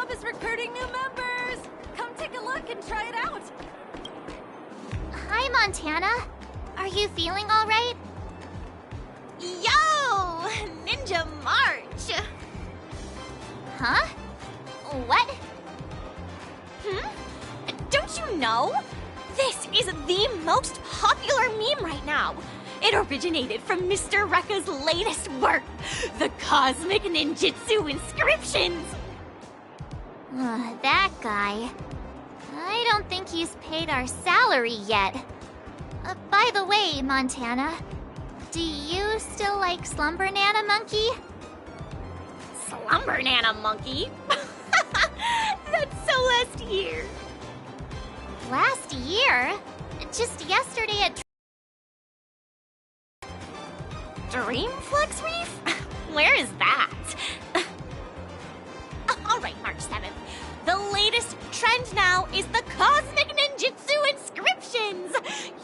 club is recruiting new members! Come take a look and try it out! Hi, Montana. Are you feeling alright? Yo! Ninja March! Huh? What? Don't you know? This is the most popular meme right now. It originated from Mr. Rekka's latest work, the Cosmic Ninjutsu Inscriptions. That guy. I don't think he's paid our salary yet. By the way, Montana, do you still like Slumber Nana Monkey? Slumber Nana Monkey? That's so last year. Last year? Just yesterday at Dreamflex Reef? Where is that? Alright, March 7th. The latest trend now is the Cosmic Ninjutsu Inscriptions!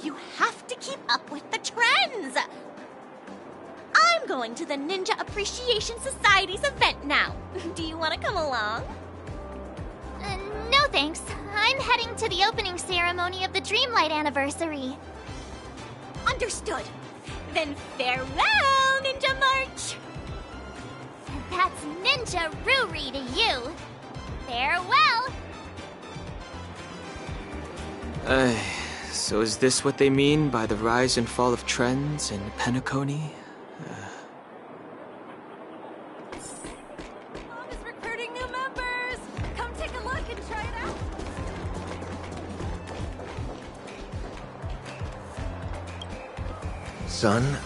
You have to keep up with the trends! I'm going to the Ninja Appreciation Society's event now. Do you want to come along? No thanks. I'm heading to the opening ceremony of the Dreamlight anniversary. Understood. Then farewell, Ninja March! That's Ninja Ruri to you. Farewell! So is this what they mean by the rise and fall of trends in Penacony? Club is recruiting new members! Come take a look and try it out! Son,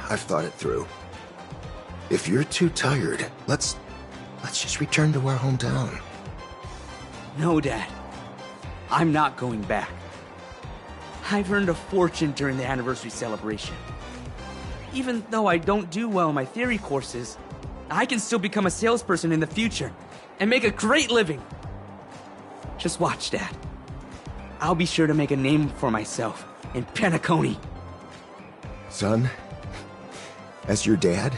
I've thought it through. If you're too tired, let's just return to our hometown. No, Dad. I'm not going back. I've earned a fortune during the anniversary celebration. Even though I don't do well in my theory courses, I can still become a salesperson in the future and make a great living. Just watch, Dad. I'll be sure to make a name for myself in Penacony. Son, as your dad,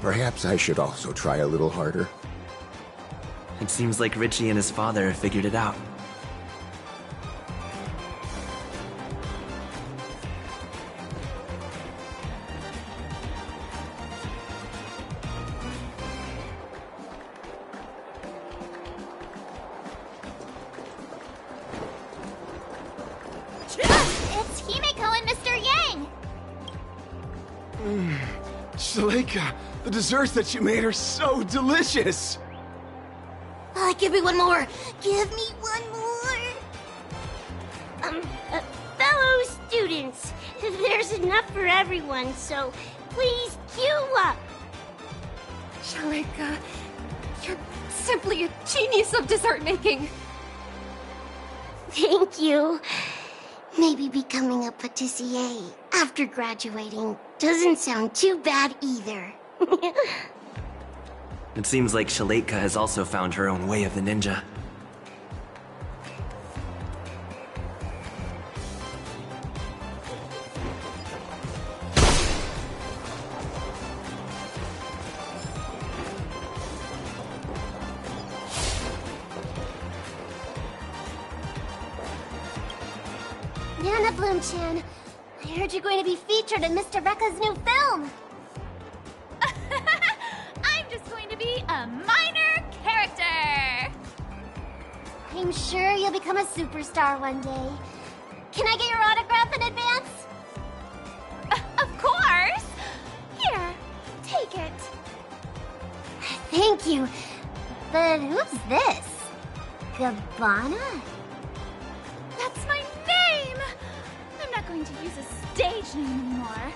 perhaps I should also try a little harder. It seems like Richie and his father have figured it out. It's Himeko and Mr. Yang! Shaleika, the desserts that you made are so delicious! Give me one more! Give me one more! Fellow students, there's enough for everyone, so please queue up! Shaleika, you're simply a genius of dessert making! Thank you. Maybe becoming a patissier after graduating doesn't sound too bad either. It seems like Shaleika has also found her own way of the ninja. Nana Bloom-chan, I heard you're going to be featured in Mr. Rekka's new film. I'm just going to be a minor character! I'm sure you'll become a superstar one day. Can I get your autograph in advance? Of course! Here, take it. Thank you. But who's this? Gabbana? That's my name! I'm not going to use a stage name anymore.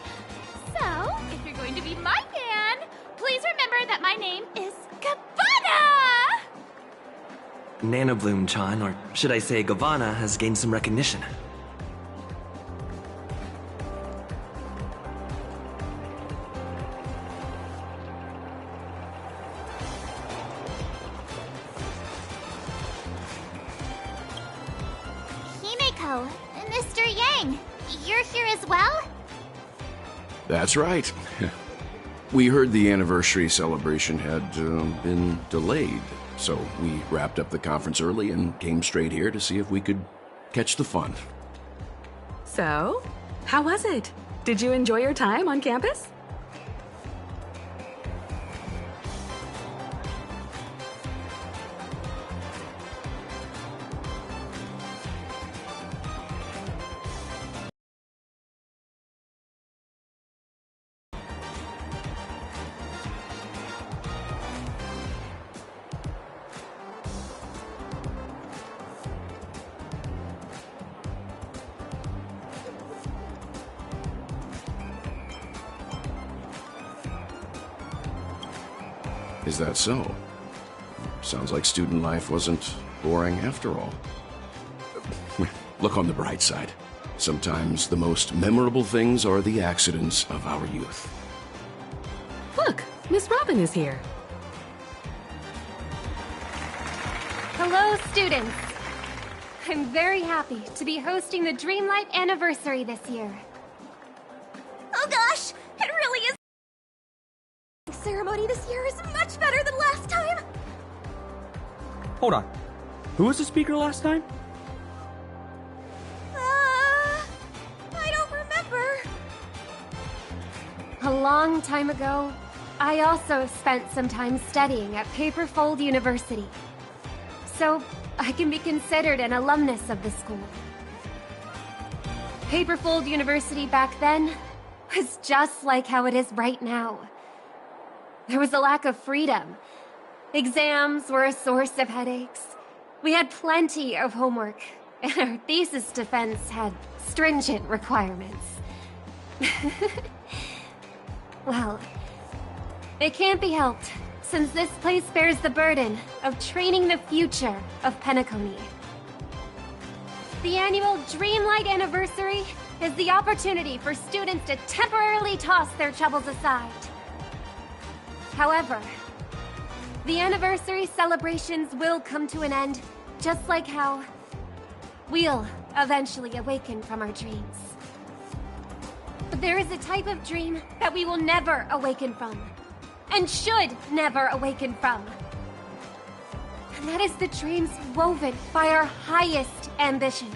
So, if you're going to be my fan, please remember that my name is Gabbana! Nana Bloom-chan, or should I say Gabbana, has gained some recognition. Himeko, Mr. Yang, you're here as well? That's right. We heard the anniversary celebration had been delayed. So we wrapped up the conference early and came straight here to see if we could catch the fun. So, how was it? Did you enjoy your time on campus? Is that so? Sounds like student life wasn't boring after all. Look on the bright side. Sometimes the most memorable things are the accidents of our youth. Look, Miss Robin is here. Hello, students. I'm very happy to be hosting the Dreamlight anniversary this year. Oh gosh, it really is. The ceremony this year is much better than last time. Hold on. Who was the speaker last time? I don't remember. A long time ago, I also spent some time studying at Paperfold University. So, I can be considered an alumnus of the school. Paperfold University back then was just like how it is right now. There was a lack of freedom. Exams were a source of headaches. We had plenty of homework, and our thesis defense had stringent requirements. Well, it can't be helped, since this place bears the burden of training the future of Penacony. The annual Dreamlight Anniversary is the opportunity for students to temporarily toss their troubles aside. However, the anniversary celebrations will come to an end, just like how we'll eventually awaken from our dreams. But there is a type of dream that we will never awaken from, and should never awaken from. And that is the dreams woven by our highest ambitions.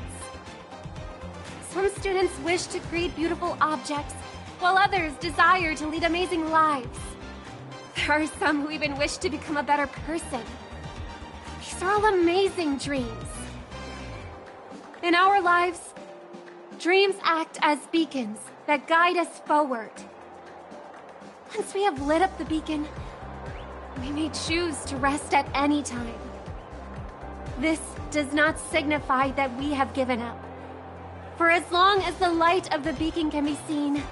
Some students wish to create beautiful objects, while others desire to lead amazing lives. There are some who even wish to become a better person. These are all amazing dreams. In our lives, dreams act as beacons that guide us forward. Once we have lit up the beacon, we may choose to rest at any time. This does not signify that we have given up. For as long as the light of the beacon can be seen,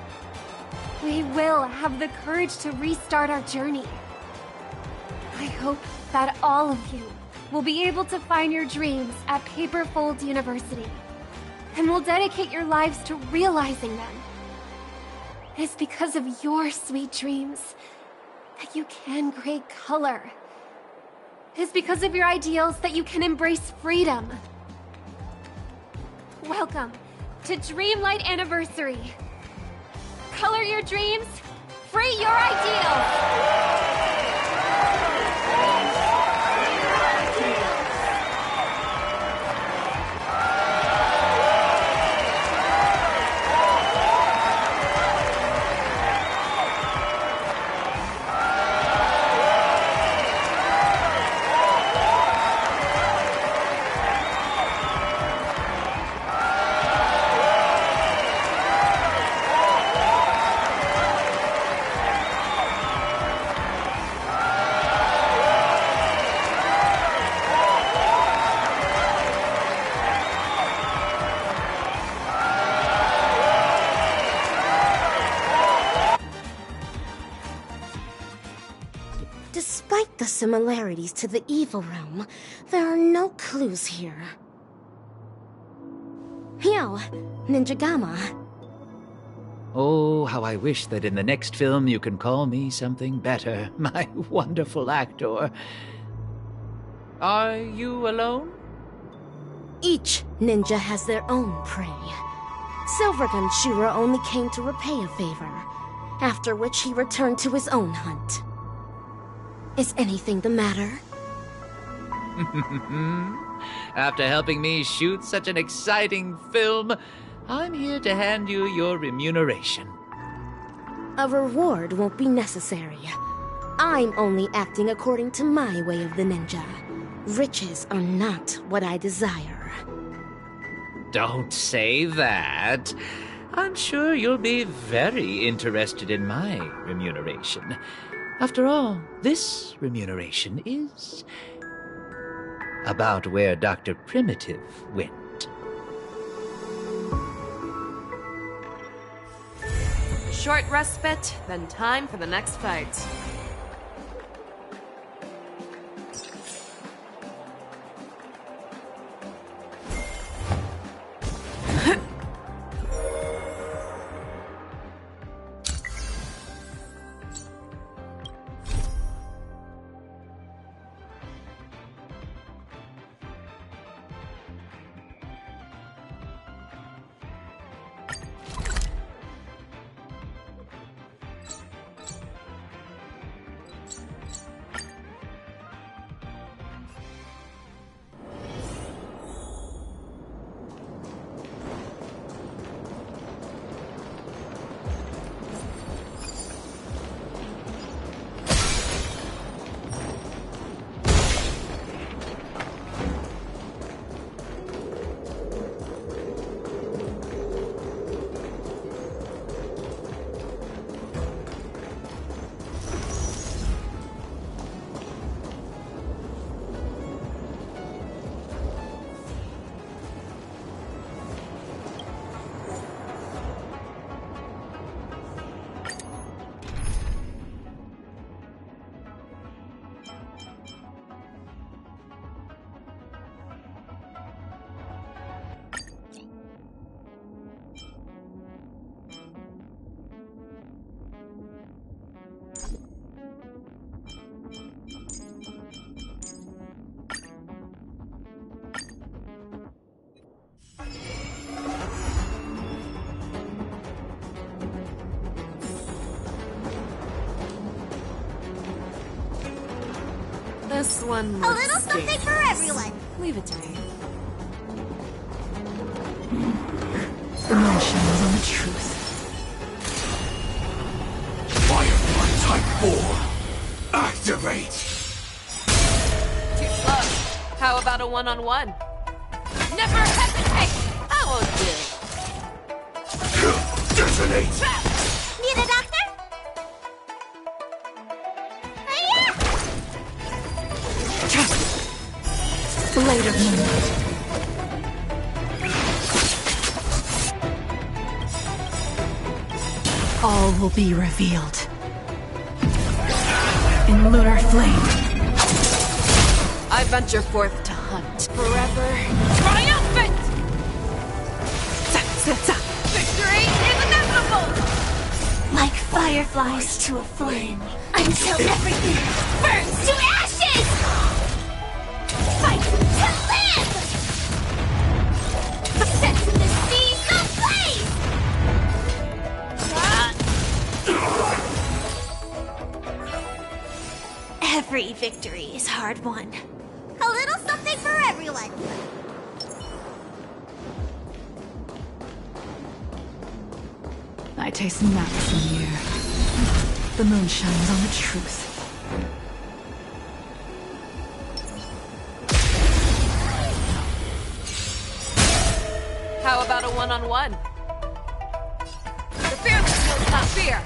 we will have the courage to restart our journey. I hope that all of you will be able to find your dreams at Paperfold University, and will dedicate your lives to realizing them. It is because of your sweet dreams that you can create color. It is because of your ideals that you can embrace freedom. Welcome to Dreamlight Anniversary. Color your dreams, free your ideals! Despite the similarities to the evil realm, there are no clues here. Yo, Ninja Gamma. Oh, how I wish that in the next film you can call me something better, my wonderful actor. Are you alone? Each ninja has their own prey. Silvergun Shura only came to repay a favor, after which he returned to his own hunt. Is anything the matter? After helping me shoot such an exciting film, I'm here to hand you your remuneration. A reward won't be necessary. I'm only acting according to my way of the ninja. Riches are not what I desire. Don't say that. I'm sure you'll be very interested in my remuneration. After all, this remuneration is about where Dr. Primitive went. Short respite, then time for the next fight. This one A little something for everyone. Leave it to me. The moon shines on the truth. Firefly Type 4, activate! Too slow. How about a one-on-one? Never hesitate! I won't do. Detonate! Need a doctor? Blade of moonlight. All will be revealed. In lunar flame. I venture forth to hunt. Forever triumphant! Victory is inevitable! Like fireflies to a flame, until everything burns to ashes! Fight to live! Set the seas ablaze! Every victory is hard won. A little something for everyone. I taste malice in the air. The moon shines on the truth. How about a one-on-one? The fearless knows not fear!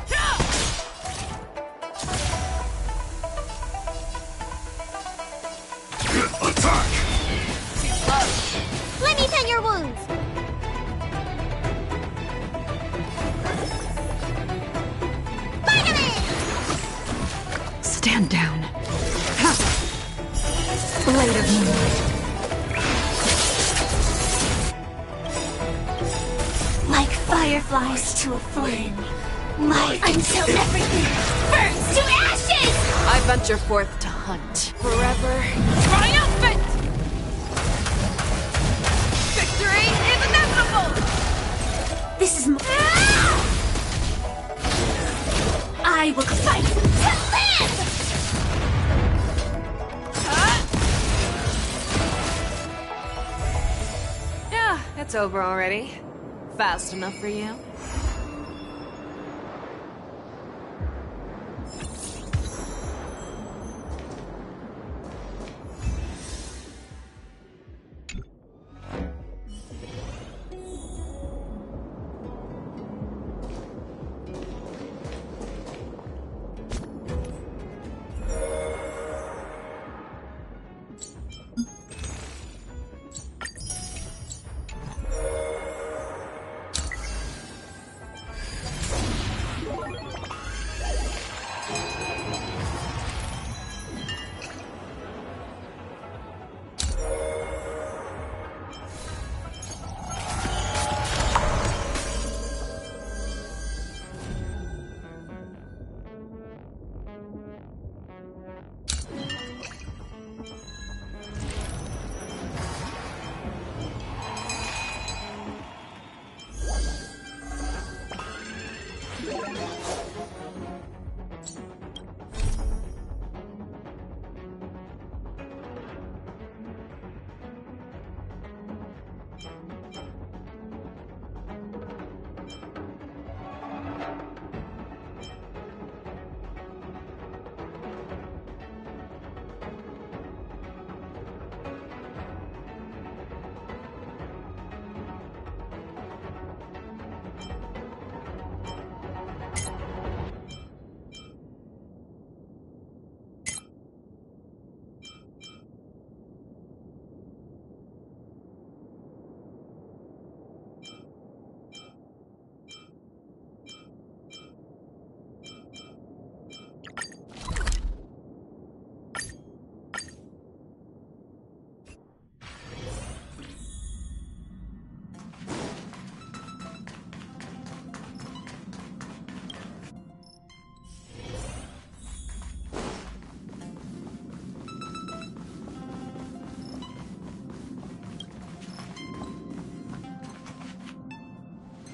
Attack! Too slow. Let me tend your wounds. Stand down. Ha! Blade of moonlight. Like fireflies to a flame, light until everything burns to ashes! I venture forth to hunt. Forever triumphant! Victory is inevitable! This is my... I will fight to live! It's over already? Fast enough for you?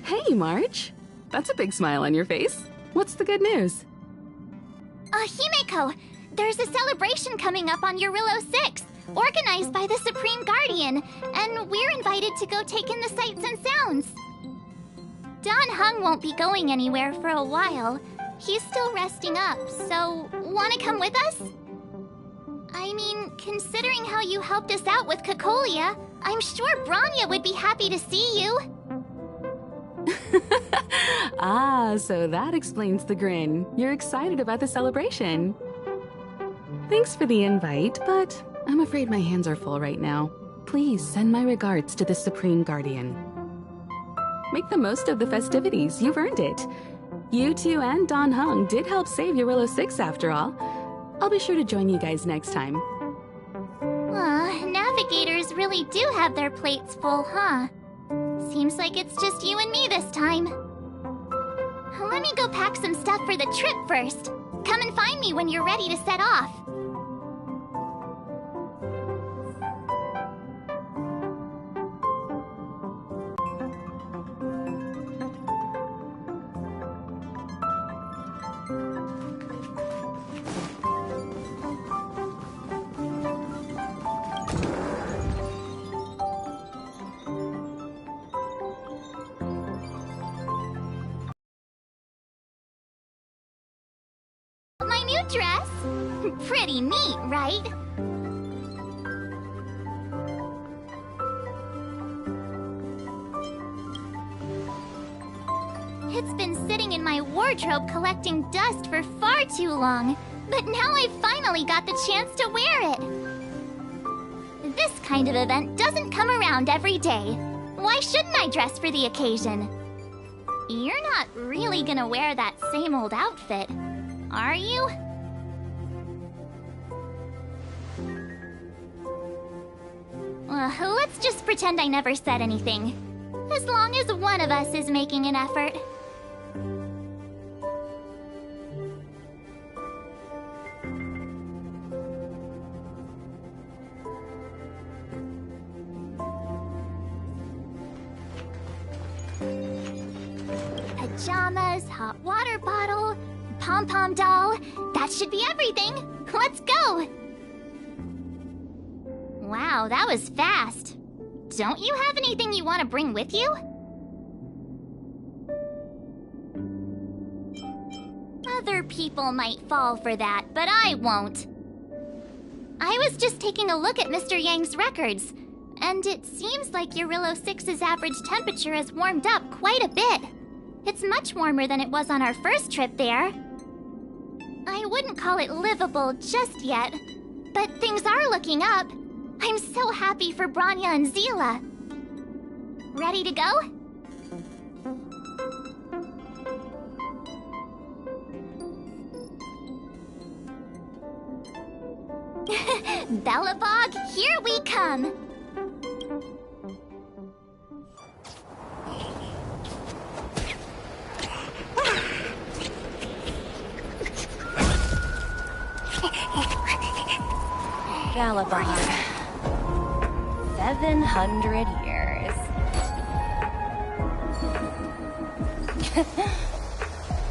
Hey, March. That's a big smile on your face. What's the good news? Himeko, there's a celebration coming up on Eurillo 6, organized by the Supreme Guardian, and we're invited to go take in the sights and sounds. Don Hung won't be going anywhere for a while. He's still resting up, so wanna come with us? I mean, considering how you helped us out with Cocolia, I'm sure Branya would be happy to see you. Ah, so that explains the grin. You're excited about the celebration. Thanks for the invite, but I'm afraid my hands are full right now. Please send my regards to the Supreme Guardian. Make the most of the festivities. You've earned it. You two and Don Hung did help save Eurillo 6 after all. I'll be sure to join you guys next time. Navigators really do have their plates full, huh? Seems like it's just you and me this time. Let me go pack some stuff for the trip first. Come and find me when you're ready to set off. My new dress? Pretty neat, right? It's been sitting in my wardrobe collecting dust for far too long, but now I finally got the chance to wear it. This kind of event doesn't come around every day. Why shouldn't I dress for the occasion? You're not really gonna wear that same old outfit, are you? Let's just pretend I never said anything. As long as one of us is making an effort. Pajamas, hot water bottle, pom-pom doll. That should be everything. Let's go! Wow, that was fast. Don't you have anything you want to bring with you? Other people might fall for that, but I won't. I was just taking a look at Mr. Yang's records, and it seems like Eurillo 6's average temperature has warmed up quite a bit. It's much warmer than it was on our first trip there. I wouldn't call it livable just yet, but things are looking up. I'm so happy for Branya and Zila. Ready to go? Bellabog, here we come! Bellabog. 700 years.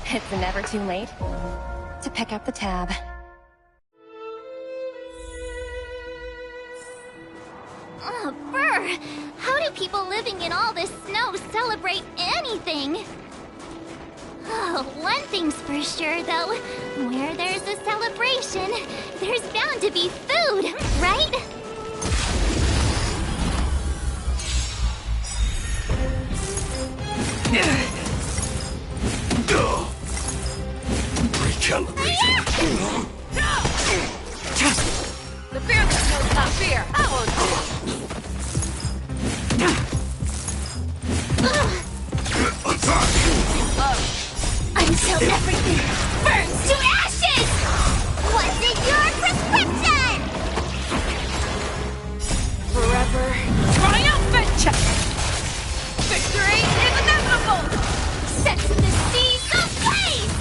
It's never too late to pick up the tab. Oh, brr! How do people living in all this snow celebrate anything? Oh, one thing's for sure, though. Where there's a celebration, there's bound to be food, right? Recalibrating. The bear that knows not fear. I won't Until everything burns to ashes! What's in your prescription? forever triumphant! Victory is inevitable! Setting the seas ablaze!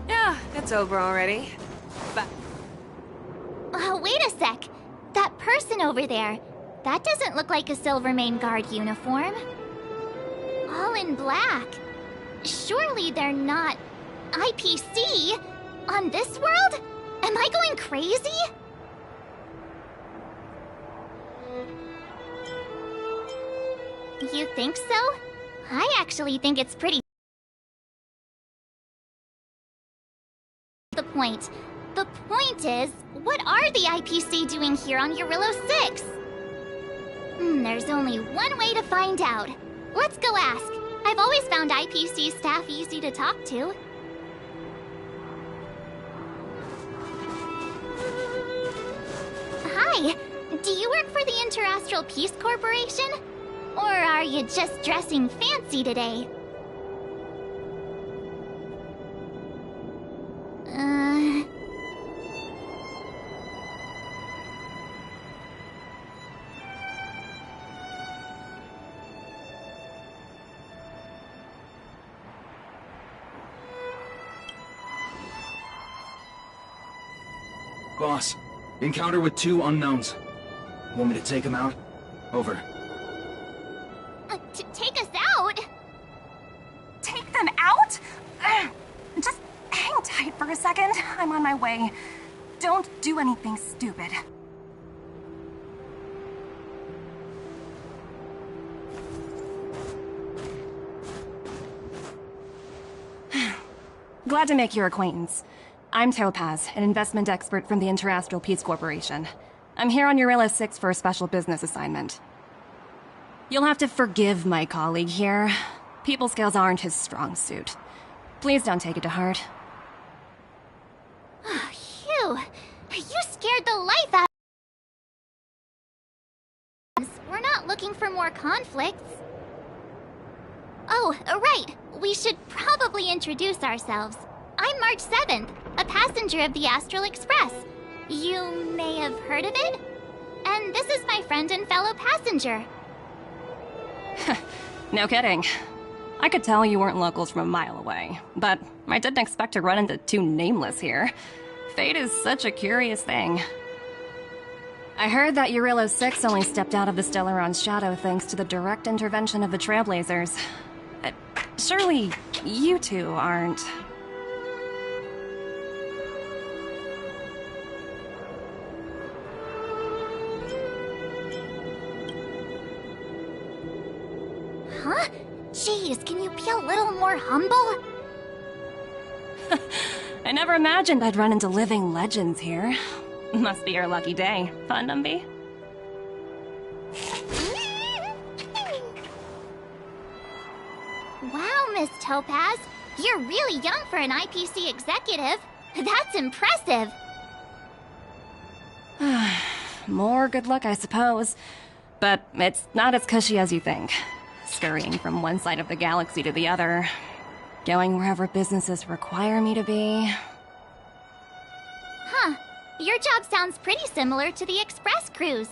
Yeah, it's over already. But Wait a sec. That person over there, that doesn't look like a Silvermane Guard uniform. All in black. Surely they're not IPC on this world? Am I going crazy? You think so? I actually think it's pretty. The point is, what are the IPC doing here on Eurillo 6? There's only one way to find out. Let's go ask. I've always found IPC staff easy to talk to. Hi, do you work for the Interastral Peace Corporation? Or are you just dressing fancy today? Boss, encounter with 2 unknowns. Want me to take them out? Over. Take us out? Take them out? Just hang tight for a second. I'm on my way. Don't do anything stupid. Glad to make your acquaintance. I'm Topaz, an investment expert from the Interastral Peace Corporation. I'm here on Eurillo 6 for a special business assignment. You'll have to forgive my colleague here. People skills aren't his strong suit. Please don't take it to heart. Phew! You scared the life out of us. We're not looking for more conflicts. Oh, right. We should probably introduce ourselves. I'm March 7th, a passenger of the Astral Express. You may have heard of it? And this is my friend and fellow passenger. No kidding. I could tell you weren't locals from a mile away, but I didn't expect to run into 2 nameless here. Fate is such a curious thing. I heard that Eurillo 6 only stepped out of the Stellaron's shadow thanks to the direct intervention of the Trailblazers. Surely you 2 aren't... Huh? Jeez, can you be a little more humble? I never imagined I'd run into living legends here. Must be your lucky day. Fun, Numby? Wow, Miss Topaz. You're really young for an IPC executive. That's impressive. More good luck, I suppose. But it's not as cushy as you think. Scurrying from one side of the galaxy to the other. Going wherever businesses require me to be. Huh. Your job sounds pretty similar to the express cruise.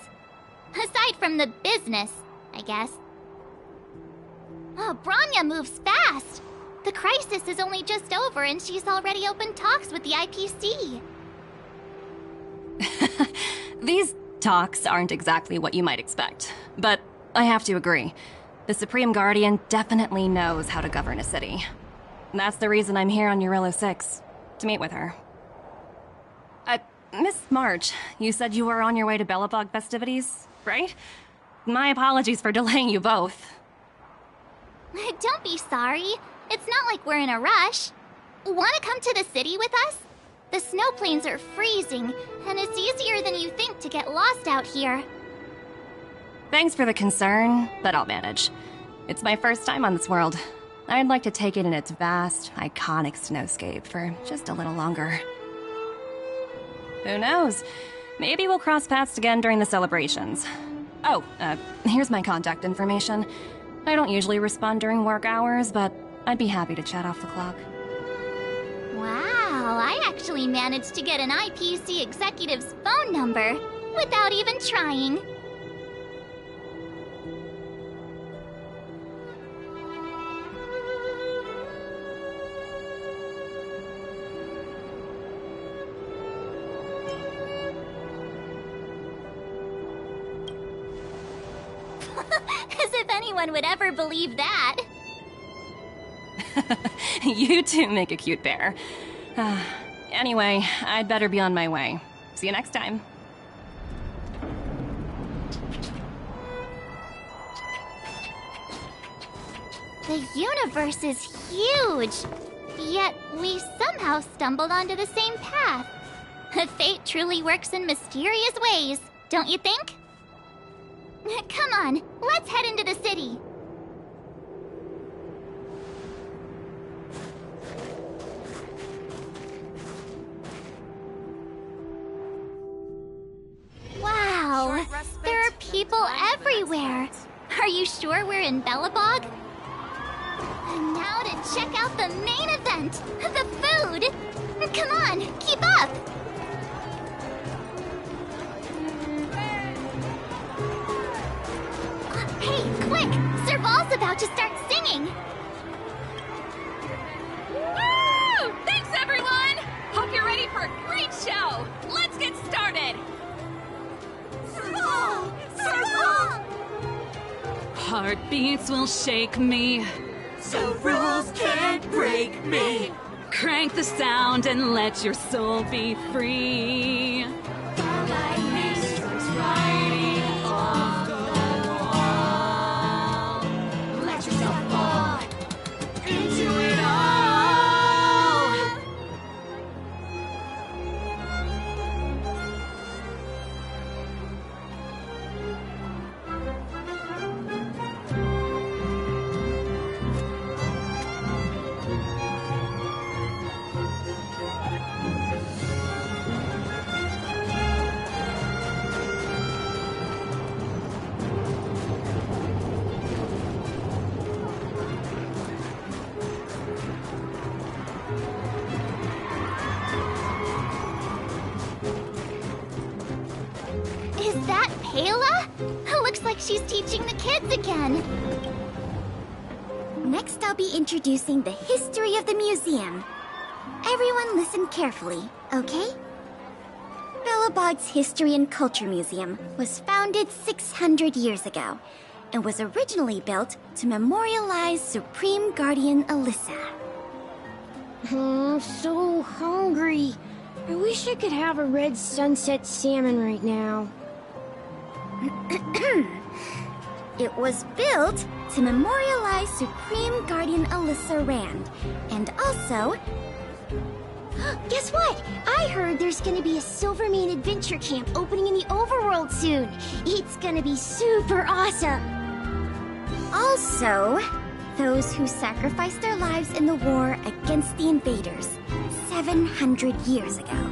Aside from the business, I guess. Oh, Branya moves fast. The crisis is only just over and she's already opened talks with the IPC. These talks aren't exactly what you might expect. But I have to agree. The Supreme Guardian definitely knows how to govern a city. That's the reason I'm here on Eurilo 6, to meet with her. Miss March, you said you were on your way to Belobog festivities, right? My apologies for delaying you both. Don't be sorry. It's not like we're in a rush. Want to come to the city with us? The snow plains are freezing, and it's easier than you think to get lost out here. Thanks for the concern, but I'll manage. It's my first time on this world. I'd like to take it in its vast, iconic snowscape for just a little longer. Who knows? Maybe we'll cross paths again during the celebrations. Oh, here's my contact information. I don't usually respond during work hours, but I'd be happy to chat off the clock. Wow, I actually managed to get an IPC executive's phone number without even trying. As if anyone would ever believe that. You two make a cute pair. Anyway, I'd better be on my way. See you next time. The universe is huge, yet we somehow stumbled onto the same path. Fate truly works in mysterious ways, don't you think? Come on, let's head into the city. Wow, there are people everywhere. Are you sure we're in Belobog? And now to check out the main event, the food. Come on, keep up. Hey, quick! Serval's about to start singing! Woo! Thanks, everyone! Hope you're ready for a great show! Let's get started! Serval! Serval! Heartbeats will shake me, so rules can't break me. Crank the sound and let your soul be free. The lightning strikes right off the wall. Let yourself fall into it all. Is that Pela? Looks like she's teaching the kids again. Next, I'll be introducing the history of the museum. Everyone listen carefully, okay? Belobog's History and Culture Museum was founded 600 years ago and was originally built to memorialize Supreme Guardian Alyssa. I'm so hungry. I wish I could have a red sunset salmon right now. It was built to memorialize Supreme Guardian Alyssa Rand. And also... Guess what? I heard there's gonna be a Silvermane adventure camp opening in the overworld soon. It's gonna be super awesome. Also, those who sacrificed their lives in the war against the invaders 700 years ago.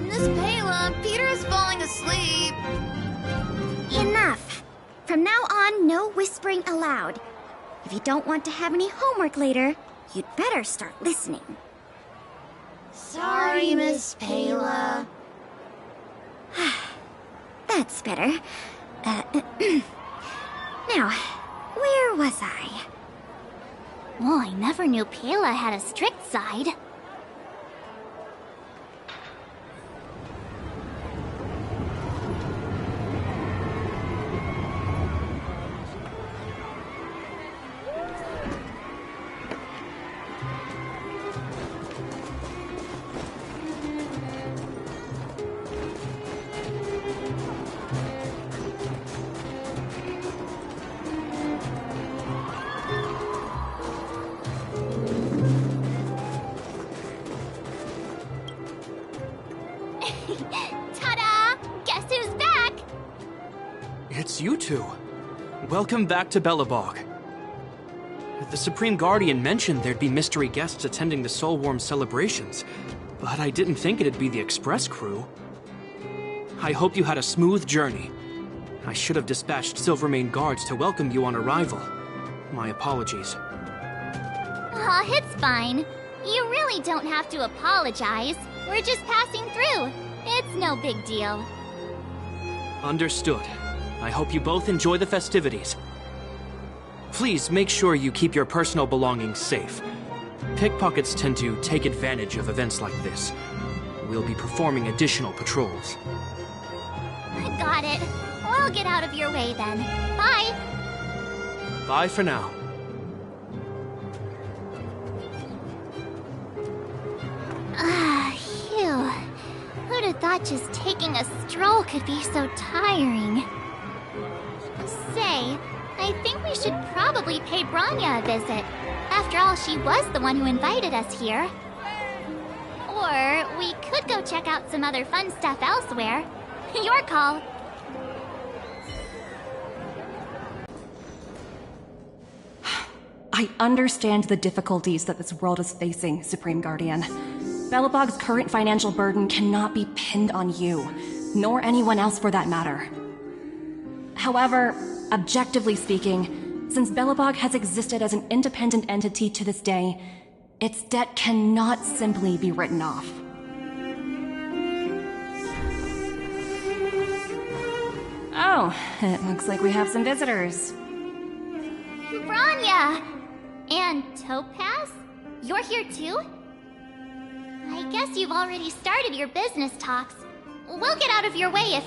Miss Payla, Peter is falling asleep. Enough. From now on, no whispering allowed. If you don't want to have any homework later, you'd better start listening. Sorry, Miss Payla. That's better. Now, where was I? Well, I never knew Payla had a strict side. Ta-da! Guess who's back? It's you two. Welcome back to Belobog. The Supreme Guardian mentioned there'd be mystery guests attending the Soulworm celebrations, but I didn't think it'd be the Express crew. I hope you had a smooth journey. I should have dispatched Silvermane guards to welcome you on arrival. My apologies. Aw, it's fine. You really don't have to apologize. We're just passing through. It's no big deal. Understood. I hope you both enjoy the festivities. Please make sure you keep your personal belongings safe. Pickpockets tend to take advantage of events like this. We'll be performing additional patrols. I got it. We'll get out of your way then. Bye. Bye for now. Phew. Who'd have thought just taking a stroll could be so tiring? Say, I think we should probably pay Branya a visit. After all, she was the one who invited us here. Or we could go check out some other fun stuff elsewhere. Your call. I understand the difficulties that this world is facing, Supreme Guardian. Belobog's current financial burden cannot be pinned on you, nor anyone else for that matter. However, objectively speaking, since Belobog has existed as an independent entity to this day, its debt cannot simply be written off. Oh, it looks like we have some visitors. Branya! And Topaz? You're here too? I guess you've already started your business talks. We'll get out of your way if...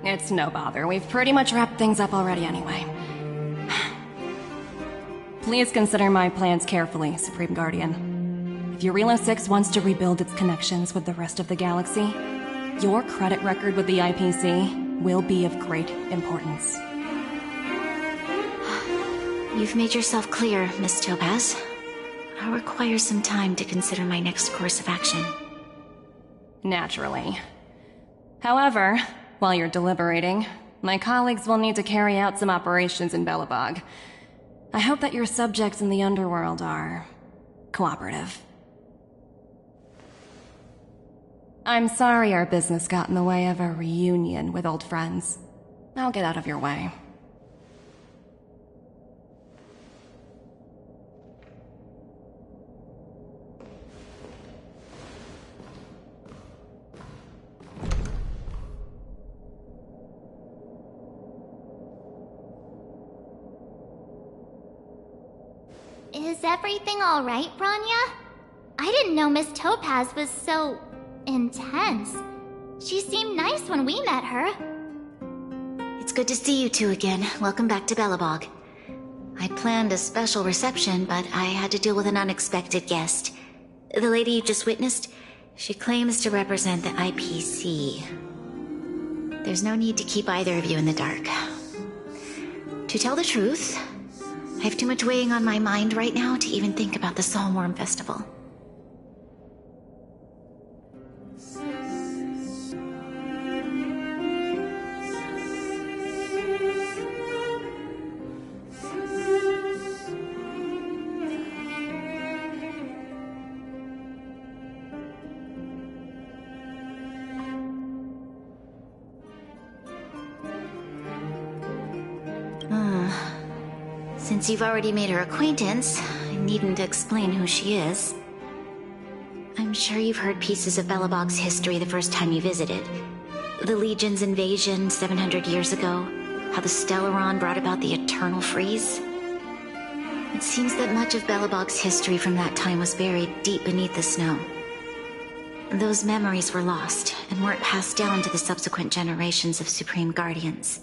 It's no bother. We've pretty much wrapped things up already anyway. Please consider my plans carefully, Supreme Guardian. If Eurilo 6 wants to rebuild its connections with the rest of the galaxy, your credit record with the IPC will be of great importance. You've made yourself clear, Miss Topaz. I'll require some time to consider my next course of action. Naturally. However, while you're deliberating, my colleagues will need to carry out some operations in Belobog. I hope that your subjects in the underworld are cooperative. I'm sorry our business got in the way of a reunion with old friends. I'll get out of your way. Is everything alright, Branya? I didn't know Miss Topaz was so... intense. She seemed nice when we met her. It's good to see you two again. Welcome back to Belobog. I planned a special reception, but I had to deal with an unexpected guest. The lady you just witnessed, she claims to represent the IPC. There's no need to keep either of you in the dark. To tell the truth, I have too much weighing on my mind right now to even think about the Saltworm Festival. Since you've already made her acquaintance, I needn't explain who she is. I'm sure you've heard pieces of Belobog's history the first time you visited. The Legion's invasion 700 years ago, how the Stellaron brought about the Eternal Freeze. It seems that much of Belobog's history from that time was buried deep beneath the snow. Those memories were lost and weren't passed down to the subsequent generations of Supreme Guardians.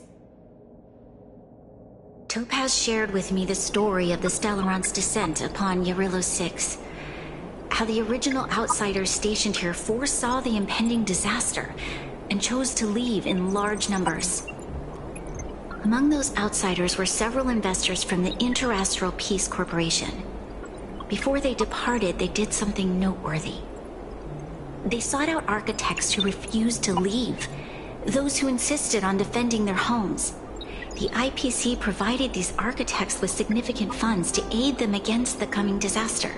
Topaz shared with me the story of the Stellaron's descent upon Yarillo 6. How the original outsiders stationed here foresaw the impending disaster and chose to leave in large numbers. Among those outsiders were several investors from the Interastral Peace Corporation. Before they departed, they did something noteworthy. They sought out architects who refused to leave, those who insisted on defending their homes. The IPC provided these architects with significant funds to aid them against the coming disaster.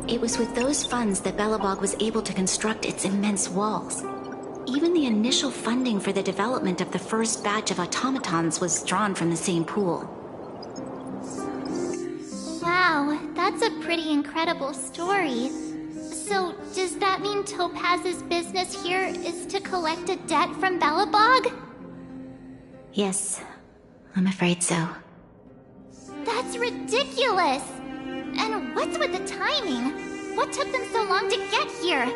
It was with those funds that Belobog was able to construct its immense walls. Even the initial funding for the development of the first batch of automatons was drawn from the same pool. Wow, that's a pretty incredible story. So, does that mean Topaz's business here is to collect a debt from Belobog? Yes, I'm afraid so. That's ridiculous! And what's with the timing? What took them so long to get here?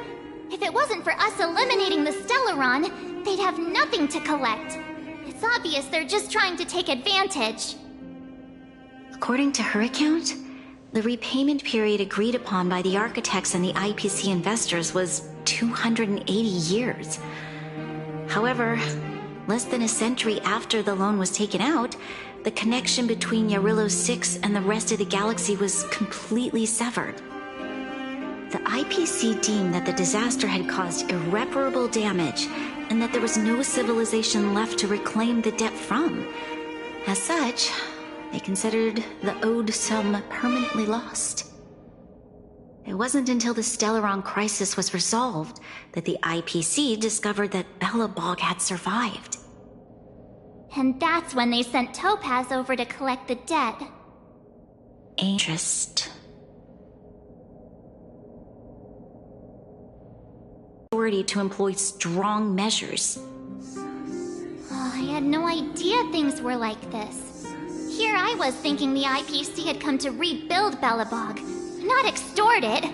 If it wasn't for us eliminating the Stellaron, they'd have nothing to collect. It's obvious they're just trying to take advantage. According to her account, the repayment period agreed upon by the architects and the IPC investors was 280 years. However, less than a century after the loan was taken out, the connection between Yarillo 6 and the rest of the galaxy was completely severed. The IPC deemed that the disaster had caused irreparable damage and that there was no civilization left to reclaim the debt from. As such, they considered the owed sum permanently lost. It wasn't until the Stellaron crisis was resolved that the IPC discovered that Belobog had survived. And that's when they sent Topaz over to collect the debt. Interest. Authority to employ strong measures. Oh, I had no idea things were like this. Here I was thinking the IPC had come to rebuild Belobog, not extort it.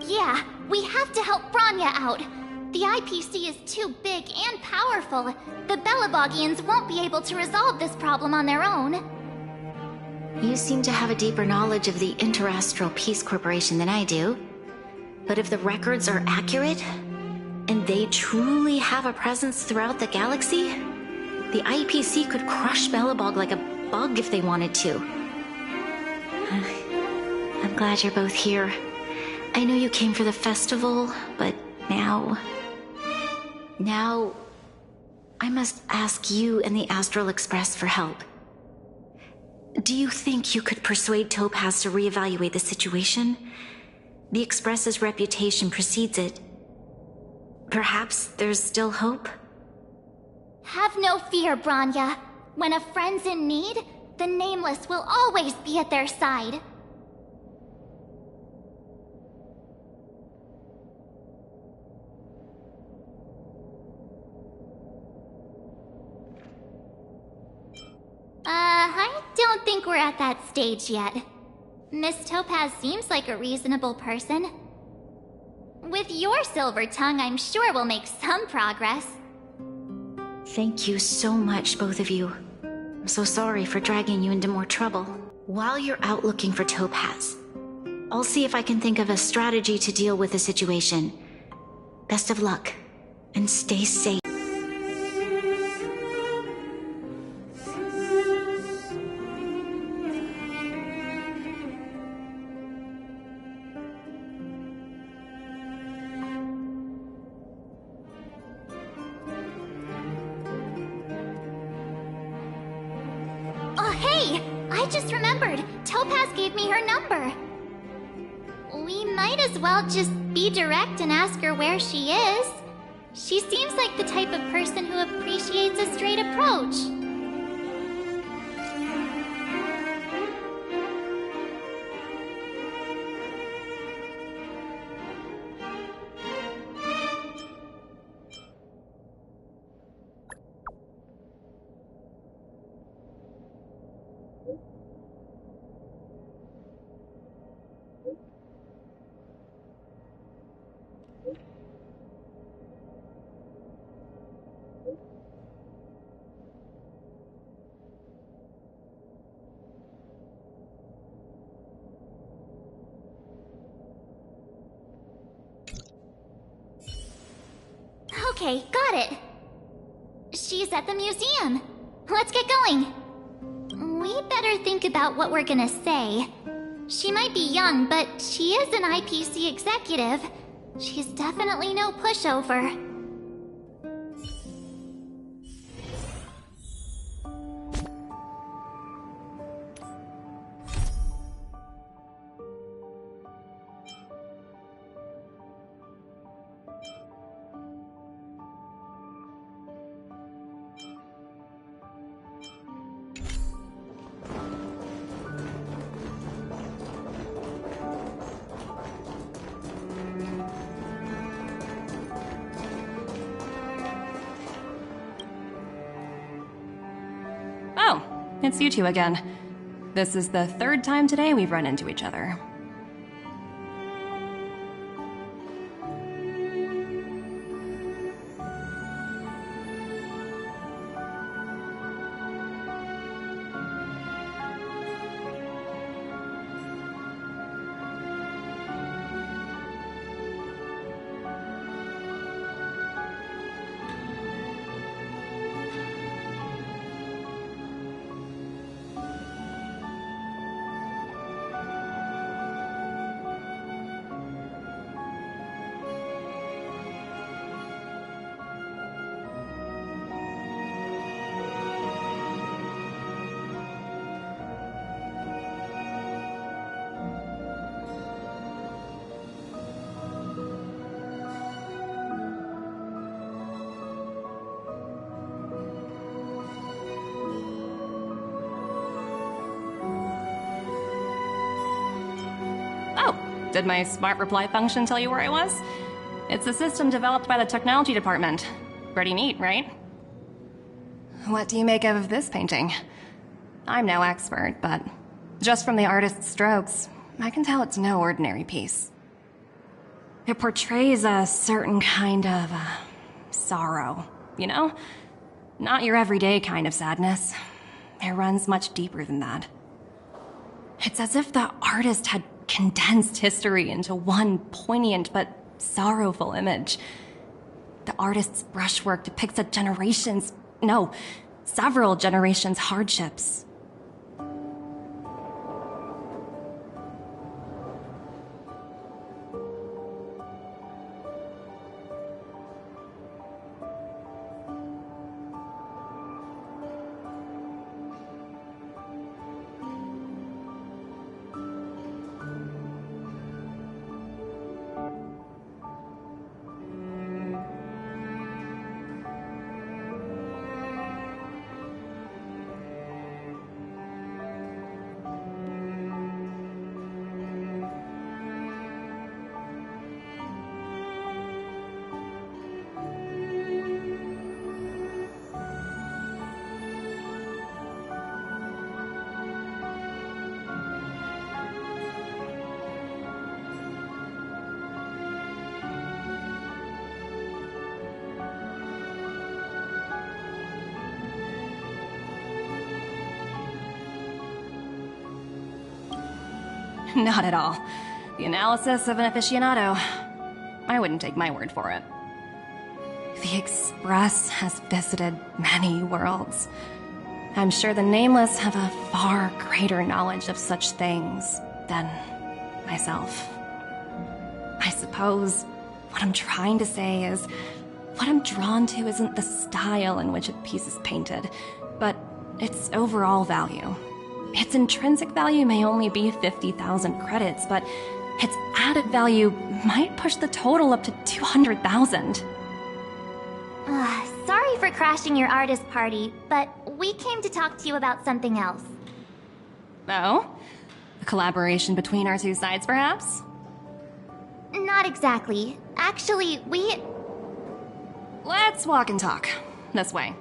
Yeah, we have to help Bronya out. The IPC is too big and powerful. The Belobogians won't be able to resolve this problem on their own. You seem to have a deeper knowledge of the Interastral Peace Corporation than I do. But if the records are accurate, and they truly have a presence throughout the galaxy, the IPC could crush Belobog like a bug if they wanted to. I'm glad you're both here. I know you came for the festival, but now I must ask you and the Astral Express for help. Do you think you could persuade Topaz to reevaluate the situation? The Express's reputation precedes it. Perhaps there's still hope? Have no fear, Bronya. When a friend's in need, the Nameless will always be at their side. I don't think we're at that stage yet. Miss Topaz seems like a reasonable person. With your silver tongue, I'm sure we'll make some progress. Thank you so much, both of you. I'm so sorry for dragging you into more trouble. While you're out looking for Topaz, I'll see if I can think of a strategy to deal with the situation. Best of luck, and stay safe. Oh, hey! I just remembered. Topaz gave me her number. We might as well just be direct and ask her where she is. She seems like the type of person who appreciates a straight approach. Okay, got it. She's at the museum. Let's get going. We better think about what we're gonna say. She might be young, but she is an IPC executive. She's definitely no pushover. Oh, it's you two again. This is the third time today we've run into each other. Did my smart reply function tell you where I was? It's a system developed by the technology department. Pretty neat, right? What do you make of this painting? I'm no expert, but just from the artist's strokes, I can tell it's no ordinary piece. It portrays a certain kind of sorrow, you know? Not your everyday kind of sadness. It runs much deeper than that. It's as if the artist had condensed history into one poignant but sorrowful image. The artist's brushwork depicts several generations' hardships. Not at all. The analysis of an aficionado. I wouldn't take my word for it. The Express has visited many worlds. I'm sure the Nameless have a far greater knowledge of such things than myself. I suppose what I'm trying to say is, what I'm drawn to isn't the style in which a piece is painted, but its overall value. Its intrinsic value may only be 50,000 credits, but its added value might push the total up to 200,000. Sorry for crashing your artist party, but we came to talk to you about something else. Oh? A collaboration between our two sides, perhaps? Not exactly. Actually, Let's walk and talk. This way.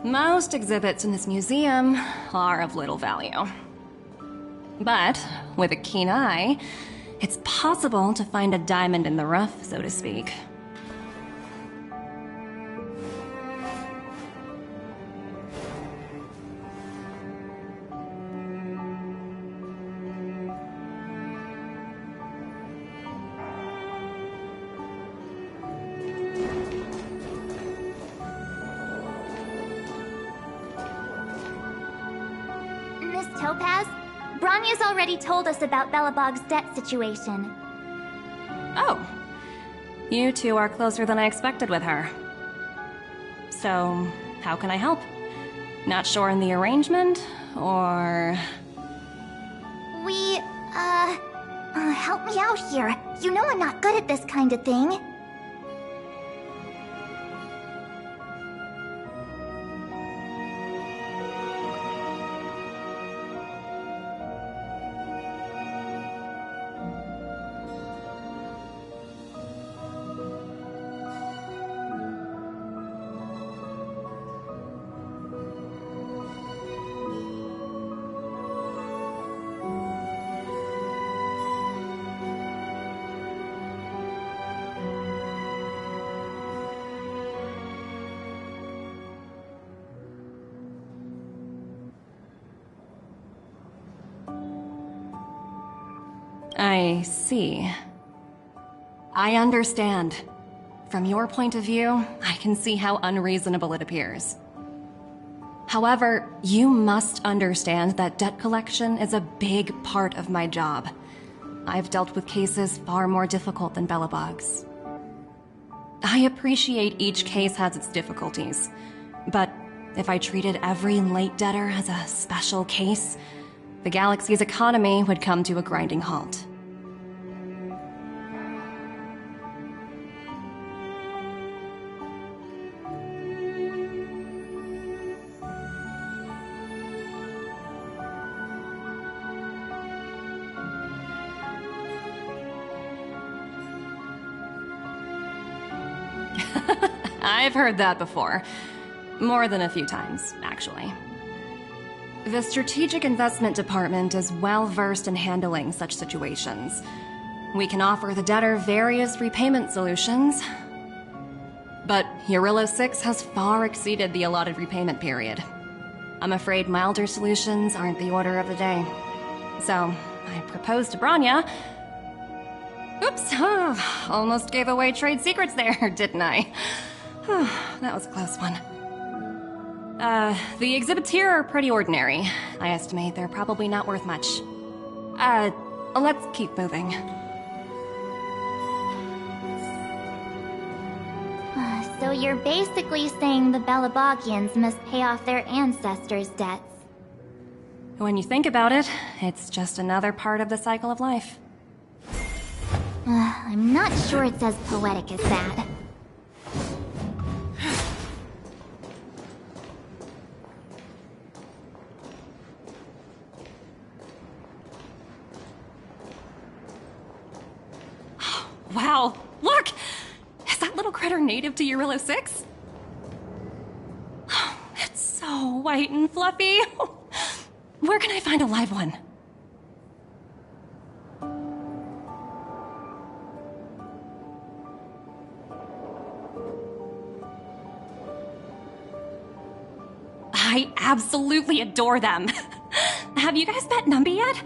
Most exhibits in this museum are of little value. But with a keen eye, it's possible to find a diamond in the rough, so to speak. Miss Topaz, Bronya's already told us about Belobog's debt situation. Oh. You two are closer than I expected with her. So, how can I help? Not sure in the arrangement, or... Help me out here. You know I'm not good at this kind of thing. I see. I understand. From your point of view, I can see how unreasonable it appears. However, you must understand that debt collection is a big part of my job. I've dealt with cases far more difficult than Belobog's. I appreciate each case has its difficulties, but if I treated every late debtor as a special case, the galaxy's economy would come to a grinding halt. I've heard that before. More than a few times, actually. The Strategic Investment Department is well versed in handling such situations. We can offer the debtor various repayment solutions. But Eurylo 6 has far exceeded the allotted repayment period. I'm afraid milder solutions aren't the order of the day. So, I proposed to Bronya. Oops, almost gave away trade secrets there, didn't I? That was a close one. The exhibits here are pretty ordinary. I estimate they're probably not worth much. Let's keep moving. So you're basically saying the Belobogians must pay off their ancestors' debts. When you think about it, it's just another part of the cycle of life. I'm not sure it's as poetic as that. Wow, look! Is that little critter native to Eurylo 6? It's so white and fluffy. Where can I find a live one? I absolutely adore them. Have you guys met Numby yet?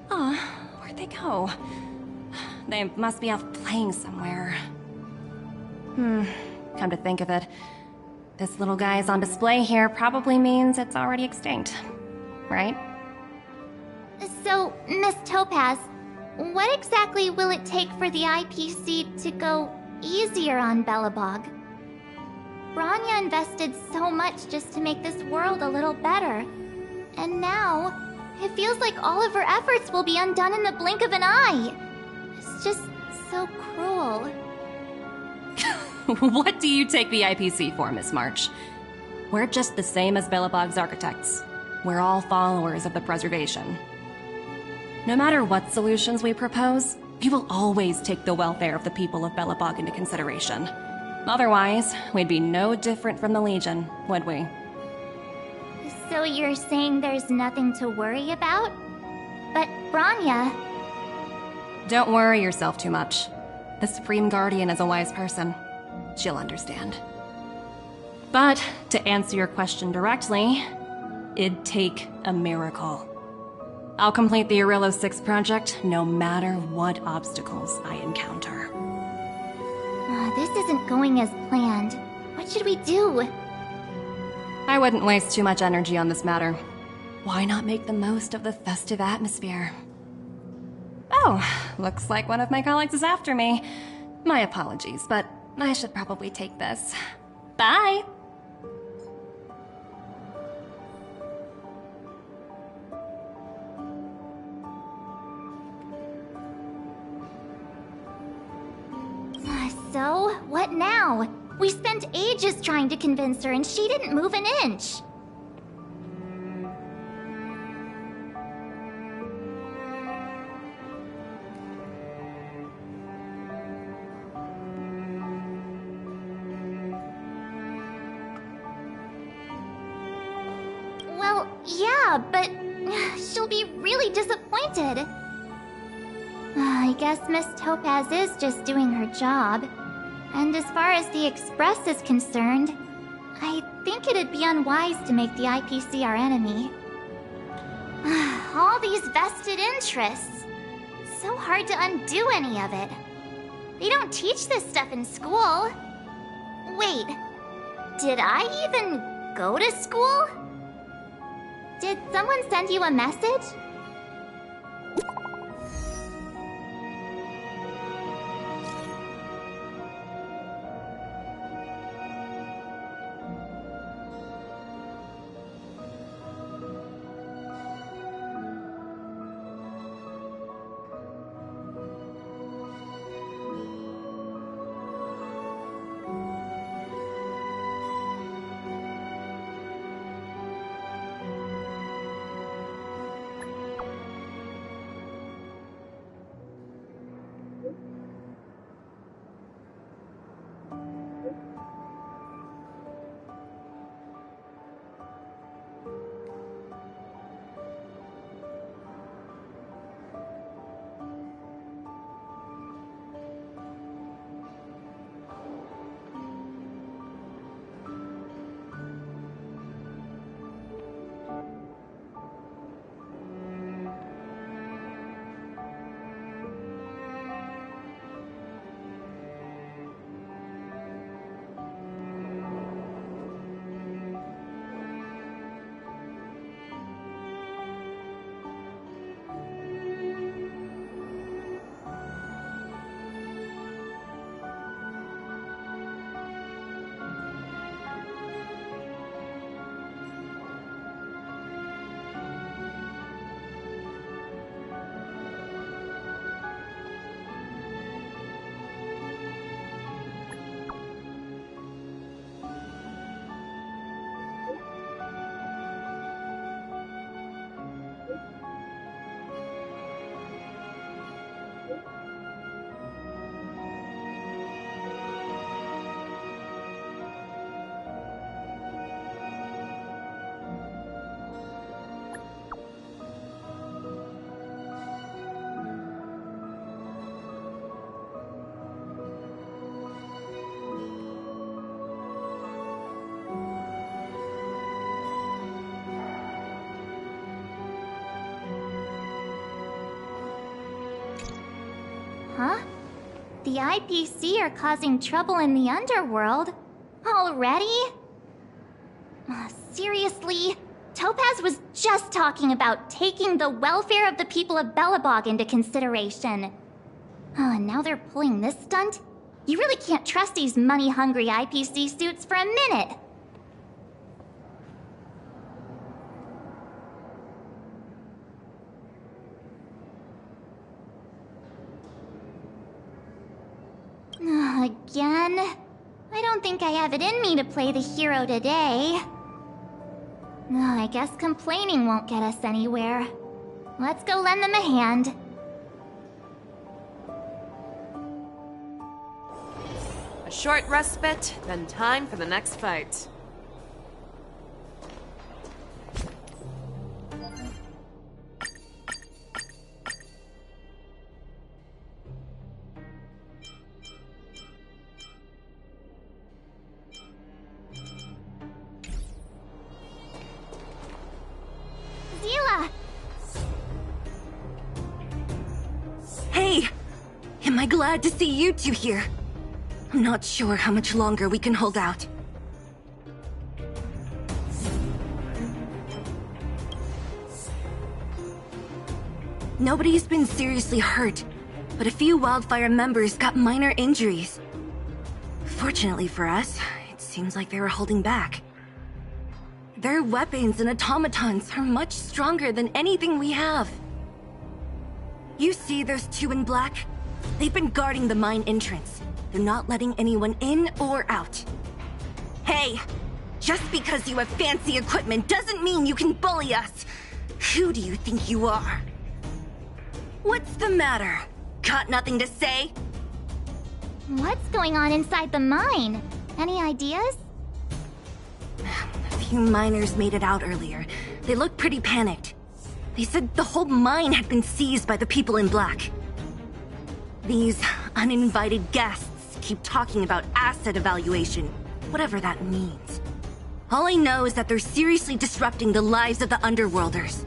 Oh, where'd they go? They must be off playing somewhere. Come to think of it, this little guy is on display here probably means it's already extinct, right? So, Miss Topaz, what exactly will it take for the IPC to go easier on Belobog? Branya invested so much just to make this world a little better. And now, it feels like all of her efforts will be undone in the blink of an eye. It's just so cruel. What do you take the IPC for, Miss March? We're just the same as Belobog's architects. We're all followers of the preservation. No matter what solutions we propose, we will always take the welfare of the people of Belobog into consideration. Otherwise, we'd be no different from the Legion, would we? So you're saying there's nothing to worry about? But Branya... Don't worry yourself too much. The Supreme Guardian is a wise person. She'll understand. But, to answer your question directly, it'd take a miracle. I'll complete the Arillo 6 project no matter what obstacles I encounter. This isn't going as planned. What should we do? I wouldn't waste too much energy on this matter. Why not make the most of the festive atmosphere? Oh, looks like one of my colleagues is after me. My apologies, but I should probably take this. Bye! So, what now? We spent ages trying to convince her and she didn't move an inch. Well, yeah, but she'll be really disappointed. I guess Miss Topaz is just doing her job. And as far as the Express is concerned, I think it'd be unwise to make the IPC our enemy. All these vested interests. So hard to undo any of it. They don't teach this stuff in school. Wait, did I even go to school? Did someone send you a message? Huh? The IPC are causing trouble in the underworld? Already? Seriously? Topaz was just talking about taking the welfare of the people of Belobog into consideration. Oh, and now they're pulling this stunt? You really can't trust these money-hungry IPC suits for a minute. Again? I don't think I have it in me to play the hero today. I guess complaining won't get us anywhere. Let's go lend them a hand. A short respite, then time for the next fight. Hey! Am I glad to see you two here? I'm not sure how much longer we can hold out. Nobody's been seriously hurt, but a few Wildfire members got minor injuries. Fortunately for us, it seems like they were holding back. Their weapons and automatons are much stronger than anything we have. You see those two in black? They've been guarding the mine entrance. They're not letting anyone in or out. Hey! Just because you have fancy equipment doesn't mean you can bully us! Who do you think you are? What's the matter? Got nothing to say? What's going on inside the mine? Any ideas? A few miners made it out earlier. They looked pretty panicked. They said the whole mine had been seized by the people in black. These uninvited guests keep talking about asset evaluation, whatever that means. All I know is that they're seriously disrupting the lives of the Underworlders.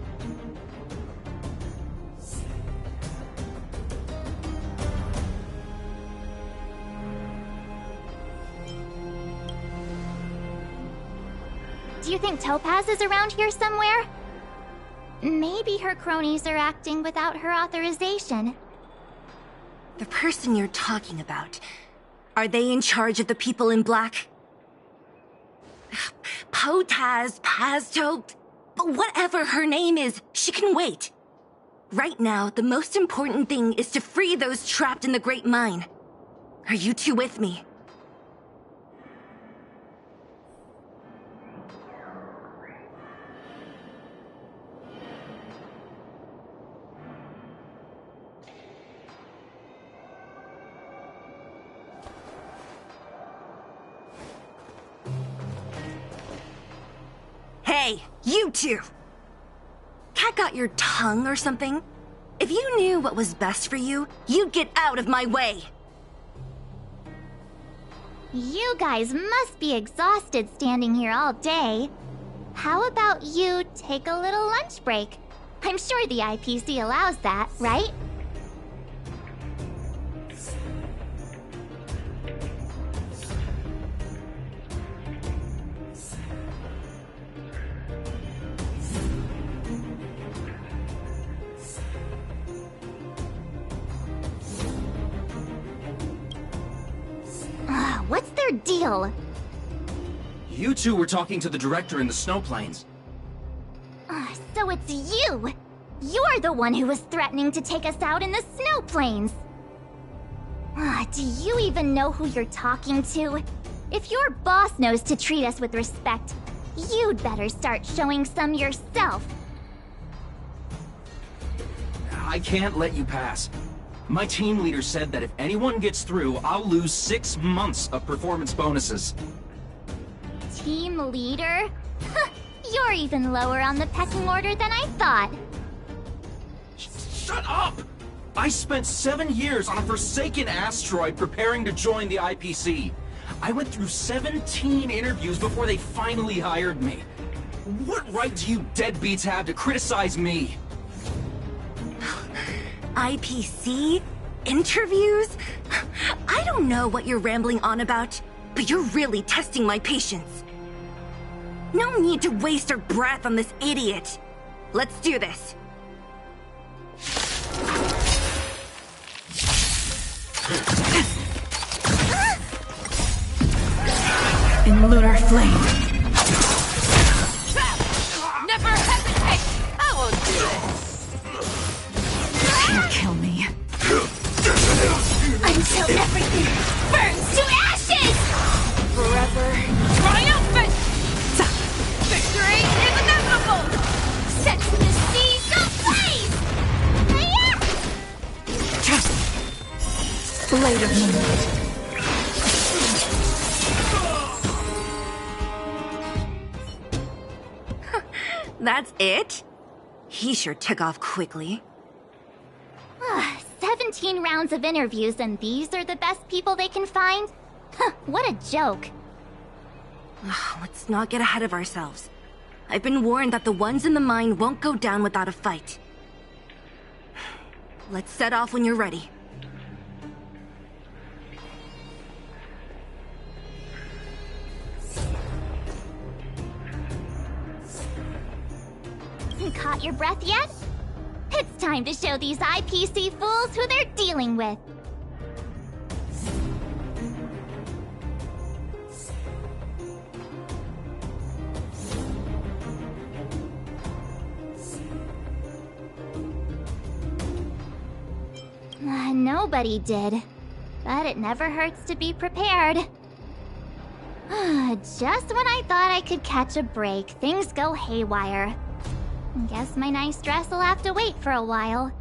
Do you think Topaz is around here somewhere? Maybe her cronies are acting without her authorization. The person you're talking about, are they in charge of the people in black? Potaz, Pazto, whatever her name is, she can wait. Right now, the most important thing is to free those trapped in the Great Mine. Are you two with me? Hey, you two! Cat got your tongue or something? If you knew what was best for you, you'd get out of my way! You guys must be exhausted standing here all day. How about you take a little lunch break? I'm sure the IPC allows that, right? What's their deal? You two were talking to the director in the snow plains. So it's you! You're the one who was threatening to take us out in the snow plains! Do you even know who you're talking to? If your boss knows to treat us with respect, you'd better start showing some yourself. I can't let you pass. My team leader said that if anyone gets through, I'll lose 6 months of performance bonuses. Team leader? You're even lower on the pecking order than I thought. Shut up! I spent 7 years on a forsaken asteroid preparing to join the IPC. I went through 17 interviews before they finally hired me. What right do you deadbeats have to criticize me? IPC? Interviews? I don't know what you're rambling on about, but you're really testing my patience. No need to waste our breath on this idiot. Let's do this. In lunar flame. Never hesitate! I will do this! Can't kill me. Until everything burns to ashes! Forever triumphant! Victory is inevitable! Sets the seas ablaze! Later, moonlight. That's it? He sure took off quickly. 17 rounds of interviews and these are the best people they can find? What a joke. Let's not get ahead of ourselves. I've been warned that the ones in the mine won't go down without a fight. Let's set off when you're ready. Caught your breath yet? It's time to show these IPC fools who they're dealing with. Nobody did. But it never hurts to be prepared. Just when I thought I could catch a break, things go haywire. Guess my nice dress will have to wait for a while.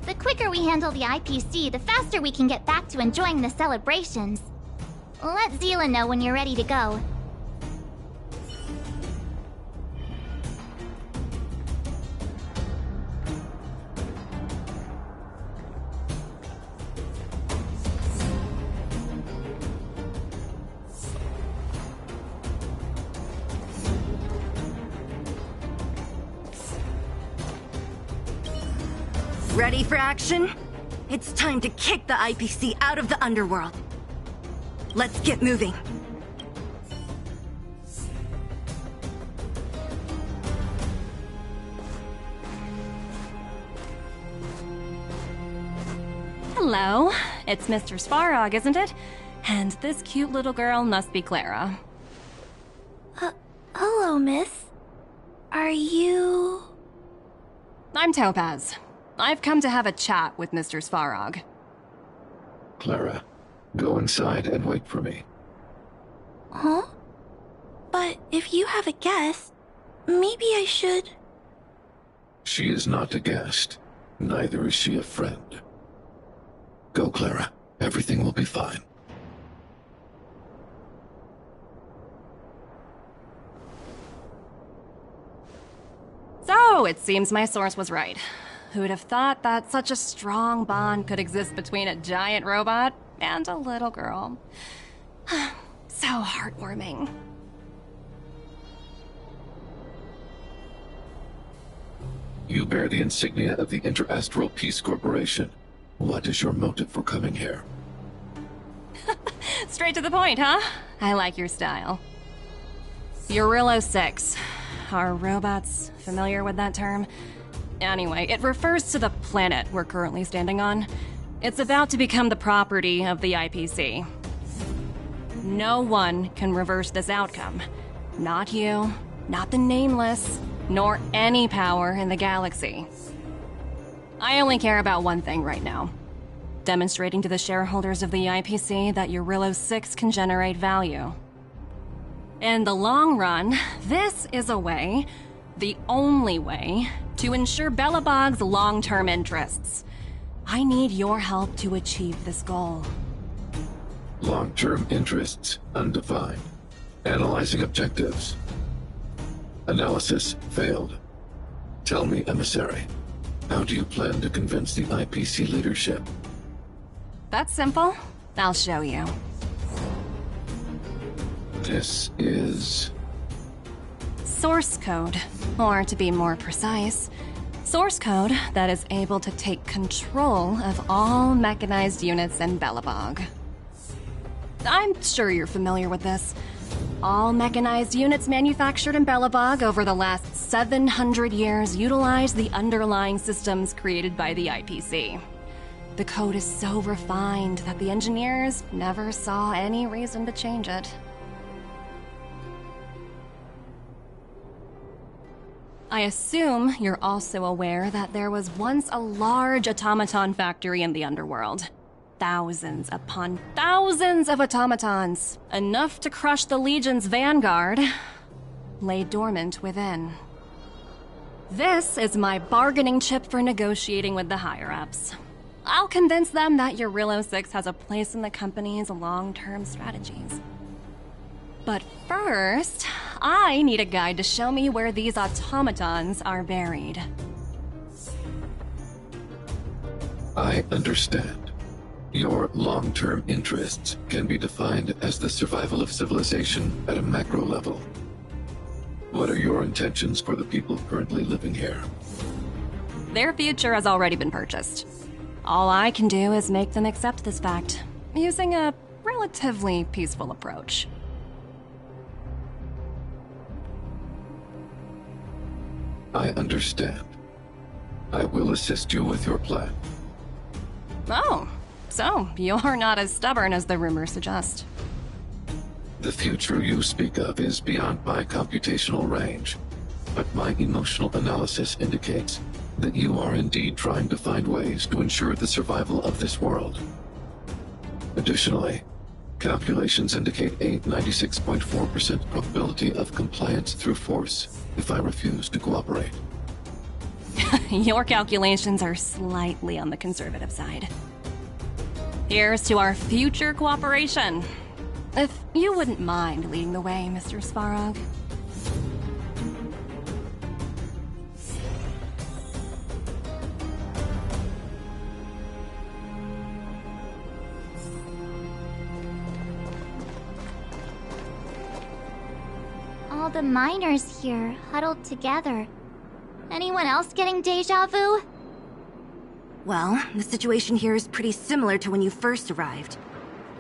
The quicker we handle the IPC, the faster we can get back to enjoying the celebrations. Let Zila know when you're ready to go. Ready for action? It's time to kick the IPC out of the underworld. Let's get moving. Hello, it's Mr. Svarog, isn't it? And this cute little girl must be Clara. Hello, miss. Are you... I'm Topaz. I've come to have a chat with Mr. Svarog. Clara, go inside and wait for me. Huh? But if you have a guest, maybe I should... She is not a guest. Neither is she a friend. Go, Clara. Everything will be fine. So, it seems my source was right. Who'd have thought that such a strong bond could exist between a giant robot and a little girl? So heartwarming. You bear the insignia of the Interastral Peace Corporation. What is your motive for coming here? Straight to the point, huh? I like your style. Eurillo 6. Are robots familiar with that term? Anyway, it refers to the planet we're currently standing on. It's about to become the property of the IPC. No one can reverse this outcome. Not you, not the Nameless, nor any power in the galaxy. I only care about one thing right now. Demonstrating to the shareholders of the IPC that Eurillo 6 can generate value. In the long run, this is a way, the only way, to ensure Belobog's long-term interests. I need your help to achieve this goal. Long-term interests undefined. Analyzing objectives. Analysis failed. Tell me, emissary, how do you plan to convince the IPC leadership? That's simple. I'll show you. This is... Source code, or to be more precise, source code that is able to take control of all mechanized units in Belobog. I'm sure you're familiar with this. All mechanized units manufactured in Belobog over the last 700 years utilize the underlying systems created by the IPC. The code is so refined that the engineers never saw any reason to change it. I assume you're also aware that there was once a large automaton factory in the underworld. Thousands upon thousands of automatons, enough to crush the Legion's vanguard, lay dormant within. This is my bargaining chip for negotiating with the higher-ups. I'll convince them that Eurilo 6 has a place in the company's long-term strategies. But first, I need a guide to show me where these automatons are buried. I understand. Your long-term interests can be defined as the survival of civilization at a macro level. What are your intentions for the people currently living here? Their future has already been purchased. All I can do is make them accept this fact, using a relatively peaceful approach. I understand. I will assist you with your plan. Oh, so you're not as stubborn as the rumors suggest. The future you speak of is beyond my computational range, but my emotional analysis indicates that you are indeed trying to find ways to ensure the survival of this world. Additionally, calculations indicate a 96.4% probability of compliance through force if I refuse to cooperate. Your calculations are slightly on the conservative side. Here's to our future cooperation. If you wouldn't mind leading the way, Mr. Svarog. All the miners here, huddled together. Anyone else getting deja vu? Well, the situation here is pretty similar to when you first arrived.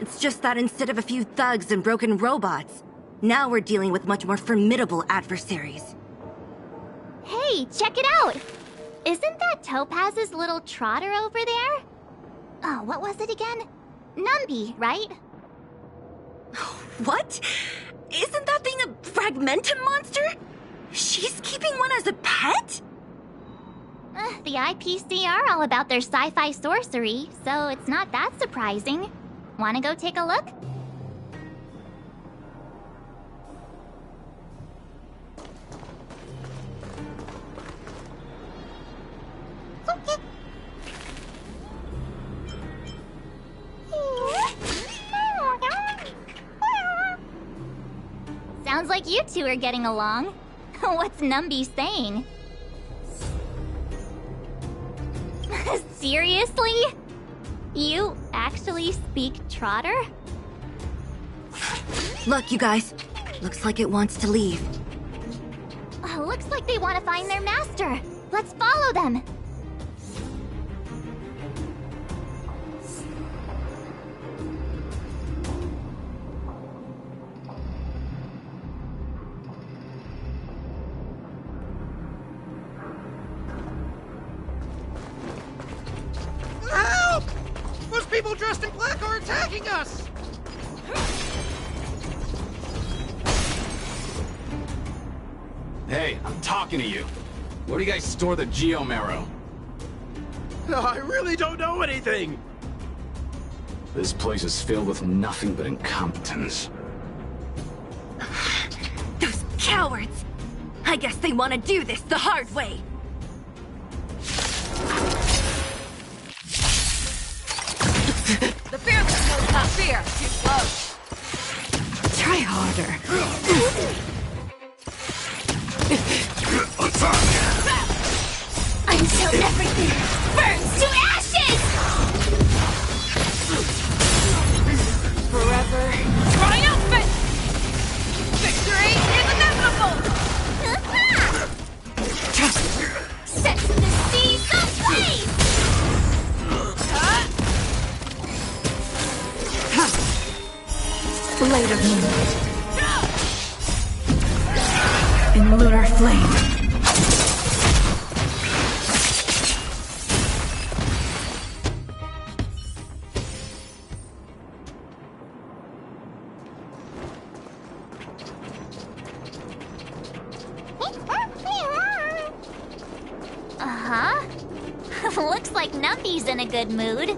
It's just that instead of a few thugs and broken robots, now we're dealing with much more formidable adversaries. Hey, check it out! Isn't that Topaz's little trotter over there? Oh, what was it again? Numby, right? What? Isn't that thing a fragmentum monster? She's keeping one as a pet? The IPC are all about their sci-fi sorcery, so it's not that surprising. Wanna go take a look? Sounds like you two are getting along. What's Numby saying? Seriously? You actually speak Trotter? Look, you guys. Looks like it wants to leave. Looks like they want to find their master. Let's follow them. Help! Those people dressed in black are attacking us! Hey, I'm talking to you. Where do you guys store the Geomarrow? I really don't know anything! This place is filled with nothing but incompetence. Those cowards! I guess they want to do this the hard way. The fearless knows not fear. Too close. Try harder. Until everything burns to ashes! Forever triumphant! Victory is inevitable! Sense this in lunar flame. Uh-huh. Looks like Numby's in a good mood.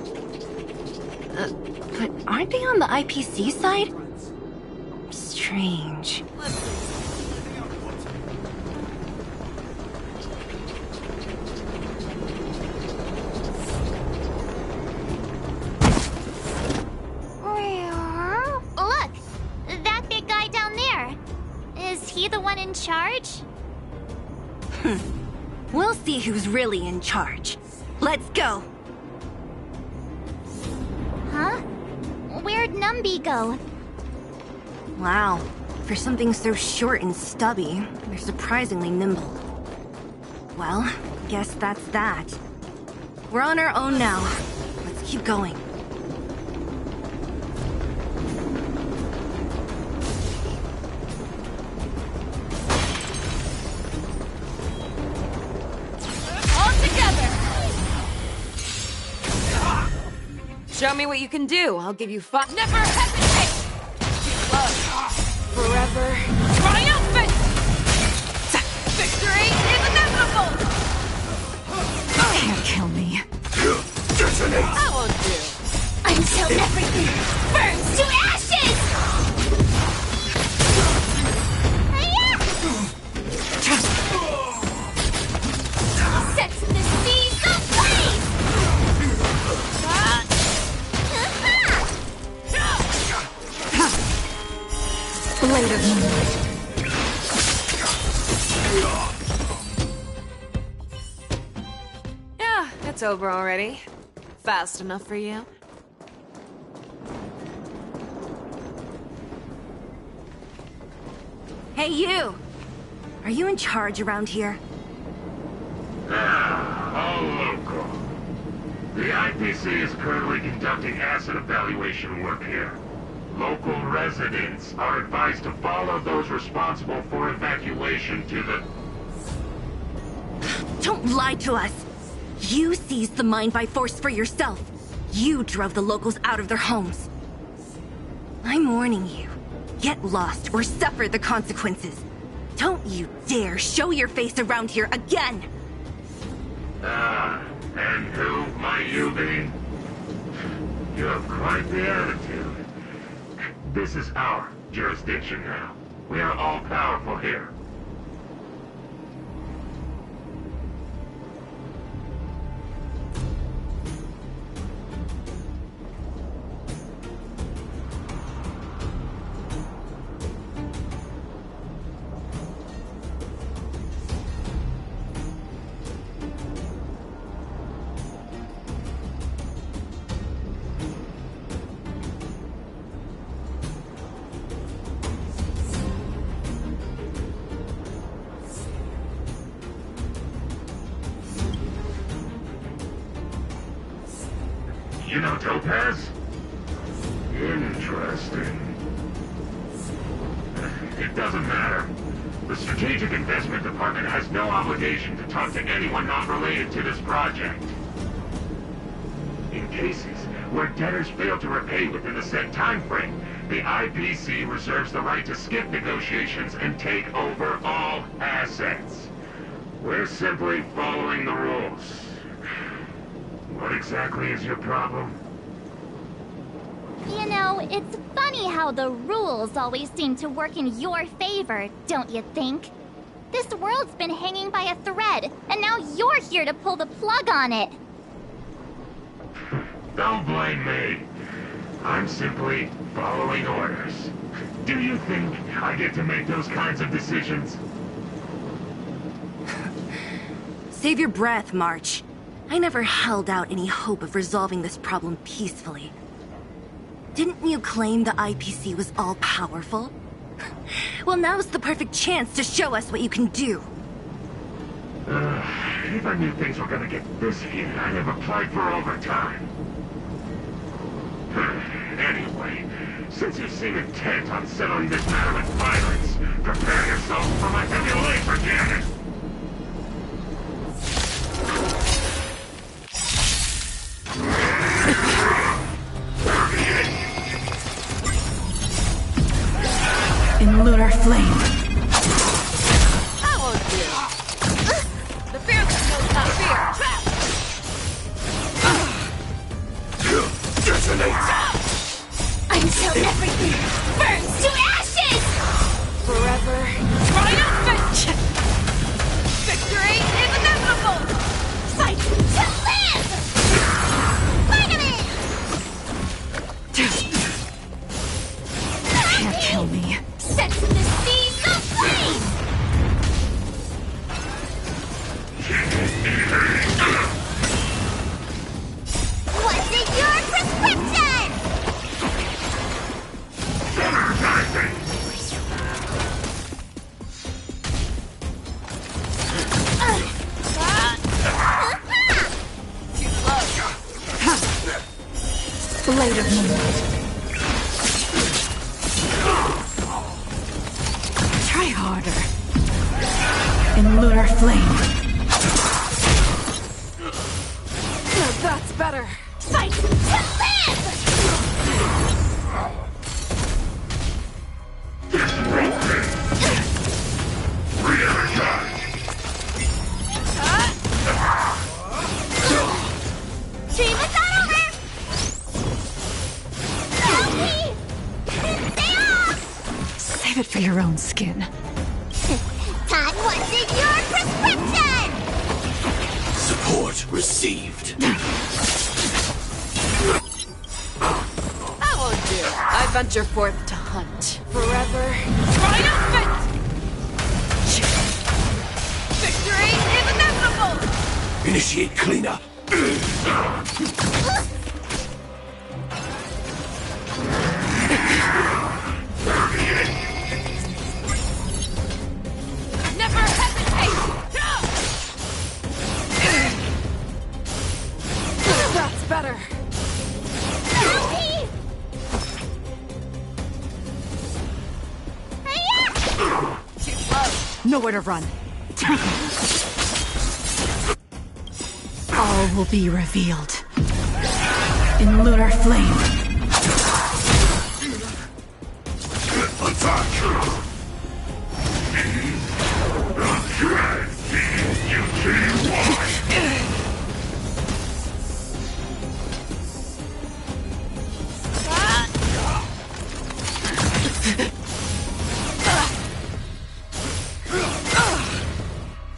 But aren't they on the IPC side? Strange. Look! That big guy down there. Is he the one in charge? We'll see who's really in charge. Let's go! Huh? Where'd Numby go? Wow. For something so short and stubby, they're surprisingly nimble. Well, guess that's that. We're on our own now. Let's keep going. All together! Show me what you can do. I'll give you fun. Never hesitate! Forever triumphant! Victory is inevitable! Can't kill me. I won't do. Until everything burns to ashes! Sets the seas ablaze! Blade of moonlight. Yeah, it's over already. Fast enough for you? Hey, you! Are you in charge around here? All local. The IPC is currently conducting asset evaluation work here. Local residents are advised to follow those responsible for evacuation to the... Don't lie to us! You seized the mine by force for yourself. You drove the locals out of their homes. I'm warning you. Get lost or suffer the consequences. Don't you dare show your face around here again! And who might you be? You have quite the attitude. This is our jurisdiction now. We are all powerful here. You know Topaz? Interesting. It doesn't matter. The Strategic Investment Department has no obligation to talk to anyone not related to this project. In cases where debtors fail to repay within the set time frame, the IPC reserves the right to skip negotiations and take over all assets. We're simply following the rules. What exactly is your problem? You know, it's funny how the rules always seem to work in your favor, don't you think? This world's been hanging by a thread, and now you're here to pull the plug on it. Don't blame me. I'm simply following orders. Do you think I get to make those kinds of decisions? Save your breath, March. I never held out any hope of resolving this problem peacefully. Didn't you claim the IPC was all-powerful? Well, now's the perfect chance to show us what you can do. If I knew things were gonna get this heated, I'd have applied for overtime. Anyway, since you seem intent on settling this matter with violence, prepare yourself for my heavy laser cannon! In lunar flame. That won't do. The fear that knows not fear. Trap! Detonate! Until everything burns to ashes! Forever. Triumphant! Victory is inevitable! Fight to live! Finally! Can't kill me. Set the seas aflame! What's in your prescription? Too slow. Blade of moonlight. Try harder. In lunar flame. Now that's better. Fight to live! Team, it's not over! Help me! Stay off! Save it for your own skin. Todd, what's in your prescription? Support received. That won't do. I venture forth to hunt. Forever. Triumphant! Victory is inevitable! Initiate cleanup. Never hesitate! That's better. Help me! Too slow. Nowhere to run. All will be revealed. In lunar flame. Attack!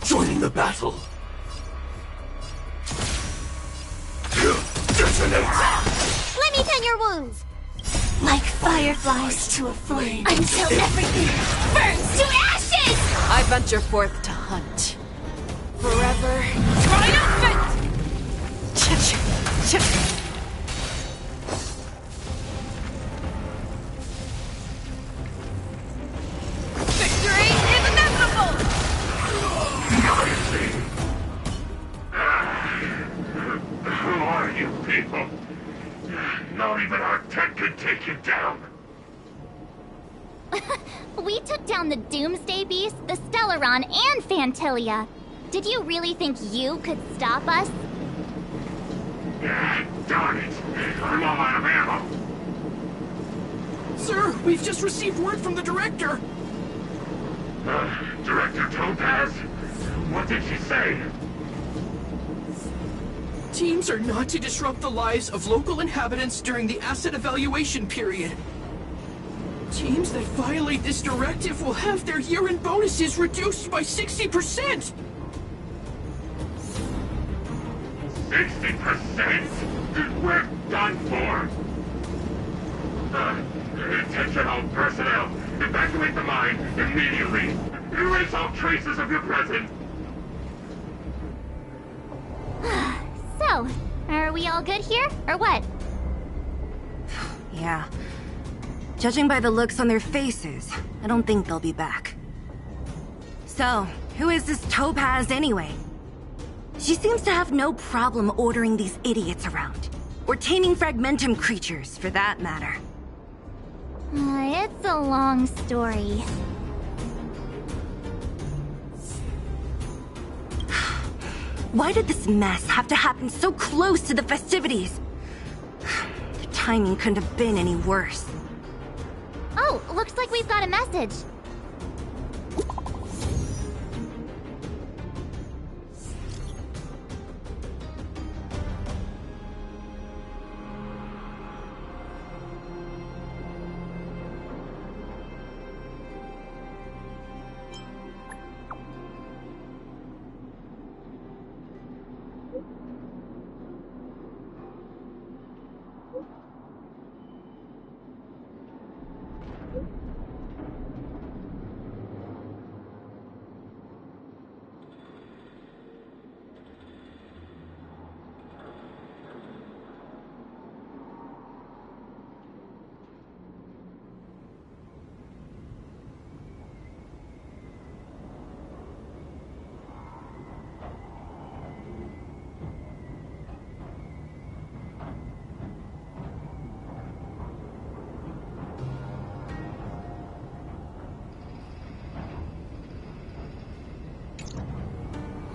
Joining the battle. Let me tend your wounds. Like fireflies to a flame. Until everything burns to ashes! I venture forth to hunt. Forever. Triumphant! Victory is inevitable! Who are you people? Not even our tech could take you down. We took down the Doomsday Beast, the Stellaron, and Fantilia. Did you really think you could stop us? Darn it! I'm all out of ammo. Sir, we've just received word from the director. Director Topaz? What did she say? Teams are not to disrupt the lives of local inhabitants during the asset evaluation period. Teams that violate this directive will have their year-end bonuses reduced by 60%! 60%? We're done for! Attention all personnel! Evacuate the mine immediately! Erase all traces of your presence! So, are we all good here, or what? Yeah. Judging by the looks on their faces, I don't think they'll be back. So, who is this Topaz anyway? She seems to have no problem ordering these idiots around. Or taming fragmentum creatures, for that matter. It's a long story. Why did this mess have to happen so close to the festivities? The timing couldn't have been any worse. Oh, looks like we've got a message.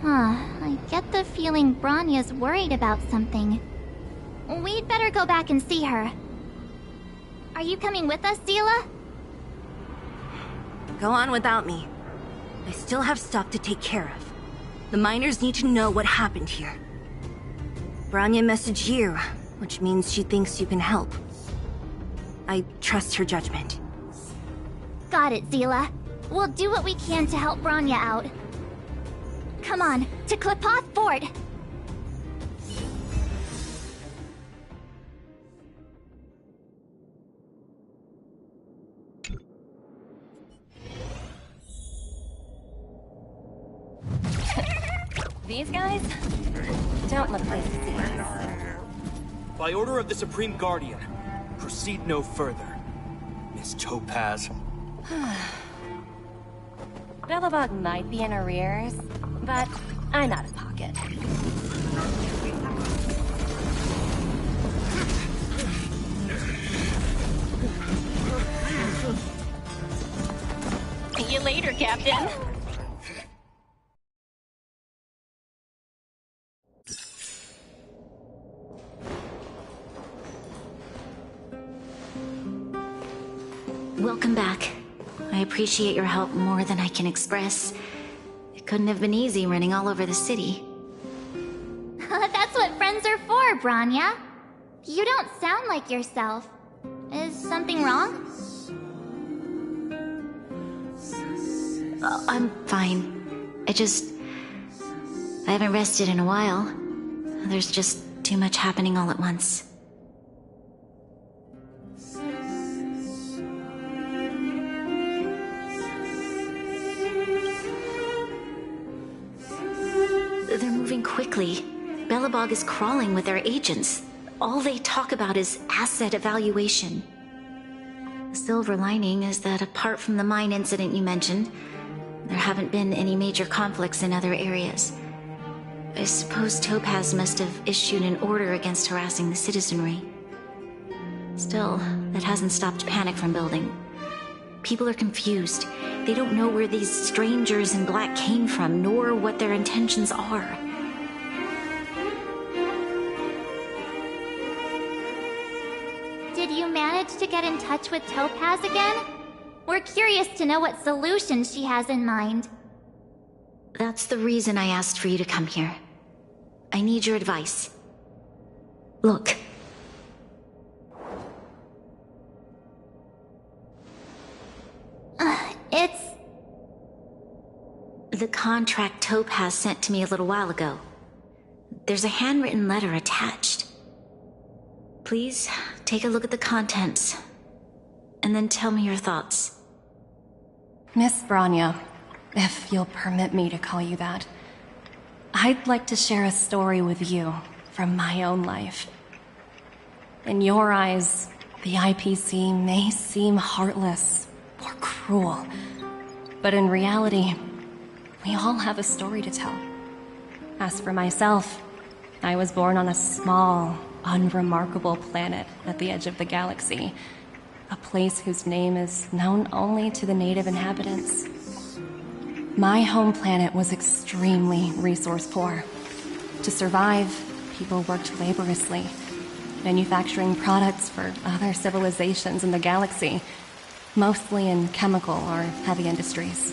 I get the feeling Bronya's worried about something. We'd better go back and see her. Are you coming with us, Zila? Go on without me. I still have stuff to take care of. The miners need to know what happened here. Bronya messaged you, which means she thinks you can help. I trust her judgment. Got it, Zila. We'll do what we can to help Bronya out. Come on, to Klipoth Fort! These guys don't look pleased to see us. By order of the Supreme Guardian, proceed no further. Miss Topaz. Bellabog might be in arrears, but I'm out of pocket. See you later, Captain. Welcome back. I appreciate your help more than I can express. It couldn't have been easy running all over the city. That's what friends are for, Bronya. You don't sound like yourself. Is something wrong? Oh, I'm fine. I haven't rested in a while. There's just too much happening all at once. They're moving quickly. Bellabog is crawling with their agents. All they talk about is asset evaluation. The silver lining is that apart from the mine incident you mentioned, there haven't been any major conflicts in other areas. I suppose Topaz must have issued an order against harassing the citizenry. Still, that hasn't stopped panic from building. People are confused. They don't know where these strangers in black came from, nor what their intentions are. Did you manage to get in touch with Topaz again? We're curious to know what solutions she has in mind. That's the reason I asked for you to come here. I need your advice. Look. It's... The contract Topaz sent to me a little while ago. There's a handwritten letter attached. Please, take a look at the contents, and then tell me your thoughts. Miss Bronya, if you'll permit me to call you that, I'd like to share a story with you from my own life. In your eyes, the IPC may seem heartless or cruel, but in reality, we all have a story to tell. As for myself, I was born on a small, unremarkable planet at the edge of the galaxy. A place whose name is known only to the native inhabitants. My home planet was extremely resource poor. To survive, people worked laboriously, manufacturing products for other civilizations in the galaxy, mostly in chemical or heavy industries.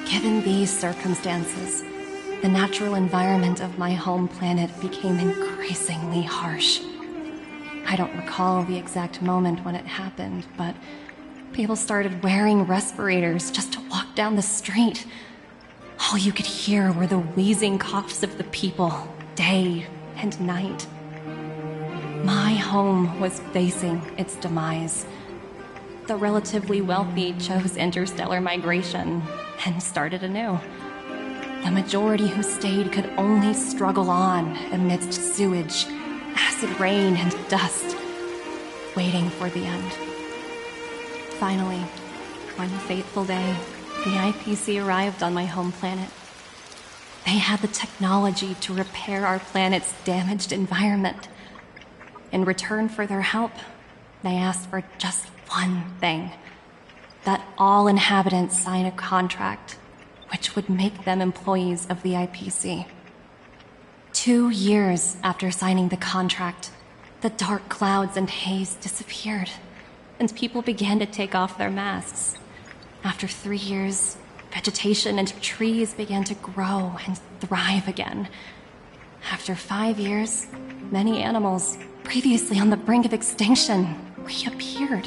Given these circumstances, the natural environment of my home planet became increasingly harsh. I don't recall the exact moment when it happened, but people started wearing respirators just to walk down the street. All you could hear were the wheezing coughs of the people, day and night. My home was facing its demise. The relatively wealthy chose interstellar migration and started anew. The majority who stayed could only struggle on amidst sewage, acid rain, and dust, waiting for the end. Finally, one fateful day, the IPC arrived on my home planet. They had the technology to repair our planet's damaged environment. In return for their help, they asked for just one thing: that all inhabitants sign a contract which would make them employees of the IPC. 2 years after signing the contract, the dark clouds and haze disappeared, and people began to take off their masks. After 3 years, vegetation and trees began to grow and thrive again. After 5 years, many animals, previously on the brink of extinction, reappeared.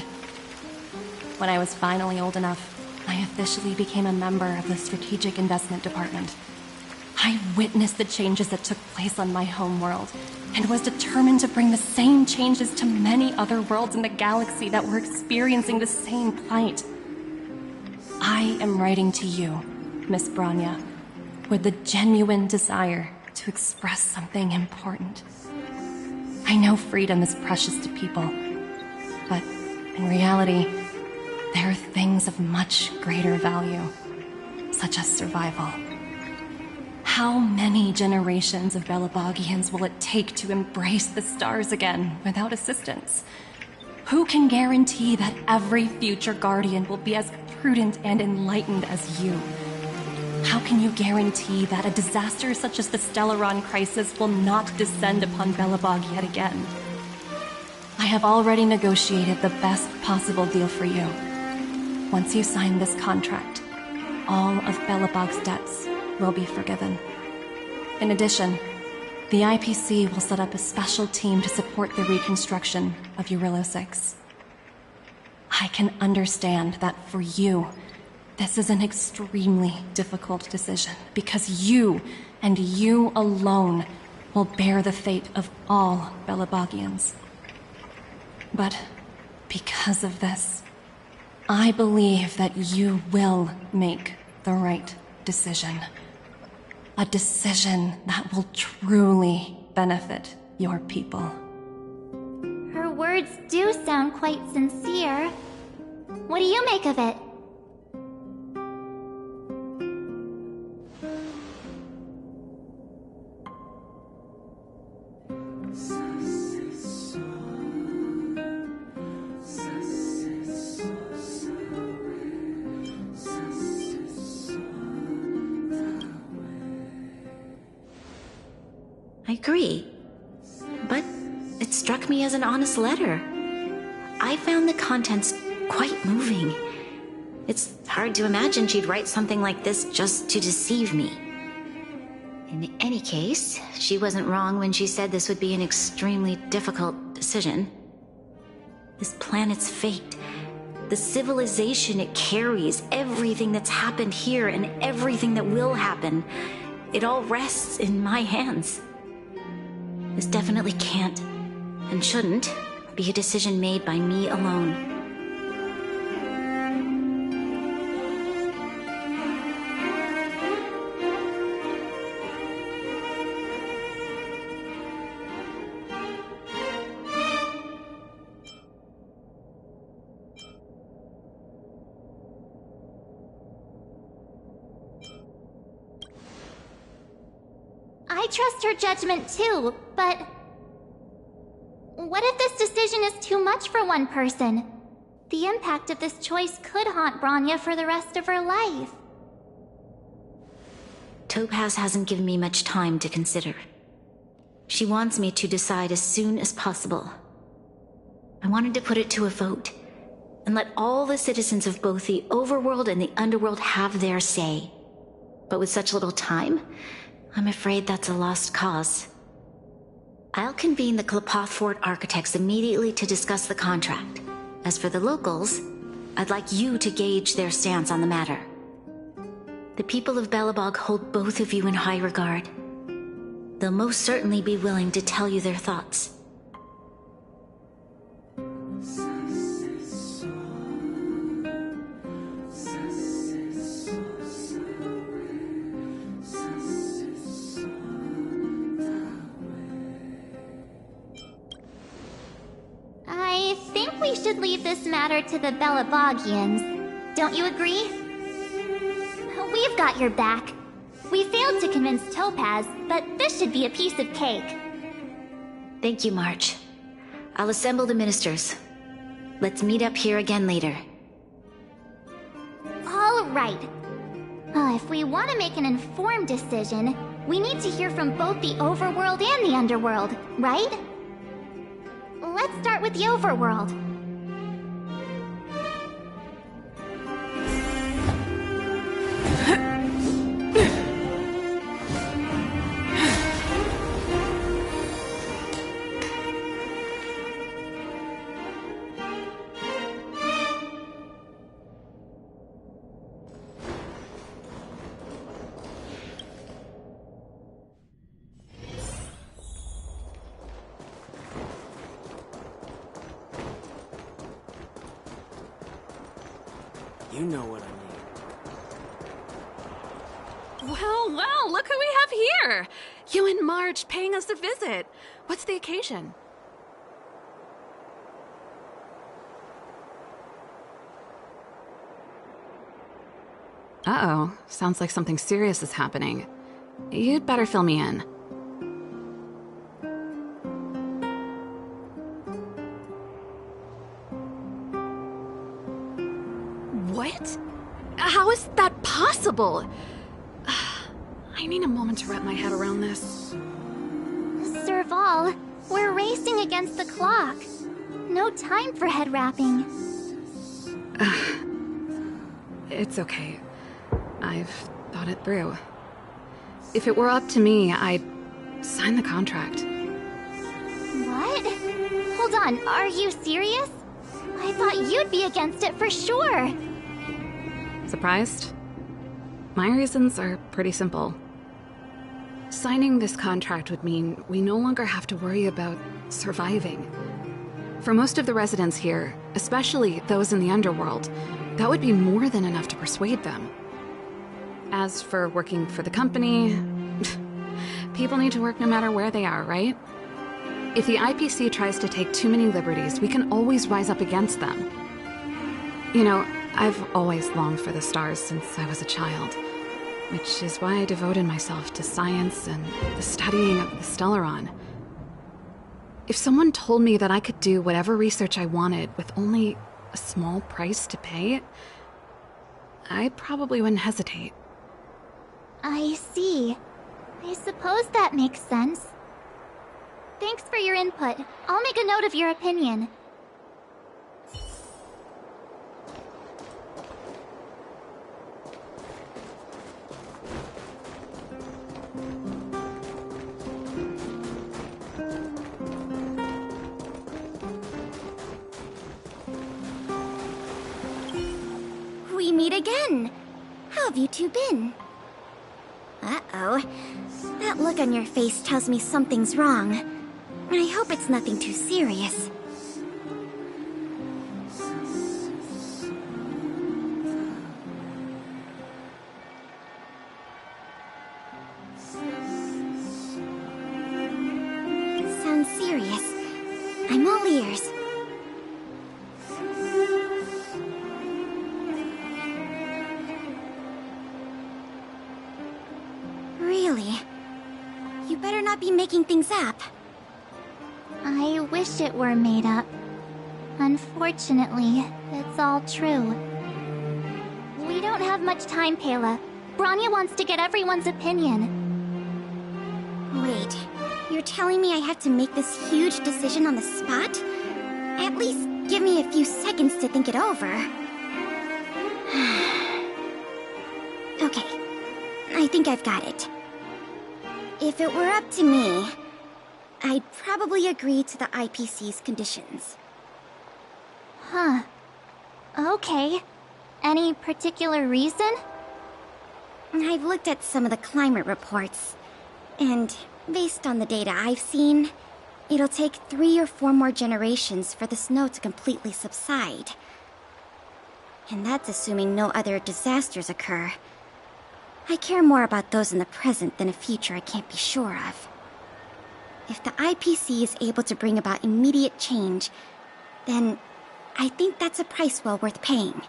When I was finally old enough, I officially became a member of the Strategic Investment Department. I witnessed the changes that took place on my home world, and was determined to bring the same changes to many other worlds in the galaxy that were experiencing the same plight. I am writing to you, Miss Branya, with the genuine desire to express something important. I know freedom is precious to people, but in reality, there are things of much greater value, such as survival. How many generations of Belabogians will it take to embrace the stars again without assistance? Who can guarantee that every future Guardian will be as prudent and enlightened as you? How can you guarantee that a disaster such as the Stellaron crisis will not descend upon Belobog yet again? I have already negotiated the best possible deal for you. Once you sign this contract, all of Belobog's debts will be forgiven. In addition, the IPC will set up a special team to support the reconstruction of Eurillo 6. I can understand that for you, this is an extremely difficult decision, because you, and you alone, will bear the fate of all Belobogians. But because of this, I believe that you will make the right decision. A decision that will truly benefit your people. Her words do sound quite sincere. What do you make of it? I agree, but it struck me as an honest letter. I found the contents quite moving. It's hard to imagine she'd write something like this just to deceive me. In any case, she wasn't wrong when she said this would be an extremely difficult decision. This planet's fate, the civilization it carries, everything that's happened here and everything that will happen, it all rests in my hands. This definitely can't, and shouldn't, be a decision made by me alone. I trust her judgment too, but this decision is too much for one person. The impact of this choice could haunt Branya for the rest of her life. Topaz hasn't given me much time to consider. She wants me to decide as soon as possible. I wanted to put it to a vote, and let all the citizens of both the overworld and the underworld have their say. But with such little time, I'm afraid that's a lost cause. I'll convene the Klapoth Fort architects immediately to discuss the contract. As for the locals, I'd like you to gauge their stance on the matter. The people of Belobog hold both of you in high regard. They'll most certainly be willing to tell you their thoughts. I think we should leave this matter to the Belabogians. Don't you agree? We've got your back. We failed to convince Topaz, but this should be a piece of cake. Thank you, March. I'll assemble the ministers. Let's meet up here again later. All right. If we want to make an informed decision, we need to hear from both the overworld and the underworld, right? Let's start with the overworld. You know what I mean. Well, look who we have here! You and Marge paying us a visit. What's the occasion? Uh-oh. Sounds like something serious is happening. You'd better fill me in. What? How is that possible? I need a moment to wrap my head around this. Serval, we're racing against the clock. No time for head wrapping. It's okay. I've thought it through. If it were up to me, I'd sign the contract. What? Hold on, are you serious? I thought you'd be against it for sure. Surprised? My reasons are pretty simple. Signing this contract would mean we no longer have to worry about surviving. For most of the residents here, especially those in the underworld, that would be more than enough to persuade them. As for working for the company, people need to work no matter where they are, right? If the IPC tries to take too many liberties, we can always rise up against them. You know, I've always longed for the stars since I was a child, which is why I devoted myself to science and the studying of the Stellaron. If someone told me that I could do whatever research I wanted with only a small price to pay, I probably wouldn't hesitate. I see. I suppose that makes sense. Thanks for your input. I'll make a note of your opinion. We meet again. How have you two been? Uh-oh. That look on your face tells me something's wrong. I hope it's nothing too serious. Sounds serious. I'm all ears. Really? You better not be making things up. I wish it were made up. Unfortunately, it's all true. We don't have much time, Pela. Branya wants to get everyone's opinion. Wait, you're telling me I have to make this huge decision on the spot? At least give me a few seconds to think it over. Okay, I think I've got it. If it were up to me, I'd probably agree to the IPC's conditions. Huh. Okay. Any particular reason? I've looked at some of the climate reports, and based on the data I've seen, it'll take 3 or 4 more generations for the snow to completely subside. And that's assuming no other disasters occur. I care more about those in the present than a future I can't be sure of. If the IPC is able to bring about immediate change, then I think that's a price well worth paying.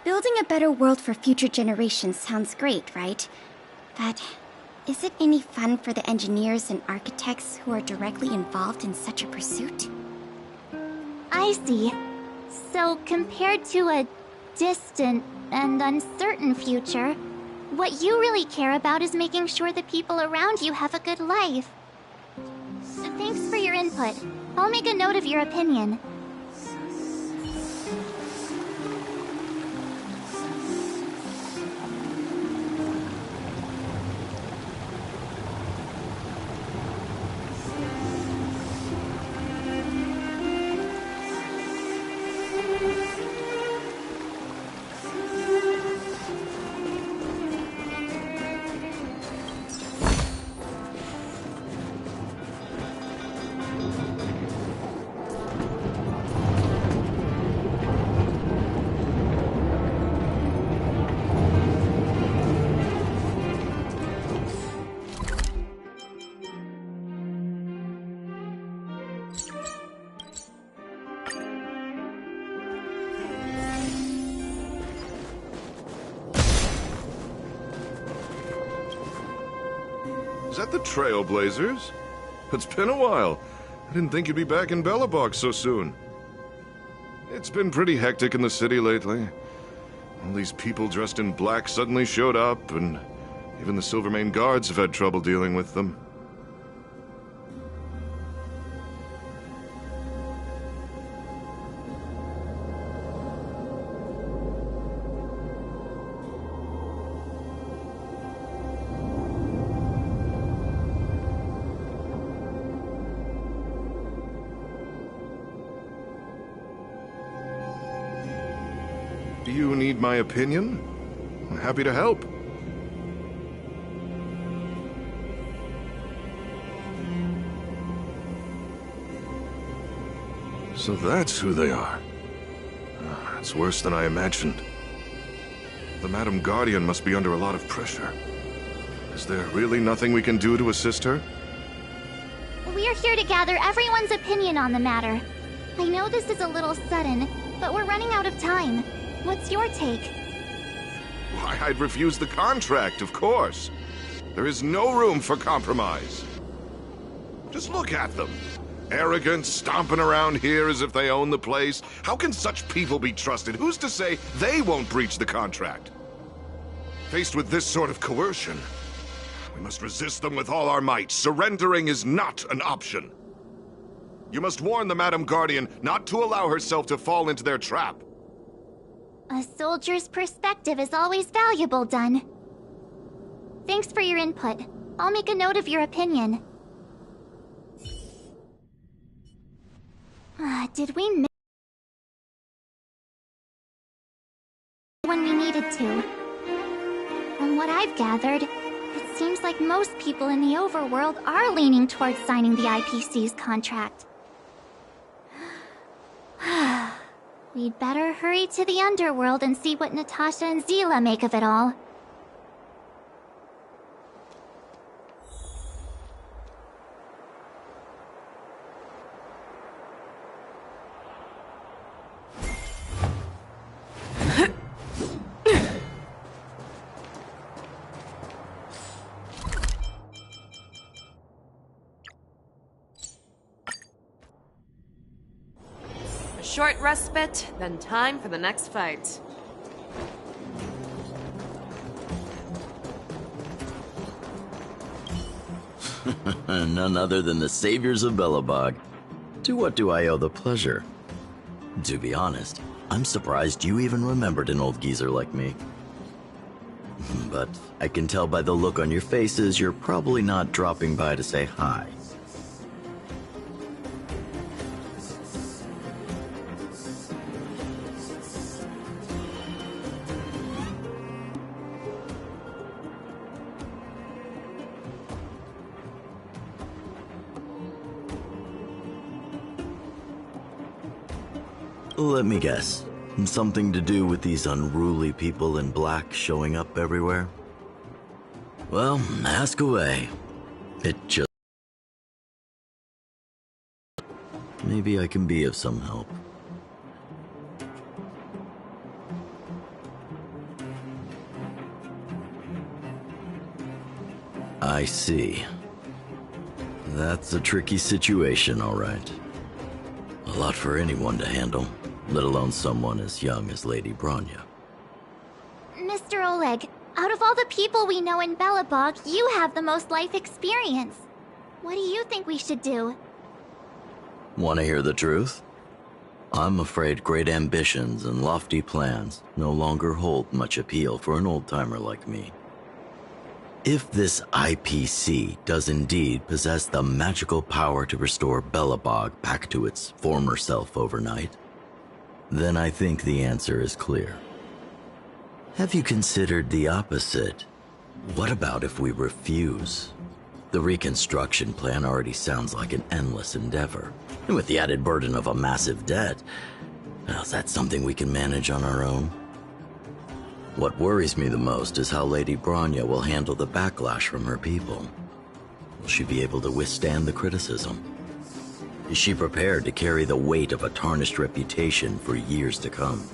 Building a better world for future generations sounds great, right? But is it any fun for the engineers and architects who are directly involved in such a pursuit? I see. So compared to a distant and uncertain future, what you really care about is making sure the people around you have a good life. Thanks for your input. I'll make a note of your opinion. Is that the Trailblazers? It's been a while. I didn't think you'd be back in Belobog so soon. It's been pretty hectic in the city lately. All these people dressed in black suddenly showed up, and even the Silvermane guards have had trouble dealing with them. Do you need my opinion? I'm happy to help. So that's who they are. It's worse than I imagined. The Madam Guardian must be under a lot of pressure. Is there really nothing we can do to assist her? We're here to gather everyone's opinion on the matter. I know this is a little sudden, but we're running out of time. What's your take? Why, I'd refuse the contract, of course. There is no room for compromise. Just look at them. Arrogant, stomping around here as if they own the place. How can such people be trusted? Who's to say they won't breach the contract? Faced with this sort of coercion, we must resist them with all our might. Surrendering is not an option. You must warn the Madam Guardian not to allow herself to fall into their trap. A soldier's perspective is always valuable, Dun. Thanks for your input. I'll make a note of your opinion. Did we miss when we needed to? From what I've gathered, it seems like most people in the overworld are leaning towards signing the IPC's contract. We'd better hurry to the underworld and see what Natasha and Zila make of it all. short respite, then time for the next fight. None other than the saviors of Belobog. To what do I owe the pleasure? To be honest, I'm surprised you even remembered an old geezer like me. But I can tell by the look on your faces you're probably not dropping by to say hi. Let me guess. Something to do with these unruly people in black showing up everywhere? Well, ask away. It just... Maybe I can be of some help. I see. That's a tricky situation, all right. A lot for anyone to handle, let alone someone as young as Lady Bronya. Mr. Oleg, out of all the people we know in Belobog, you have the most life experience. What do you think we should do? Want to hear the truth? I'm afraid great ambitions and lofty plans no longer hold much appeal for an old-timer like me. If this IPC does indeed possess the magical power to restore Belobog back to its former self overnight, then I think the answer is clear. Have you considered the opposite? What about if we refuse? The reconstruction plan already sounds like an endless endeavor, and with the added burden of a massive debt, well, is that something we can manage on our own? What worries me the most is how Lady Bronya will handle the backlash from her people. Will she be able to withstand the criticism? Is she prepared to carry the weight of a tarnished reputation for years to come?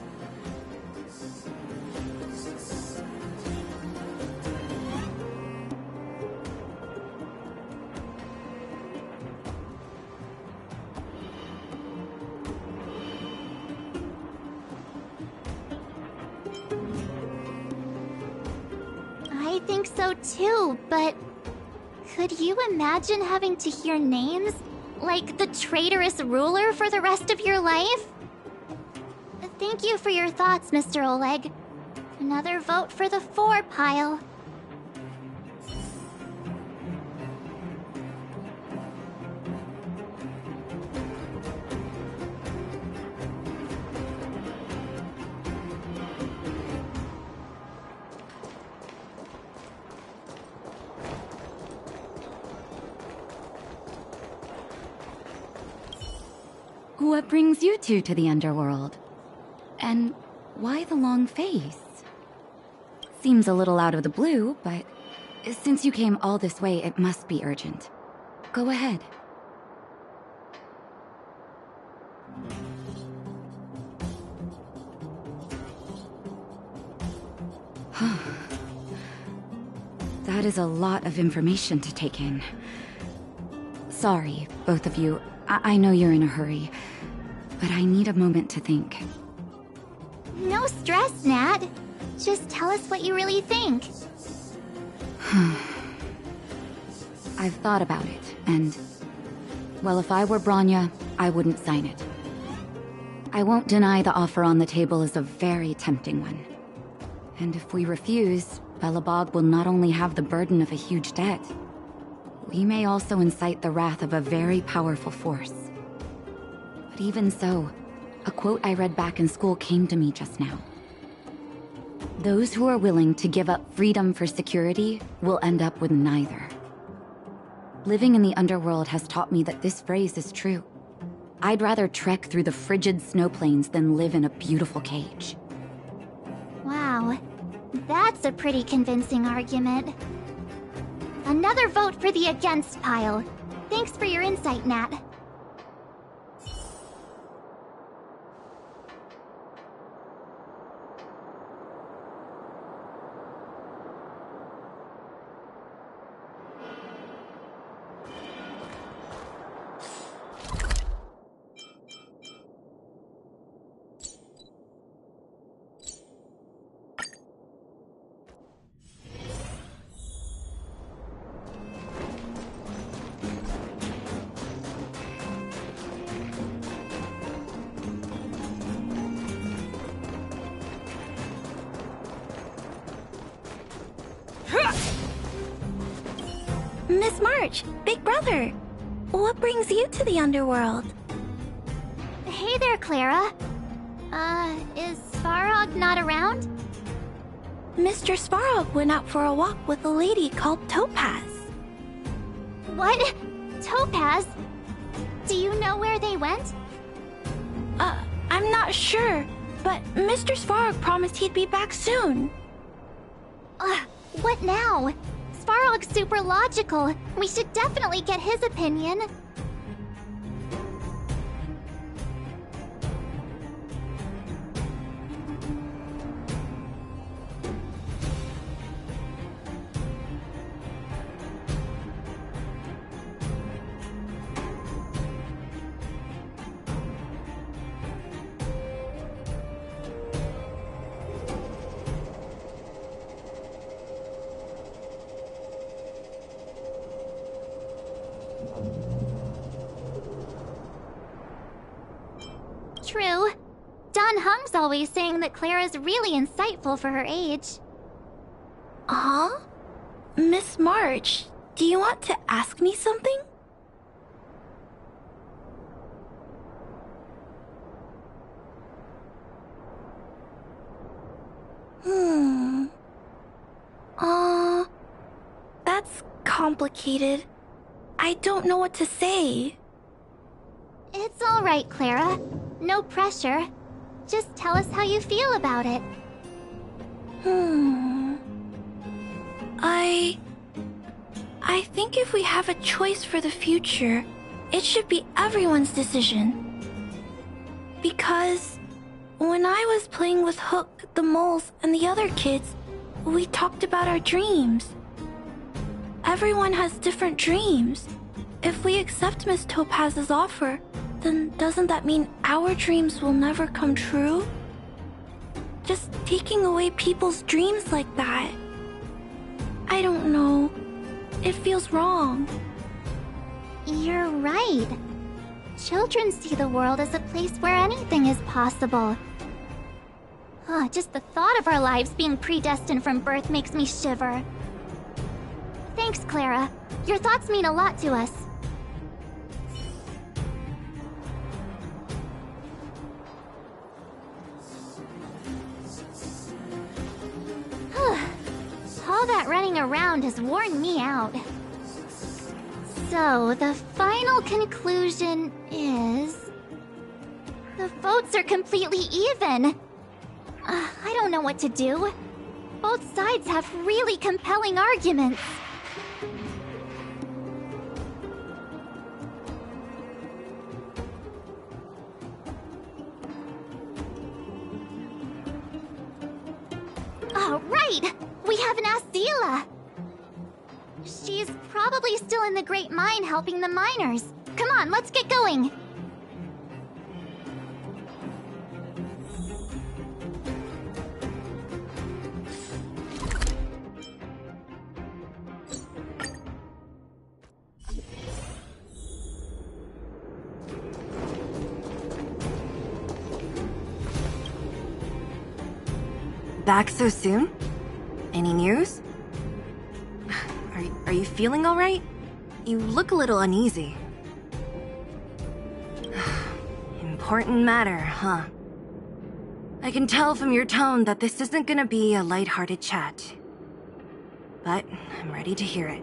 I think so too, but could you imagine having to hear names like the traitorous ruler for the rest of your life? Thank you for your thoughts, Mr. Oleg. Another vote for the 4 pile. What brings you two to the underworld? And why the long face? Seems a little out of the blue, but since you came all this way, it must be urgent. Go ahead. That is a lot of information to take in. Sorry, both of you. I know you're in a hurry, but I need a moment to think. No stress, Nat. Just tell us what you really think. I've thought about it, and... well, if I were Bronya, I wouldn't sign it. I won't deny the offer on the table is a very tempting one. And if we refuse, Belobog will not only have the burden of a huge debt, we may also incite the wrath of a very powerful force. But even so, a quote I read back in school came to me just now. Those who are willing to give up freedom for security will end up with neither. Living in the underworld has taught me that this phrase is true. I'd rather trek through the frigid snow plains than live in a beautiful cage. Wow, that's a pretty convincing argument. Another vote for the against pile. Thanks for your insight, Nat. Miss March, Big Brother. What brings you to the underworld? Hey there, Clara. Is Svarog not around? Mr. Svarog went out for a walk with a lady called Topaz. What? Topaz? Do you know where they went? I'm not sure, but Mr. Svarog promised he'd be back soon. What now? Svarog's super logical. We should definitely get his opinion. True. Don Hung's always saying that Clara's really insightful for her age. Huh? Miss March, do you want to ask me something? That's complicated. I don't know what to say. It's all right, Clara. No pressure. Just tell us how you feel about it. I think if we have a choice for the future, it should be everyone's decision. Because when I was playing with Hook, the moles, and the other kids, we talked about our dreams. Everyone has different dreams. If we accept Miss Topaz's offer, then doesn't that mean our dreams will never come true? Just taking away people's dreams like that. I don't know. It feels wrong. You're right. Children see the world as a place where anything is possible. Just the thought of our lives being predestined from birth makes me shiver. Thanks, Clara. Your thoughts mean a lot to us. All that running around has worn me out. So, the final conclusion is... the votes are completely even. I don't know what to do. Both sides have really compelling arguments. Oh, right! We haven't asked Zila! She's probably still in the Great Mine helping the miners. Come on, let's get going! Back so soon? Any news? Are you feeling all right? You look a little uneasy. Important matter, huh? I can tell from your tone that this isn't gonna be a lighthearted chat. But I'm ready to hear it.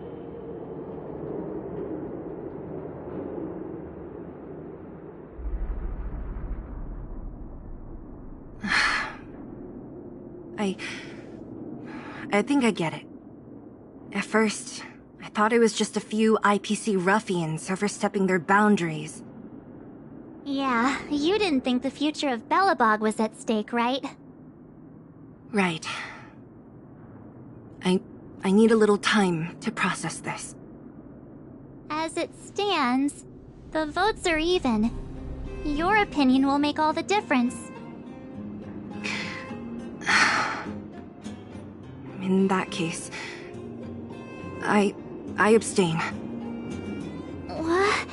I think I get it. At first, I thought it was just a few IPC ruffians overstepping their boundaries. Yeah, you didn't think the future of Belobog was at stake, right? Right. I need a little time to process this. As it stands, the votes are even. Your opinion will make all the difference. In that case, I abstain. What?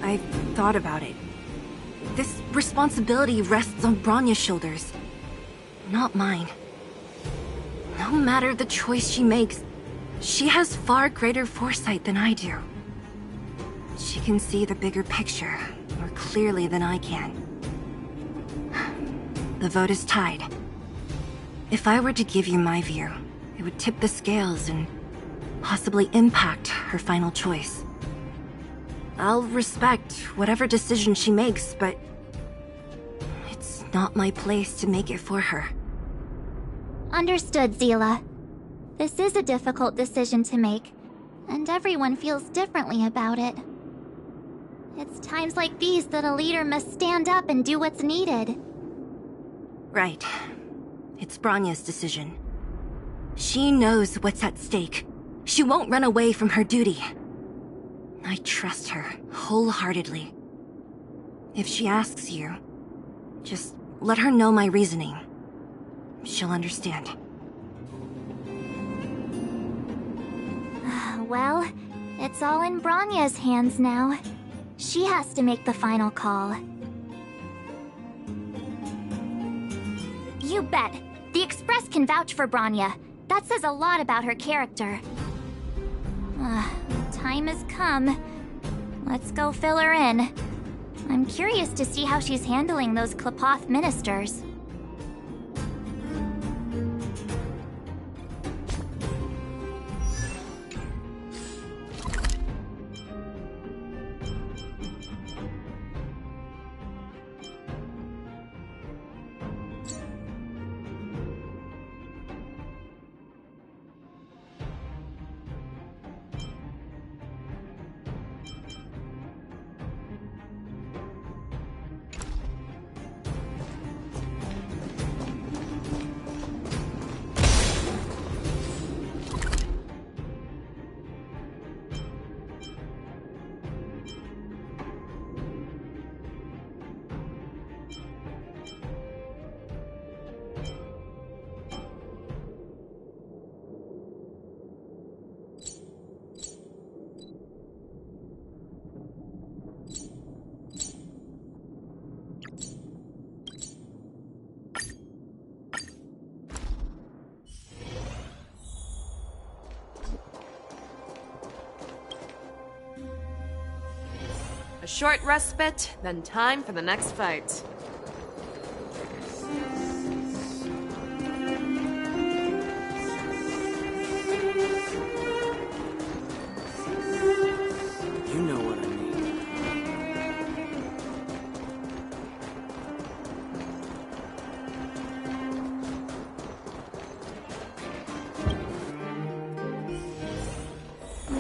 I've thought about it. This responsibility rests on Bronya's shoulders, not mine. No matter the choice she makes, she has far greater foresight than I do. She can see the bigger picture more clearly than I can. The vote is tied. If I were to give you my view, it would tip the scales and possibly impact her final choice. I'll respect whatever decision she makes, but it's not my place to make it for her. Understood, Zila. This is a difficult decision to make, and everyone feels differently about it. It's times like these that a leader must stand up and do what's needed. Right. It's Bronya's decision. She knows what's at stake. She won't run away from her duty. I trust her wholeheartedly. If she asks you, just let her know my reasoning. She'll understand. Well, it's all in Bronya's hands now. She has to make the final call. You bet. The Express can vouch for Bronya. That says a lot about her character. Time has come. Let's go fill her in. I'm curious to see how she's handling those Klapoth ministers. A short respite, then time for the next fight. You know what I mean.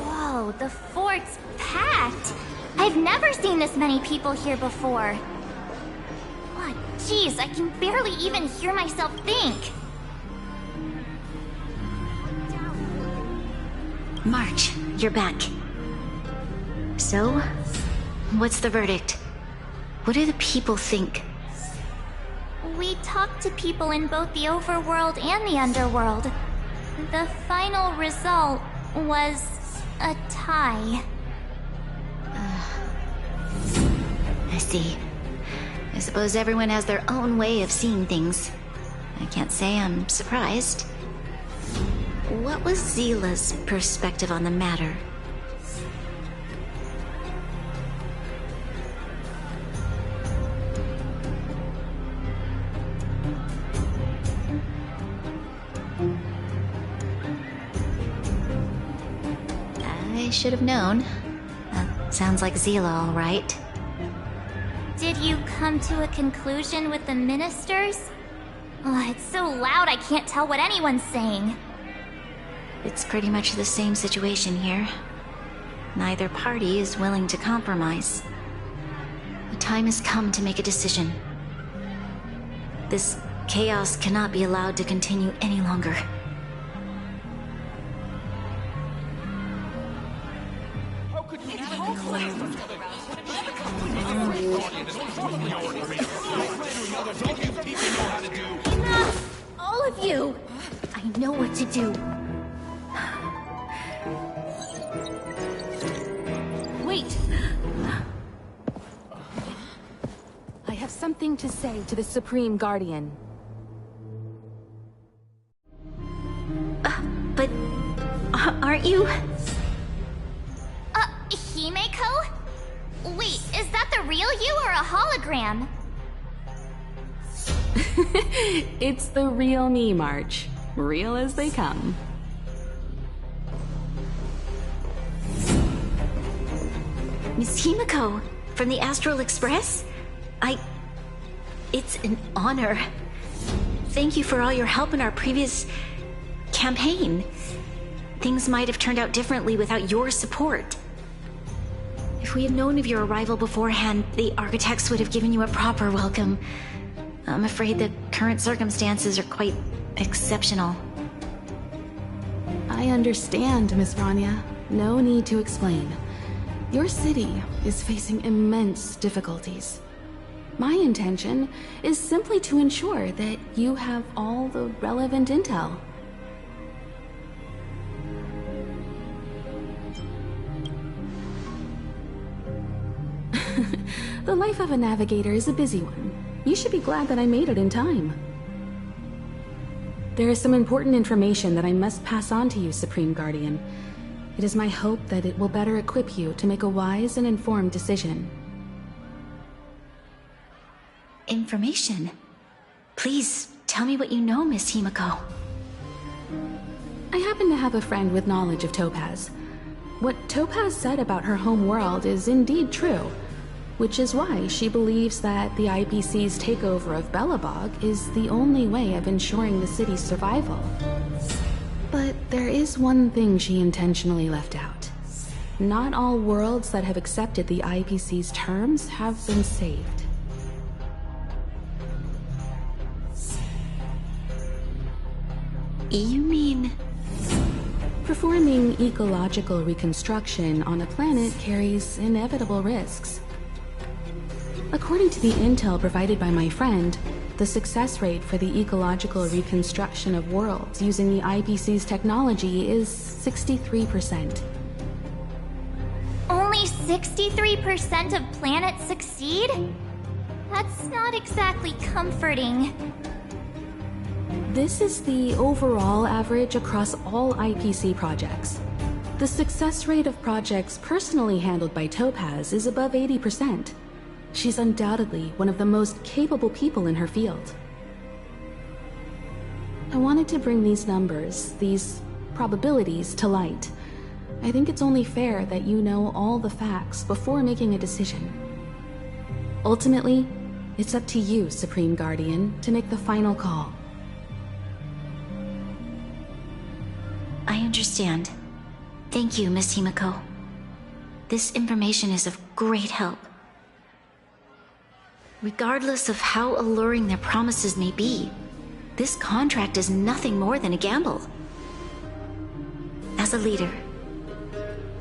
Whoa, the fort's packed! I've never seen this many people here before. What? Jeez, I can barely even hear myself think. March, you're back. So, what's the verdict? What do the people think? We talked to people in both the overworld and the underworld. The final result was a tie. I see. I suppose everyone has their own way of seeing things. I can't say I'm surprised. What was Zila's perspective on the matter? I should have known. That sounds like Zila, all right. Did you come to a conclusion with the ministers? Oh, it's so loud I can't tell what anyone's saying. It's pretty much the same situation here. Neither party is willing to compromise. The time has come to make a decision. This chaos cannot be allowed to continue any longer. Enough! All of you! I know what to do. Wait! have something to say to the Supreme Guardian. But aren't you? Himeko? Wait, is that the real you or a hologram? It's the real me, March. Real as they come. Miss Himeko, from the Astral Express? It's an honor. Thank you for all your help in our previous campaign. Things might have turned out differently without your support. If we had known of your arrival beforehand, the architects would have given you a proper welcome. I'm afraid the current circumstances are quite exceptional. I understand, Miss Rania. No need to explain. Your city is facing immense difficulties. My intention is simply to ensure that you have all the relevant intel. The life of a navigator is a busy one. You should be glad that I made it in time. There is some important information that I must pass on to you, Supreme Guardian. It is my hope that it will better equip you to make a wise and informed decision. Information? Please, tell me what you know, Miss Himeko. I happen to have a friend with knowledge of Topaz. What Topaz said about her home world is indeed true, which is why she believes that the IPC's takeover of Belobog is the only way of ensuring the city's survival. But there is one thing she intentionally left out. Not all worlds that have accepted the IPC's terms have been saved. You mean... Performing ecological reconstruction on a planet carries inevitable risks. According to the intel provided by my friend, the success rate for the ecological reconstruction of worlds using the IPC's technology is 63%. Only 63% of planets succeed? That's not exactly comforting. This is the overall average across all IPC projects. The success rate of projects personally handled by Topaz is above 80%. She's undoubtedly one of the most capable people in her field. I wanted to bring these numbers, these probabilities, to light. I think it's only fair that you know all the facts before making a decision. Ultimately, it's up to you, Supreme Guardian, to make the final call. I understand. Thank you, Miss Himeko. This information is of great help. Regardless of how alluring their promises may be, this contract is nothing more than a gamble. As a leader,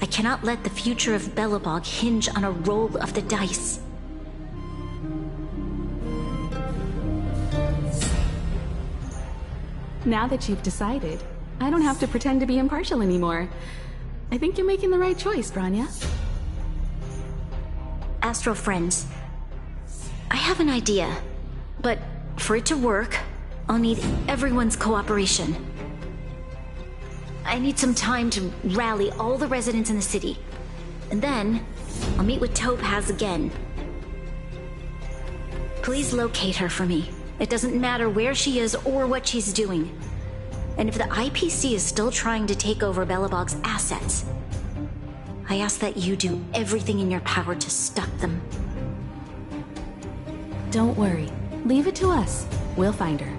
I cannot let the future of Belobog hinge on a roll of the dice. Now that you've decided, I don't have to pretend to be impartial anymore. I think you're making the right choice, Branya. Astro friends, I have an idea, but for it to work, I'll need everyone's cooperation. I need some time to rally all the residents in the city, and then I'll meet with Topaz again. Please locate her for me. It doesn't matter where she is or what she's doing. And if the IPC is still trying to take over Belobog's assets, I ask that you do everything in your power to stop them. Don't worry. Leave it to us. We'll find her.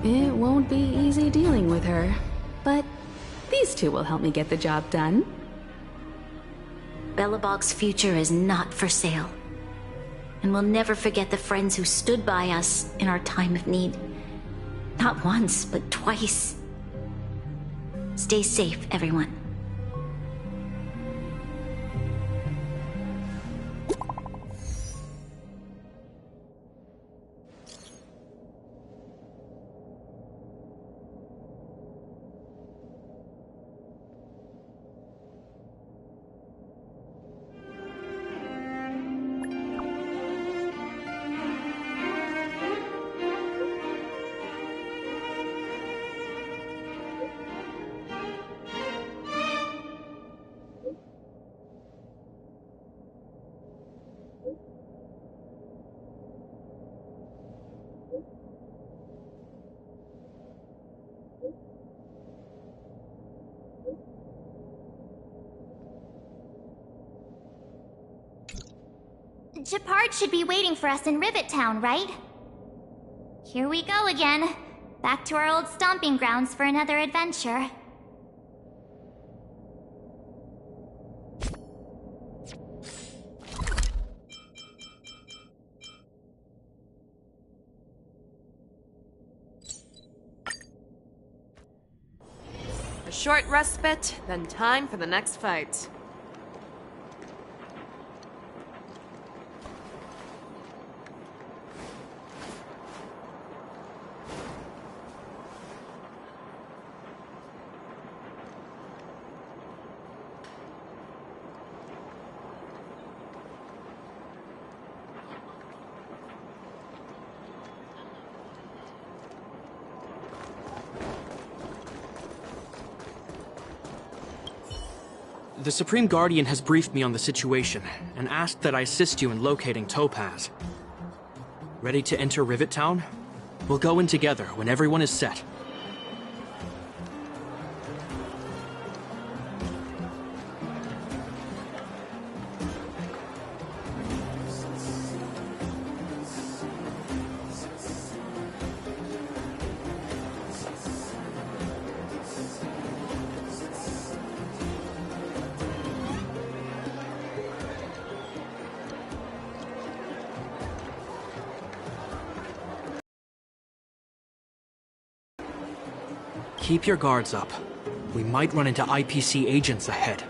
It won't be easy dealing with her, but these two will help me get the job done. Belobog's future is not for sale. And we'll never forget the friends who stood by us in our time of need. Not once, but twice. Stay safe, everyone. Gepard should be waiting for us in Rivet Town, right? Here we go again. Back to our old stomping grounds for another adventure. A short respite, then time for the next fight. The Supreme Guardian has briefed me on the situation, and asked that I assist you in locating Topaz. Ready to enter Rivet Town? We'll go in together when everyone is set. Keep your guards up. We might run into IPC agents ahead.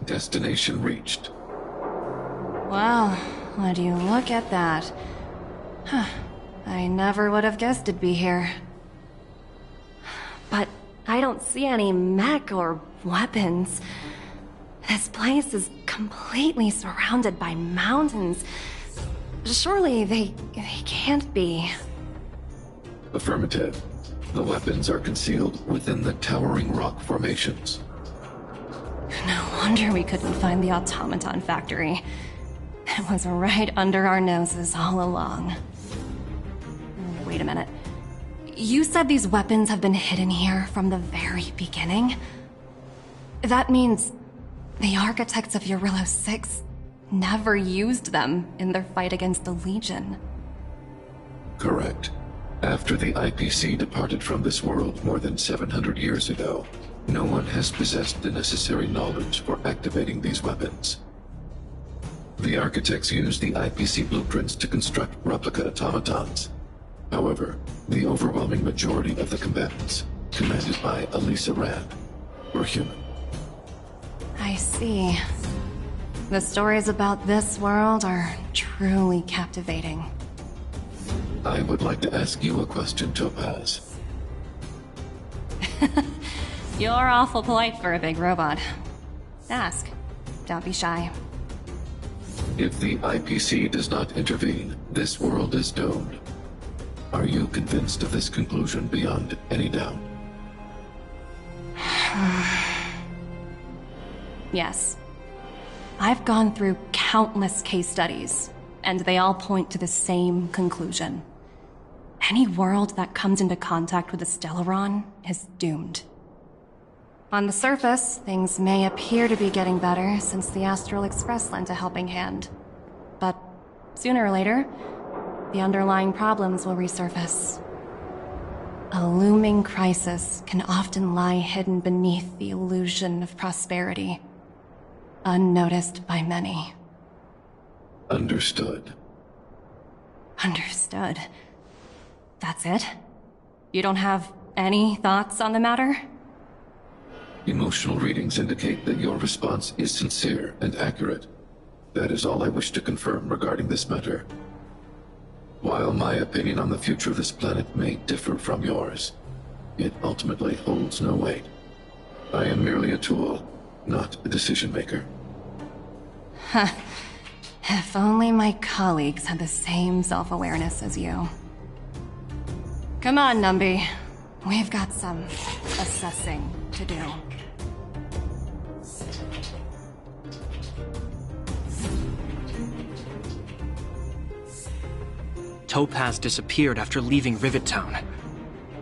Destination reached. Wow, would you look at that? Huh. I never would have guessed it'd be here. But I don't see any mech or weapons. This place is completely surrounded by mountains. Surely they can't be. Affirmative. The weapons are concealed within the towering rock formations. No wonder we couldn't find the automaton factory. It was right under our noses all along. Wait a minute. You said these weapons have been hidden here from the very beginning? That means the architects of Eurillo 6 never used them in their fight against the Legion. Correct. After the IPC departed from this world more than 700 years ago, no one has possessed the necessary knowledge for activating these weapons. The architects used the IPC blueprints to construct replica automatons. However, the overwhelming majority of the combatants, commanded by Elisa Rand, were human. I see. The stories about this world are truly captivating. I would like to ask you a question, Topaz. You're awful polite for a big robot. Ask. Don't be shy. If the IPC does not intervene, this world is doomed. Are you convinced of this conclusion beyond any doubt? Yes. I've gone through countless case studies, and they all point to the same conclusion. Any world that comes into contact with a Stellaron is doomed. On the surface, things may appear to be getting better since the Astral Express lent a helping hand. But sooner or later, the underlying problems will resurface. A looming crisis can often lie hidden beneath the illusion of prosperity, unnoticed by many. Understood. Understood. That's it? You don't have any thoughts on the matter? Emotional readings indicate that your response is sincere and accurate. That is all I wish to confirm regarding this matter. While my opinion on the future of this planet may differ from yours, it ultimately holds no weight. I am merely a tool, not a decision-maker. Huh. If only my colleagues had the same self-awareness as you. Come on, Numby. We've got some assessing to do. Topaz disappeared after leaving Rivet Town.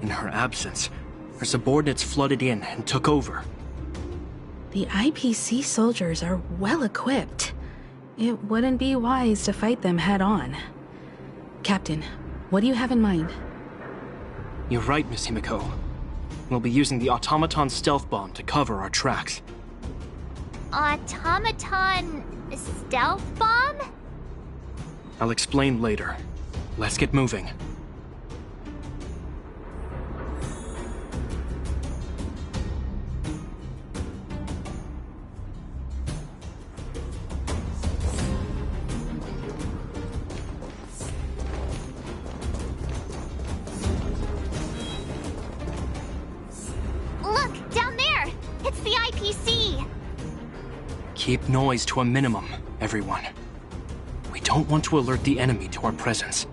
In her absence, her subordinates flooded in and took over. The IPC soldiers are well equipped. It wouldn't be wise to fight them head on. Captain, what do you have in mind? You're right, Miss Himiko. We'll be using the automaton stealth bomb to cover our tracks. Automaton stealth bomb? I'll explain later. Let's get moving. Look, down there! It's the IPC! Keep noise to a minimum, everyone. We don't want to alert the enemy to our presence.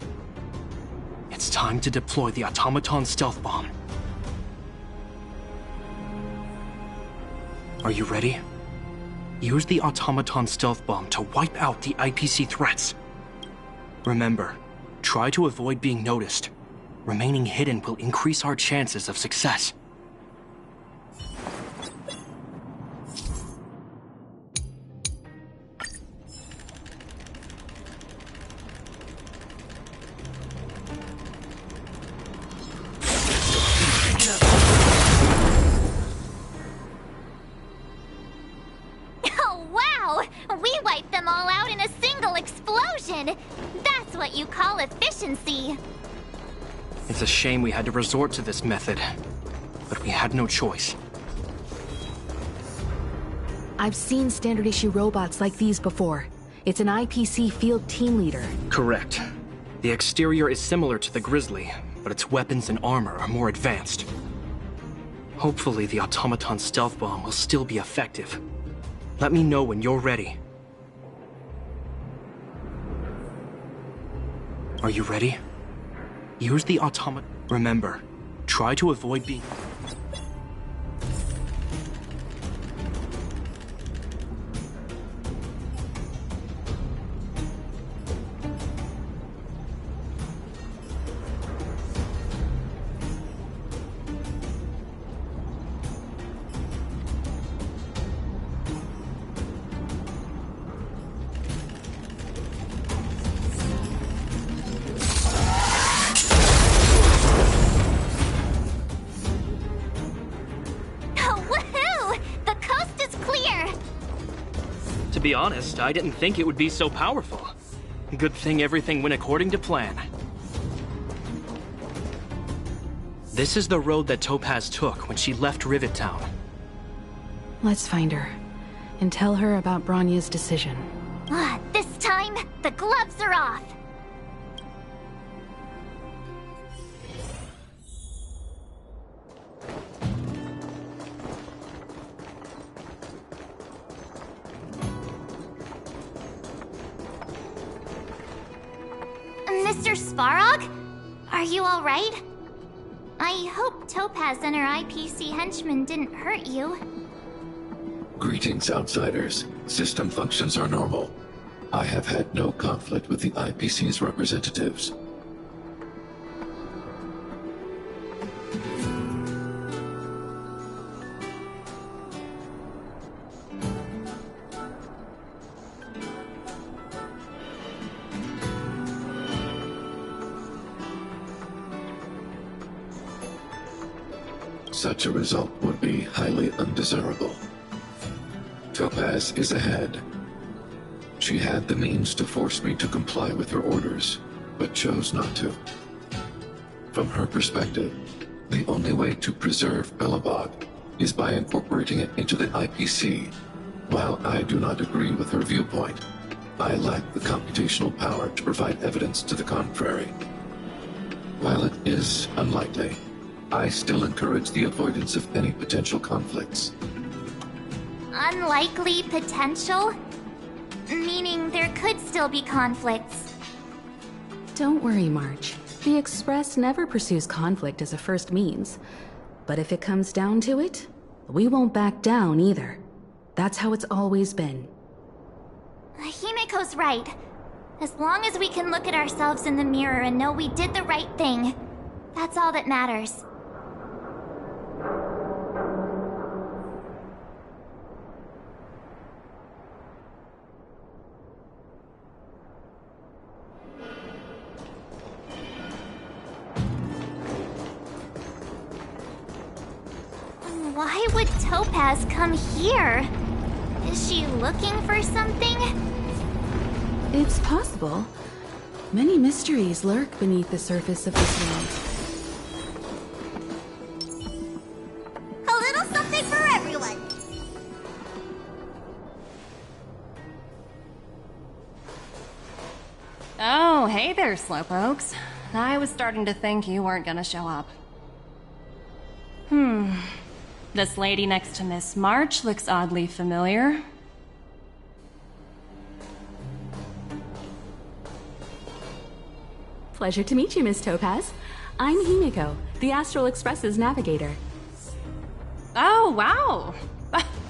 It's time to deploy the automaton stealth bomb. Are you ready? Use the automaton stealth bomb to wipe out the IPC threats. Remember, try to avoid being noticed. Remaining hidden will increase our chances of success. Oh, wow! We wiped them all out in a single explosion! That's what you call efficiency! It's a shame we had to resort to this method, but we had no choice. I've seen standard issue robots like these before. It's an IPC field team leader. Correct. The exterior is similar to the Grizzly, but its weapons and armor are more advanced. Hopefully the automaton stealth bomb will still be effective. Let me know when you're ready. Are you ready? Use the automaton. Remember, try to avoid being... To be honest, I didn't think it would be so powerful. Good thing everything went according to plan. This is the road that Topaz took when she left Rivet Town. Let's find her and tell her about Bronya's decision. This time, the gloves are off! Mr. Svarog? Are you alright? I hope Topaz and her IPC henchmen didn't hurt you. Greetings, outsiders. System functions are normal. I have had no conflict with the IPC's representatives. Such a result would be highly undesirable. Topaz is ahead. She had the means to force me to comply with her orders, but chose not to. From her perspective, the only way to preserve Belobog is by incorporating it into the IPC. While I do not agree with her viewpoint, I lack the computational power to provide evidence to the contrary. While it is unlikely, I still encourage the avoidance of any potential conflicts. Unlikely potential? Meaning there could still be conflicts. Don't worry, March. The Express never pursues conflict as a first means. But if it comes down to it, we won't back down either. That's how it's always been. Himiko's right. As long as we can look at ourselves in the mirror and know we did the right thing, that's all that matters. Why would Topaz come here? Is she looking for something? It's possible. Many mysteries lurk beneath the surface of this world. A little something for everyone. Oh, hey there, Slowpokes. I was starting to think you weren't gonna show up. This lady next to Miss March looks oddly familiar. Pleasure to meet you, Miss Topaz. I'm Himiko, the Astral Express's navigator. Oh, wow.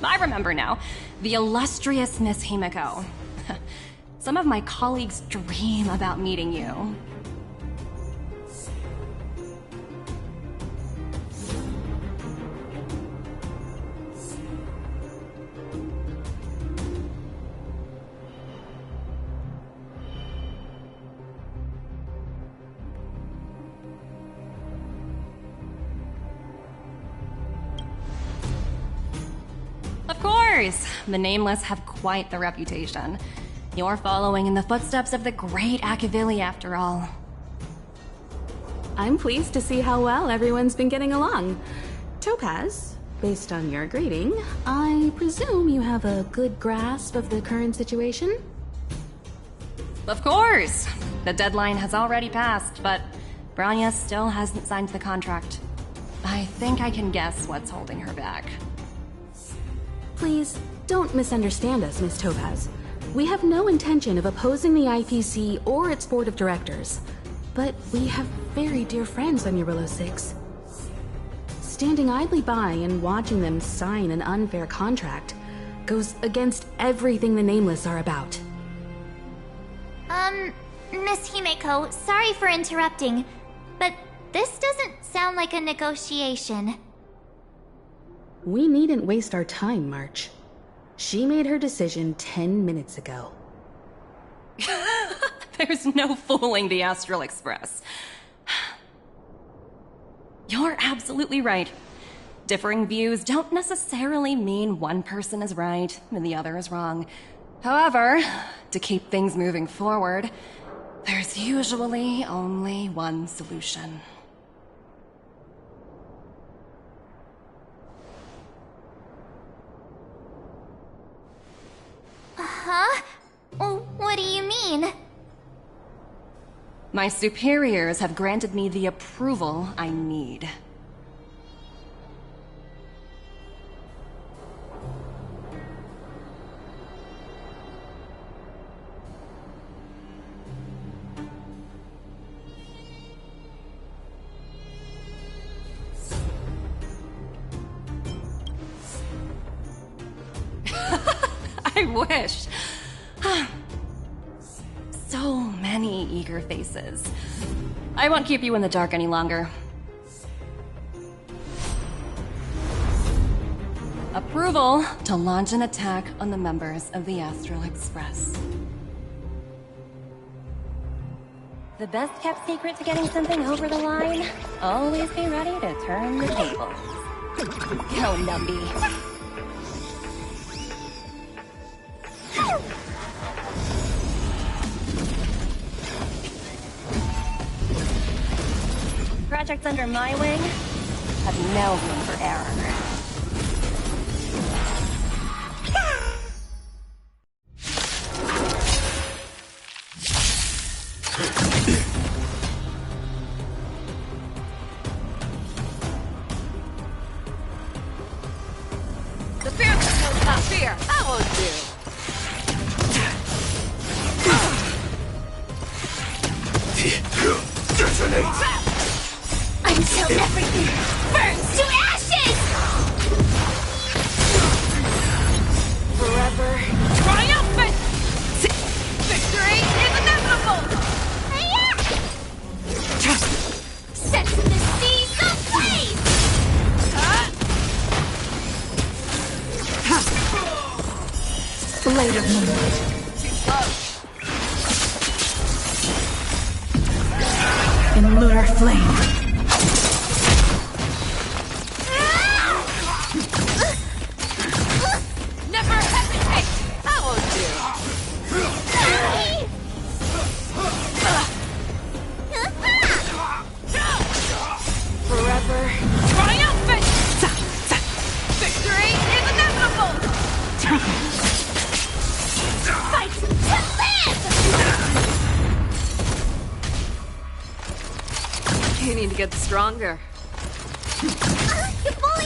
I remember now. The illustrious Miss Himiko. Some of my colleagues dream about meeting you. Of course! The Nameless have quite the reputation. You're following in the footsteps of the great Akavili, after all. I'm pleased to see how well everyone's been getting along. Topaz, based on your greeting, I presume you have a good grasp of the current situation? Of course! The deadline has already passed, but Bronya still hasn't signed the contract. I think I can guess what's holding her back. Please, don't misunderstand us, Miss Topaz. We have no intention of opposing the IPC or its board of directors. But we have very dear friends on Murillo 6. Standing idly by and watching them sign an unfair contract goes against everything the Nameless are about. Miss Himeko, sorry for interrupting, but this doesn't sound like a negotiation. We needn't waste our time, March. She made her decision 10 minutes ago. There's no fooling the Astral Express. You're absolutely right. Differing views don't necessarily mean one person is right and the other is wrong. However, to keep things moving forward, there's usually only one solution. Huh? What do you mean? My superiors have granted me the approval I need. I wish. So many eager faces. I won't keep you in the dark any longer. Approval to launch an attack on the members of the Astral Express. The best kept secret to getting something over the line? Always be ready to turn the tables. Go, Numby. Projects under my wing have no room for error. The fear knows not fear. I won't do. Until everything burns to ashes! Forever triumphant! Victory is inevitable! Set the seas ablaze! Blade of Moonlight. In lunar flame. Never hesitate! I won't do. Forever triumphant! Victory is inevitable! Fight to live! You need to get stronger. You bully!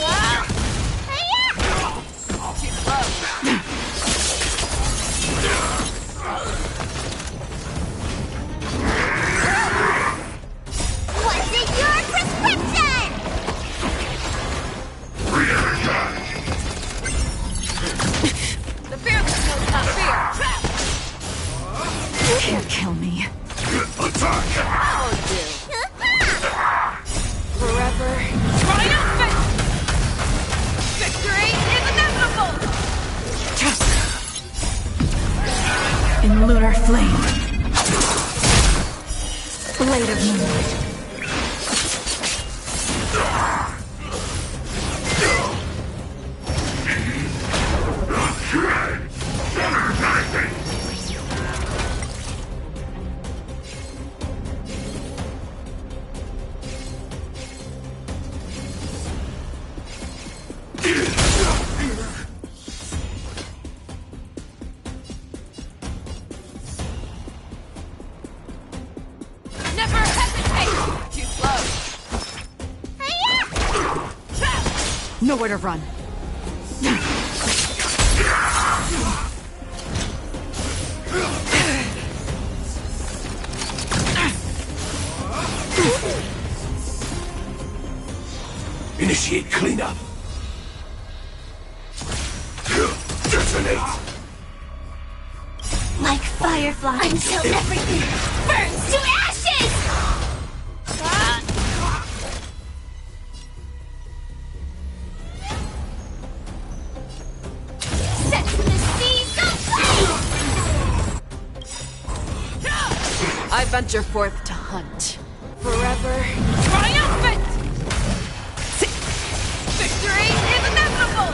Too slow. What's in your prescription? The fearless knows not fear. You can't kill me. I won't do. Forever triumphant! Victory is inevitable! In lunar flame. Blade of Moonlight. Never hesitate! Too slow. Nowhere to run. Initiate cleanup. Detonate. Like fireflies until everything burns to ashes! Set the seas ablaze! I venture forth to hunt. Forever triumphant! Victory is inevitable!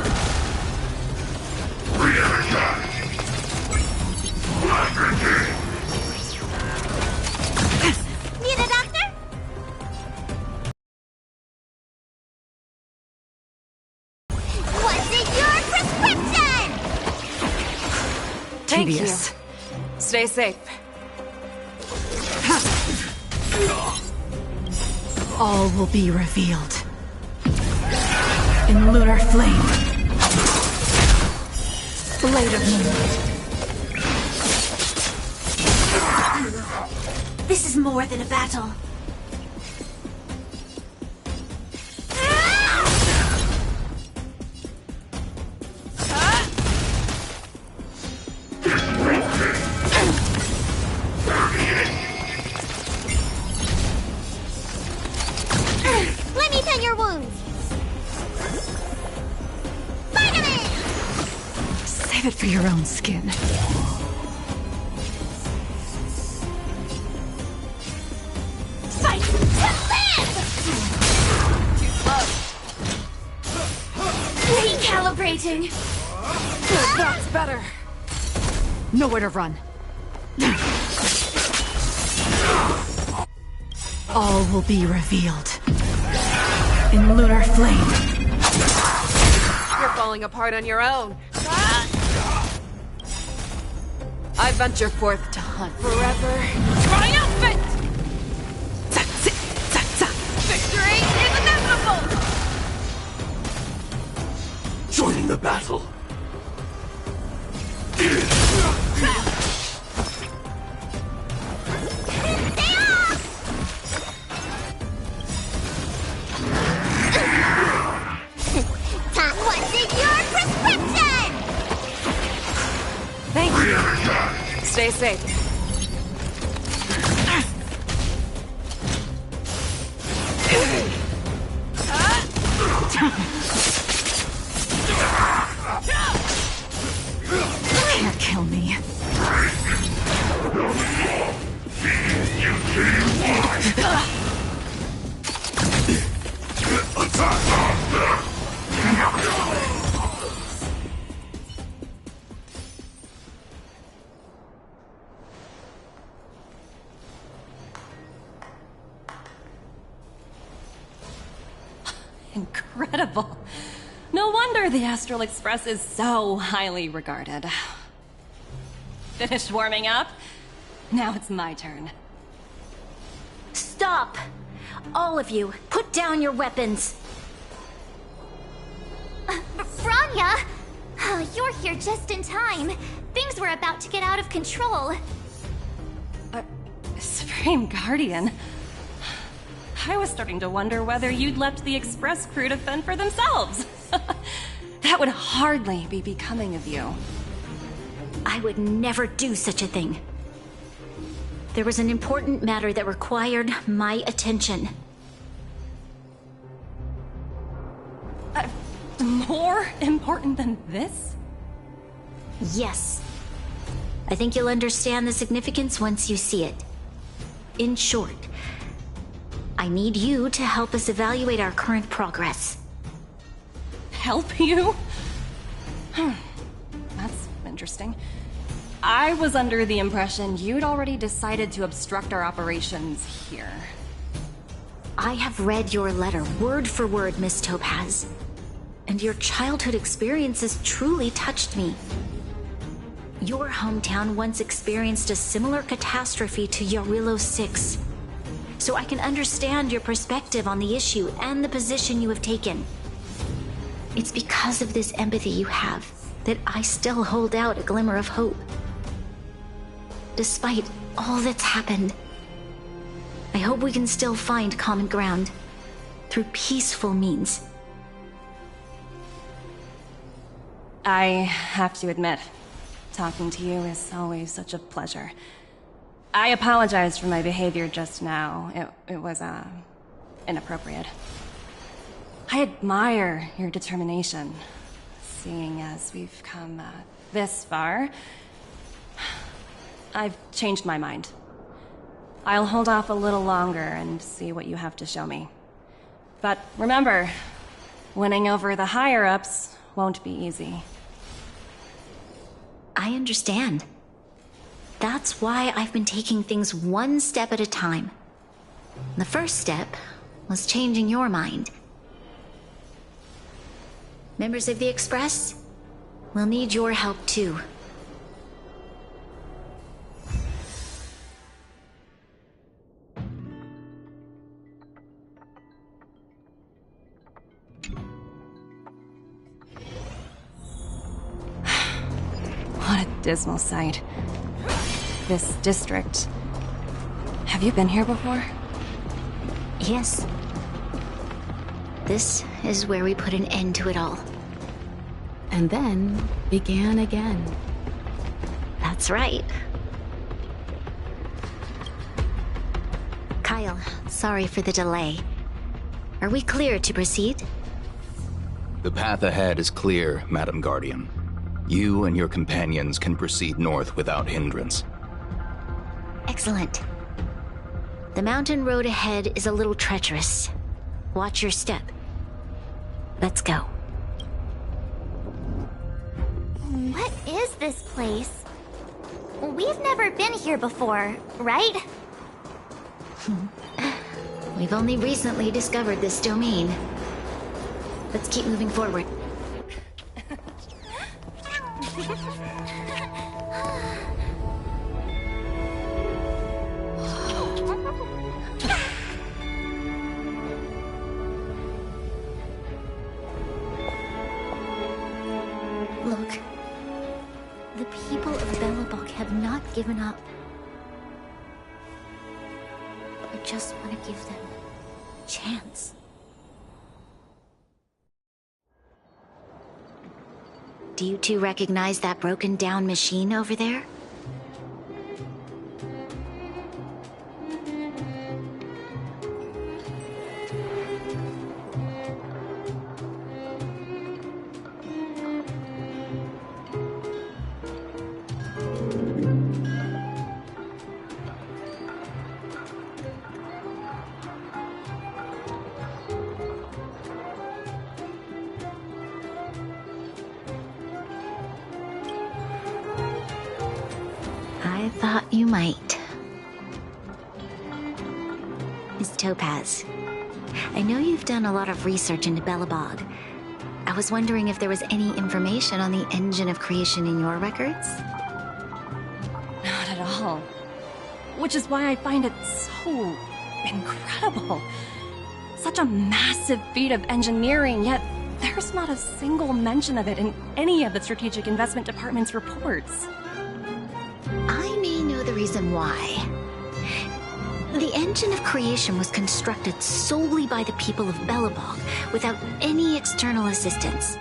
Need a doctor? What's in your prescription? Thank Tedious. you. Stay safe. All will be revealed. In lunar flame. Blade of Moonlight. This is more than a battle. Let me tend your wounds. Vitamin! Save it for your own skin. Fight to live! Too slow. Recalibrating. That's better. Nowhere to run. All will be revealed. In lunar flame. You're falling apart on your own. I venture forth to hunt. Forever triumphant! Victory is inevitable! Joining the battle. Stay safe. Can't kill me. Incredible. No wonder the Astral Express is so highly regarded. Finished warming up? Now it's my turn. Stop! All of you, put down your weapons! Branya! You're here just in time. Things were about to get out of control. Supreme Guardian? I was starting to wonder whether you'd left the Express crew to fend for themselves. That would hardly be becoming of you. I would never do such a thing. There was an important matter that required my attention. More important than this? Yes. I think you'll understand the significance once you see it. In short, I need you to help us evaluate our current progress. Help you? That's interesting. I was under the impression you'd already decided to obstruct our operations here. I have read your letter word for word, Miss Topaz. And your childhood experiences truly touched me. Your hometown once experienced a similar catastrophe to Yarillo 6. So I can understand your perspective on the issue and the position you have taken. It's because of this empathy you have that I still hold out a glimmer of hope. Despite all that's happened, I hope we can still find common ground through peaceful means. I have to admit, talking to you is always such a pleasure. I apologize for my behavior just now. It was, inappropriate. I admire your determination, seeing as we've come, this far. I've changed my mind. I'll hold off a little longer and see what you have to show me. But remember, winning over the higher-ups won't be easy. I understand. That's why I've been taking things one step at a time. The first step was changing your mind. Members of the Express, we'll need your help too. What a dismal sight. This district. Have you been here before? Yes. This is where we put an end to it all. And then began again. That's right. Kyle, sorry for the delay. Are we clear to proceed? The path ahead is clear, Madam Guardian. You and your companions can proceed north without hindrance. Excellent. The mountain road ahead is a little treacherous. Watch your step. Let's go. What is this place? We've never been here before, right? We've only recently discovered this domain. Let's keep moving forward. Look. The people of Belobog have not given up. I just want to give them a chance. Do you two recognize that broken down machine over there? I thought you might. Miss Topaz, I know you've done a lot of research into Belobog. I was wondering if there was any information on the engine of creation in your records? Not at all. Which is why I find it so incredible. Such a massive feat of engineering, yet there's not a single mention of it in any of the Strategic Investment Department's reports. I may know the reason why. The engine of creation was constructed solely by the people of Belobog, without any external assistance.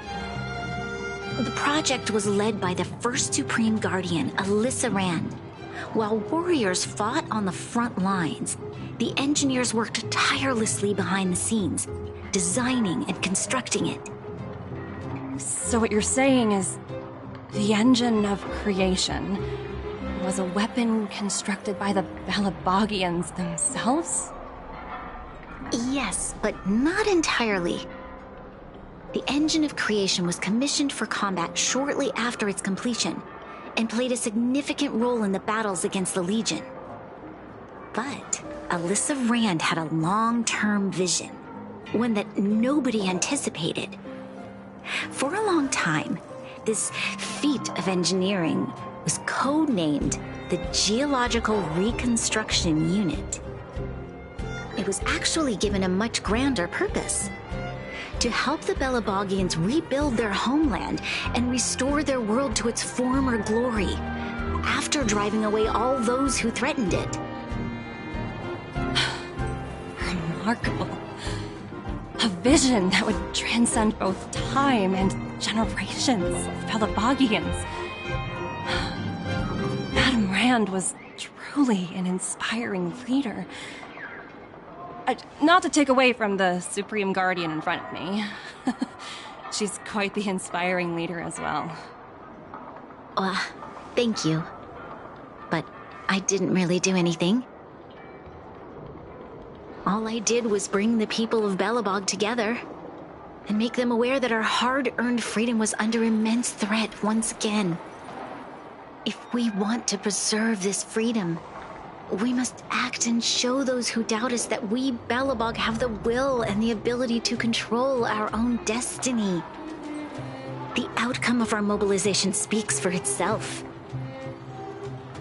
The project was led by the first Supreme Guardian, Alyssa Rand. While warriors fought on the front lines, the engineers worked tirelessly behind the scenes, designing and constructing it. So what you're saying is, the engine of creation was a weapon constructed by the Belabogians themselves? Yes, but not entirely. The engine of creation was commissioned for combat shortly after its completion, and played a significant role in the battles against the Legion. But Alyssa Rand had a long-term vision, one that nobody anticipated. For a long time, this feat of engineering was codenamed the Geological Reconstruction Unit. It was actually given a much grander purpose: to help the Belabogians rebuild their homeland and restore their world to its former glory, after driving away all those who threatened it. Remarkable. A vision that would transcend both time and generations of Belabogians. Madame Rand was truly an inspiring leader. Not to take away from the Supreme Guardian in front of me. She's quite the inspiring leader as well. Thank you. But I didn't really do anything. All I did was bring the people of Belobog together and make them aware that our hard-earned freedom was under immense threat once again. If we want to preserve this freedom, we must act and show those who doubt us that we, Belobog, have the will and the ability to control our own destiny. The outcome of our mobilization speaks for itself.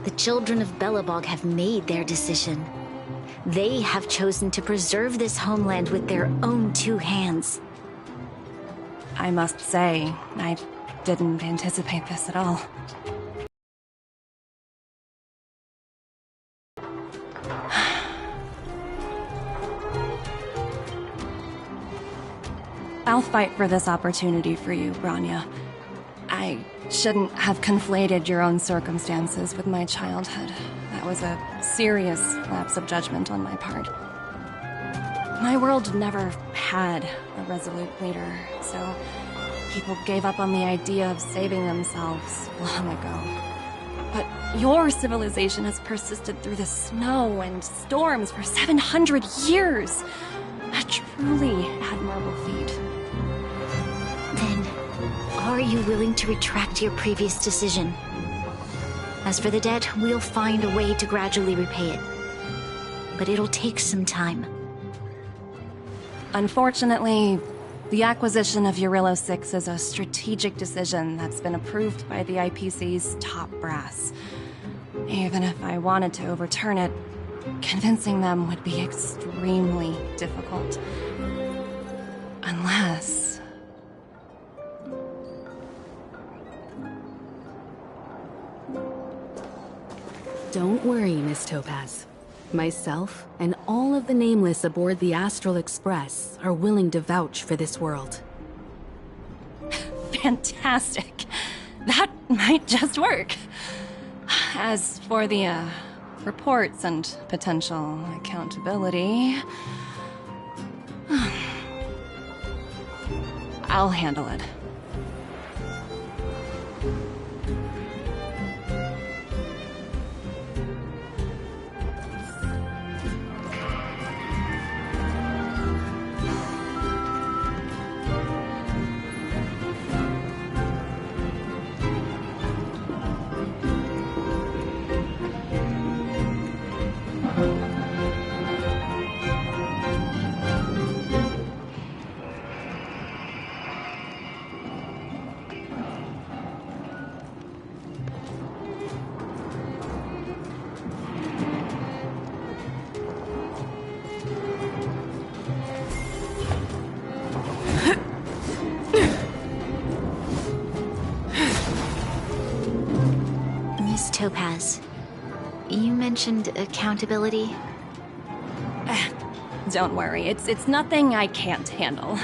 The children of Belobog have made their decision. They have chosen to preserve this homeland with their own two hands. I must say, I didn't anticipate this at all. I'll fight for this opportunity for you, Branya. I shouldn't have conflated your own circumstances with my childhood. That was a serious lapse of judgment on my part. My world never had a resolute leader, so people gave up on the idea of saving themselves long ago. But your civilization has persisted through the snow and storms for 700 years. A truly admirable feat. Then, are you willing to retract your previous decision? As for the debt, we'll find a way to gradually repay it. But it'll take some time. Unfortunately, the acquisition of Eurillo 6 is a strategic decision that's been approved by the IPC's top brass. Even if I wanted to overturn it, convincing them would be extremely difficult. Unless... Don't worry, Miss Topaz. Myself and all of the Nameless aboard the Astral Express are willing to vouch for this world. Fantastic. That might just work. As for the, reports and potential accountability... I'll handle it. Topaz, you mentioned accountability. Don't worry, it's nothing I can't handle.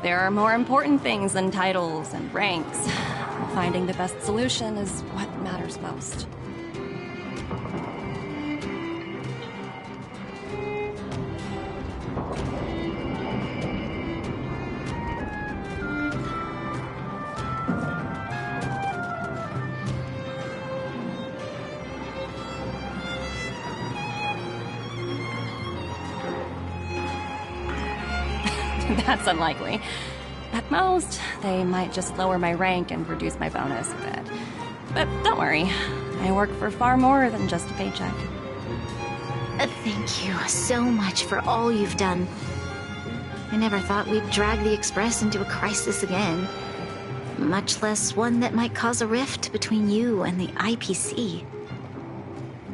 There are more important things than titles and ranks. Finding the best solution is what matters most. That's unlikely. At most, they might just lower my rank and reduce my bonus a bit. But don't worry, I work for far more than just a paycheck. Thank you so much for all you've done. I never thought we'd drag the Express into a crisis again. Much less one that might cause a rift between you and the IPC.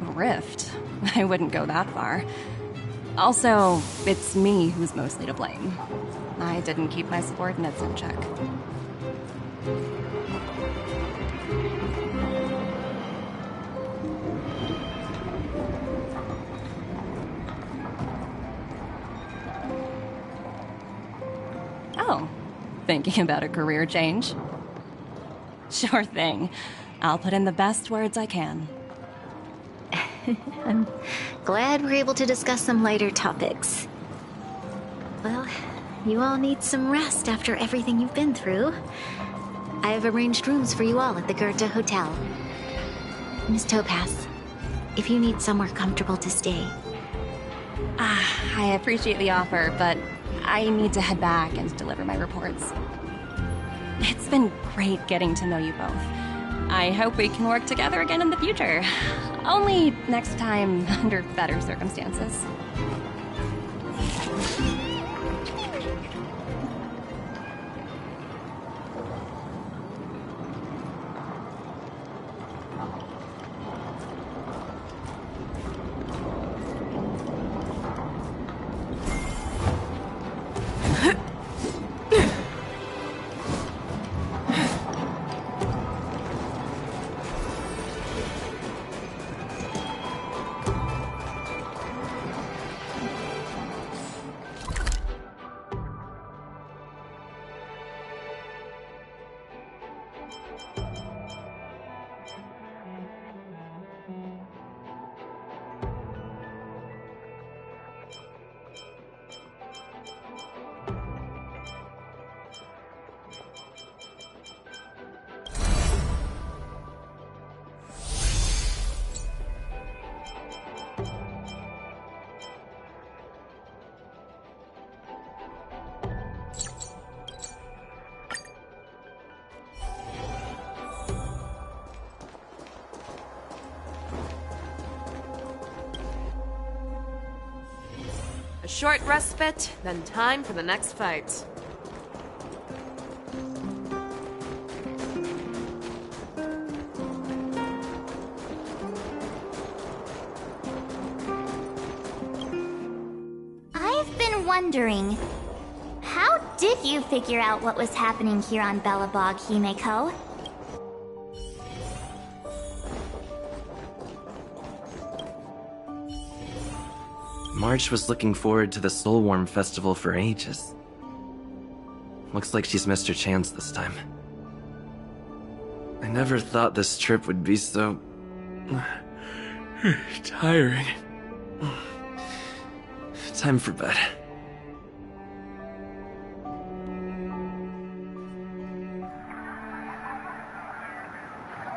A rift? I wouldn't go that far. Also, it's me who's mostly to blame. I didn't keep my subordinates in check. Oh, thinking about a career change? Sure thing. I'll put in the best words I can. I'm glad we're able to discuss some lighter topics. Well, you all need some rest after everything you've been through. I have arranged rooms for you all at the Goethe Hotel. Miss Topaz, if you need somewhere comfortable to stay. I appreciate the offer, but I need to head back and deliver my reports. It's been great getting to know you both. I hope we can work together again in the future. Only next time under better circumstances. Short respite, then time for the next fight. I've been wondering, how did you figure out what was happening here on Belobog, Himeko? March was looking forward to the Soulworm Festival for ages. Looks like she's missed her chance this time. I never thought this trip would be so... tiring. Time for bed.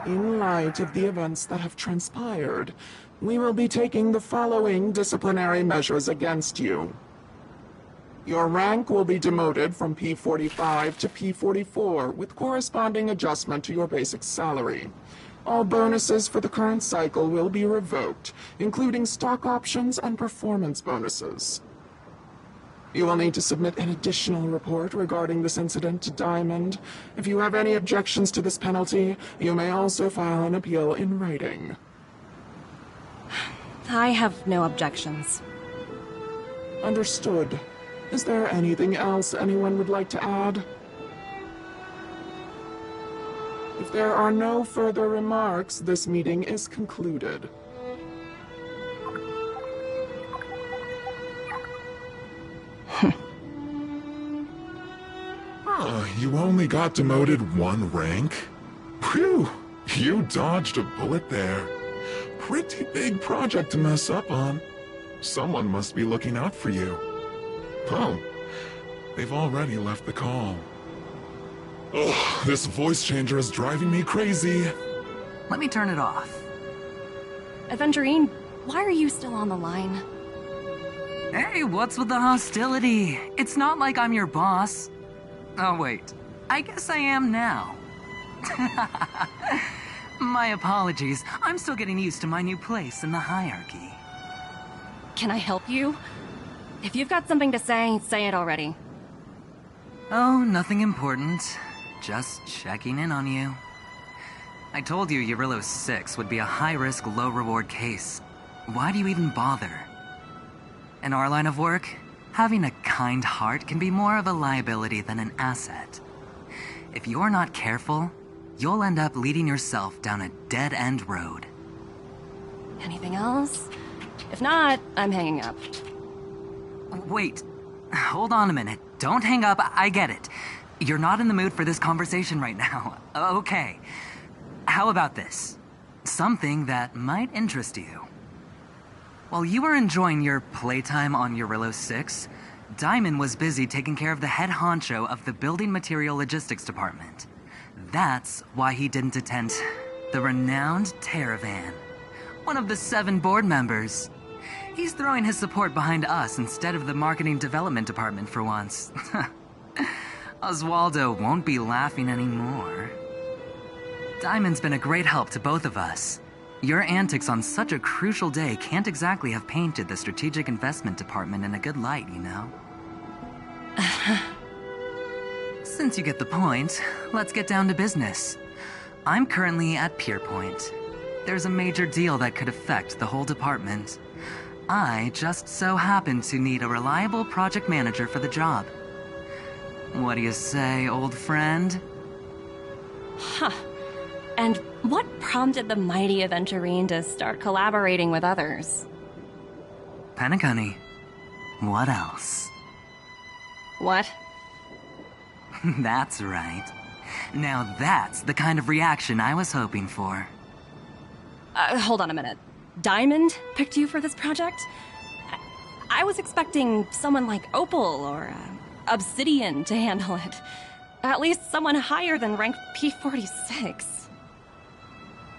In light of the events that have transpired, we will be taking the following disciplinary measures against you. Your rank will be demoted from P45 to P44 with corresponding adjustment to your basic salary. All bonuses for the current cycle will be revoked, including stock options and performance bonuses. You will need to submit an additional report regarding this incident to Diamond. If you have any objections to this penalty, you may also file an appeal in writing. I have no objections. Understood. Is there anything else anyone would like to add? If there are no further remarks, this meeting is concluded. You only got demoted 1 rank? Phew, you dodged a bullet there. Pretty big project to mess up on. Someone must be looking out for you. Oh, they've already left the call. Ugh, this voice changer is driving me crazy. Let me turn it off. Aventurine, why are you still on the line? Hey, what's with the hostility? It's not like I'm your boss. Oh, wait. I guess I am now. My apologies. I'm still getting used to my new place in the hierarchy. Can I help you? If you've got something to say it already. Oh, nothing important. Just checking in on you. I told you Eurylos 6 would be a high-risk, low-reward case. Why do you even bother? In our line of work, having a kind heart can be more of a liability than an asset. If you're not careful, you'll end up leading yourself down a dead-end road. Anything else? If not, I'm hanging up. Wait, hold on a minute. Don't hang up, I get it. You're not in the mood for this conversation right now. Okay. How about this? Something that might interest you. While you were enjoying your playtime on Eurylos 6, Diamond was busy taking care of the head honcho of the Building Material Logistics Department. That's why he didn't attend the renowned Teravan, one of the 7 board members. He's throwing his support behind us instead of the Marketing Development Department for once. Oswaldo won't be laughing anymore. Diamond's been a great help to both of us. Your antics on such a crucial day can't exactly have painted the Strategic Investment Department in a good light, you know? Since you get the point, let's get down to business. I'm currently at Pierpoint. There's a major deal that could affect the whole department. I just so happen to need a reliable project manager for the job. What do you say, old friend? Huh. And what prompted the mighty Aventurine to start collaborating with others? Penacony. What else? What? That's right. Now that's the kind of reaction I was hoping for. Hold on a minute. Diamond picked you for this project? I was expecting someone like Opal or Obsidian to handle it. At least someone higher than rank P46.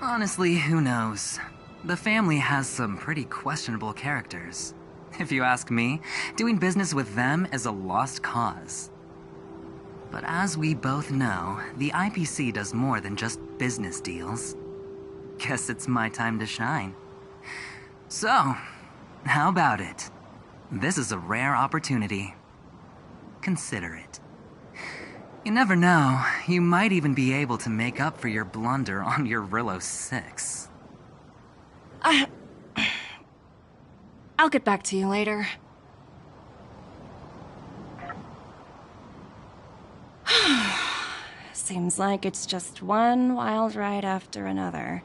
Honestly, who knows? The family has some pretty questionable characters. If you ask me, doing business with them is a lost cause. But as we both know, the IPC does more than just business deals. Guess it's my time to shine. So, how about it? This is a rare opportunity. Consider it. You never know, you might even be able to make up for your blunder on Eurylos 6. I'll get back to you later. Seems like it's just one wild ride after another.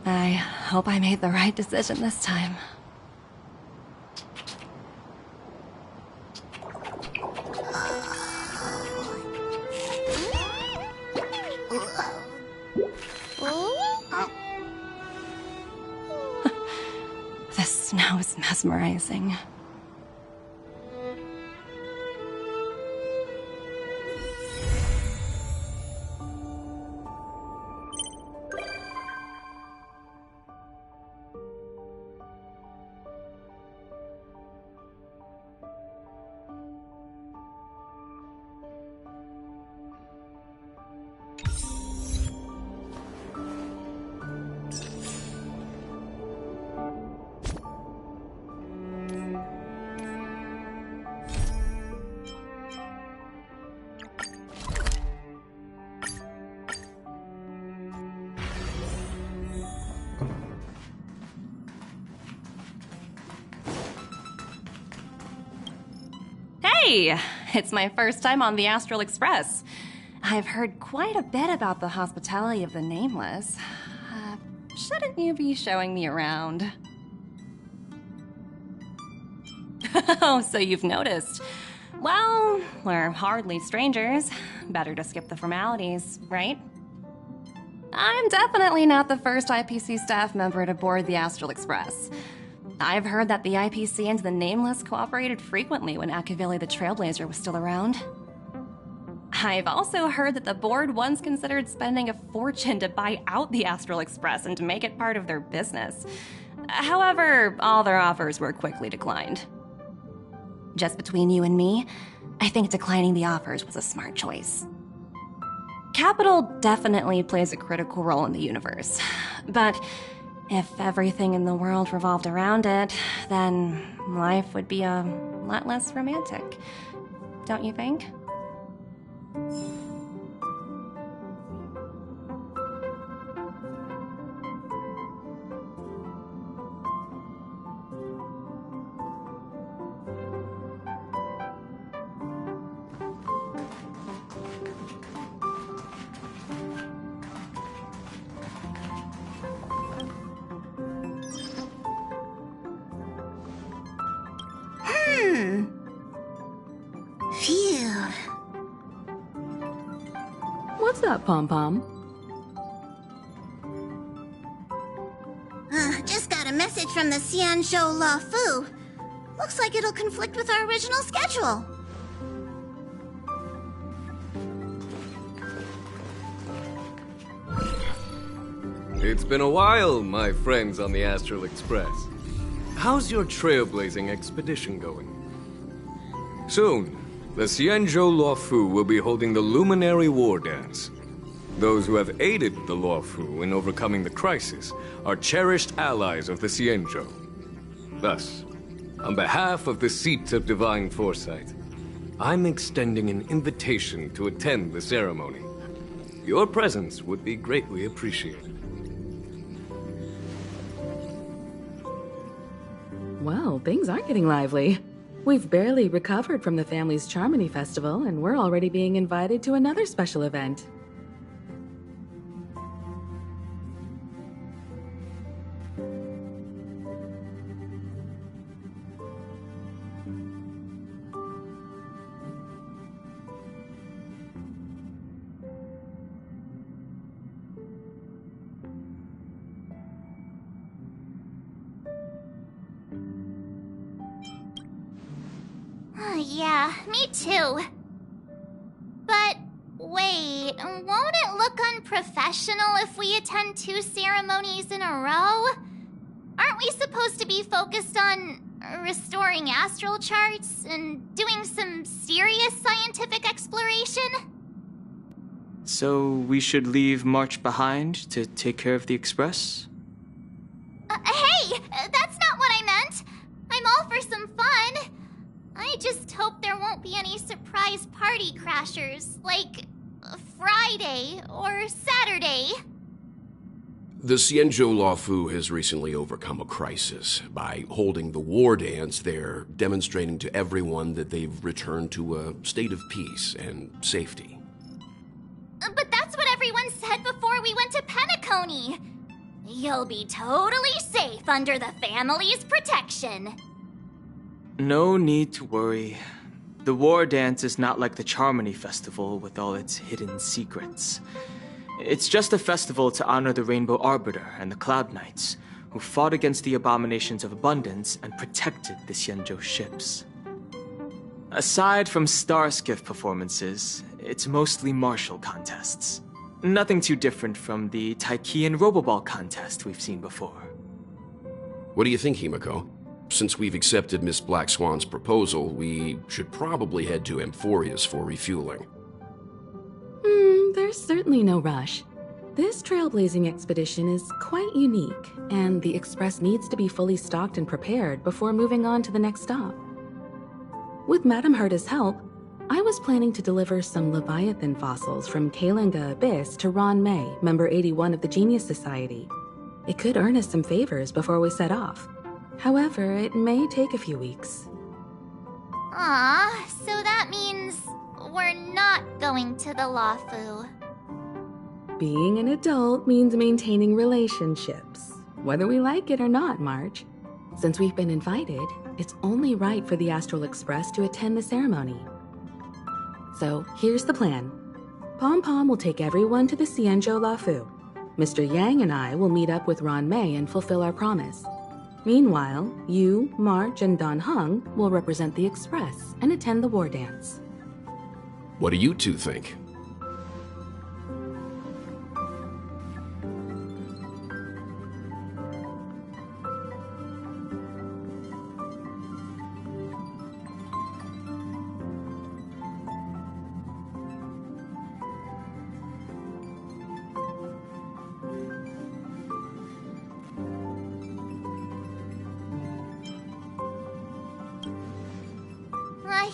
I hope I made the right decision this time. The snow is mesmerizing. Hey! It's my first time on the Astral Express. I've heard quite a bit about the hospitality of the Nameless. Shouldn't you be showing me around? Oh, so you've noticed. Well, we're hardly strangers. Better to skip the formalities, right? I'm definitely not the first IPC staff member to board the Astral Express. I've heard that the IPC and the Nameless cooperated frequently when Akavili the Trailblazer was still around. I've also heard that the board once considered spending a fortune to buy out the Astral Express and to make it part of their business. However, all their offers were quickly declined. Just between you and me, I think declining the offers was a smart choice. Capital definitely plays a critical role in the universe, but if everything in the world revolved around it, then life would be a lot less romantic, don't you think? Phew. What's up, Pom-Pom? Just got a message from the Xianzhou La Fu. Looks like it'll conflict with our original schedule. It's been a while, my friends on the Astral Express. How's your trailblazing expedition going? Soon, the Xianzhou Luofu will be holding the Luminary War Dance. Those who have aided the Luofu in overcoming the crisis are cherished allies of the Xianzhou. Thus, on behalf of the Seat of Divine Foresight, I'm extending an invitation to attend the ceremony. Your presence would be greatly appreciated. Well, things are getting lively. We've barely recovered from the family's Charmony Festival, and we're already being invited to another special event. Yeah, me too. But wait, won't it look unprofessional if we attend 2 ceremonies in a row? Aren't we supposed to be focused on restoring astral charts and doing some serious scientific exploration? So we should leave March behind to take care of the Express? Hey! That's not what I meant! I'm all for some fun. I just hope there won't be any surprise party crashers, like Friday or Saturday. The Xianzhou Luofu has recently overcome a crisis. By holding the war dance, they're demonstrating to everyone that they've returned to a state of peace and safety. But that's what everyone said before we went to Penacony. You'll be totally safe under the family's protection. No need to worry. The War Dance is not like the Charmony Festival with all its hidden secrets. It's just a festival to honor the Rainbow Arbiter and the Cloud Knights, who fought against the abominations of abundance and protected the Xianzhou ships. Aside from star skiff performances, it's mostly martial contests. Nothing too different from the Taiki and Roboball contest we've seen before. What do you think, Himiko? Since we've accepted Miss Black Swan's proposal, we should probably head to Amphorius for refueling. There's certainly no rush. This trailblazing expedition is quite unique, and the Express needs to be fully stocked and prepared before moving on to the next stop. With Madame Herta's help, I was planning to deliver some Leviathan fossils from Kalinga Abyss to Ron May, member 81 of the Genius Society. It could earn us some favors before we set off. However, it may take a few weeks. Aw, so that means we're not going to the Lawfu. Being an adult means maintaining relationships, whether we like it or not, March. Since we've been invited, it's only right for the Astral Express to attend the ceremony. So here's the plan. Pom Pom will take everyone to the Xianzhou Lawfu. Mr. Yang and I will meet up with Ron Mei and fulfill our promise. Meanwhile, you, March, and Don Hung will represent the Express and attend the war dance. What do you two think?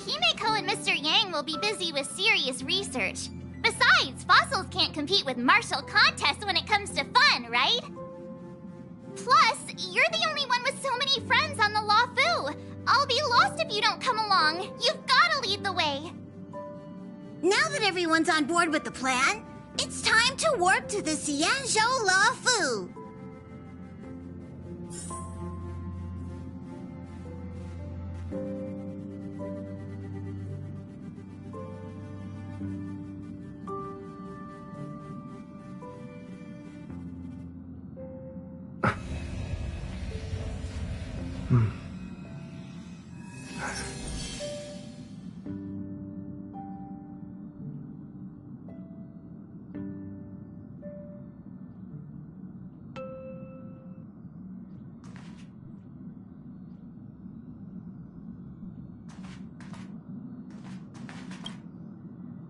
Himeko and Mr. Yang will be busy with serious research. Besides, fossils can't compete with martial contests when it comes to fun, right? Plus, you're the only one with so many friends on the Lawfu. I'll be lost if you don't come along. You've gotta lead the way. Now that everyone's on board with the plan, it's time to warp to the Xianzhou Lawfu.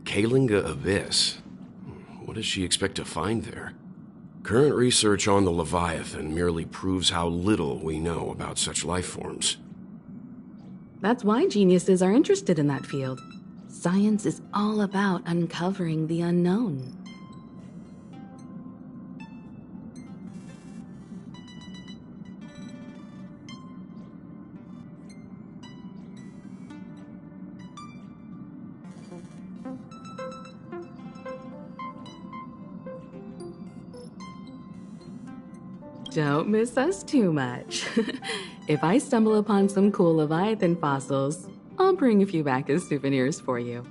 Kalinga Abyss. What does she expect to find there? Current research on the Leviathan merely proves how little we know about such life forms. That's why geniuses are interested in that field. Science is all about uncovering the unknown. Don't miss us too much. If I stumble upon some cool Leviathan fossils, I'll bring a few back as souvenirs for you.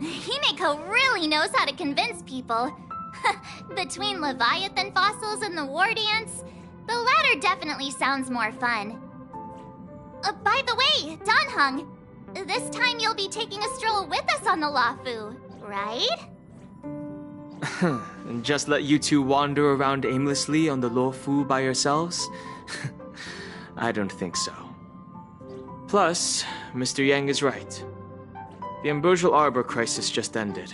Himeko really knows how to convince people. Between Leviathan fossils and the war dance, the latter definitely sounds more fun. By the way, Don Hung, this time you'll be taking a stroll with us on the Lawfu, right? And just let you two wander around aimlessly on the Lawfu by yourselves? I don't think so. Plus, Mr. Yang is right. The Ambrosial Arbor crisis just ended.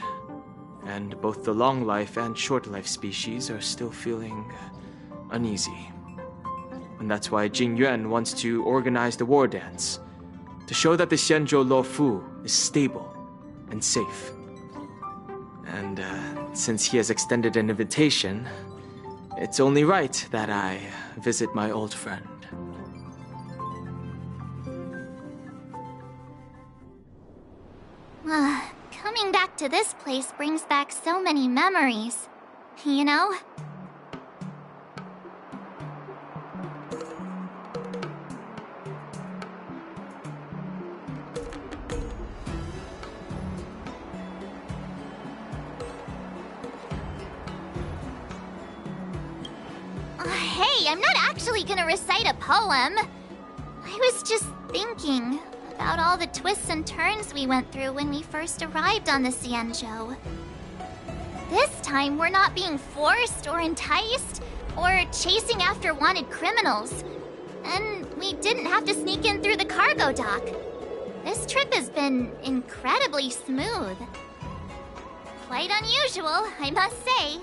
And both the long life and short life species are still feeling uneasy. And that's why Jing Yuan wants to organize the war dance, to show that the Xianzhou Lawfu is stable and safe. And since he has extended an invitation, it's only right that I visit my old friend. Coming back to this place brings back so many memories, you know? Hey, I'm not actually gonna recite a poem. I was just thinking about all the twists and turns we went through when we first arrived on the Xianzhou. This time, we're not being forced or enticed or chasing after wanted criminals. And we didn't have to sneak in through the cargo dock. This trip has been incredibly smooth. Quite unusual, I must say.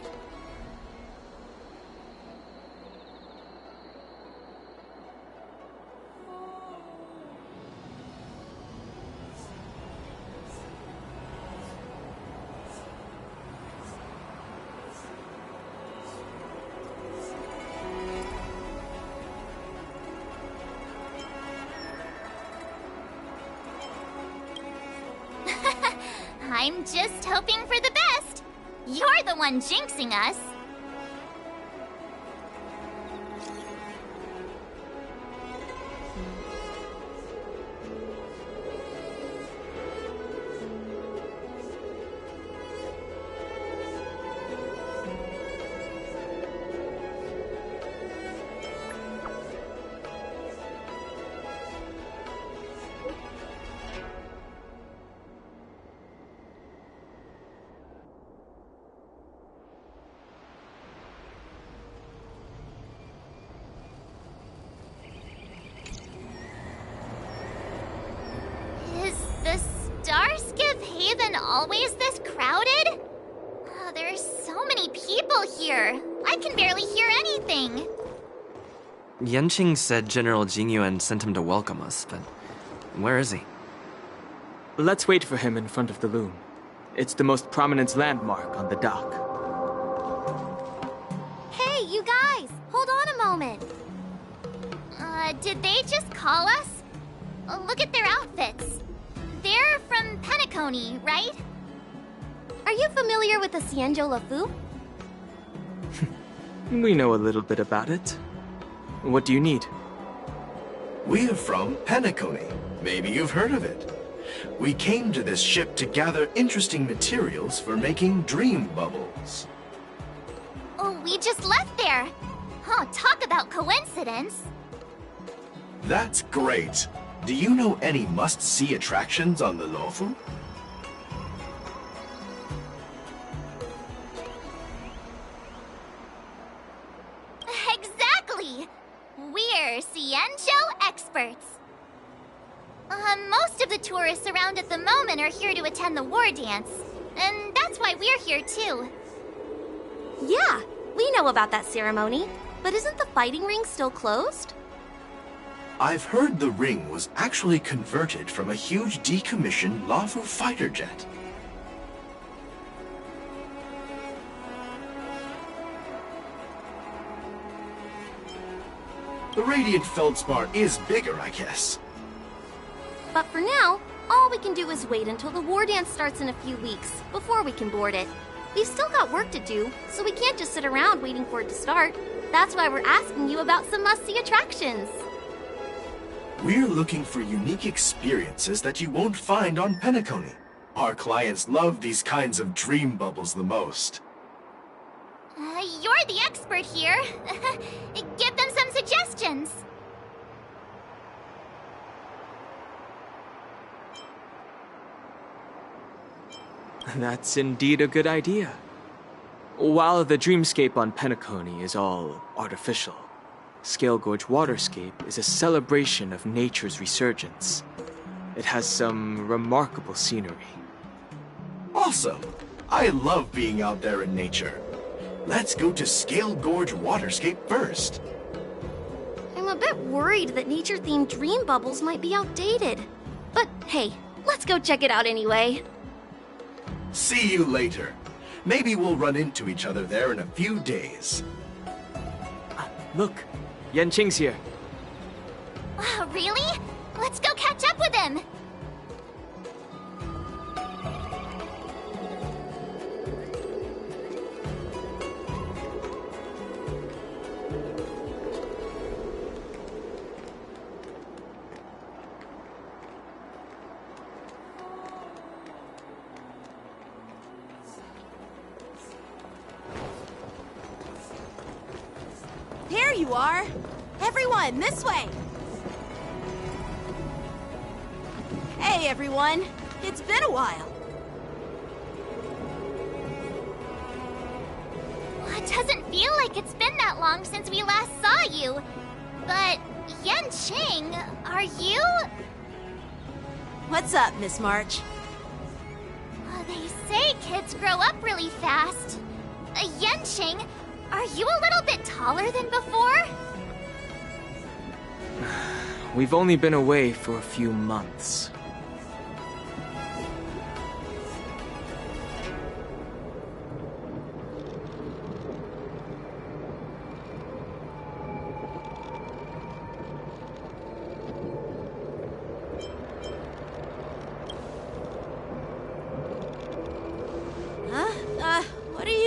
I'm just hoping for the best. You're the one jinxing us. Always this crowded? Oh, there are so many people here. I can barely hear anything. Yanqing said General Jingyuan sent him to welcome us, but where is he? Let's wait for him in front of the loom. It's the most prominent landmark on the dock. Hey, you guys! Hold on a moment. Did they just call us? Look at their outfits. They're from Penacony, right? Are you familiar with the Xianzhou Lafu? We know a little bit about it. What do you need? We're from Penacony. Maybe you've heard of it. We came to this ship to gather interesting materials for making dream bubbles. Oh, we just left there. Oh, talk about coincidence. That's great. Do you know any must-see attractions on the Luofu? Exactly! We're Xianzhou experts. Most of the tourists around at the moment are here to attend the war dance. And that's why we're here too. Yeah, we know about that ceremony. But isn't the fighting ring still closed? I've heard the ring was actually converted from a huge decommissioned Luofu fighter jet. The Radiant Feldspar is bigger, I guess. But for now, all we can do is wait until the war dance starts in a few weeks, before we can board it. We've still got work to do, so we can't just sit around waiting for it to start. That's why we're asking you about some must-see attractions. We're looking for unique experiences that you won't find on Penacony. Our clients love these kinds of dream bubbles the most. You're the expert here. Give them some suggestions. That's indeed a good idea. While the dreamscape on Penacony is all artificial, Scale Gorge Waterscape is a celebration of nature's resurgence. It has some remarkable scenery. Awesome! I love being out there in nature. Let's go to Scale Gorge Waterscape first. I'm a bit worried that nature-themed dream bubbles might be outdated. But hey, let's go check it out anyway. See you later. Maybe we'll run into each other there in a few days. Look, Yanqing's here. Really? Let's go catch up with him. There you are! Everyone, this way! Hey, everyone! It's been a while. It doesn't feel like it's been that long since we last saw you. But, Yanqing, are you... What's up, Miss March? They say kids grow up really fast. Yanqing, are you a little bit taller than before? We've only been away for a few months.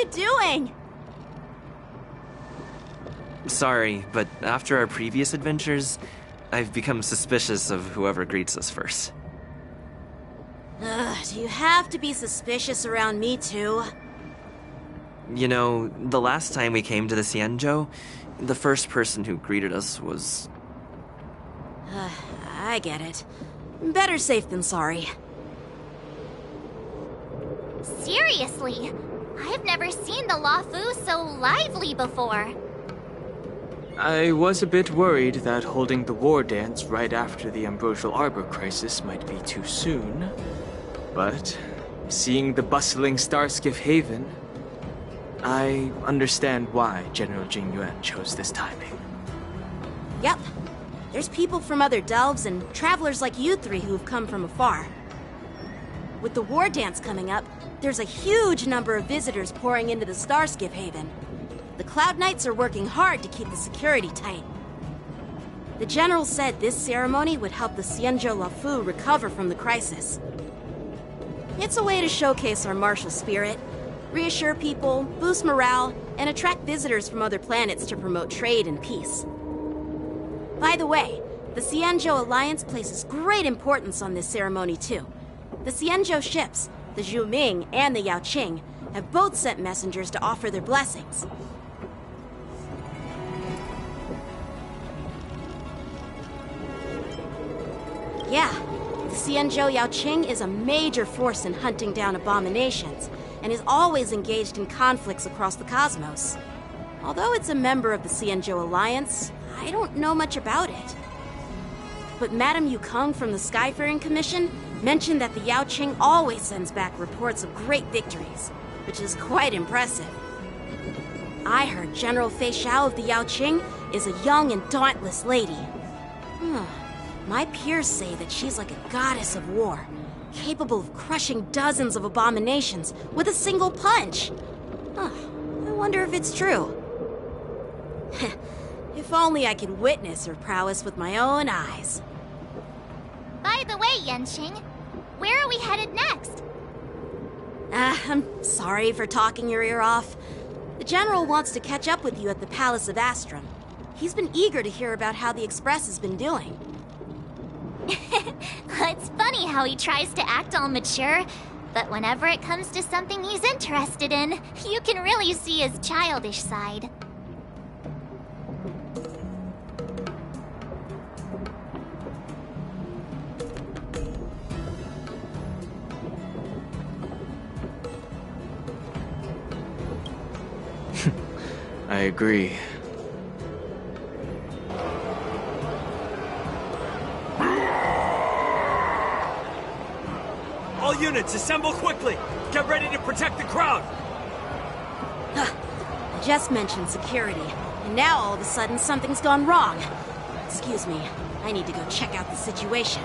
you doing? Sorry, but after our previous adventures, I've become suspicious of whoever greets us first. Ugh, do you have to be suspicious around me too? You know, the last time we came to the Xianzhou, the first person who greeted us was... I get it. Better safe than sorry. Seriously, I've never seen the Luofu so lively before. I was a bit worried that holding the war dance right after the Ambrosial Arbor crisis might be too soon. But seeing the bustling Starskiff Haven, I understand why General Jing Yuan chose this timing. Yep. There's people from other delves and travelers like you three who've come from afar. With the war dance coming up, there's a huge number of visitors pouring into the Starskiff Haven. The Cloud Knights are working hard to keep the security tight. The General said this ceremony would help the Xianzhou Luofu recover from the crisis. It's a way to showcase our martial spirit, reassure people, boost morale, and attract visitors from other planets to promote trade and peace. By the way, the Xianzhou Alliance places great importance on this ceremony too. The Xianzhou ships, the Zhuming and the Yaoqing, have both sent messengers to offer their blessings. Yeah, the Xianzhou Yaoqing is a major force in hunting down abominations, and is always engaged in conflicts across the cosmos. Although it's a member of the Xianzhou Alliance, I don't know much about it. But Madame Yukong from the Skyfaring Commission mentioned that the Yaoqing always sends back reports of great victories, which is quite impressive. I heard General Fei Xiao of the Yaoqing is a young and dauntless lady. My peers say that she's like a goddess of war, capable of crushing dozens of abominations with a single punch. I wonder if it's true. If only I could witness her prowess with my own eyes. By the way, Yanqing, where are we headed next? I'm sorry for talking your ear off. The General wants to catch up with you at the Palace of Astrum. He's been eager to hear about how the Express has been doing. It's funny how he tries to act all mature, but whenever it comes to something he's interested in, you can really see his childish side. I agree. All units, assemble quickly! Get ready to protect the crowd! I just mentioned security, and now all of a sudden something's gone wrong. Excuse me, I need to go check out the situation.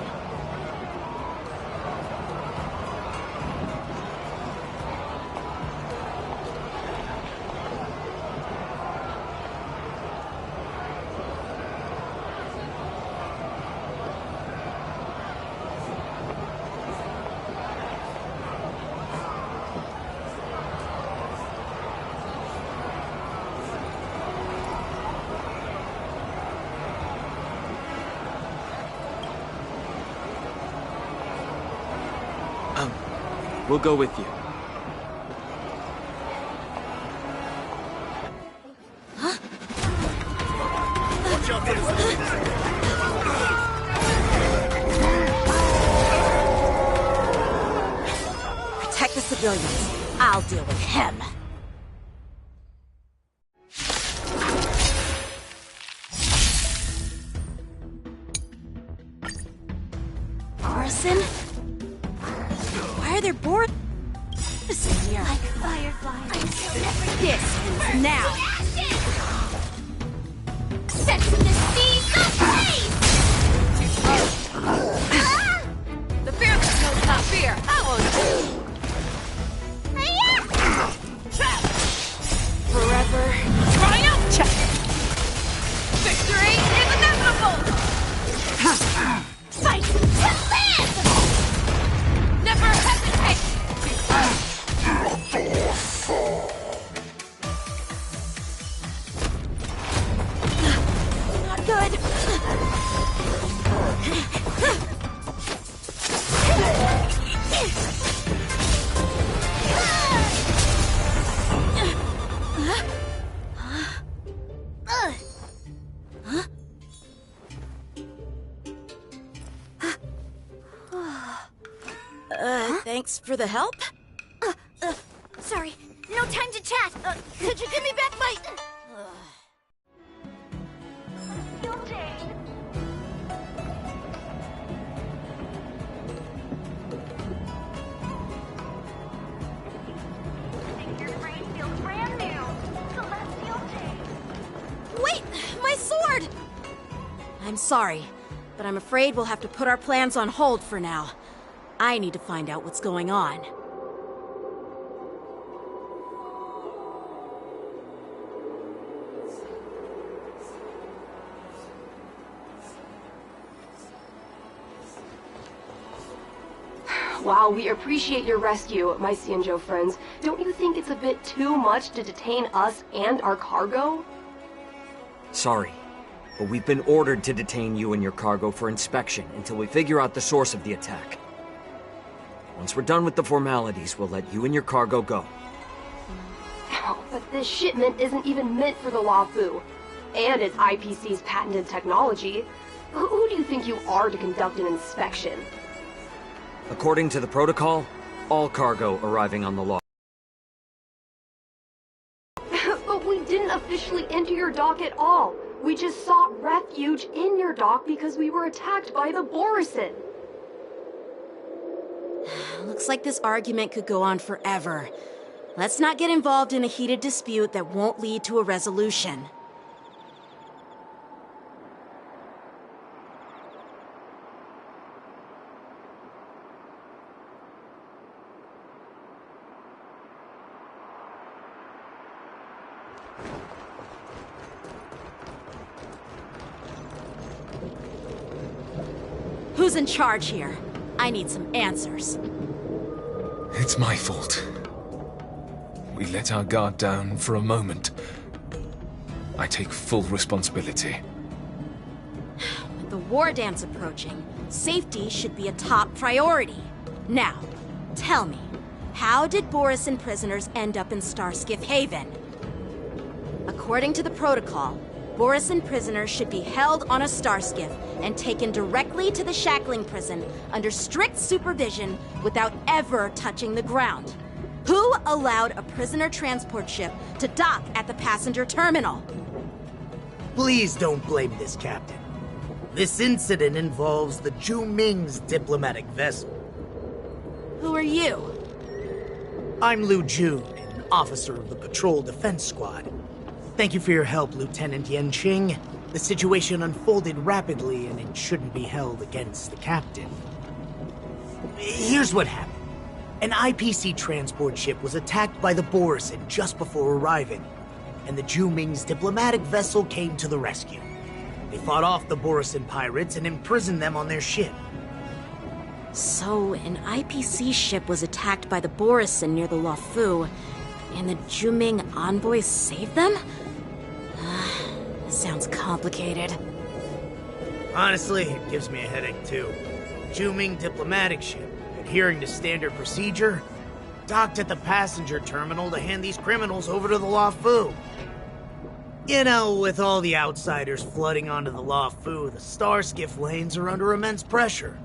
We'll go with you. Watch out for this. Protect the civilians. I'll deal with him. Morrison? Why are there boards in here? Like fireflies. This ends now. Sense of the sea, go blaze! The fearless knows not fear. I won't do. Forever. Triumph! Check. Victory is inevitable! Fight to live! Never hesitate! Thanks for the help? Sorry, no time to chat. Could you give me back my... Wait! My sword! I'm sorry, but I'm afraid we'll have to put our plans on hold for now. I need to find out what's going on. While we appreciate your rescue, my Xianzhou friends, don't you think it's a bit too much to detain us and our cargo? Sorry, but we've been ordered to detain you and your cargo for inspection until we figure out the source of the attack. Once we're done with the formalities, we'll let you and your cargo go. Oh, but this shipment isn't even meant for the Luofu, and it's IPC's patented technology. Who do you think you are to conduct an inspection? According to the protocol, all cargo arriving on the Luofu. But we didn't officially enter your dock at all. We just sought refuge in your dock because we were attacked by the Borisin. Looks like this argument could go on forever. Let's not get involved in a heated dispute that won't lead to a resolution. Who's in charge here? I need some answers. It's my fault. We let our guard down for a moment. I take full responsibility. With the war dance approaching, safety should be a top priority. Now, tell me, how did Borisin prisoners end up in Starskiff Haven? According to the protocol, Borisin prisoners should be held on a starskiff and taken directly to the shackling prison under strict supervision without ever touching the ground. Who allowed a prisoner transport ship to dock at the passenger terminal? Please don't blame this captain. This incident involves the Zhu Ming's diplomatic vessel. Who are you? I'm Liu Jun, an officer of the Patrol Defense Squad. Thank you for your help, Lieutenant Yanqing. The situation unfolded rapidly, and it shouldn't be held against the captain. Here's what happened. An IPC transport ship was attacked by the Borisin just before arriving, and the Zhu Ming's diplomatic vessel came to the rescue. They fought off the Borisin pirates and imprisoned them on their ship. So, an IPC ship was attacked by the Borisin near the Luofu, and the Zhu Ming envoys saved them? This sounds complicated. Honestly, it gives me a headache too. Zhu Ming diplomatic ship, adhering to standard procedure, docked at the passenger terminal to hand these criminals over to the Luofu. You know, with all the outsiders flooding onto the Luofu, the starskiff lanes are under immense pressure.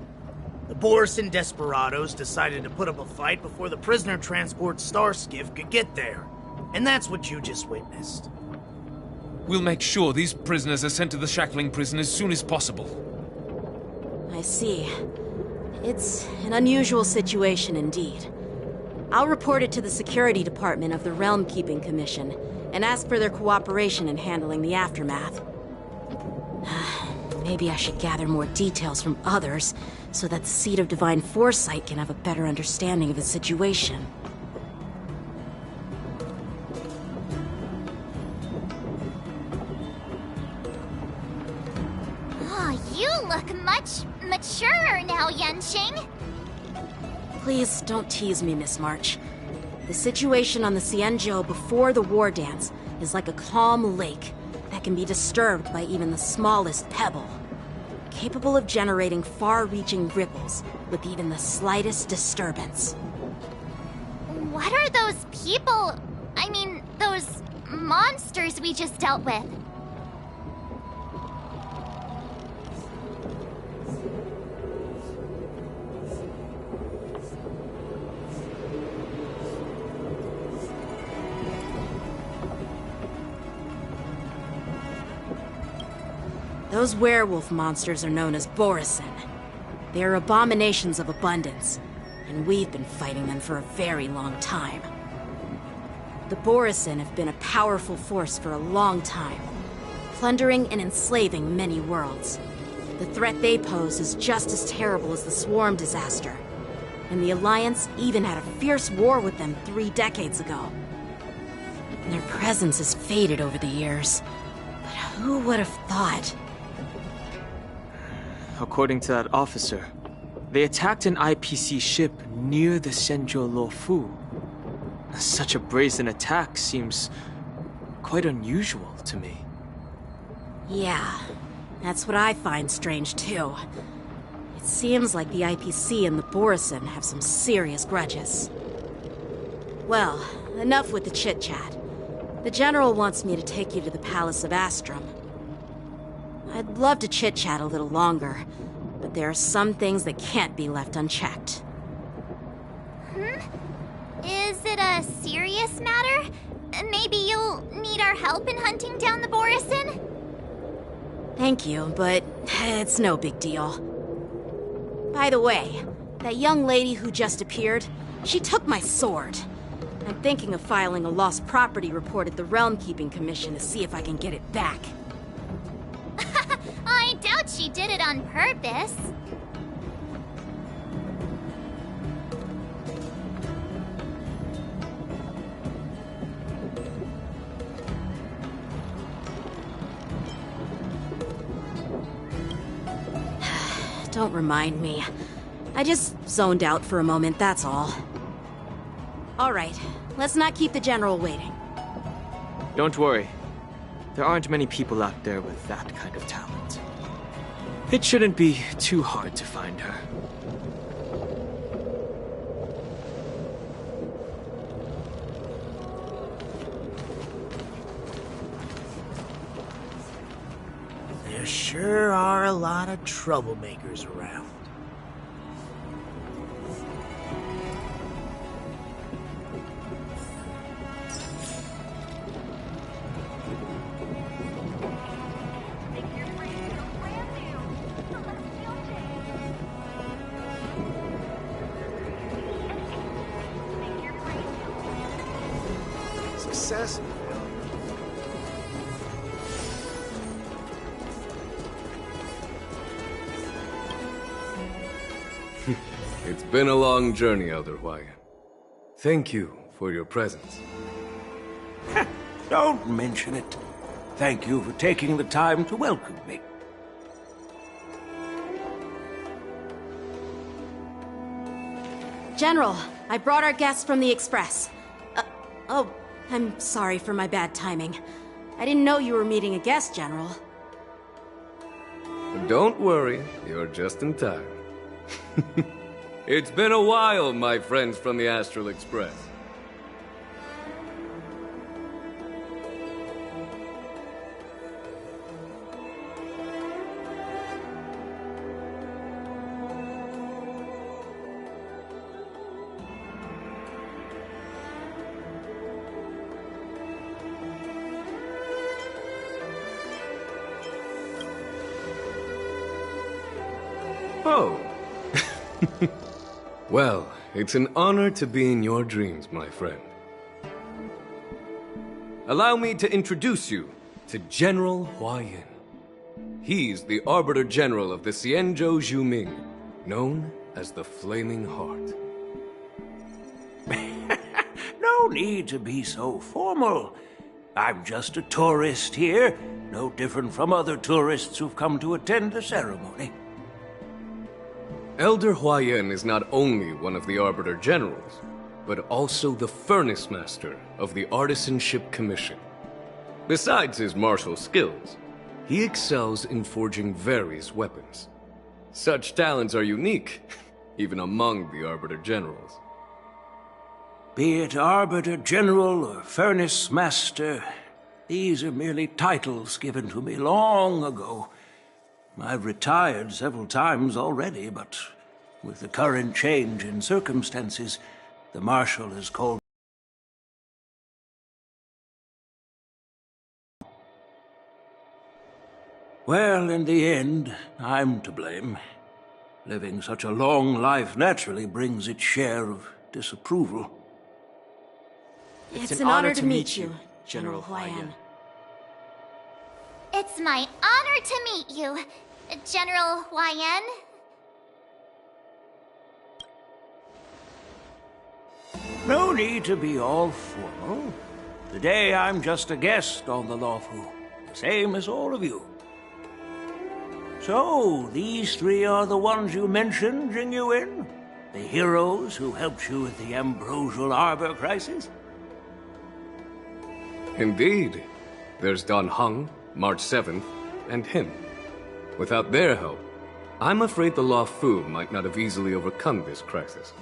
The Borisin desperados decided to put up a fight before the prisoner transport starskiff could get there. And that's what you just witnessed. We'll make sure these prisoners are sent to the shackling prison as soon as possible. I see. It's an unusual situation indeed. I'll report it to the security department of the Realm Keeping Commission and ask for their cooperation in handling the aftermath. Maybe I should gather more details from others so that the Seat of Divine Foresight can have a better understanding of the situation. Oh, you look much maturer now, Yanqing. Please don't tease me, Miss March. The situation on the Xianzhou before the war dance is like a calm lake that can be disturbed by even the smallest pebble, capable of generating far-reaching ripples with even the slightest disturbance. What are those people? I mean, those monsters we just dealt with? Those werewolf monsters are known as Borisin. They are abominations of abundance, and we've been fighting them for a very long time. The Borisin have been a powerful force for a long time, plundering and enslaving many worlds. The threat they pose is just as terrible as the Swarm disaster, and the Alliance even had a fierce war with them 3 decades ago. Their presence has faded over the years, but who would have thought? According to that officer, they attacked an IPC ship near the Xianzhou Luofu. Such a brazen attack seems quite unusual to me. Yeah, that's what I find strange too. It seems like the IPC and the Borisin have some serious grudges. Well, enough with the chit-chat. The General wants me to take you to the Palace of Astrum. I'd love to chit-chat a little longer, but there are some things that can't be left unchecked. Is it a serious matter? Maybe you'll need our help in hunting down the Borisin? Thank you, but it's no big deal. By the way, that young lady who just appeared, she took my sword. I'm thinking of filing a lost property report at the Realm Keeping Commission to see if I can get it back. I doubt she did it on purpose. Don't remind me. I just zoned out for a moment, that's all. Alright, let's not keep the General waiting. Don't worry. There aren't many people out there with that kind of talent. It shouldn't be too hard to find her. There sure are a lot of troublemakers around. Success and failure. It's been a long journey, Elder Hwayan. Thank you for your presence. Don't mention it. Thank you for taking the time to welcome me. General, I brought our guests from the Express. Oh, I'm sorry for my bad timing. I didn't know you were meeting a guest, General. Don't worry, you're just in time. It's been a while, my friends from the Astral Express. Oh. Well, it's an honor to be in your dreams, my friend. Allow me to introduce you to General Hwayan. He's the Arbiter General of the Xianzhou Zhuming, known as the Flaming Heart. No need to be so formal. I'm just a tourist here, no different from other tourists who've come to attend the ceremony. Elder Hwayan is not only one of the Arbiter Generals, but also the Furnace Master of the Artisanship Commission. Besides his martial skills, he excels in forging various weapons. Such talents are unique, even among the Arbiter Generals. Be it Arbiter General or Furnace Master, these are merely titles given to me long ago. I've retired several times already, but with the current change in circumstances, the Marshal has called. Well, in the end, I'm to blame. Living such a long life naturally brings its share of disapproval. It's an honor to meet you, General Huayan. It's my honor to meet you, General Huayan. No need to be all formal. Today I'm just a guest on the Luofu, the same as all of you. So, these three are the ones you mentioned, Jingyuin? The heroes who helped you with the Ambrosial Arbor crisis? Indeed. There's Don Hung, March 7th, and him. Without their help, I'm afraid the Luofu might not have easily overcome this crisis.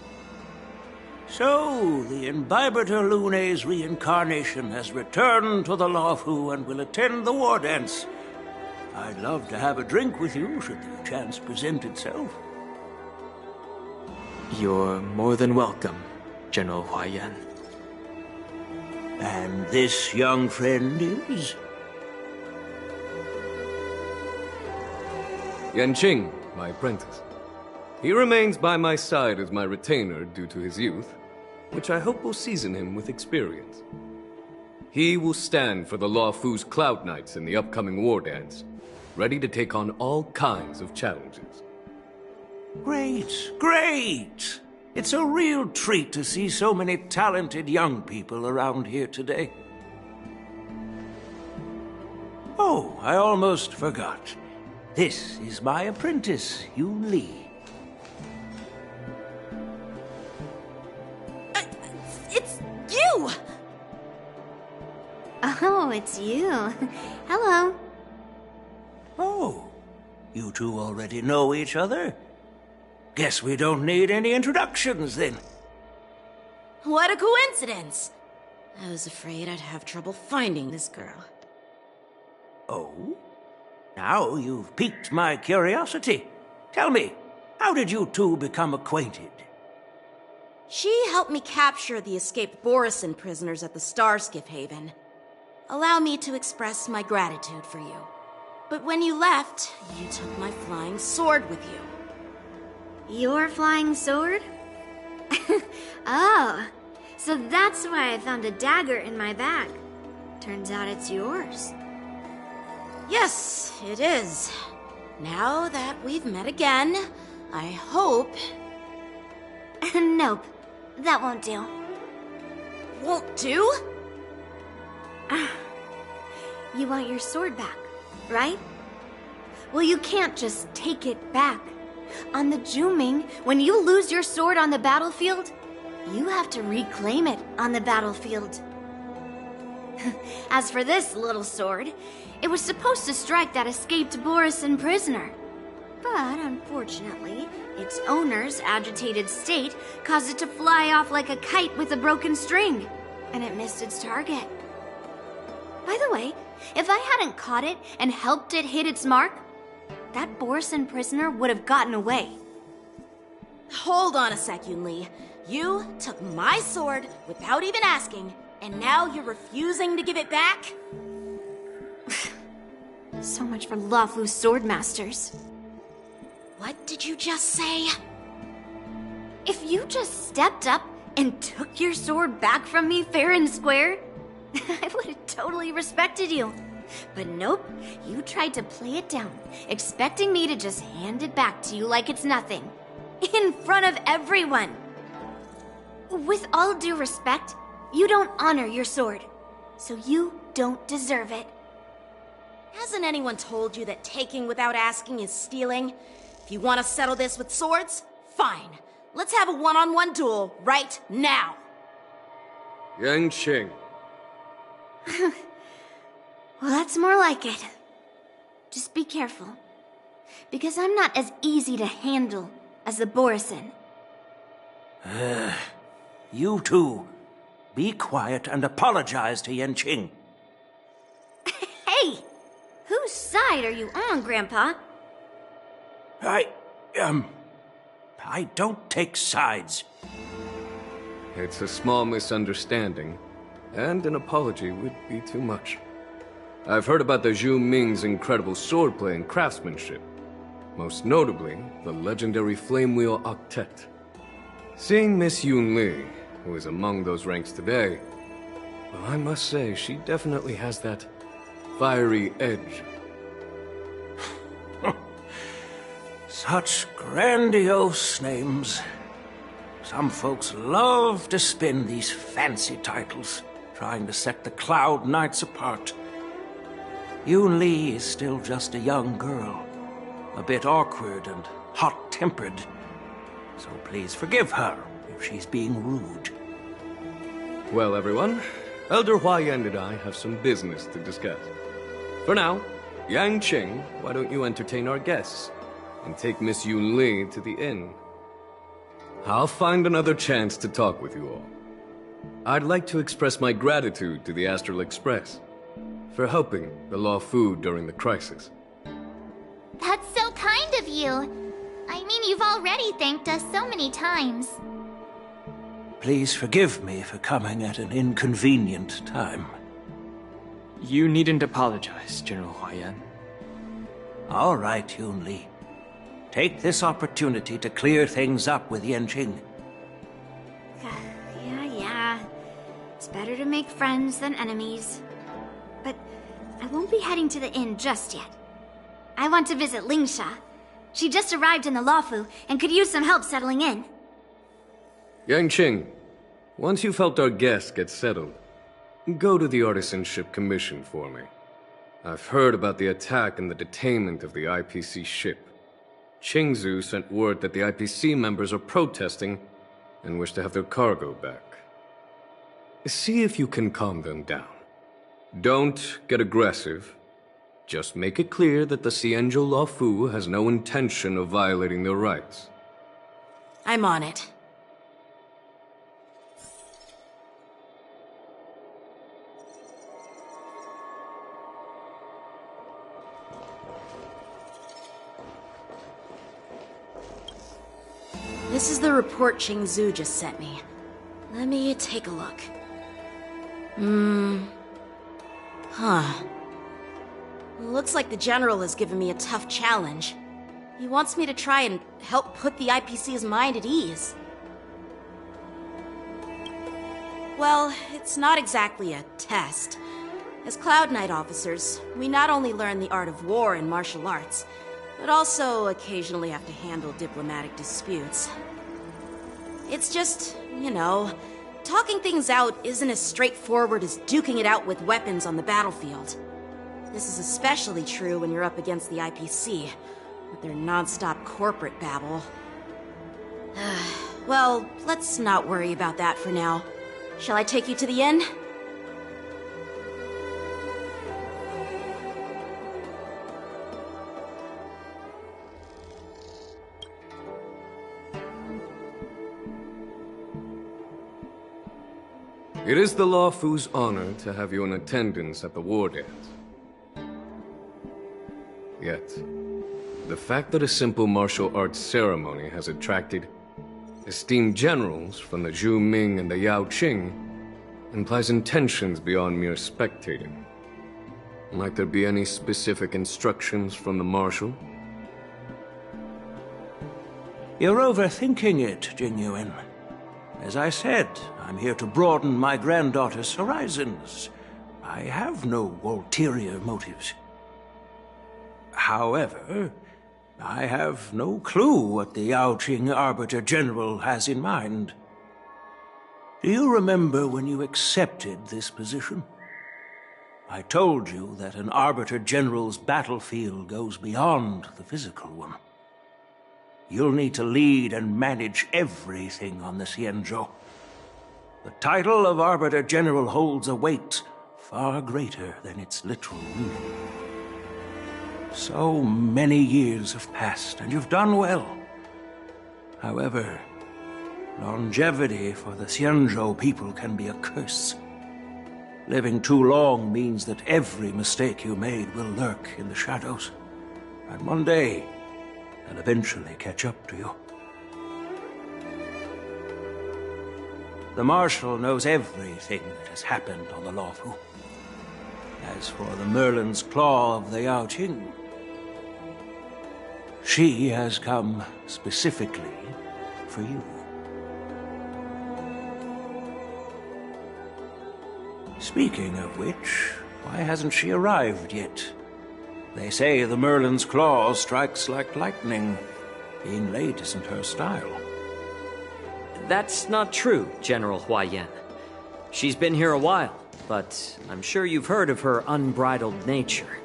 So, the Imbibitor Lune's reincarnation has returned to the Luofu and will attend the war dance. I'd love to have a drink with you, should the chance present itself. You're more than welcome, General Huayan. And this young friend is? Yanqing, my apprentice. He remains by my side as my retainer due to his youth, which I hope will season him with experience. He will stand for the Luofu's Cloud Knights in the upcoming war dance, ready to take on all kinds of challenges. Great, great! It's a real treat to see so many talented young people around here today. Oh, I almost forgot. This is my apprentice, Yun Li. It's you! Oh, it's you. Hello. Oh, you two already know each other? Guess we don't need any introductions, then. What a coincidence! I was afraid I'd have trouble finding this girl. Oh? Now you've piqued my curiosity. Tell me, how did you two become acquainted? She helped me capture the escaped Borisin prisoners at the Starskiff Haven. Allow me to express my gratitude for you. But when you left, you took my flying sword with you. Your flying sword? Oh, so that's why I found a dagger in my bag. Turns out it's yours. Yes, it is. Now that we've met again, I hope... Nope, that won't do. Won't do? You want your sword back, right? Well, you can't just take it back. On the Juming, when you lose your sword on the battlefield, you have to reclaim it on the battlefield. As for this little sword, it was supposed to strike that escaped Borisin prisoner. But unfortunately, its owner's agitated state caused it to fly off like a kite with a broken string, and it missed its target. By the way, if I hadn't caught it and helped it hit its mark, that Borisin prisoner would have gotten away. Hold on a sec, Yun Li. You took my sword without even asking, and now you're refusing to give it back? So much for Luofu swordmasters. What did you just say? If you just stepped up and took your sword back from me fair and square, I would have totally respected you. But nope, you tried to play it down, expecting me to just hand it back to you like it's nothing. In front of everyone. With all due respect, you don't honor your sword, so you don't deserve it. Hasn't anyone told you that taking without asking is stealing? If you want to settle this with swords, fine. Let's have a one-on-one duel right now. Yanqing. Well, that's more like it. Just be careful, because I'm not as easy to handle as the Borisin. You two, be quiet and apologize to Yanqing. Hey! Whose side are you on, Grandpa? I don't take sides. It's a small misunderstanding, and an apology would be too much. I've heard about the Zhu Ming's incredible swordplay and craftsmanship. Most notably, the legendary Flame Wheel Octet. Seeing Miss Yun Li, who is among those ranks today, well, I must say, she definitely has that fiery edge. Such grandiose names. Some folks love to spin these fancy titles, trying to set the Cloud Knights apart. Yun Li is still just a young girl, a bit awkward and hot-tempered. So please forgive her if she's being rude. Well, everyone, Elder Huayan and I have some business to discuss. For now, Yang Qing, why don't you entertain our guests and take Miss Yun Li to the inn? I'll find another chance to talk with you all. I'd like to express my gratitude to the Astral Express for helping the Law Fu during the crisis. That's so kind of you. I mean, you've already thanked us so many times. Please forgive me for coming at an inconvenient time. You needn't apologize, General Huayan. All right, Yun Li. Take this opportunity to clear things up with Yanqing. Yeah. It's better to make friends than enemies. But I won't be heading to the inn just yet. I want to visit Lingsha. She just arrived in the Luofu and could use some help settling in. Yang Qing, once you've helped our guests get settled, go to the Artisanship Commission for me. I've heard about the attack and the detainment of the IPC ship. Qingzu sent word that the IPC members are protesting and wish to have their cargo back. See if you can calm them down. Don't get aggressive. Just make it clear that the Xianzhou Luofu has no intention of violating their rights. I'm on it. This is the report Qingzu just sent me. Let me take a look. Looks like the General has given me a tough challenge. He wants me to try and help put the IPC's mind at ease. Well, it's not exactly a test. As Cloud Knight officers, we not only learn the art of war and martial arts, but also occasionally have to handle diplomatic disputes. It's just, talking things out isn't as straightforward as duking it out with weapons on the battlefield. This is especially true when you're up against the IPC, with their non-stop corporate babble. Well, let's not worry about that for now. Shall I take you to the inn? It is the Luofu's honor to have you in attendance at the war dance. Yet, the fact that a simple martial arts ceremony has attracted esteemed generals from the Zhu Ming and the Yao Qing implies intentions beyond mere spectating. Might there be any specific instructions from the Marshal? You're overthinking it, Jingyuan. As I said, I'm here to broaden my granddaughter's horizons. I have no ulterior motives. However, I have no clue what the Yaoqing Arbiter General has in mind. Do you remember when you accepted this position? I told you that an Arbiter General's battlefield goes beyond the physical one. You'll need to lead and manage everything on the Xianzhou. The title of Arbiter General holds a weight far greater than its literal meaning. So many years have passed, and you've done well. However, longevity for the Xianzhou people can be a curse. Living too long means that every mistake you made will lurk in the shadows. And one day, they'll eventually catch up to you. The Marshal knows everything that has happened on the Luofu. As for the Merlin's Claw of the Yaoqing, she has come specifically for you. Speaking of which, why hasn't she arrived yet? They say the Merlin's Claw strikes like lightning. Being late isn't her style. That's not true, General Huayan. She's been here a while, but I'm sure you've heard of her unbridled nature.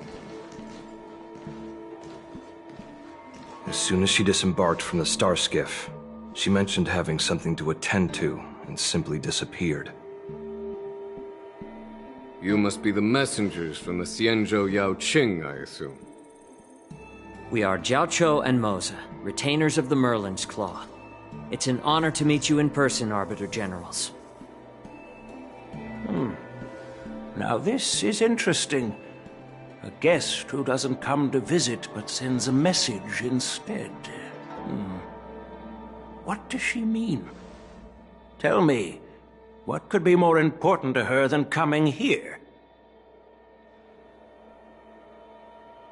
As soon as she disembarked from the star skiff, she mentioned having something to attend to and simply disappeared. You must be the messengers from the Xianzhou Yaoqing, I assume. We are Jiaoqiu and Moza, retainers of the Merlin's Claw. It's an honor to meet you in person, Arbiter Generals. Now this is interesting. A guest who doesn't come to visit but sends a message instead. What does she mean? Tell me, what could be more important to her than coming here?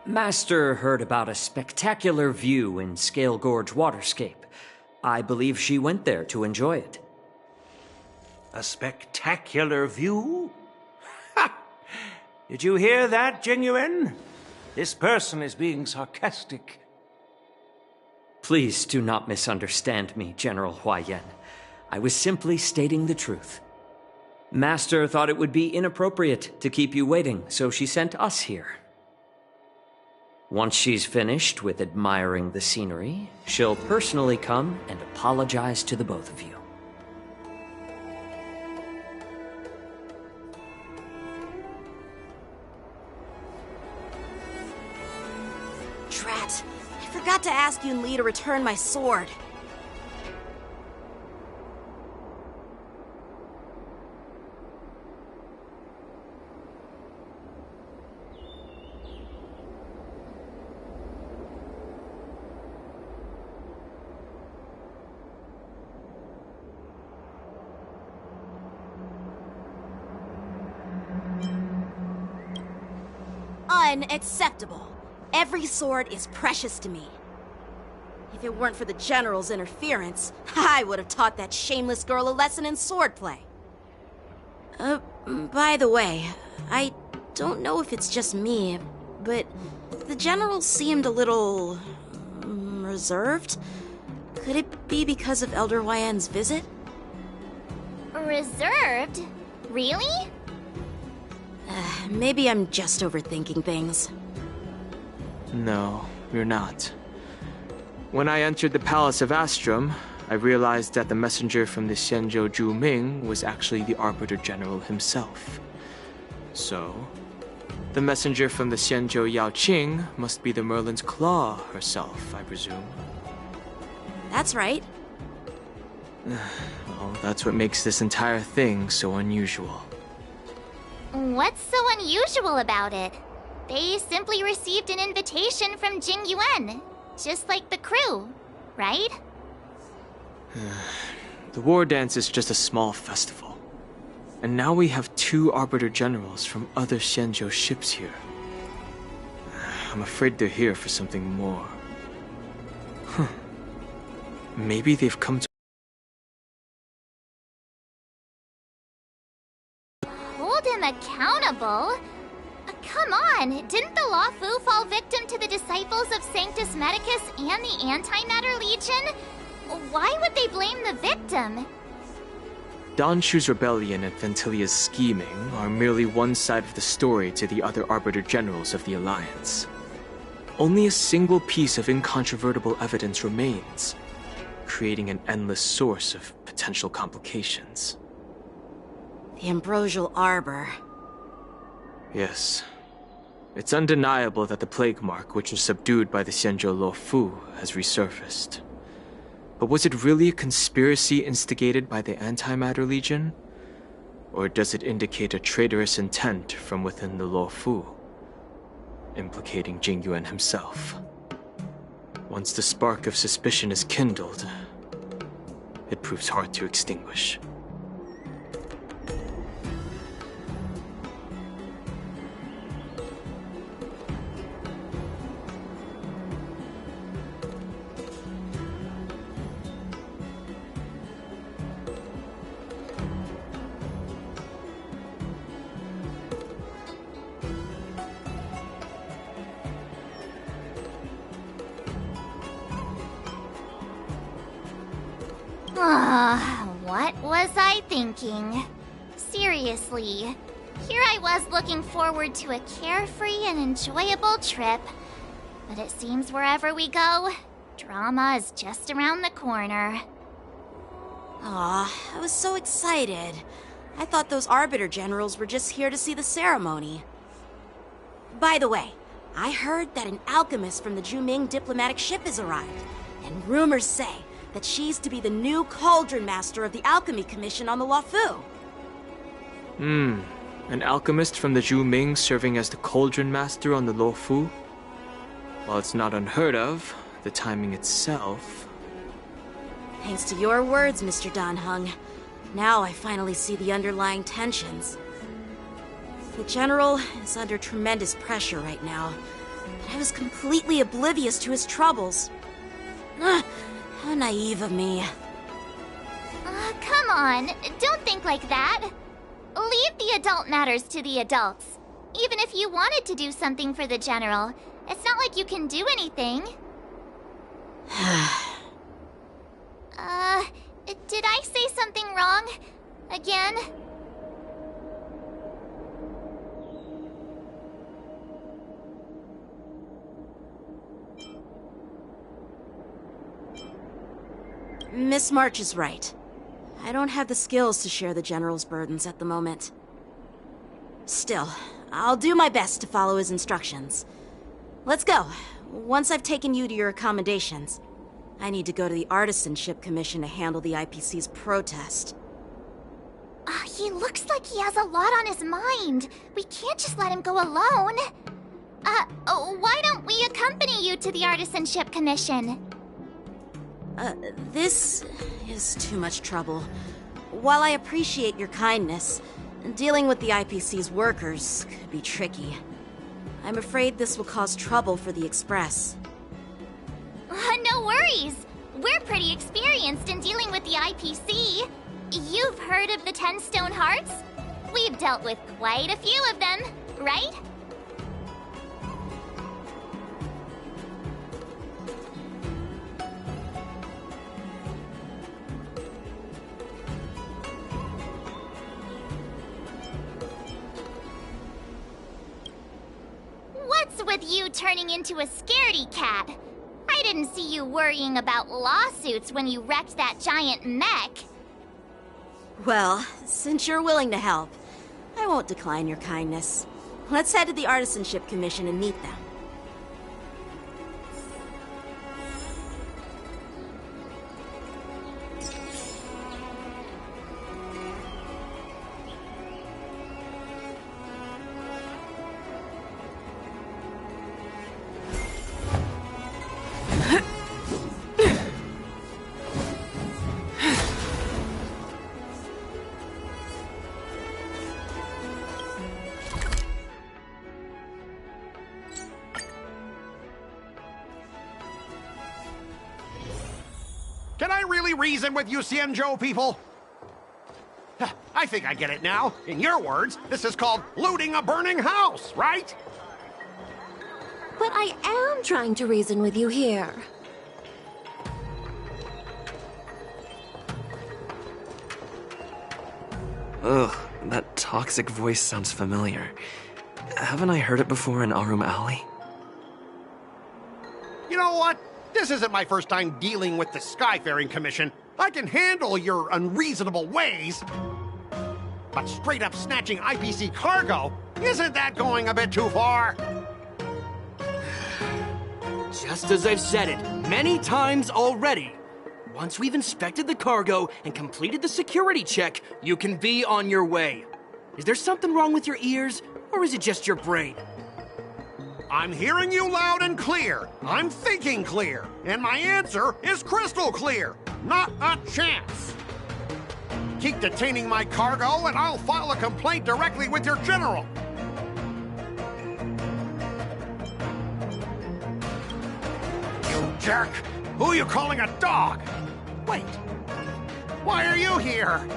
Master heard about a spectacular view in Scale Gorge Waterscape. I believe she went there to enjoy it. A spectacular view? Ha! Did you hear that, Jingyuan? This person is being sarcastic. Please do not misunderstand me, General Huayan. I was simply stating the truth. Master thought it would be inappropriate to keep you waiting, so she sent us here. Once she's finished with admiring the scenery, she'll personally come and apologize to the both of you. Drat, I forgot to ask Yun Li to return my sword. Unacceptable. Every sword is precious to me. If it weren't for the General's interference, I would have taught that shameless girl a lesson in swordplay. By the way, I don't know if it's just me, but the General seemed a little reserved. Could it be because of Elder Huayan's visit? Reserved? Really? Maybe I'm just overthinking things. No, you're not. When I entered the Palace of Astrum, I realized that the messenger from the Xianzhou Zhuming was actually the Arbiter General himself. So, the messenger from the Xianzhou Yaoqing must be the Merlin's Claw herself, I presume. That's right. Well, that's what makes this entire thing so unusual. What's so unusual about it? They simply received an invitation from Jingyuan, just like the crew, right? The war dance is just a small festival. And now we have 2 Arbiter Generals from other Xianzhou ships here. I'm afraid they're here for something more. Maybe they've come to Hold him accountable? Come on, didn't the Luofu fall victim to the disciples of Sanctus Medicus and the Antimatter Legion? Why would they blame the victim? Danshu's rebellion and Ventilia's scheming are merely one side of the story to the other Arbiter Generals of the Alliance. Only a single piece of incontrovertible evidence remains, creating an endless source of potential complications. The Ambrosial Arbor. Yes. It's undeniable that the plague mark, which was subdued by the Xianzhou Luofu, has resurfaced. But was it really a conspiracy instigated by the Antimatter Legion? Or does it indicate a traitorous intent from within the Luofu, implicating Jingyuan himself? Once the spark of suspicion is kindled, it proves hard to extinguish. What was I thinking? Seriously, here I was looking forward to a carefree and enjoyable trip. But it seems wherever we go, drama is just around the corner. Aw, I was so excited. I thought those Arbiter Generals were just here to see the ceremony. By the way, I heard that an alchemist from the Juming diplomatic ship has arrived, and rumors say that she's to be the new Cauldron Master of the Alchemy Commission on the Luofu. An alchemist from the Juming serving as the Cauldron Master on the Luofu? While it's not unheard of, the timing itself... Thanks to your words, Mr. Dan Heng. Now I finally see the underlying tensions. The General is under tremendous pressure right now, but I was completely oblivious to his troubles. How naive of me. Come on, don't think like that. Leave the adult matters to the adults. Even if you wanted to do something for the General, it's not like you can do anything. Did I say something wrong? Again? Miss March is right. I don't have the skills to share the General's burdens at the moment. Still, I'll do my best to follow his instructions. Let's go. Once I've taken you to your accommodations, I need to go to the Artisanship Commission to handle the IPC's protest. He looks like he has a lot on his mind. We can't just let him go alone. Why don't we accompany you to the Artisanship Commission? This is too much trouble. While I appreciate your kindness, dealing with the IPC's workers could be tricky. I'm afraid this will cause trouble for the Express. No worries. We're pretty experienced in dealing with the IPC. You've heard of the 10 Stone Hearts? We've dealt with quite a few of them, right? What's with you turning into a scaredy cat? I didn't see you worrying about lawsuits when you wrecked that giant mech. Well, since you're willing to help, I won't decline your kindness. Let's head to the Artisanship Commission and meet them. Can I really reason with you Xianzhou people? I think I get it now. In your words, this is called looting a burning house, right? But I am trying to reason with you here. Ugh, that toxic voice sounds familiar. Haven't I heard it before in Arum Alley? You know what? This isn't my first time dealing with the Skyfaring Commission. I can handle your unreasonable ways. But straight up snatching IPC cargo, isn't that going a bit too far? Just as I've said it many times already. Once we've inspected the cargo and completed the security check, you can be on your way. Is there something wrong with your ears, or is it just your brain? I'm hearing you loud and clear. I'm thinking clear. And my answer is crystal clear. Not a chance. Keep detaining my cargo and I'll file a complaint directly with your general. You jerk! Who are you calling a dog? Wait. Why are you here?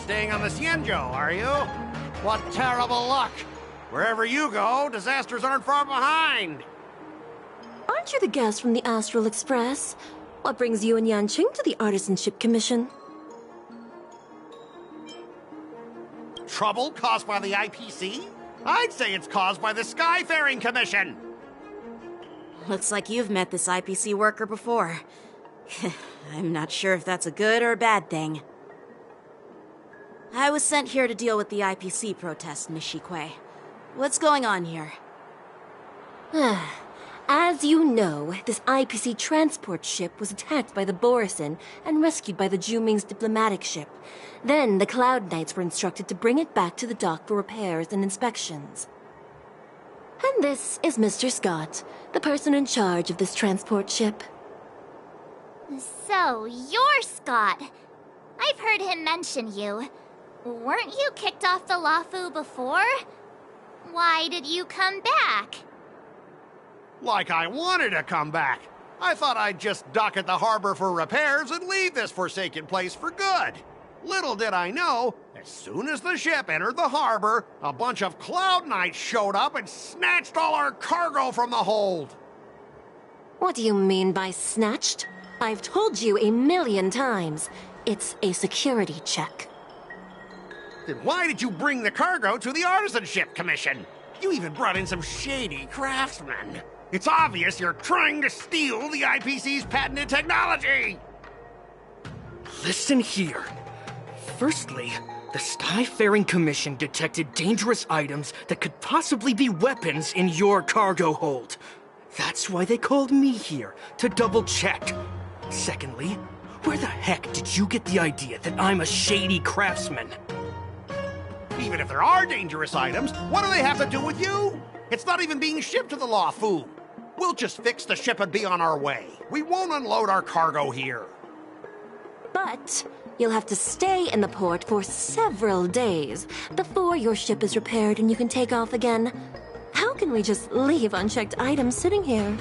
Staying on the Xianzhou, are you? What terrible luck. Wherever you go, disasters aren't far behind. Aren't you the guest from the Astral Express? What brings you and Yanqing to the Artisanship Commission? Trouble caused by the IPC? I'd say it's caused by the Skyfaring Commission! Looks like you've met this IPC worker before. I'm not sure if that's a good or a bad thing. I was sent here to deal with the IPC protest, Miss Shikue. What's going on here? As you know, this IPC transport ship was attacked by the Borisin and rescued by the Juming's diplomatic ship. Then the Cloud Knights were instructed to bring it back to the dock for repairs and inspections. And this is Mr. Scott, the person in charge of this transport ship. So, you're Scott. I've heard him mention you. Weren't you kicked off the Lafu before? Why did you come back? Like I wanted to come back. I thought I'd just dock at the harbor for repairs and leave this forsaken place for good. Little did I know, as soon as the ship entered the harbor, a bunch of Cloud Knights showed up and snatched all our cargo from the hold. What do you mean by snatched? I've told you 1,000,000 times. It's a security check. Then why did you bring the cargo to the Artisanship Commission? You even brought in some shady craftsmen. It's obvious you're trying to steal the IPC's patented technology! Listen here. Firstly, the Skyfaring Commission detected dangerous items that could possibly be weapons in your cargo hold. That's why they called me here, to double-check. Secondly, where the heck did you get the idea that I'm a shady craftsman? Even if there are dangerous items, what do they have to do with you? It's not even being shipped to the Lafu. We'll just fix the ship and be on our way. We won't unload our cargo here. But you'll have to stay in the port for several days before your ship is repaired and you can take off again. How can we just leave unchecked items sitting here?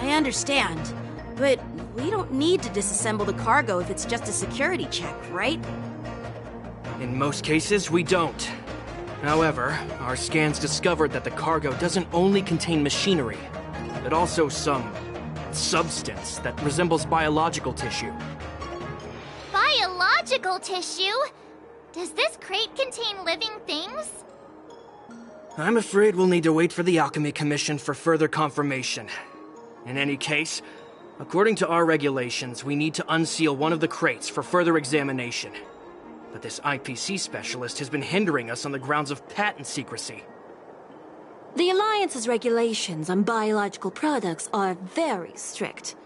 I understand, but we don't need to disassemble the cargo if it's just a security check, right? In most cases, we don't. However, our scans discovered that the cargo doesn't only contain machinery, but also some substance that resembles biological tissue. Biological tissue? Does this crate contain living things? I'm afraid we'll need to wait for the Alchemy Commission for further confirmation. In any case, according to our regulations, we need to unseal one of the crates for further examination. But this IPC specialist has been hindering us on the grounds of patent secrecy. The Alliance's regulations on biological products are very strict.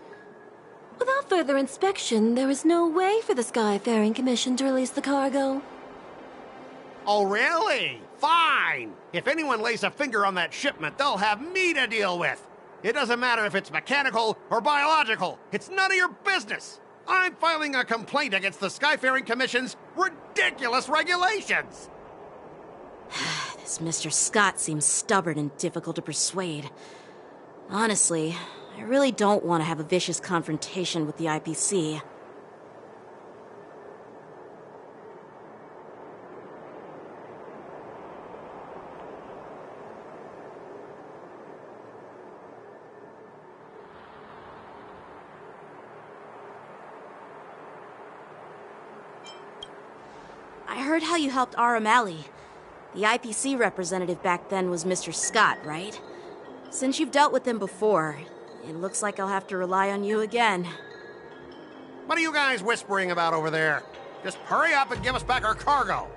Without further inspection, there is no way for the Skyfaring Commission to release the cargo. Oh, really? Fine! If anyone lays a finger on that shipment, they'll have me to deal with. It doesn't matter if it's mechanical or biological. It's none of your business. I'm filing a complaint against the Skyfaring Commission's ridiculous regulations! This Mr. Scott seems stubborn and difficult to persuade. Honestly, I really don't want to have a vicious confrontation with the IPC. I heard how you helped Aramali. The IPC representative back then was Mr. Scott, right? Since you've dealt with him before, it looks like I'll have to rely on you again. What are you guys whispering about over there? Just hurry up and give us back our cargo.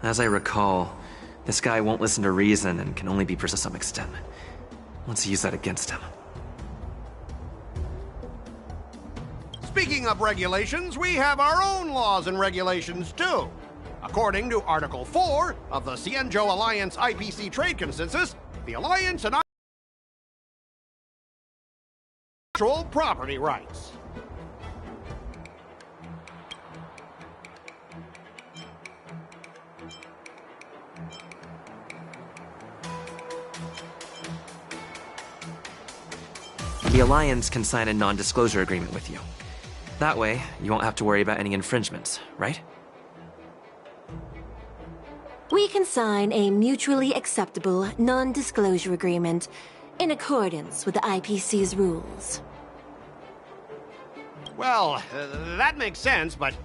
As I recall, this guy won't listen to reason and can only be precise to some extent. Let's use that against him. Speaking speaking of regulations, we have our own laws and regulations too. According to Article 4 of the Cienjo Alliance IPC Trade Consensus, the Alliance and intellectual property rights. The Alliance can sign a non-disclosure agreement with you. That way, you won't have to worry about any infringements, right? We can sign a mutually acceptable non-disclosure agreement in accordance with the IPC's rules. Well, that makes sense, but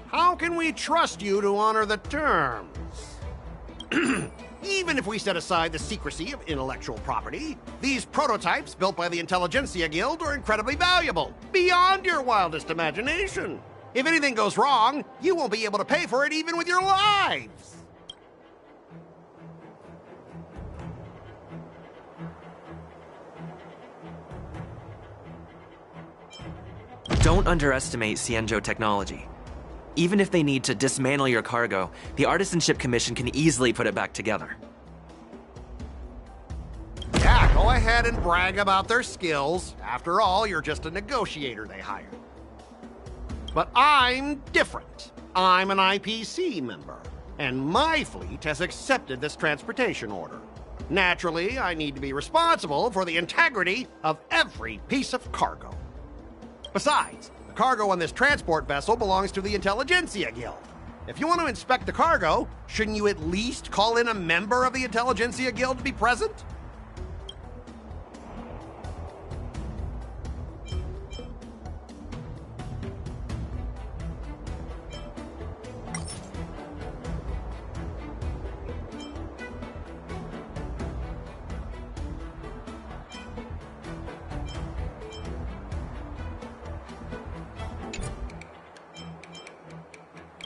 how can we trust you to honor the terms? Even if we set aside the secrecy of intellectual property, these prototypes built by the Intelligentsia Guild are incredibly valuable, beyond your wildest imagination. If anything goes wrong, you won't be able to pay for it even with your lives. Don't underestimate Cienjo technology. Even if they need to dismantle your cargo, the Artisanship Commission can easily put it back together. Yeah, go ahead and brag about their skills. After all, you're just a negotiator they hired. But I'm different. I'm an IPC member, and my fleet has accepted this transportation order. Naturally, I need to be responsible for the integrity of every piece of cargo. Besides, the cargo on this transport vessel belongs to the Intelligentsia Guild. If you want to inspect the cargo, shouldn't you at least call in a member of the Intelligentsia Guild to be present?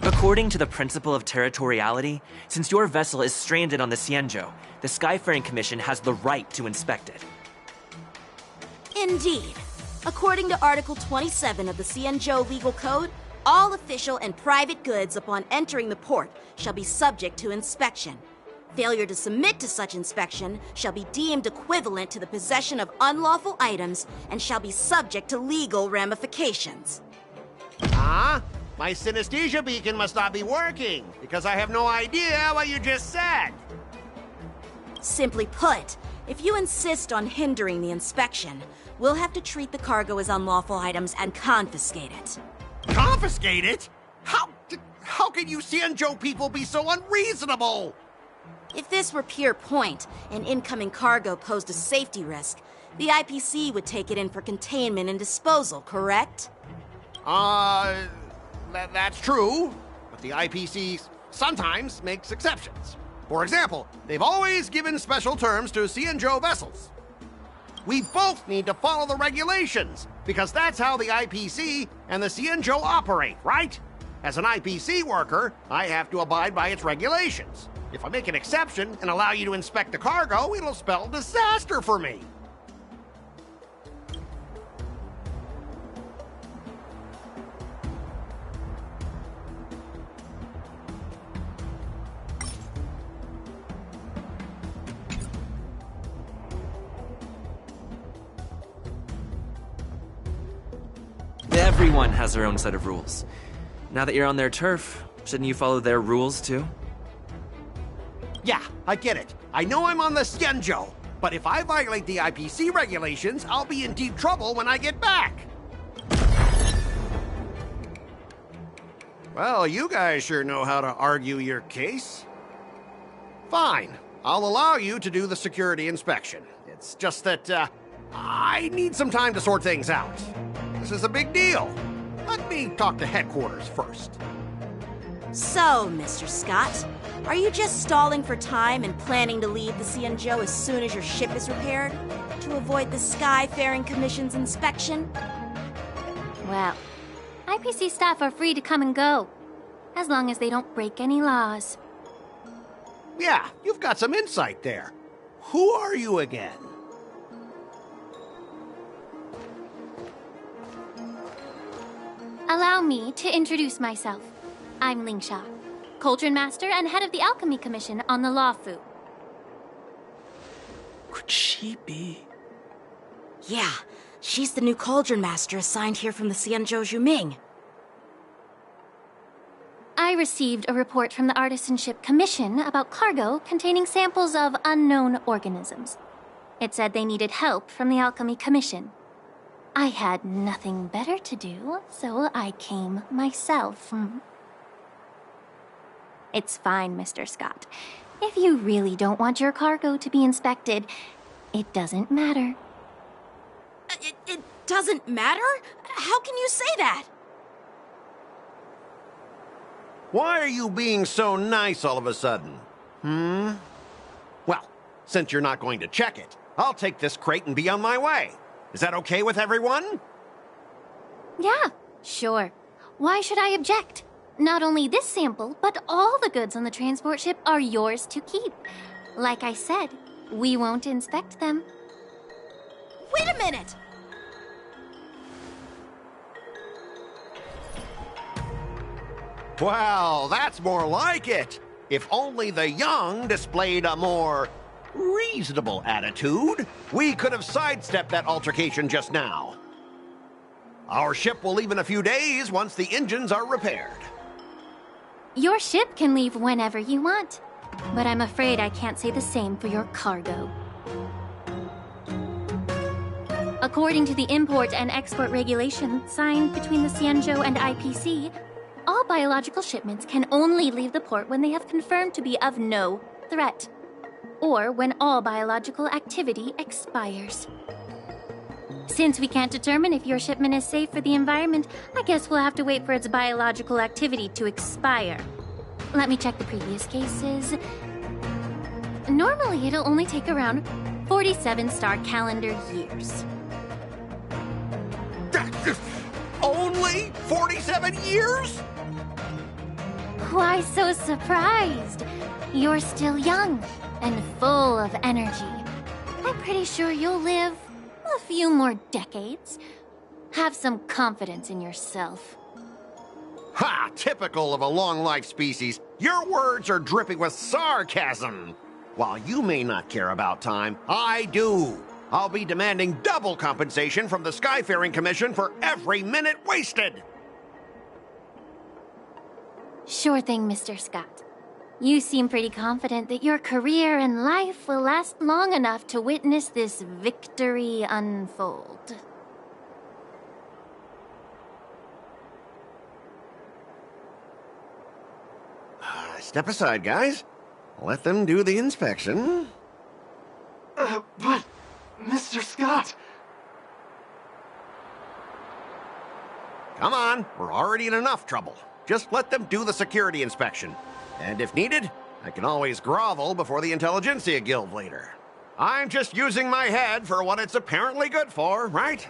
According to the principle of territoriality, since your vessel is stranded on the Cienjo, the Skyfaring Commission has the right to inspect it. Indeed. According to Article 27 of the Cienjo Legal Code, all official and private goods upon entering the port shall be subject to inspection. Failure to submit to such inspection shall be deemed equivalent to the possession of unlawful items and shall be subject to legal ramifications. Huh? My synesthesia beacon must not be working, because I have no idea what you just said. Simply put, if you insist on hindering the inspection, we'll have to treat the cargo as unlawful items and confiscate it. Confiscate it? How can you Cienjo people be so unreasonable? If this were pure point, and incoming cargo posed a safety risk, the IPC would take it in for containment and disposal, correct? That's true, but the IPC sometimes makes exceptions. For example, they've always given special terms to Cienjo vessels. We both need to follow the regulations, because that's how the IPC and the Cienjo operate, right? As an IPC worker, I have to abide by its regulations. If I make an exception and allow you to inspect the cargo, it'll spell disaster for me. Everyone has their own set of rules. Now that you're on their turf, shouldn't you follow their rules too? Yeah, I get it. I know I'm on the Cienjo, but if I violate the IPC regulations, I'll be in deep trouble when I get back. Well, you guys sure know how to argue your case. Fine, I'll allow you to do the security inspection. It's just that, I need some time to sort things out. This is a big deal. Let me talk to headquarters first. So, Mr. Scott, are you just stalling for time and planning to leave the Cienjo as soon as your ship is repaired? To avoid the Skyfaring Commission's inspection? Well, IPC staff are free to come and go, as long as they don't break any laws. Yeah, you've got some insight there. Who are you again? Allow me to introduce myself. I'm Lingsha, Cauldron Master and head of the Alchemy Commission on the Lawfu. Could she be? Yeah, she's the new Cauldron Master assigned here from the Xianzhou Juming. I received a report from the Artisanship Commission about cargo containing samples of unknown organisms. It said they needed help from the Alchemy Commission. I had nothing better to do, so I came myself. It's fine, Mr. Scott. If you really don't want your cargo to be inspected, it doesn't matter. It doesn't matter? How can you say that? Why are you being so nice all of a sudden? Well, since you're not going to check it, I'll take this crate and be on my way. Is that okay with everyone? Yeah, sure. Why should I object? Not only this sample, but all the goods on the transport ship are yours to keep. Like I said, we won't inspect them. Wait a minute! Well, that's more like it. If only the young displayed a more reasonable attitude, we could have sidestepped that altercation just now. Our ship will leave in a few days once the engines are repaired. Your ship can leave whenever you want, but I'm afraid I can't say the same for your cargo. According to the import and export regulation signed between the Xianzhou and IPC, all biological shipments can only leave the port when they have confirmed to be of no threat, or when all biological activity expires. Since we can't determine if your shipment is safe for the environment, I guess we'll have to wait for its biological activity to expire. Let me check the previous cases. Normally, it'll only take around 47 star calendar years. Only 47 years? Why so surprised? You're still young and full of energy. I'm pretty sure you'll live a few more decades. Have some confidence in yourself. Ha! Typical of a long-life species. Your words are dripping with sarcasm. While you may not care about time, I do. I'll be demanding double compensation from the Skyfaring Commission for every minute wasted. Sure thing, Mr. Scott. You seem pretty confident that your career and life will last long enough to witness this victory unfold. Step aside, guys. Let them do the inspection. But, Mr. Scott... Come on, we're already in enough trouble. Just let them do the security inspection. And if needed, I can always grovel before the Intelligentsia Guild later. I'm just using my head for what it's apparently good for, right?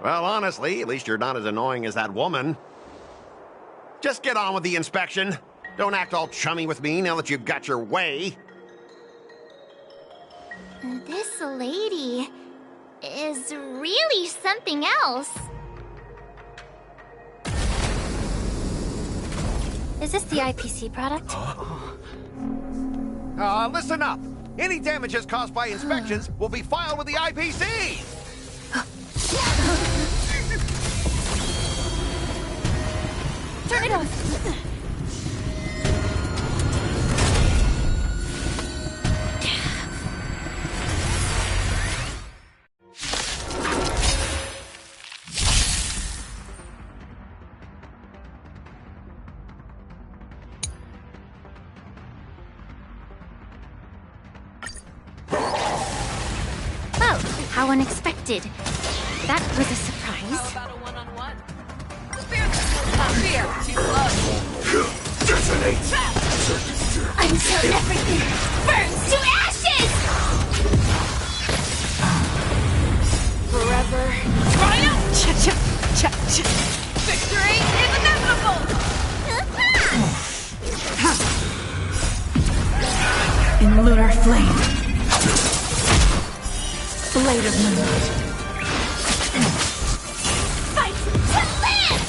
Well, honestly, at least you're not as annoying as that woman. Just get on with the inspection. Don't act all chummy with me now that you've got your way. This lady is really something else. Is this the IPC product? Listen up. Any damages caused by inspections will be filed with the IPC. Turn it on! Oh, how unexpected. That was a surprise. How about a one-on-one? Not fear, too close. Detonate! Until everything burns to ashes! Forever. Rhino! Cha-cha! Cha-cha! Victory is inevitable! from lunar flame. Blade of moonlight. Fight to live!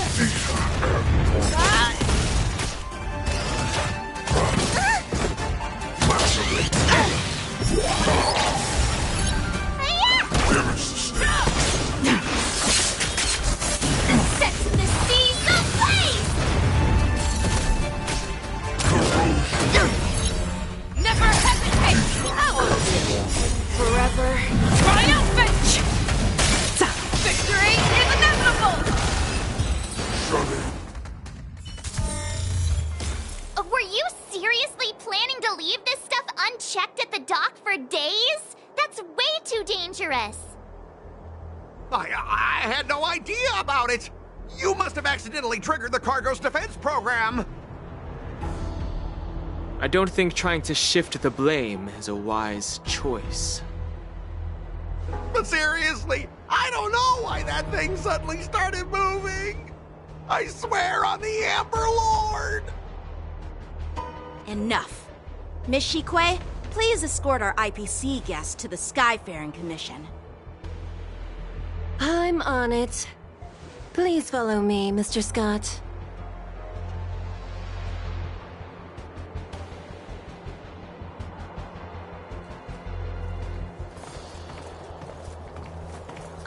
Set the seas ablaze! Never hesitate! Forever. Triumphant! Victory is inevitable! Were you seriously planning to leave this stuff unchecked at the dock for days? That's way too dangerous. I had no idea about it! You must have accidentally triggered the cargo's defense program! I don't think trying to shift the blame is a wise choice. But seriously, I don't know why that thing suddenly started moving! I swear on the Amber Lord! Enough. Miss Shikwe, please escort our IPC guest to the Skyfaring Commission. I'm on it. Please follow me, Mr. Scott.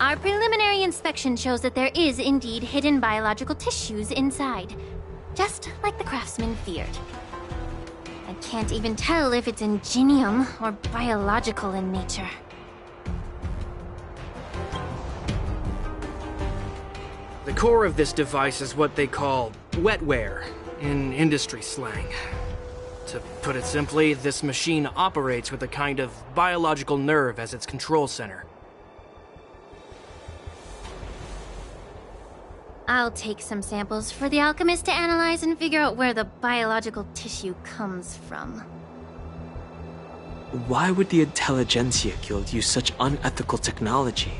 Our preliminary inspection shows that there is indeed hidden biological tissues inside, just like the craftsman feared. I can't even tell if it's ingenium or biological in nature. The core of this device is what they call wetware in industry slang. To put it simply, this machine operates with a kind of biological nerve as its control center. I'll take some samples for the alchemist to analyze and figure out where the biological tissue comes from. Why would the Intelligentsia Guild use such unethical technology?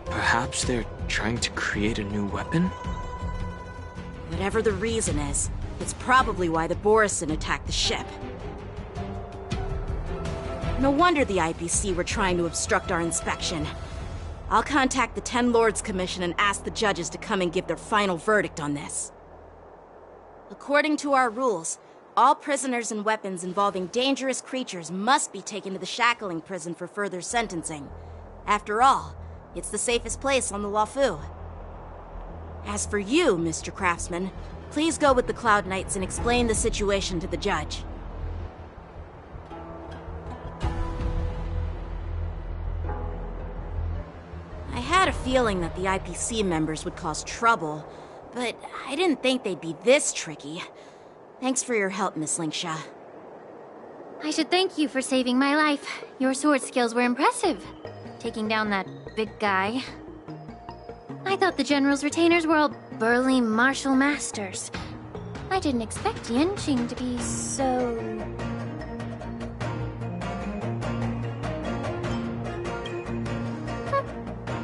Perhaps they're trying to create a new weapon? Whatever the reason is, it's probably why the Borisin attacked the ship. No wonder the IPC were trying to obstruct our inspection. I'll contact the Ten Lords Commission and ask the judges to come and give their final verdict on this. According to our rules, all prisoners and weapons involving dangerous creatures must be taken to the shackling prison for further sentencing. After all, it's the safest place on the Luofu. As for you, Mr. Craftsman, please go with the Cloud Knights and explain the situation to the judge. I had a feeling that the IPC members would cause trouble, but I didn't think they'd be this tricky. Thanks for your help, Miss Linksha. I should thank you for saving my life. Your sword skills were impressive. Taking down that big guy. I thought the General's retainers were all burly martial masters. I didn't expect Yenqing to be so...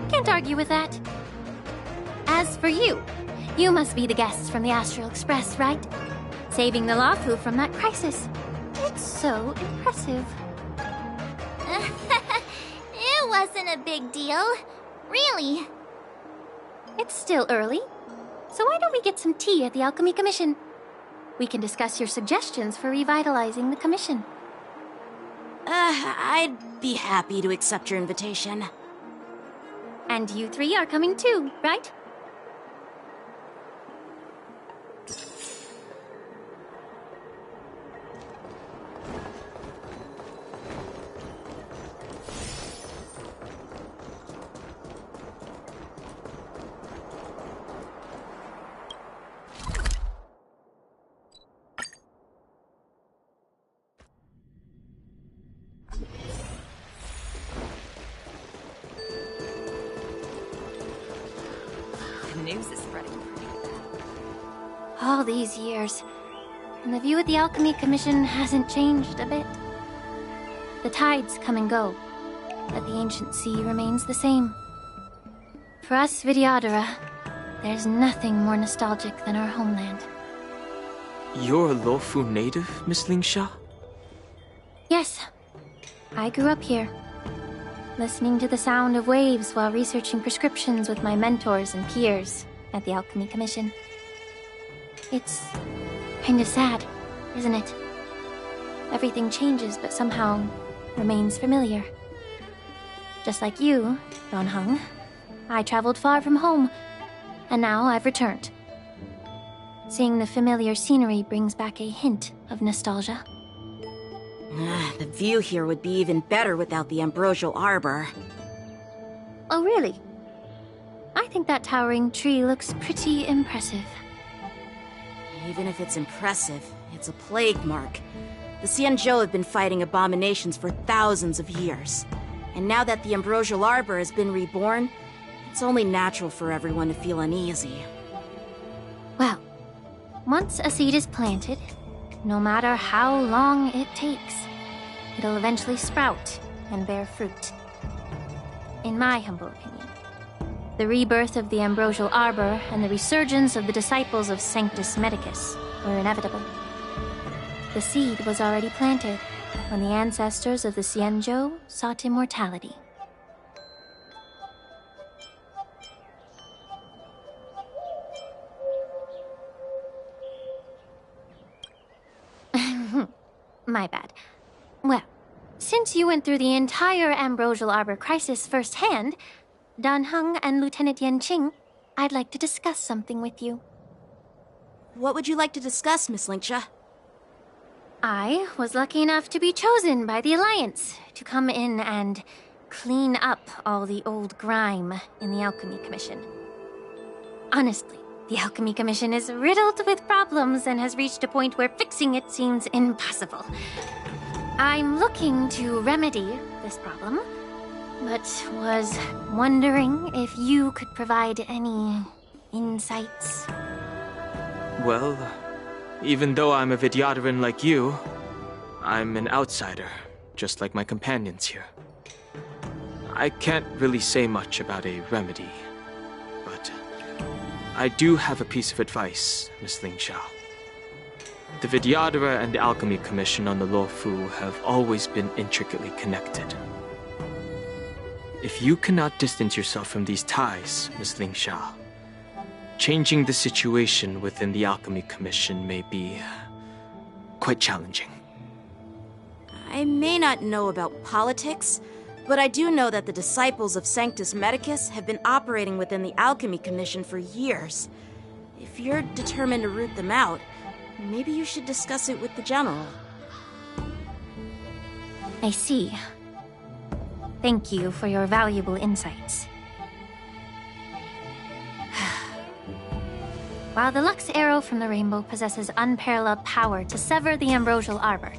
Can't argue with that. As for you, you must be the guests from the Astral Express, right? Saving the Luofu from that crisis. It's so impressive. It wasn't a big deal. Really. It's still early, so why don't we get some tea at the Alchemy Commission? We can discuss your suggestions for revitalizing the commission. I'd be happy to accept your invitation. And you three are coming too, right? The news is spreading pretty fast. All these years, and the view at the Alchemy Commission hasn't changed a bit. The tides come and go, but the ancient sea remains the same. For us Vidyadhara, there's nothing more nostalgic than our homeland. You're a Luofu native, Miss Lingsha? Yes, I grew up here, listening to the sound of waves while researching prescriptions with my mentors and peers at the Alchemy Commission. It's kinda sad, isn't it? Everything changes but somehow remains familiar. Just like you, Don Hung, I traveled far from home, and now I've returned. Seeing the familiar scenery brings back a hint of nostalgia. The view here would be even better without the ambrosial arbor. Oh, really? I think that towering tree looks pretty impressive. Even if it's impressive, it's a plague mark. The Xianzhou have been fighting abominations for thousands of years. And now that the ambrosial arbor has been reborn, it's only natural for everyone to feel uneasy. Well, once a seed is planted, no matter how long it takes, it'll eventually sprout and bear fruit. In my humble opinion, the rebirth of the ambrosial arbor and the resurgence of the disciples of Sanctus Medicus were inevitable. The seed was already planted when the ancestors of the Xianzhou sought immortality. My bad. Well, since you went through the entire ambrosial arbor crisis firsthand, Dan Heng and Lieutenant Yanqing, I'd like to discuss something with you. What would you like to discuss, Miss Linksha? I was lucky enough to be chosen by the Alliance to come in and clean up all the old grime in the Alchemy Commission. Honestly, the Alchemy Commission is riddled with problems and has reached a point where fixing it seems impossible. I'm looking to remedy this problem, but was wondering if you could provide any insights. Well, even though I'm a Vidyadharan like you, I'm an outsider, just like my companions here. I can't really say much about a remedy, but I do have a piece of advice, Miss Linksha. The Vidyadhara and Alchemy Commission on the Luofu have always been intricately connected. If you cannot distance yourself from these ties, Miss Linksha, changing the situation within the Alchemy Commission may be quite challenging. I may not know about politics, but I do know that the disciples of Sanctus Medicus have been operating within the Alchemy Commission for years. If you're determined to root them out, maybe you should discuss it with the General. I see. Thank you for your valuable insights. While the Lux Arrow from the Rainbow possesses unparalleled power to sever the ambrosial arbor,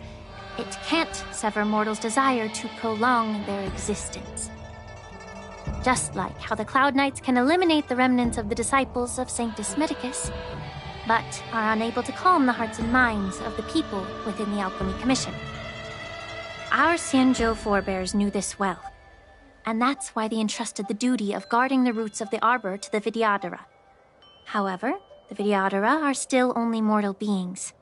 it can't sever mortals' desire to prolong their existence. Just like how the Cloud Knights can eliminate the remnants of the disciples of Sanctus Medicus, but are unable to calm the hearts and minds of the people within the Alchemy Commission. Our Xianzhou forebears knew this well, and that's why they entrusted the duty of guarding the roots of the arbor to the Vidyadhara. However, the Vidyadhara are still only mortal beings.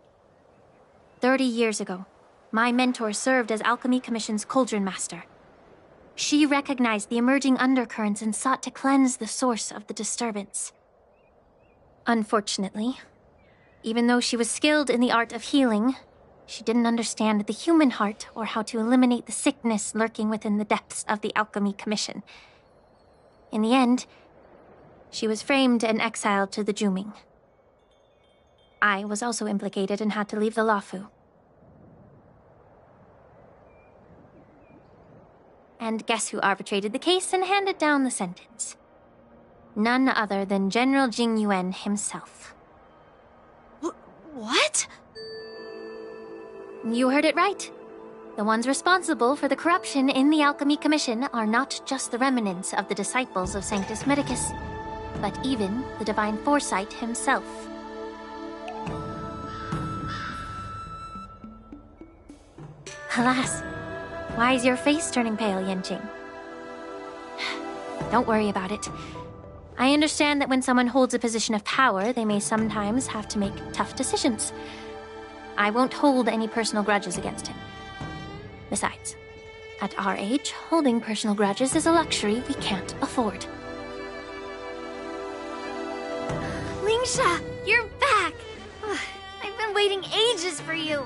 30 years ago, my mentor served as Alchemy Commission's Cauldron Master. She recognized the emerging undercurrents and sought to cleanse the source of the disturbance. Unfortunately, even though she was skilled in the art of healing, she didn't understand the human heart or how to eliminate the sickness lurking within the depths of the Alchemy Commission. In the end, she was framed and exiled to the Juming. I was also implicated and had to leave the Luofu. And guess who arbitrated the case and handed down the sentence? None other than General Jing Yuan himself. What? You heard it right. The ones responsible for the corruption in the Alchemy Commission are not just the remnants of the disciples of Sanctus Medicus, but even the Divine Foresight himself. Alas, why is your face turning pale, Yanqing? Don't worry about it. I understand that when someone holds a position of power, they may sometimes have to make tough decisions. I won't hold any personal grudges against him. Besides, at our age, holding personal grudges is a luxury we can't afford. Lingsha, you're back! Ugh, I've been waiting ages for you.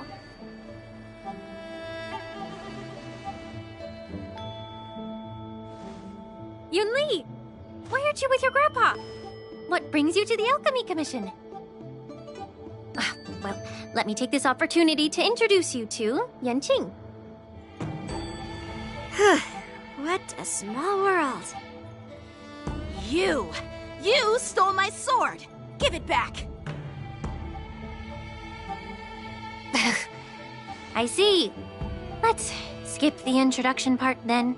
Yunli! Why aren't you with your grandpa? What brings you to the Alchemy Commission? Well, let me take this opportunity to introduce you to Yanqing. What a small world. You stole my sword! Give it back! I see. Let's skip the introduction part then.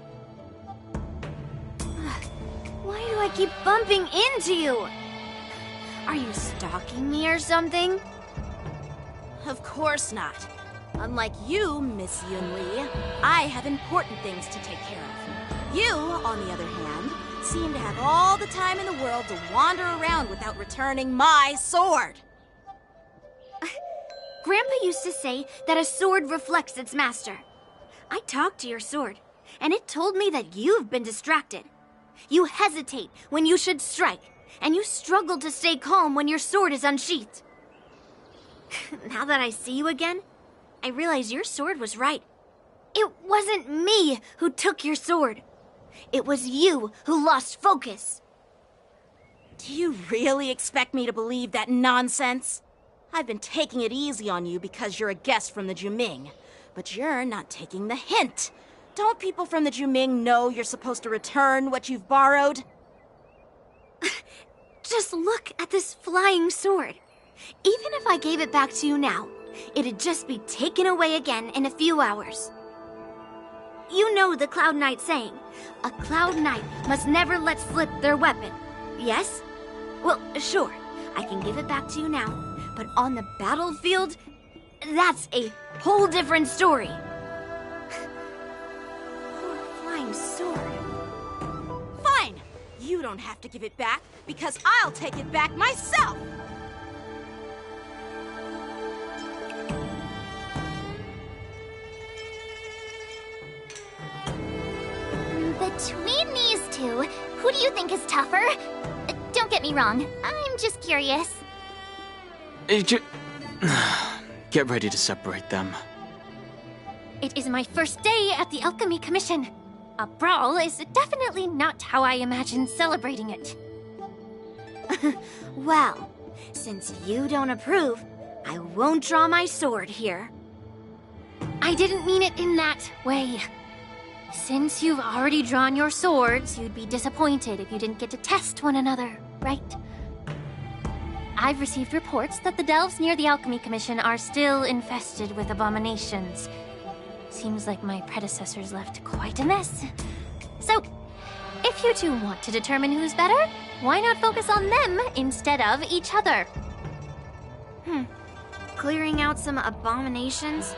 Why do I keep bumping into you? Are you stalking me or something? Of course not. Unlike you, Miss Yunli, I have important things to take care of. You, on the other hand, seem to have all the time in the world to wander around without returning my sword. Grandpa used to say that a sword reflects its master. I talked to your sword, and it told me that you've been distracted. You hesitate when you should strike, and you struggle to stay calm when your sword is unsheathed. Now that I see you again, I realize your sword was right. It wasn't me who took your sword. It was you who lost focus. Do you really expect me to believe that nonsense? I've been taking it easy on you because you're a guest from the Juming, but you're not taking the hint. Don't people from the Juming know you're supposed to return what you've borrowed? Just look at this flying sword. Even if I gave it back to you now, it'd just be taken away again in a few hours. You know the Cloud Knight saying, a Cloud Knight must never let slip their weapon. Yes? Well, sure, I can give it back to you now, but on the battlefield, that's a whole different story. Poor flying sword. Fine! You don't have to give it back, because I'll take it back myself! Between these two, who do you think is tougher? Don't get me wrong, I'm just curious. Get ready to separate them. It is my first day at the Alchemy Commission. A brawl is definitely not how I imagined celebrating it. Well, since you don't approve, I won't draw my sword here. I didn't mean it in that way. Since you've already drawn your swords, you'd be disappointed if you didn't get to test one another, right? I've received reports that the delves near the Alchemy Commission are still infested with abominations. Seems like my predecessors left quite a mess. So, if you two want to determine who's better, why not focus on them instead of each other? Clearing out some abominations?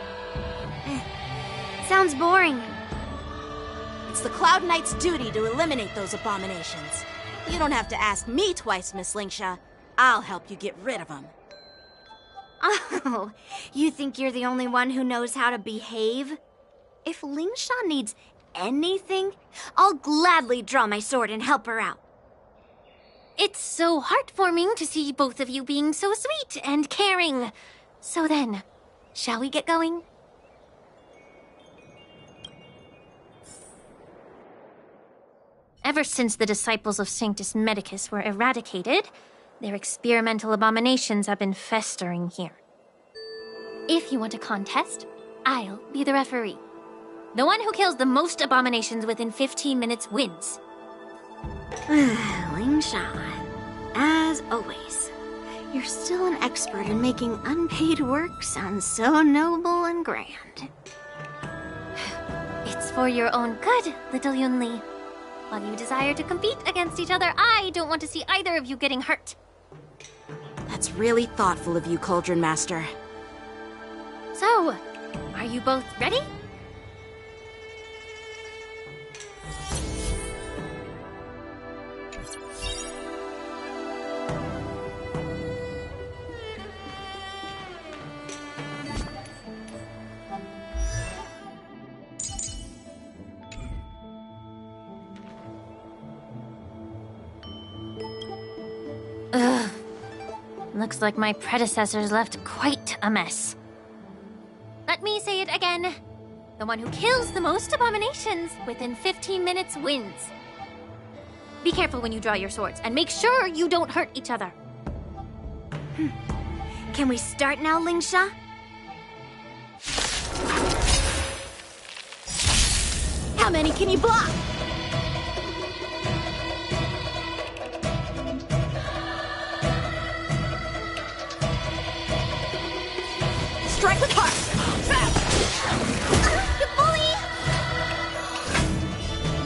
Sounds boring. It's the Cloud Knight's duty to eliminate those abominations. You don't have to ask me twice, Miss Lingsha. I'll help you get rid of them. Oh, you think you're the only one who knows how to behave? If Lingsha needs anything, I'll gladly draw my sword and help her out. It's so heartwarming to see both of you being so sweet and caring. So then, shall we get going? Ever since the disciples of Sanctus Medicus were eradicated, their experimental abominations have been festering here. If you want a contest, I'll be the referee. The one who kills the most abominations within 15 minutes wins. Lingsha, as always, you're still an expert in making unpaid work sound so noble and grand. It's for your own good, little Yunli. While you desire to compete against each other, I don't want to see either of you getting hurt. That's really thoughtful of you, Cauldron Master. So, are you both ready? Ugh. Looks like my predecessors left quite a mess. Let me say it again. The one who kills the most abominations within 15 minutes wins. Be careful when you draw your swords, and make sure you don't hurt each other. Can we start now, Lingsha? How many can you block? Strike with heart! You bully!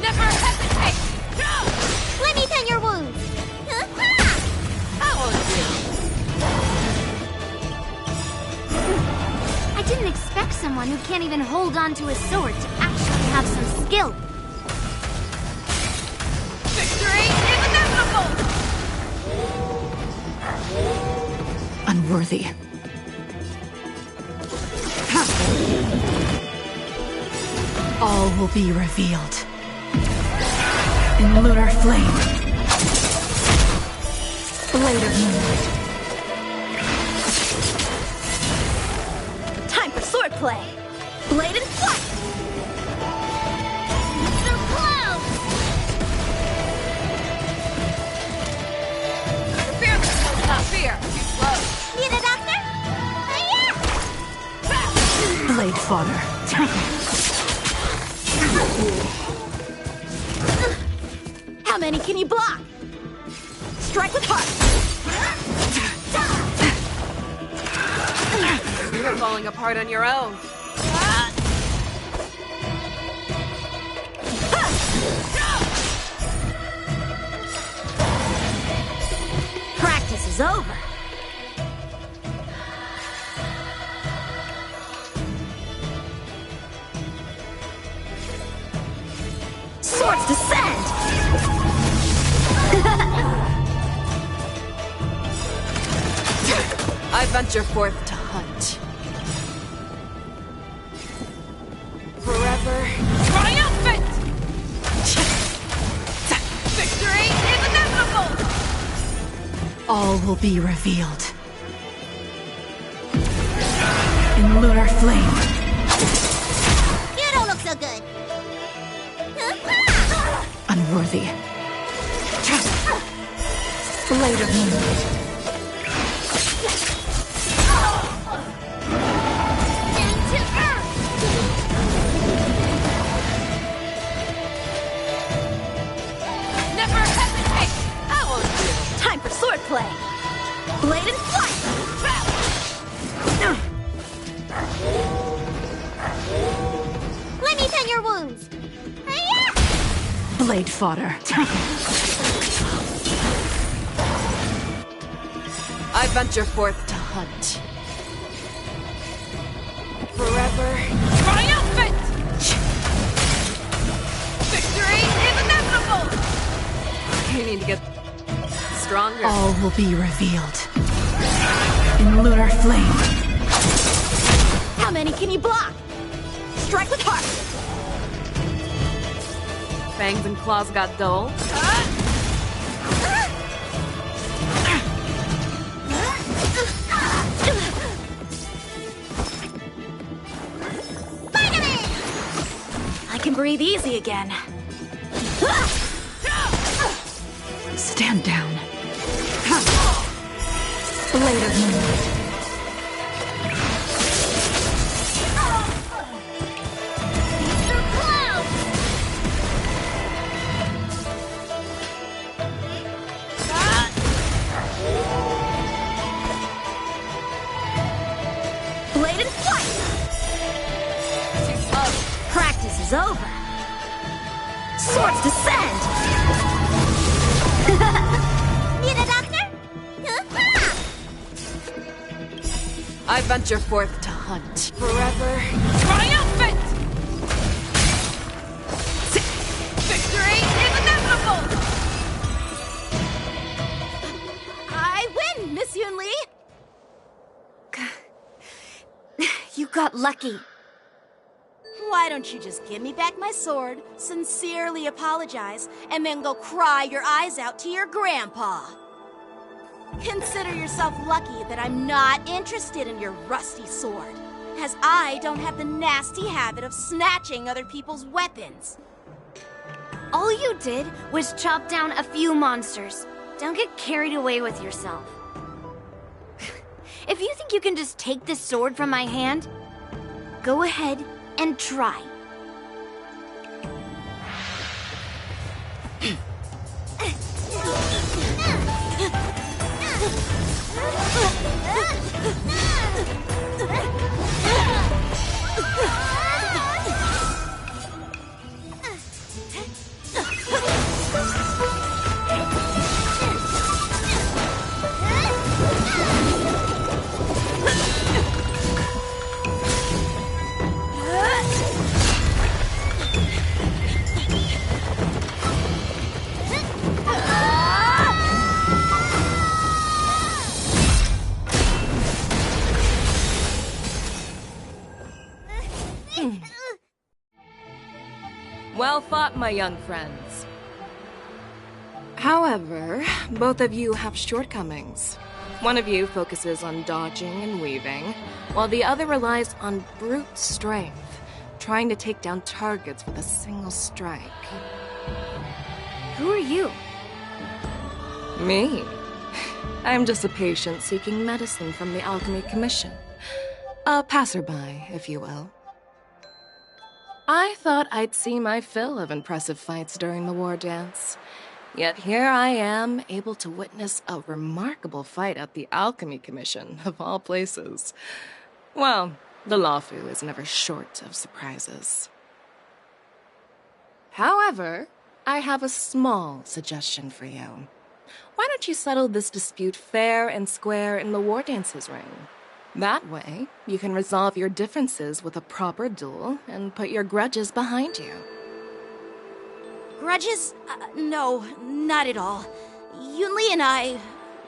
Never hesitate! Let me tend your wounds. That won't I didn't expect someone who can't even hold on to a sword to actually have some skill. Victory is inevitable! Unworthy. All will be revealed. In lunar flame. Blade of moonlight. Time for swordplay! Blade and flight! So close! Fear me, not fear. Too slow. Need a doctor? Blade fodder. How many can you block? Strike with heart! You're falling apart on your own. Practice is over. Swords descend! I venture forth to hunt. Forever. Triumphant! Victory is inevitable! All will be revealed. In lunar flame. You don't look so good. Unworthy. Blade of moonlight. Into earth! Never hesitate! That won't do. Time for swordplay! Blade and flight! Let me tend your wounds. Blade fodder. I venture forth to hunt. Forever. Triumphant! Victory is inevitable! You need to get stronger. All will be revealed. In lunar flame. How many can you block? Strike with heart! Fangs and claws got dull. I can breathe easy again. Stand down. Blade of moonlight. Blade and flight! Too slow. Practice is over. Swords descend! Need a doctor? I venture forth to hunt. Forever. Triumphant! Victory is inevitable! I win, Miss Yunli! You got lucky. Why don't you just give me back my sword, sincerely apologize, and then go cry your eyes out to your grandpa? Consider yourself lucky that I'm not interested in your rusty sword, as I don't have the nasty habit of snatching other people's weapons. All you did was chop down a few monsters. Don't get carried away with yourself. If you think you can just take this sword from my hand, go ahead and try. Well fought, my young friends. However, both of you have shortcomings. One of you focuses on dodging and weaving, while the other relies on brute strength, trying to take down targets with a single strike. Who are you? Me? I'm just a patient seeking medicine from the Alchemy Commission. A passerby, if you will. I thought I'd see my fill of impressive fights during the war dance. Yet here I am, able to witness a remarkable fight at the Alchemy Commission, of all places. Well, the Lawfu is never short of surprises. However, I have a small suggestion for you. Why don't you settle this dispute fair and square in the war dance's ring? That way, you can resolve your differences with a proper duel and put your grudges behind you. Grudges? No, not at all. Yunli and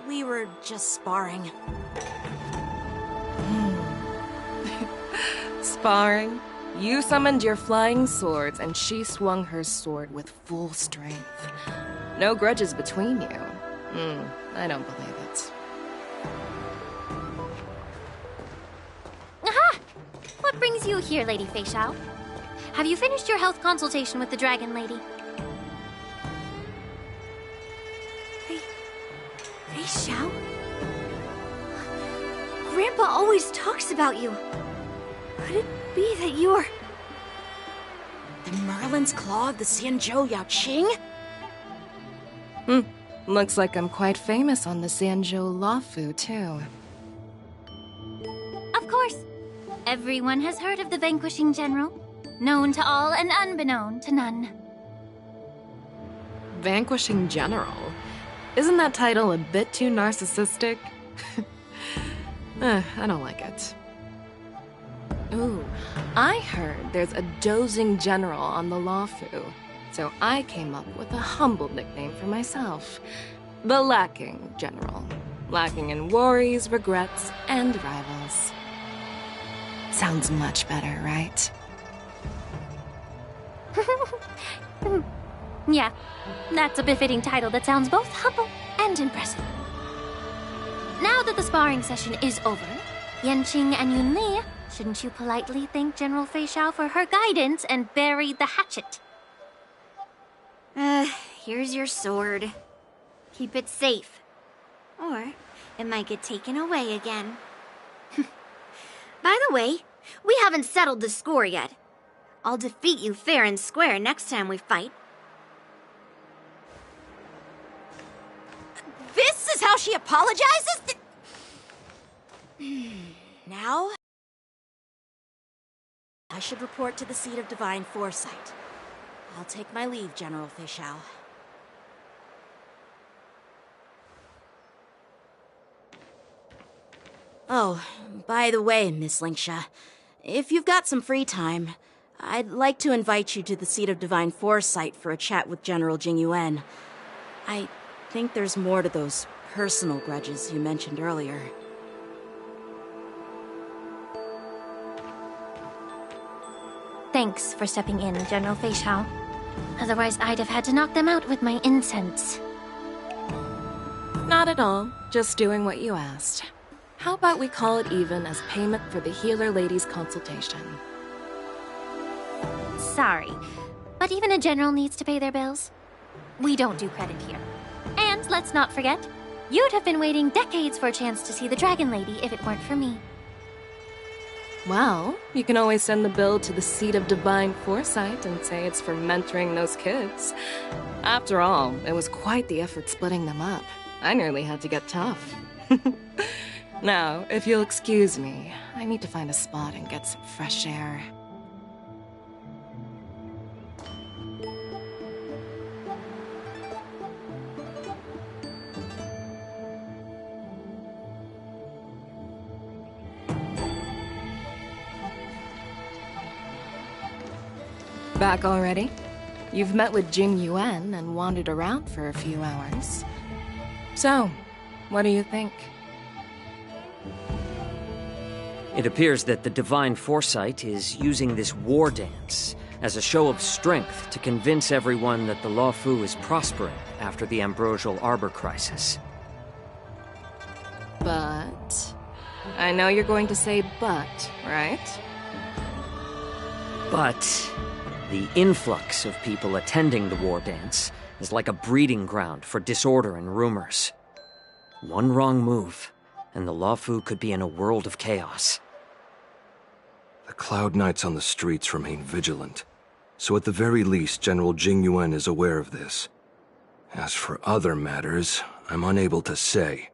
we were just sparring. Sparring? You summoned your flying swords and she swung her sword with full strength. No grudges between you. I don't believe it. Aha! What brings you here, Lady Fei Xiao? Have you finished your health consultation with the Dragon Lady? Fei Xiao? Grandpa always talks about you. Could it be that you're... The Merlin's Claw of the Xianzhou Yaoqing? Looks like I'm quite famous on the Xianzhou Lawfu, too. Of course. Everyone has heard of the Vanquishing General. Known to all and unbeknown to none. Vanquishing General? Isn't that title a bit too narcissistic? I don't like it. Ooh, I heard there's a dozing general on the Lawfu, so I came up with a humble nickname for myself. The Lacking General. Lacking in worries, regrets, and rivals. Sounds much better, right? Yeah, that's a befitting title that sounds both humble and impressive. Now that the sparring session is over, Yanqing and Yunli, shouldn't you politely thank General Fei Xiao for her guidance and bury the hatchet? Here's your sword. Keep it safe. Or it might get taken away again. By the way, we haven't settled the score yet. I'll defeat you fair and square next time we fight. This is how she apologizes? Now, I should report to the seat of divine foresight. I'll take my leave, General Fei Xiao. Oh, by the way, Miss Linksha, if you've got some free time, I'd like to invite you to the seat of divine foresight for a chat with General Jing Yuan. I think there's more to those personal grudges you mentioned earlier. Thanks for stepping in, General Fei Xiao. Otherwise, I'd have had to knock them out with my incense. Not Not at all. Just doing what you asked. How about we call it even as payment for the healer lady's consultation? Sorry, but even a general needs to pay their bills. We don't do credit here. And let's not forget, you'd have been waiting decades for a chance to see the Dragon Lady if it weren't for me. Well, you can always send the bill to the Seat of Divine Foresight and say it's for mentoring those kids. After all, it was quite the effort splitting them up. I nearly had to get tough. Now, if you'll excuse me, I need to find a spot and get some fresh air. Back already? You've met with Jing Yuan and wandered around for a few hours. So, what do you think? It appears that the Divine Foresight is using this war dance as a show of strength to convince everyone that the Luofu is prospering after the Ambrosial Arbor crisis. But... I know you're going to say but, right? But the influx of people attending the war dance is like a breeding ground for disorder and rumors. One wrong move, and the Luofu could be in a world of chaos. The Cloud Knights on the streets remain vigilant, so at the very least, General Jing Yuan is aware of this. As for other matters, I'm unable to say.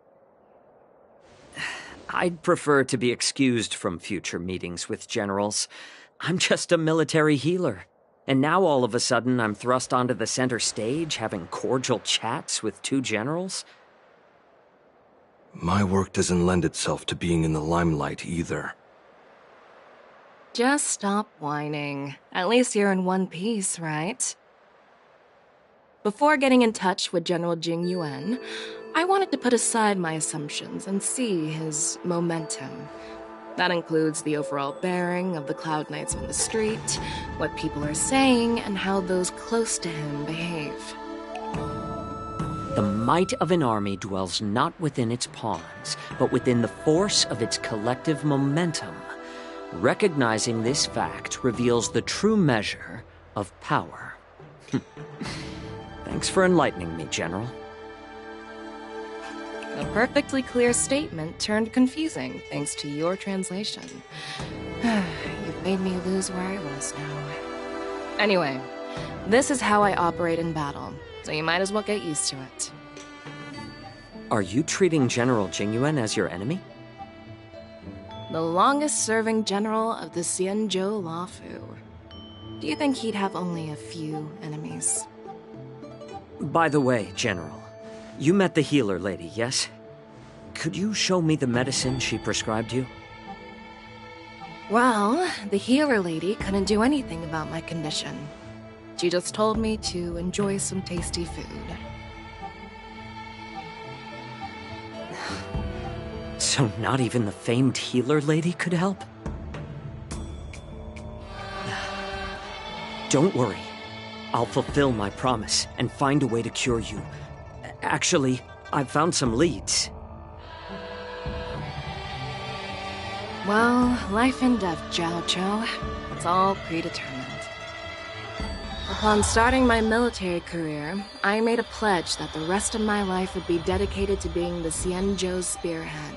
I'd prefer to be excused from future meetings with generals. I'm just a military healer. And now all of a sudden I'm thrust onto the center stage having cordial chats with two generals? My work doesn't lend itself to being in the limelight either. Just stop whining. At least you're in one piece, right? Before getting in touch with General Jing Yuan, I wanted to put aside my assumptions and see his momentum. That includes the overall bearing of the Cloud Knights on the street, what people are saying, and how those close to him behave. The might of an army dwells not within its pawns, but within the force of its collective momentum. Recognizing this fact reveals the true measure of power. Thanks for enlightening me, General. A perfectly clear statement turned confusing thanks to your translation. You've made me lose where I was now. Anyway, this is how I operate in battle, so you might as well get used to it. Are you treating General Jing Yuan as your enemy? The longest-serving general of the Xianzhou Luofu. Do you think he'd have only a few enemies? By the way, General, you met the healer lady, yes? Could you show me the medicine she prescribed you? Well, the healer lady couldn't do anything about my condition. She just told me to enjoy some tasty food. So not even the famed healer lady could help? Don't worry. I'll fulfill my promise and find a way to cure you. Actually, I've found some leads. Well, life and death, Jiao Zhou. It's all predetermined. Upon starting my military career, I made a pledge that the rest of my life would be dedicated to being the Xianzhou spearhead,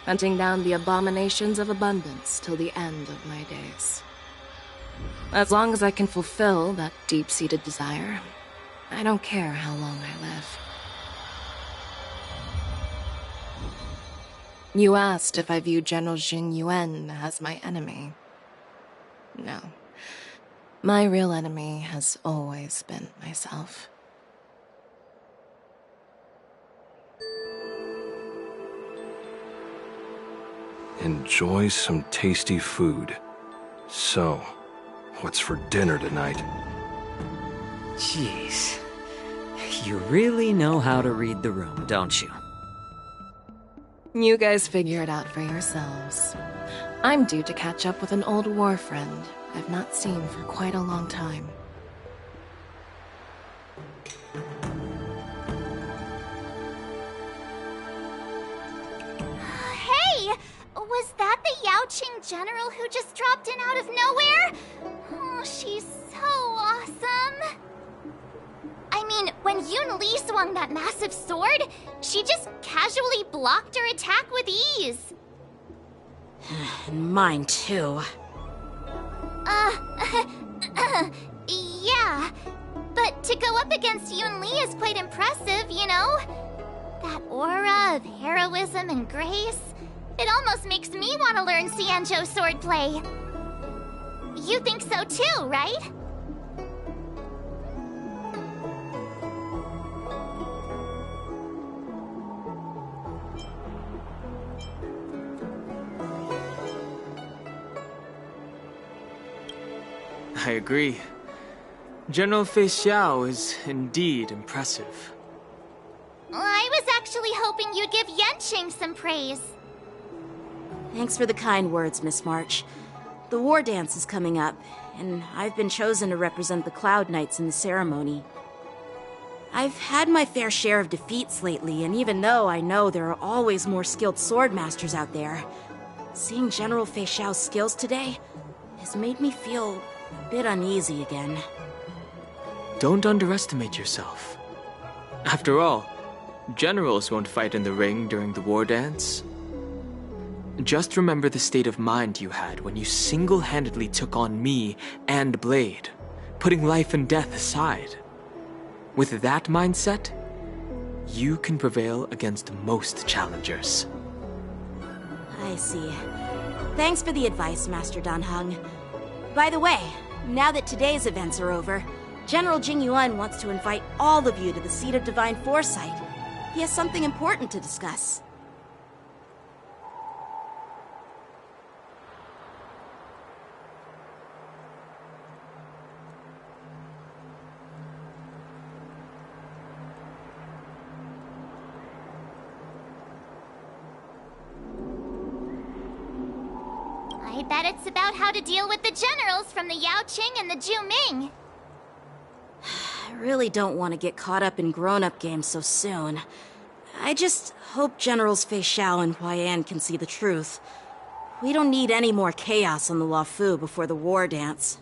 hunting down the abominations of abundance till the end of my days. As long as I can fulfill that deep-seated desire, I don't care how long I live. You asked if I view General Jing Yuan as my enemy. No. My real enemy has always been myself. Enjoy some tasty food. So, what's for dinner tonight? Jeez. You really know how to read the room, don't you? You guys figure it out for yourselves. I'm due to catch up with an old war friend I've not seen for quite a long time. Yaoqing general who just dropped in out of nowhere? Oh, she's so awesome. I mean, when Yun Li swung that massive sword, she just casually blocked her attack with ease. And mine too. Yeah. But to go up against Yun Li is quite impressive, you know? That aura of heroism and grace. It almost makes me want to learn Xianzhou swordplay. You think so too, right? I agree. General Fei Xiao is indeed impressive. I was actually hoping you'd give Yanqing some praise. Thanks for the kind words, Miss March. The war dance is coming up, and I've been chosen to represent the Cloud Knights in the ceremony. I've had my fair share of defeats lately, and even though I know there are always more skilled swordmasters out there, seeing General Fei Xiao's skills today has made me feel a bit uneasy again. Don't underestimate yourself. After all, generals won't fight in the ring during the war dance. Just remember the state of mind you had when you single-handedly took on me and Blade, putting life and death aside. With that mindset, you can prevail against most challengers. I see. Thanks for the advice, Master Dan Heng. By the way, now that today's events are over, General Jing Yuan wants to invite all of you to the Seat of Divine Foresight. He has something important to discuss. I bet it's about how to deal with the generals from the Yaoqing and the Juming. I really don't want to get caught up in grown-up games so soon. I just hope Generals Fei Xiao and Huaiyan can see the truth. We don't need any more chaos on the Luofu before the war dance.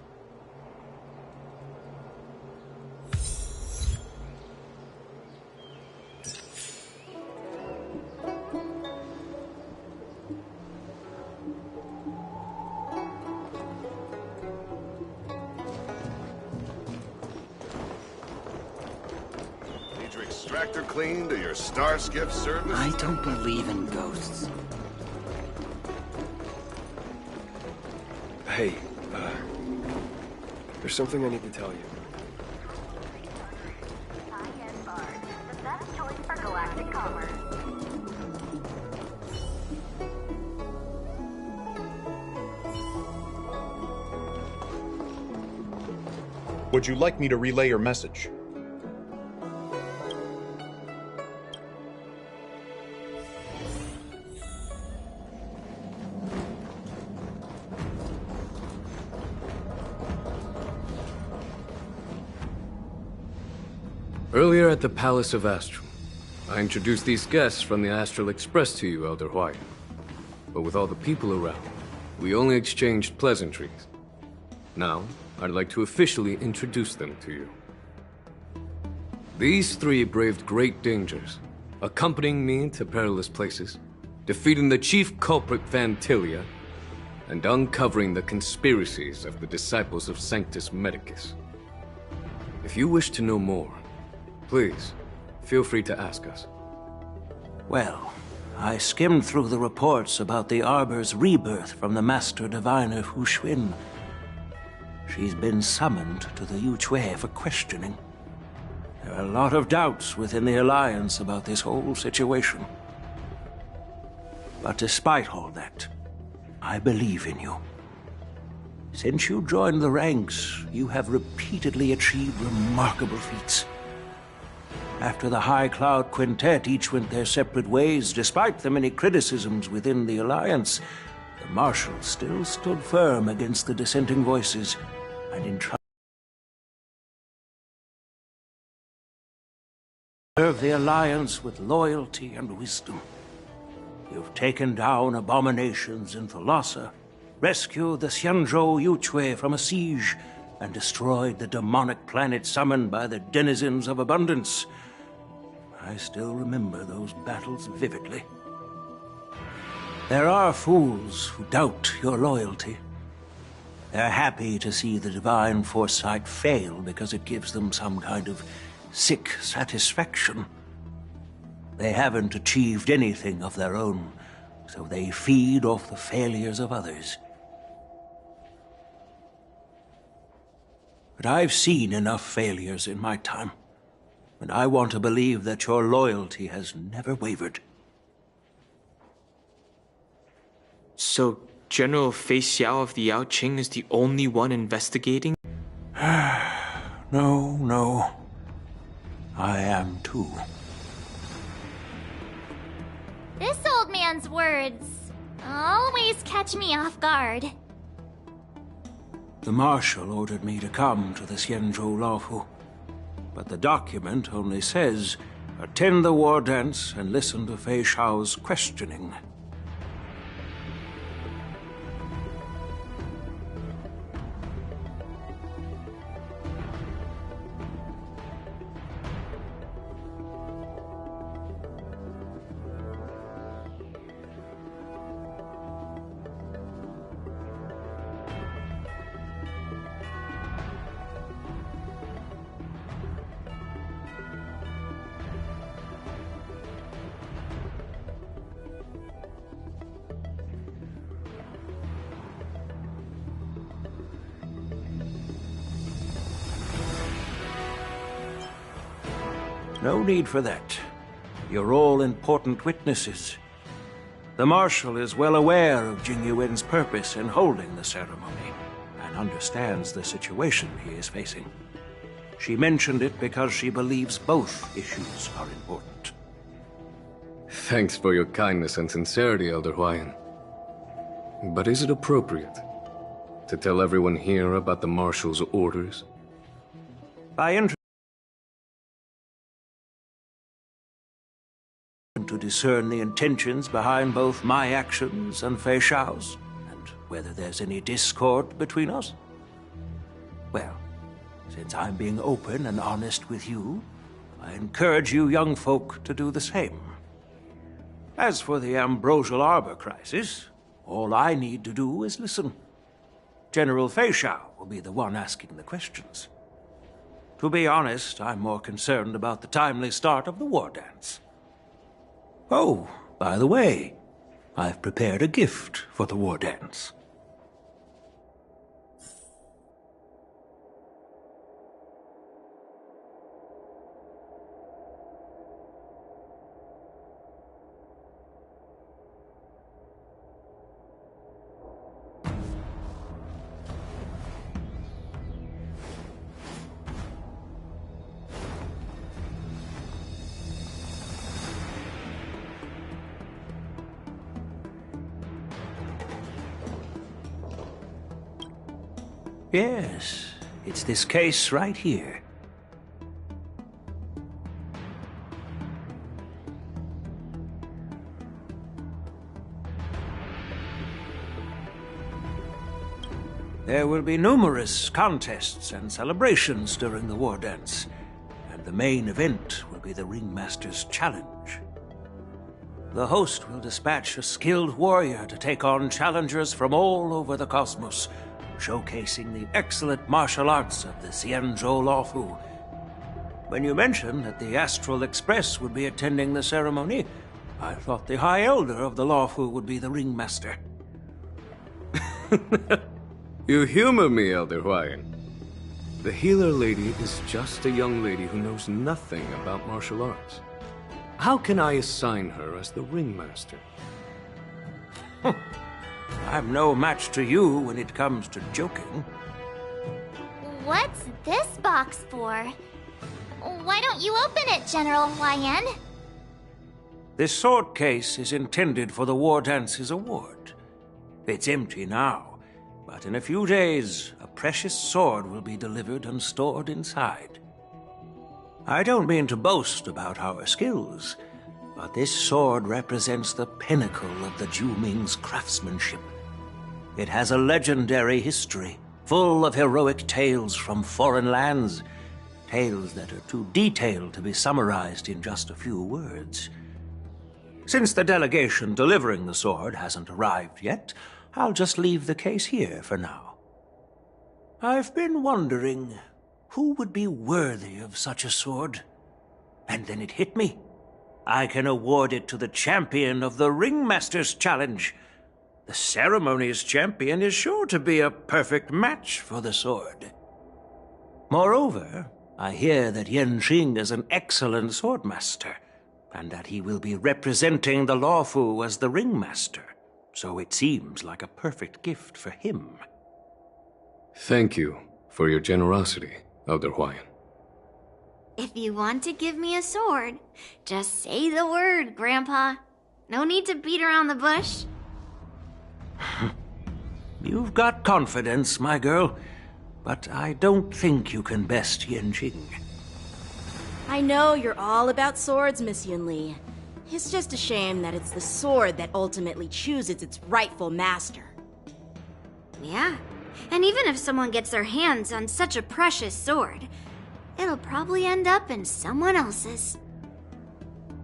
Extractor cleaned or your star skiff service? I don't believe in ghosts. Hey, there's something I need to tell you. The best choice for galactic commerce. Would you like me to relay your message? Earlier at the Palace of Astral, I introduced these guests from the Astral Express to you, Elder Huaiyan. But with all the people around, we only exchanged pleasantries. Now, I'd like to officially introduce them to you. These three braved great dangers, accompanying me to perilous places, defeating the chief culprit Vantilia, and uncovering the conspiracies of the disciples of Sanctus Medicus. If you wish to know more, please, feel free to ask us. Well, I skimmed through the reports about the Arbor's rebirth from the Master Diviner Hu Xuan. She's been summoned to the Yu Chui for questioning. There are a lot of doubts within the Alliance about this whole situation. But despite all that, I believe in you. Since you joined the ranks, you have repeatedly achieved remarkable feats. After the High Cloud Quintet each went their separate ways, despite the many criticisms within the Alliance, the Marshals still stood firm against the dissenting voices, and in trying to serve the Alliance with loyalty and wisdom. You've taken down abominations in Thalassa, rescued the Xianzhou Yuchui from a siege, and destroyed the demonic planet summoned by the denizens of abundance. I still remember those battles vividly. There are fools who doubt your loyalty. They're happy to see the divine foresight fail because it gives them some kind of sick satisfaction. They haven't achieved anything of their own, so they feed off the failures of others. But I've seen enough failures in my time, and I want to believe that your loyalty has never wavered. So, General Fei Xiao of the Yaoqing is the only one investigating? No. I am too. This old man's words always catch me off guard. The Marshal ordered me to come to the Xianzhou Laofu, but the document only says, attend the war dance and listen to Fei Xiao's questioning. No need for that. You're all important witnesses. The Marshal is well aware of Jing Yuan's purpose in holding the ceremony, and understands the situation he is facing. She mentioned it because she believes both issues are important. Thanks for your kindness and sincerity, Elder Huayan. But is it appropriate to tell everyone here about the Marshal's orders? To discern the intentions behind both my actions and Fei Xiao's, and whether there's any discord between us? Well, since I'm being open and honest with you, I encourage you young folk to do the same. As for the Ambrosial Arbor crisis, all I need to do is listen. General Fei Xiao will be the one asking the questions. To be honest, I'm more concerned about the timely start of the war dance. Oh, by the way, I've prepared a gift for the war dance. Yes, it's this case right here. There will be numerous contests and celebrations during the war dance, and the main event will be the Ringmaster's Challenge. The host will dispatch a skilled warrior to take on challengers from all over the cosmos, showcasing the excellent martial arts of the Xianzhou Laofu. When you mentioned that the Astral Express would be attending the ceremony, I thought the High Elder of the Laofu would be the ringmaster. You humor me, Elder Huayan. The healer lady is just a young lady who knows nothing about martial arts. How can I assign her as the ringmaster? I'm no match to you when it comes to joking. What's this box for? Why don't you open it, General Huayan? This sword case is intended for the War Dance's award. It's empty now, but in a few days, a precious sword will be delivered and stored inside. I don't mean to boast about our skills, but this sword represents the pinnacle of the Juming's craftsmanship. It has a legendary history, full of heroic tales from foreign lands, tales that are too detailed to be summarized in just a few words. Since the delegation delivering the sword hasn't arrived yet, I'll just leave the case here for now. I've been wondering who would be worthy of such a sword. And then it hit me. I can award it to the champion of the Ringmaster's Challenge. The ceremony's champion is sure to be a perfect match for the sword. Moreover, I hear that Yenqing is an excellent swordmaster, and that he will be representing the Luofu as the Ringmaster, so it seems like a perfect gift for him. Thank you for your generosity, Elder Huayan. If you want to give me a sword, just say the word, Grandpa. No need to beat around the bush. You've got confidence, my girl, but I don't think you can best Yenqing. I know you're all about swords, Miss Yunli. It's just a shame that it's the sword that ultimately chooses its rightful master. Yeah, and even if someone gets their hands on such a precious sword, it'll probably end up in someone else's.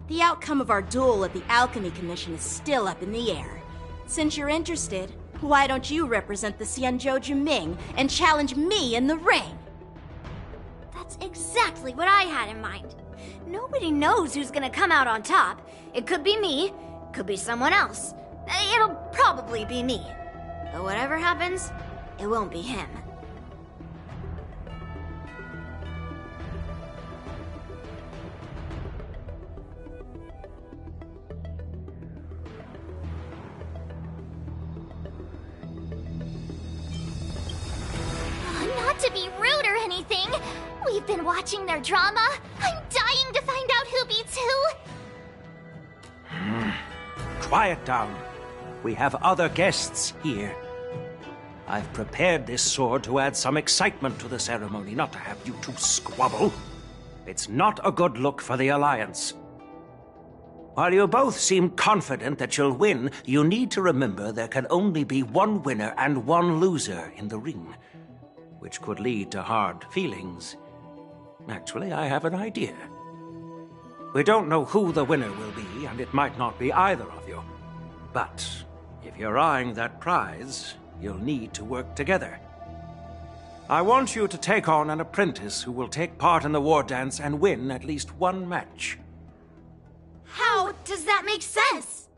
The outcome of our duel at the Alchemy Commission is still up in the air. Since you're interested, why don't you represent the Xianzhou Juming and challenge me in the ring? That's exactly what I had in mind. Nobody knows who's gonna come out on top. It could be me, could be someone else. It'll probably be me. But whatever happens, it won't be him. Not to be rude or anything, we've been watching their drama. I'm dying to find out who beats who. Quiet down. We have other guests here. I've prepared this sword to add some excitement to the ceremony, not to have you two squabble. It's not a good look for the Alliance. While you both seem confident that you'll win, you need to remember there can only be one winner and one loser in the ring, which could lead to hard feelings. Actually, I have an idea. We don't know who the winner will be, and it might not be either of you. But if you're eyeing that prize, you'll need to work together. I want you to take on an apprentice who will take part in the war dance and win at least one match. How does that make sense?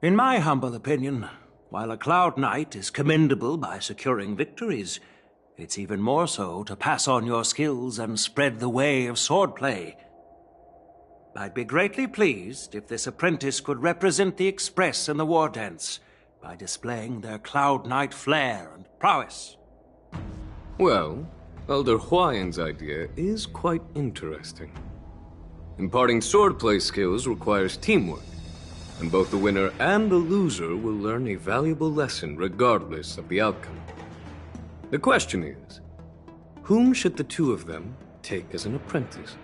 In my humble opinion, while a Cloud Knight is commendable by securing victories, it's even more so to pass on your skills and spread the way of swordplay. I'd be greatly pleased if this apprentice could represent the Express in the war dance by displaying their Cloud Knight flair and prowess. Well, Elder Huayan's idea is quite interesting. Imparting swordplay skills requires teamwork, and both the winner and the loser will learn a valuable lesson regardless of the outcome. The question is, whom should the two of them take as an apprentice?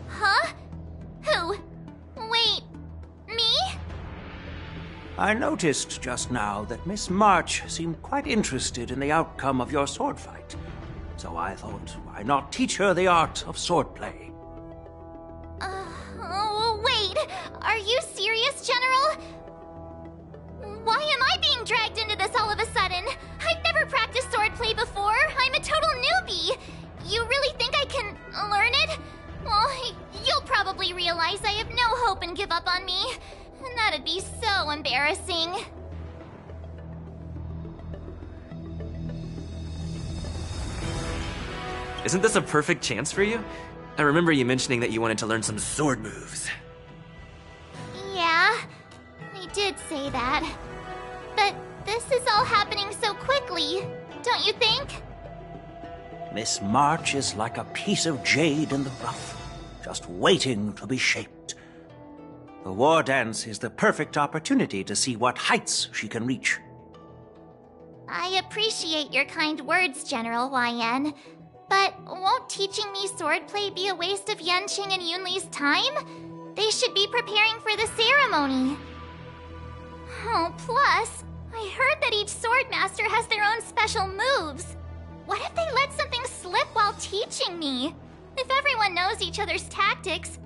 Huh? Who? Wait, me? I noticed just now that Miss March seemed quite interested in the outcome of your sword fight. So I thought, why not teach her the art of swordplay? Wait, are you serious, General? Why am I being dragged into this all of a sudden? I've never practiced swordplay before. I'm a total newbie. You really think I can learn it? Well, you'll probably realize I have no hope and give up on me. And that'd be so embarrassing. Isn't this a perfect chance for you? I remember you mentioning that you wanted to learn some sword moves. Yeah, I did say that. But this is all happening so quickly, don't you think? Miss March is like a piece of jade in the rough, just waiting to be shaped. The war dance is the perfect opportunity to see what heights she can reach. I appreciate your kind words, General Huayan. But won't teaching me swordplay be a waste of Yanqing and Yunli's time? They should be preparing for the ceremony. Oh, plus, I heard that each swordmaster has their own special moves. What if they let something slip while teaching me? If everyone knows each other's tactics,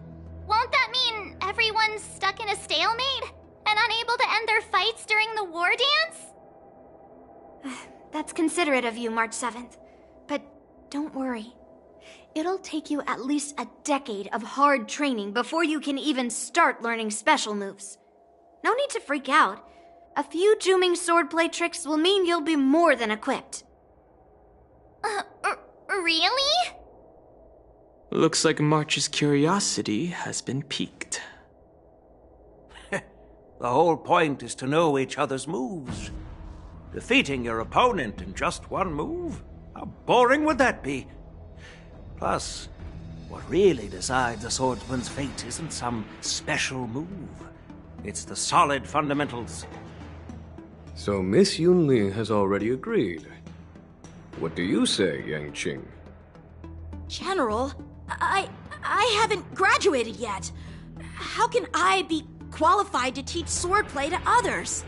won't that mean everyone's stuck in a stalemate and unable to end their fights during the war dance? That's considerate of you, March 7th. But don't worry. It'll take you at least a decade of hard training before you can even start learning special moves. No need to freak out. A few Juming swordplay tricks will mean you'll be more than equipped. Really? Looks like March's curiosity has been piqued. The whole point is to know each other's moves. Defeating your opponent in just one move? How boring would that be? Plus, what really decides a swordsman's fate isn't some special move. It's the solid fundamentals. So Miss Yunli has already agreed. What do you say, Yanqing? General, I haven't graduated yet. How can I be qualified to teach swordplay to others?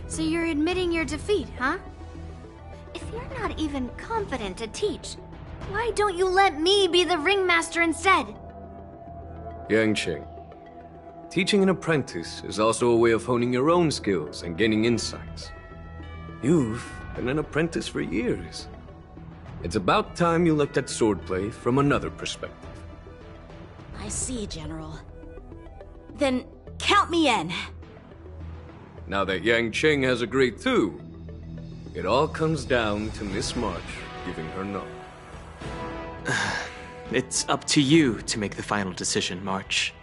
So you're admitting your defeat, huh? If you're not even confident to teach, why don't you let me be the ringmaster instead? Yanqing, teaching an apprentice is also a way of honing your own skills and gaining insights. You've been an apprentice for years. It's about time you looked at swordplay from another perspective. I see, General. Then count me in. Now that Yanqing has agreed too, it all comes down to Miss March giving her nod. It's up to you to make the final decision, March.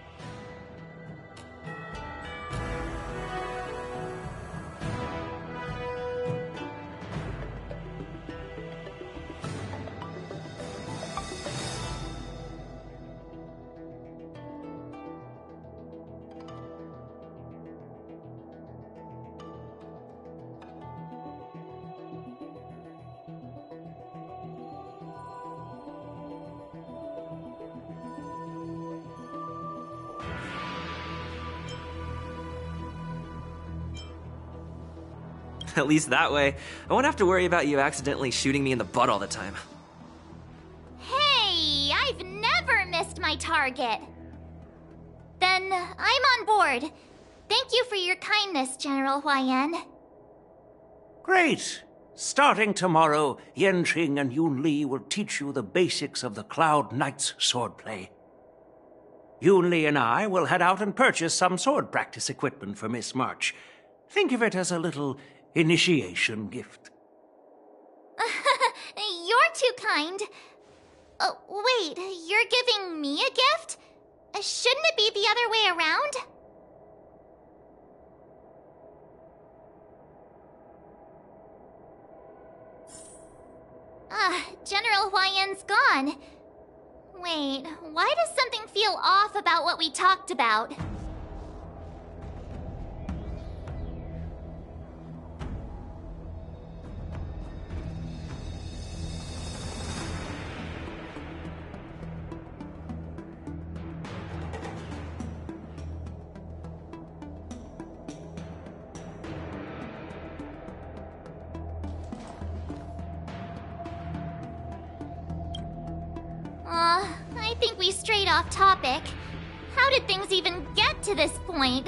At least that way, I won't have to worry about you accidentally shooting me in the butt all the time. Hey, I've never missed my target. Then I'm on board. Thank you for your kindness, General Huaiyan. Great! Starting tomorrow, Yanqing and Yunli will teach you the basics of the Cloud Knight's swordplay. Yunli and I will head out and purchase some sword practice equipment for Miss March. Think of it as a little initiation gift. You're too kind. Wait, you're giving me a gift? Shouldn't it be the other way around? General Huaiyan's gone. Wait, why does something feel off about what we talked about? I think we strayed off topic. How did things even get to this point?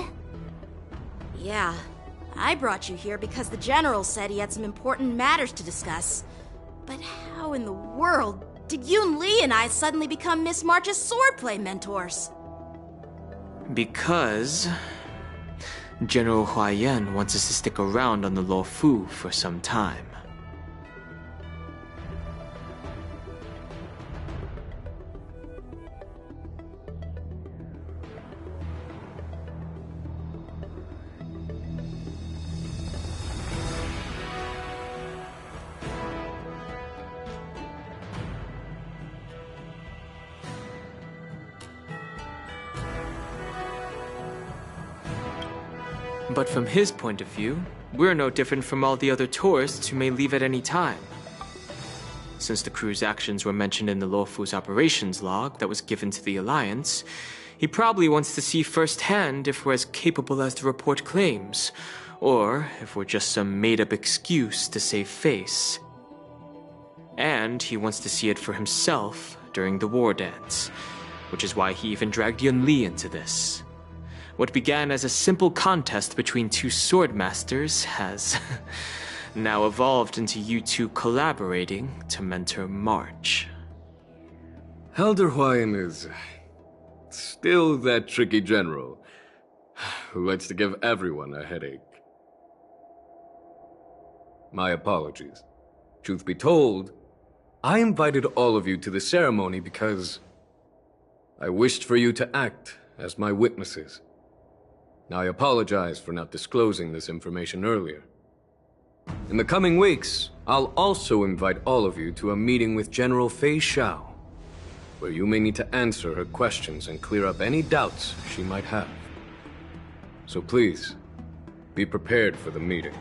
Yeah, I brought you here because the General said he had some important matters to discuss. But how in the world did Yunli and I suddenly become Miss March's swordplay mentors? Because General Huaiyan wants us to stick around on the Luofu for some time. But from his point of view, we're no different from all the other tourists who may leave at any time. Since the crew's actions were mentioned in the Luofu's operations log that was given to the Alliance, he probably wants to see firsthand if we're as capable as the report claims, or if we're just some made-up excuse to save face. And he wants to see it for himself during the war dance, which is why he even dragged Yun Li into this. What began as a simple contest between two sword masters has now evolved into you two collaborating to mentor March. Elder Huayan is still that tricky general who likes to give everyone a headache. My apologies. Truth be told, I invited all of you to the ceremony because I wished for you to act as my witnesses. Now, I apologize for not disclosing this information earlier. In the coming weeks, I'll also invite all of you to a meeting with General Fei Xiao, where you may need to answer her questions and clear up any doubts she might have. So please, be prepared for the meeting.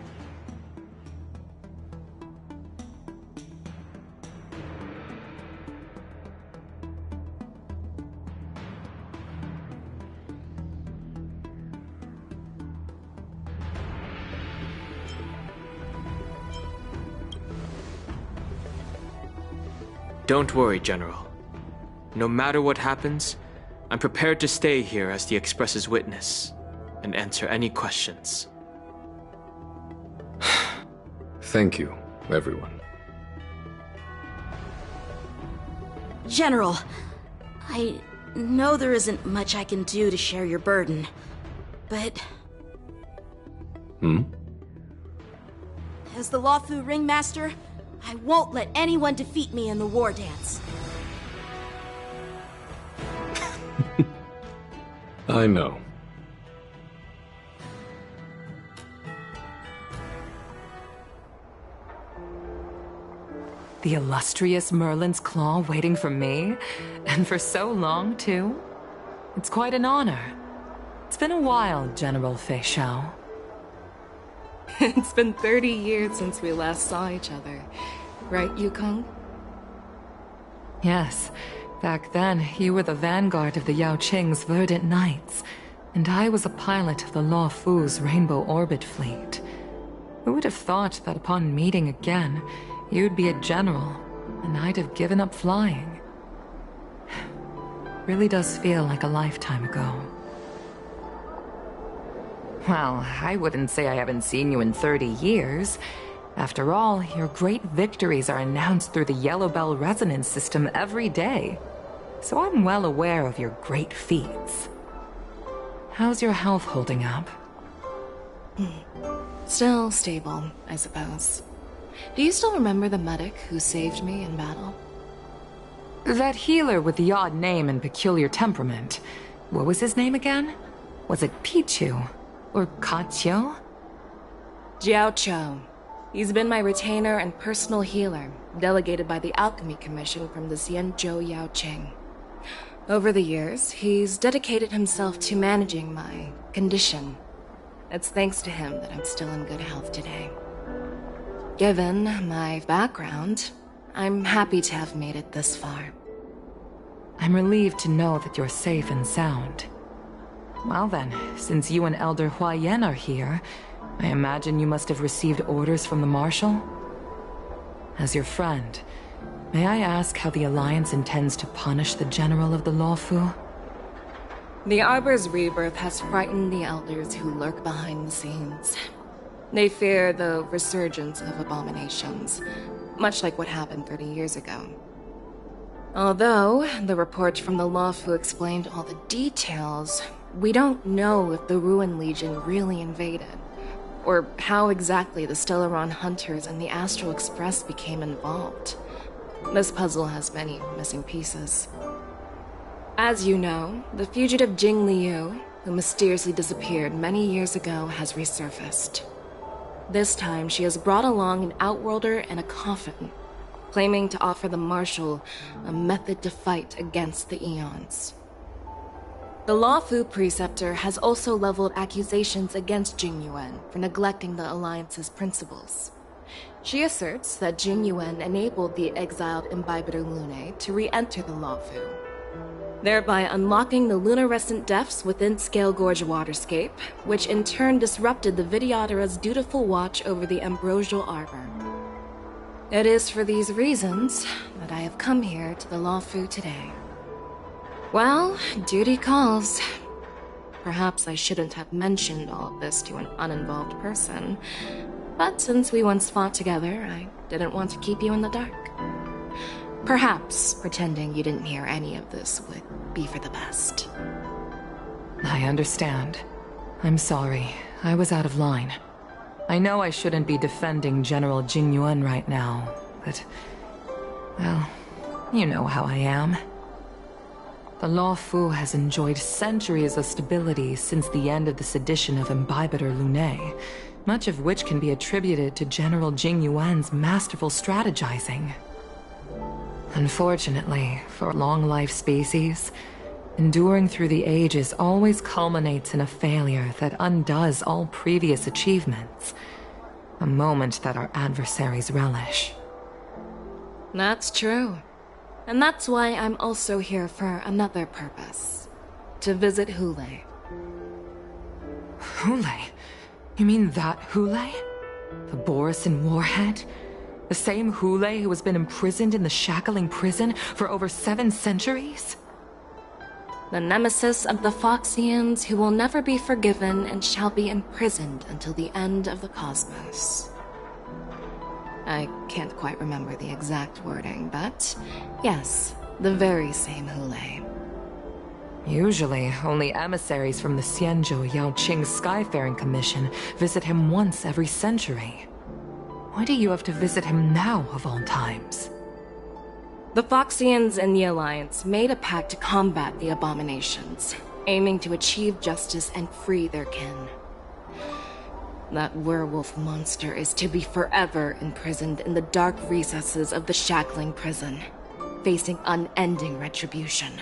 Don't worry, General. No matter what happens, I'm prepared to stay here as the Express's witness and answer any questions. Thank you, everyone. General, I know there isn't much I can do to share your burden, but... As the Luofu Ringmaster, I won't let anyone defeat me in the war dance. I know. The illustrious Merlin's Claw waiting for me? And for so long, too? It's quite an honor. It's been a while, General Fei Xiao. It's been 30 years since we last saw each other. Right, Yukong? Yes. Back then, you were the vanguard of the Yao Qing's Verdant Knights, and I was a pilot of the Luofu's Rainbow Orbit Fleet. Who would have thought that upon meeting again, you'd be a general, and I'd have given up flying? Really does feel like a lifetime ago. Well, I wouldn't say I haven't seen you in 30 years. After all, your great victories are announced through the Yellow Bell resonance system every day. So I'm well aware of your great feats. How's your health holding up? Still stable, I suppose. Do you still remember the medic who saved me in battle? That healer with the odd name and peculiar temperament. What was his name again? Was it Pichu? Or Kachio? Jiao Cho. He's been my retainer and personal healer, delegated by the Alchemy Commission from the Xianzhou Yao Qing. Over the years, he's dedicated himself to managing my condition. It's thanks to him that I'm still in good health today. Given my background, I'm happy to have made it this far. I'm relieved to know that you're safe and sound. Well then, since you and Elder Huayan are here, I imagine you must have received orders from the Marshal? As your friend, may I ask how the Alliance intends to punish the General of the Luofu? The Arbor's rebirth has frightened the elders who lurk behind the scenes. They fear the resurgence of abominations, much like what happened 30 years ago. Although the report from the Luofu explained all the details, we don't know if the Ruin Legion really invaded, or how exactly the Stellaron Hunters and the Astral Express became involved. This puzzle has many missing pieces. As you know, the fugitive Jing Liu, who mysteriously disappeared many years ago, has resurfaced. This time, she has brought along an Outworlder and a coffin, claiming to offer the Marshal a method to fight against the Eons. The Luofu Preceptor has also leveled accusations against Jing Yuan for neglecting the Alliance's principles. She asserts that Jing Yuan enabled the exiled Imbibitor Lunae to re-enter the Luofu, thereby unlocking the luminescent depths within Scale Gorge waterscape, which in turn disrupted the Videotera's dutiful watch over the Ambrosial Arbor. It is for these reasons that I have come here to the Luofu today. Well, duty calls. Perhaps I shouldn't have mentioned all of this to an uninvolved person, but since we once fought together, I didn't want to keep you in the dark. Perhaps pretending you didn't hear any of this would be for the best. I understand. I'm sorry. I was out of line. I know I shouldn't be defending General Jing Yuan right now, but... well, you know how I am. The Luofu has enjoyed centuries of stability since the end of the sedition of Imbibitor Lunae, much of which can be attributed to General Jing Yuan's masterful strategizing. Unfortunately, for a long-life species, enduring through the ages always culminates in a failure that undoes all previous achievements. A moment that our adversaries relish. That's true. And that's why I'm also here for another purpose. To visit Hule. Hule? You mean that Hule? The Borisin warhead? The same Hule who has been imprisoned in the Shackling prison for over 7 centuries? The nemesis of the Foxians who will never be forgiven and shall be imprisoned until the end of the cosmos. I can't quite remember the exact wording, but yes, the very same Hule. Usually, only emissaries from the Xianzhou Yaoqing Skyfaring Commission visit him once every century. Why do you have to visit him now, of all times? The Foxians and the Alliance made a pact to combat the abominations, aiming to achieve justice and free their kin. That werewolf monster is to be forever imprisoned in the dark recesses of the Shackling prison, facing unending retribution.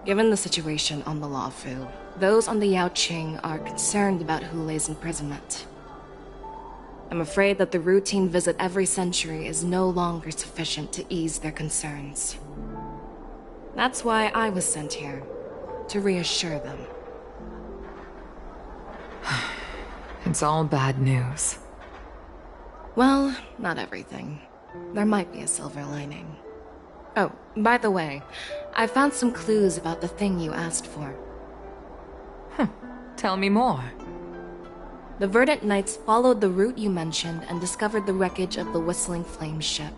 Given the situation on the Luofu, those on the Yaoqing are concerned about Hule's imprisonment. I'm afraid that the routine visit every century is no longer sufficient to ease their concerns. That's why I was sent here, to reassure them. It's all bad news. Well, not everything. There might be a silver lining. Oh, by the way, I found some clues about the thing you asked for. Tell me more. The Verdant Knights followed the route you mentioned and discovered the wreckage of the Whistling Flame ship.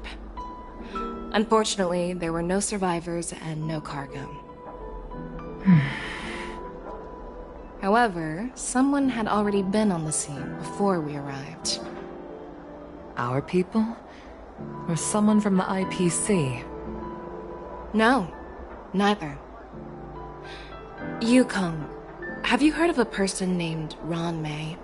Unfortunately, there were no survivors and no cargo. However, someone had already been on the scene before we arrived. Our people? Or someone from the IPC? No, neither. Yukong, have you heard of a person named Ron May?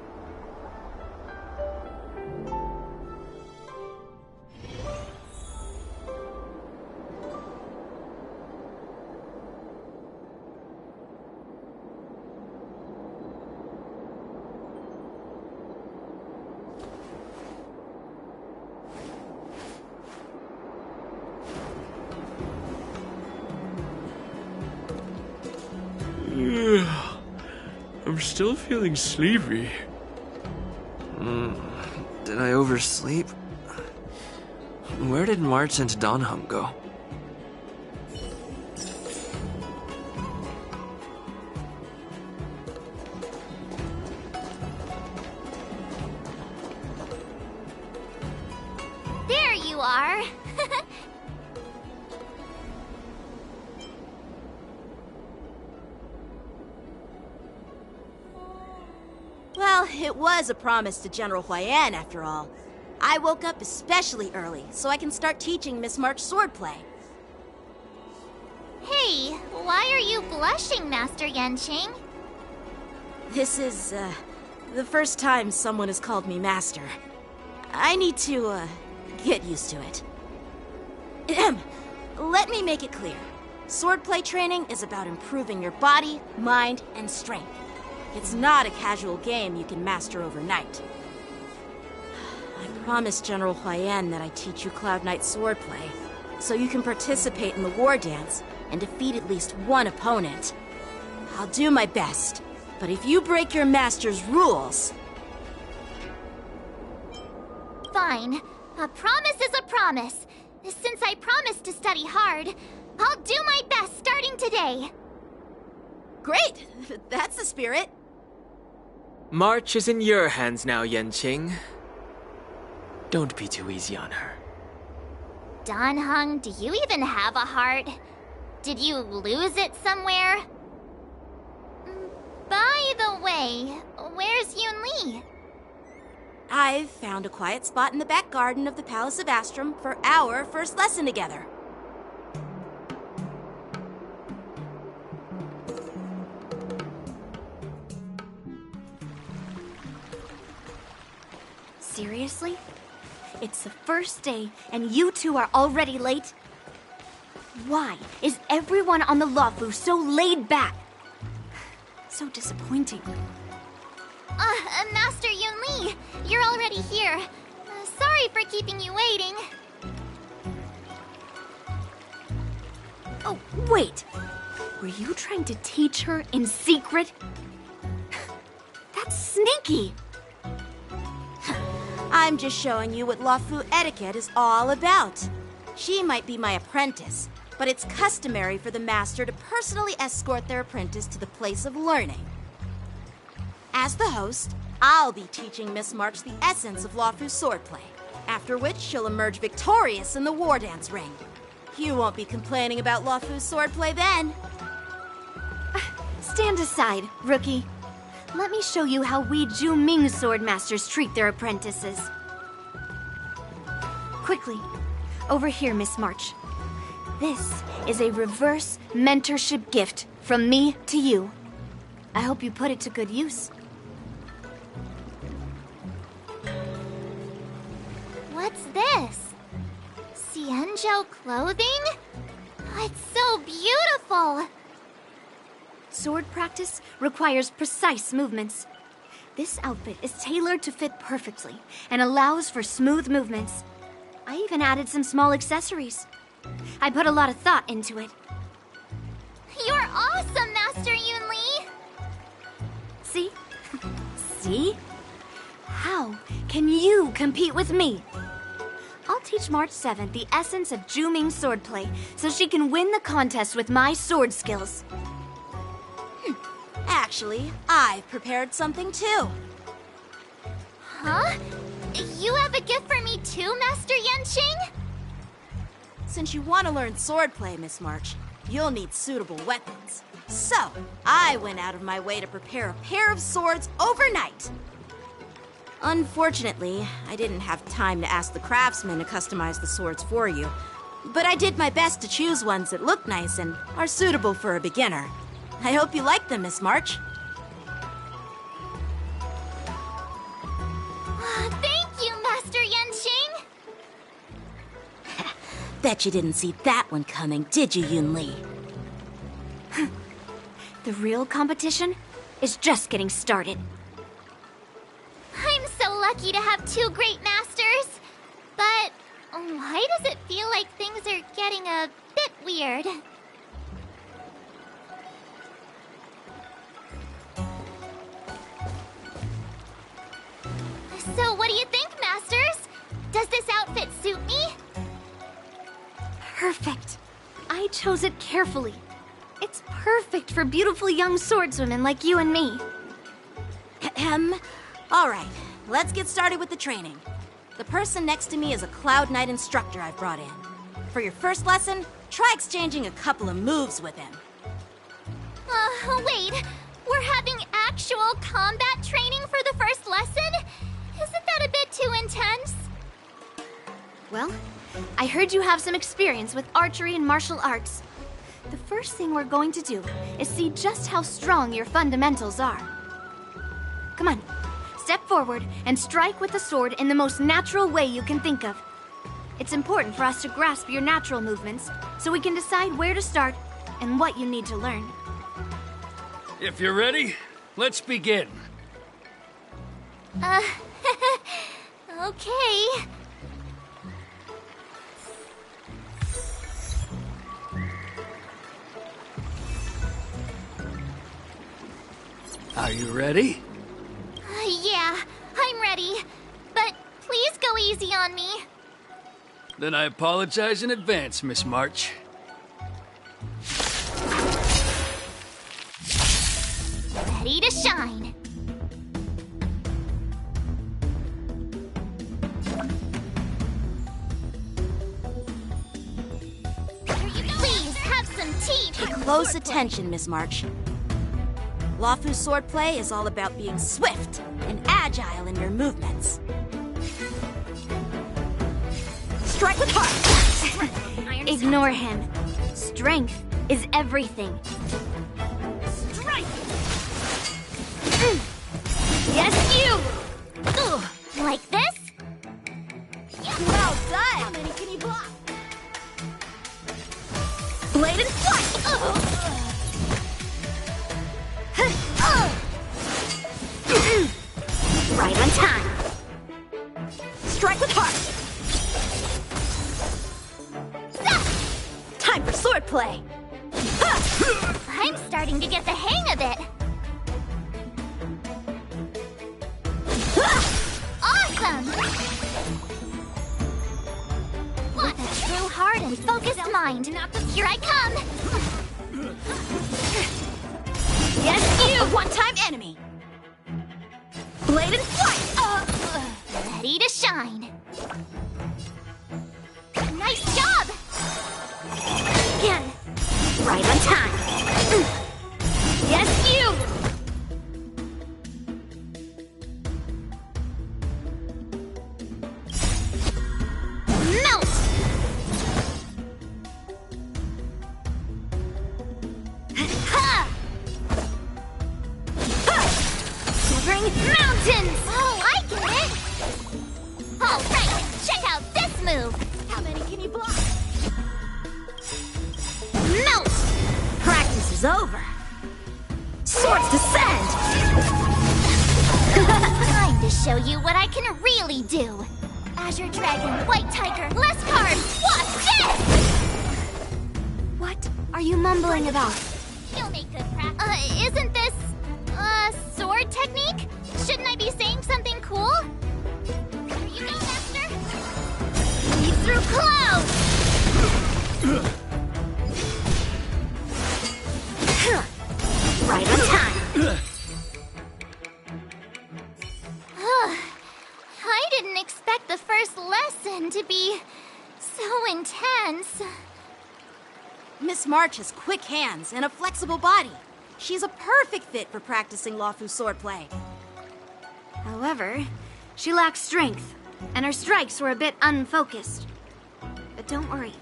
I'm still feeling sleepy. Did I oversleep? Where did March and Donham go? There you are! Well, it was a promise to General Huayan, after all. I woke up especially early, so I can start teaching Miss March swordplay. Hey, why are you blushing, Master Yanqing? This is, the first time someone has called me Master. I need to, get used to it. Let me make it clear. Swordplay training is about improving your body, mind, and strength. It's not a casual game you can master overnight. I promised General Huayan that I'd teach you Cloud Knight swordplay, so you can participate in the war dance and defeat at least one opponent. I'll do my best, but if you break your master's rules... Fine. A promise is a promise. Since I promised to study hard, I'll do my best starting today. Great! That's the spirit. March is in your hands now, Yanqing. Don't be too easy on her. Danheng, do you even have a heart? Did you lose it somewhere? By the way, where's Yunli? I've found a quiet spot in the back garden of the Palace of Astrum for our first lesson together. Seriously? It's the first day, and you two are already late? Why is everyone on the Luofu so laid back? So disappointing. Master Yunli, you're already here. Sorry for keeping you waiting. Oh, wait. Were you trying to teach her in secret? That's sneaky. I'm just showing you what Luofu etiquette is all about. She might be my apprentice, but it's customary for the master to personally escort their apprentice to the place of learning. As the host, I'll be teaching Miss March the essence of Luofu swordplay, after which she'll emerge victorious in the war dance ring. You won't be complaining about Luofu swordplay then. Stand aside, rookie. Let me show you how we Ju-Ming swordmasters treat their apprentices. Quickly, over here, Miss March. This is a reverse mentorship gift from me to you. I hope you put it to good use. What's this? Xianzhou clothing? It's so beautiful! Sword practice requires precise movements. This outfit is tailored to fit perfectly and allows for smooth movements. I even added some small accessories. I put a lot of thought into it. You're awesome, Master Yunli! See? See? How can you compete with me? I'll teach March 7th the essence of Ju-Ming swordplay so she can win the contest with my sword skills. Actually, I've prepared something too. Huh? You have a gift for me too, Master Yanqing? Since you want to learn swordplay, Miss March, you'll need suitable weapons. So, I went out of my way to prepare a pair of swords overnight. Unfortunately, I didn't have time to ask the craftsman to customize the swords for you, but I did my best to choose ones that look nice and are suitable for a beginner. I hope you like them, Miss March. Thank you, Master Yanqing! Bet you didn't see that one coming, did you, Yunli? The real competition is just getting started. I'm so lucky to have two great masters. But why does it feel like things are getting a bit weird? So what do you think, Masters? Does this outfit suit me? Perfect. I chose it carefully. It's perfect for beautiful young swordswomen like you and me. All right, let's get started with the training. The person next to me is a Cloud Knight instructor I've brought in. For your first lesson, try exchanging a couple of moves with him. Wait. We're having actual combat training for the first lesson? Isn't that a bit too intense? Well, I heard you have some experience with archery and martial arts. The first thing we're going to do is see just how strong your fundamentals are. Come on, step forward and strike with the sword in the most natural way you can think of. It's important for us to grasp your natural movements so we can decide where to start and what you need to learn. If you're ready, let's begin. Okay. Are you ready? Yeah, I'm ready. But please go easy on me. Then I apologize in advance, Miss March. Ready to shine. Please have some tea. Pay close attention, Miss March. Lawfu swordplay is all about being swift and agile in your movements. Strike with heart! Ignore him. Strength is everything. Strike! Yes, you! Like this? Well done! How many can you block? Blade and flight! Right on time. Strike with heart! Time for swordplay! I'm starting to get the hang of it. Awesome! With a true heart and focused mind, here I come! Yes, you! A one-time enemy! Blade and flight! Ready to shine. Nice job! Again. Right on time. Yes, you! Melt! Ha! Severing mountains! Oh, I get it! Alright, check out this move! How many can you block? Melt! Practice is over. Swords descend! Time to show you what I can really do! Azure Dragon, White Tiger, less cards! Watch this! What are you mumbling about? You'll make good practice. Isn't this, sword technique? Shouldn't I be saying something cool? Here you go, Master! Lead through clouds! Right on time. I didn't expect the first lesson to be so intense. Miss March has quick hands and a flexible body. She's a perfect fit for practicing Lawfu swordplay. However, she lacks strength, and her strikes were a bit unfocused. But don't worry,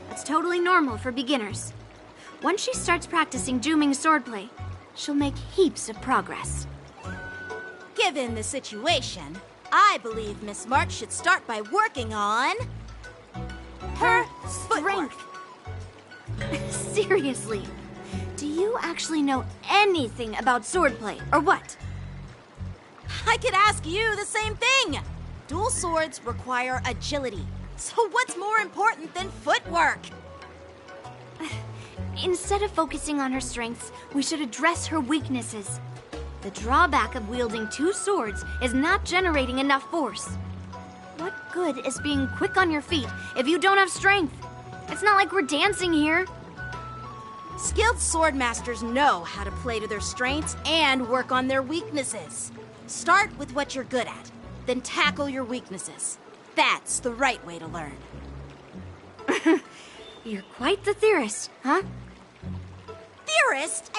that's totally normal for beginners. Once she starts practicing Juming swordplay, she'll make heaps of progress. Given the situation, I believe Miss March should start by working on her strength. Seriously, do you actually know anything about swordplay, or what? I could ask you the same thing. Dual swords require agility. So what's more important than footwork? Instead of focusing on her strengths, we should address her weaknesses. The drawback of wielding two swords is not generating enough force. What good is being quick on your feet if you don't have strength? It's not like we're dancing here. Skilled sword masters know how to play to their strengths and work on their weaknesses. Start with what you're good at, then tackle your weaknesses. That's the right way to learn. You're quite the theorist, huh? Theorist?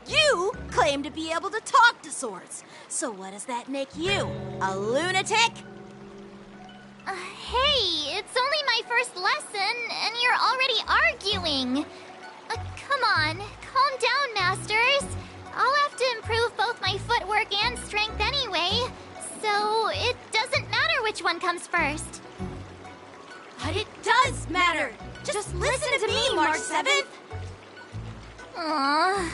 You claim to be able to talk to swords. So what does that make you? A lunatic? Hey, it's only my first lesson, and you're already arguing. Come on, calm down, Masters. I'll have to improve both my footwork and strength anyway, so it doesn't matter which one comes first. But it does matter. Just listen to me, March 7th. Aww.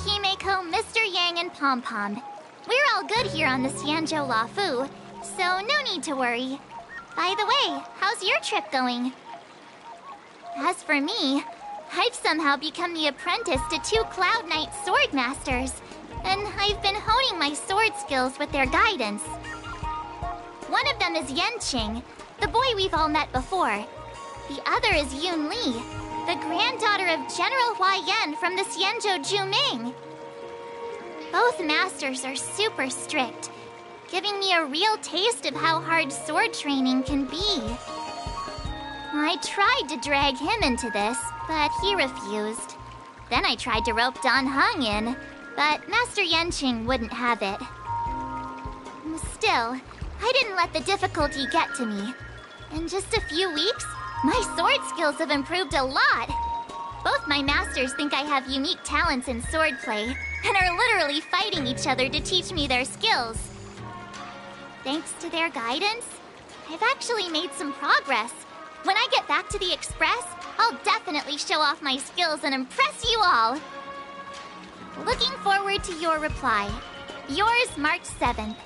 Himeko, Mr. Yang, and Pom Pom. We're all good here on the Xianzhou Luofu, so no need to worry. By the way, how's your trip going? As for me, I've somehow become the apprentice to 2 Cloud Knight sword masters, and I've been honing my sword skills with their guidance. One of them is Yanqing, the boy we've all met before. The other is Yun Li, the granddaughter of General Hua Yan from the Xianzhou Juming. Both masters are super strict, giving me a real taste of how hard sword training can be. I tried to drag him into this, but he refused. Then I tried to rope Dan Heng in, but Master Yanqing wouldn't have it. Still, I didn't let the difficulty get to me. In just a few weeks, my sword skills have improved a lot. Both my masters think I have unique talents in swordplay, and are literally fighting each other to teach me their skills. Thanks to their guidance, I've actually made some progress. When I get back to the Express, I'll definitely show off my skills and impress you all. Looking forward to your reply. Yours, March 7th.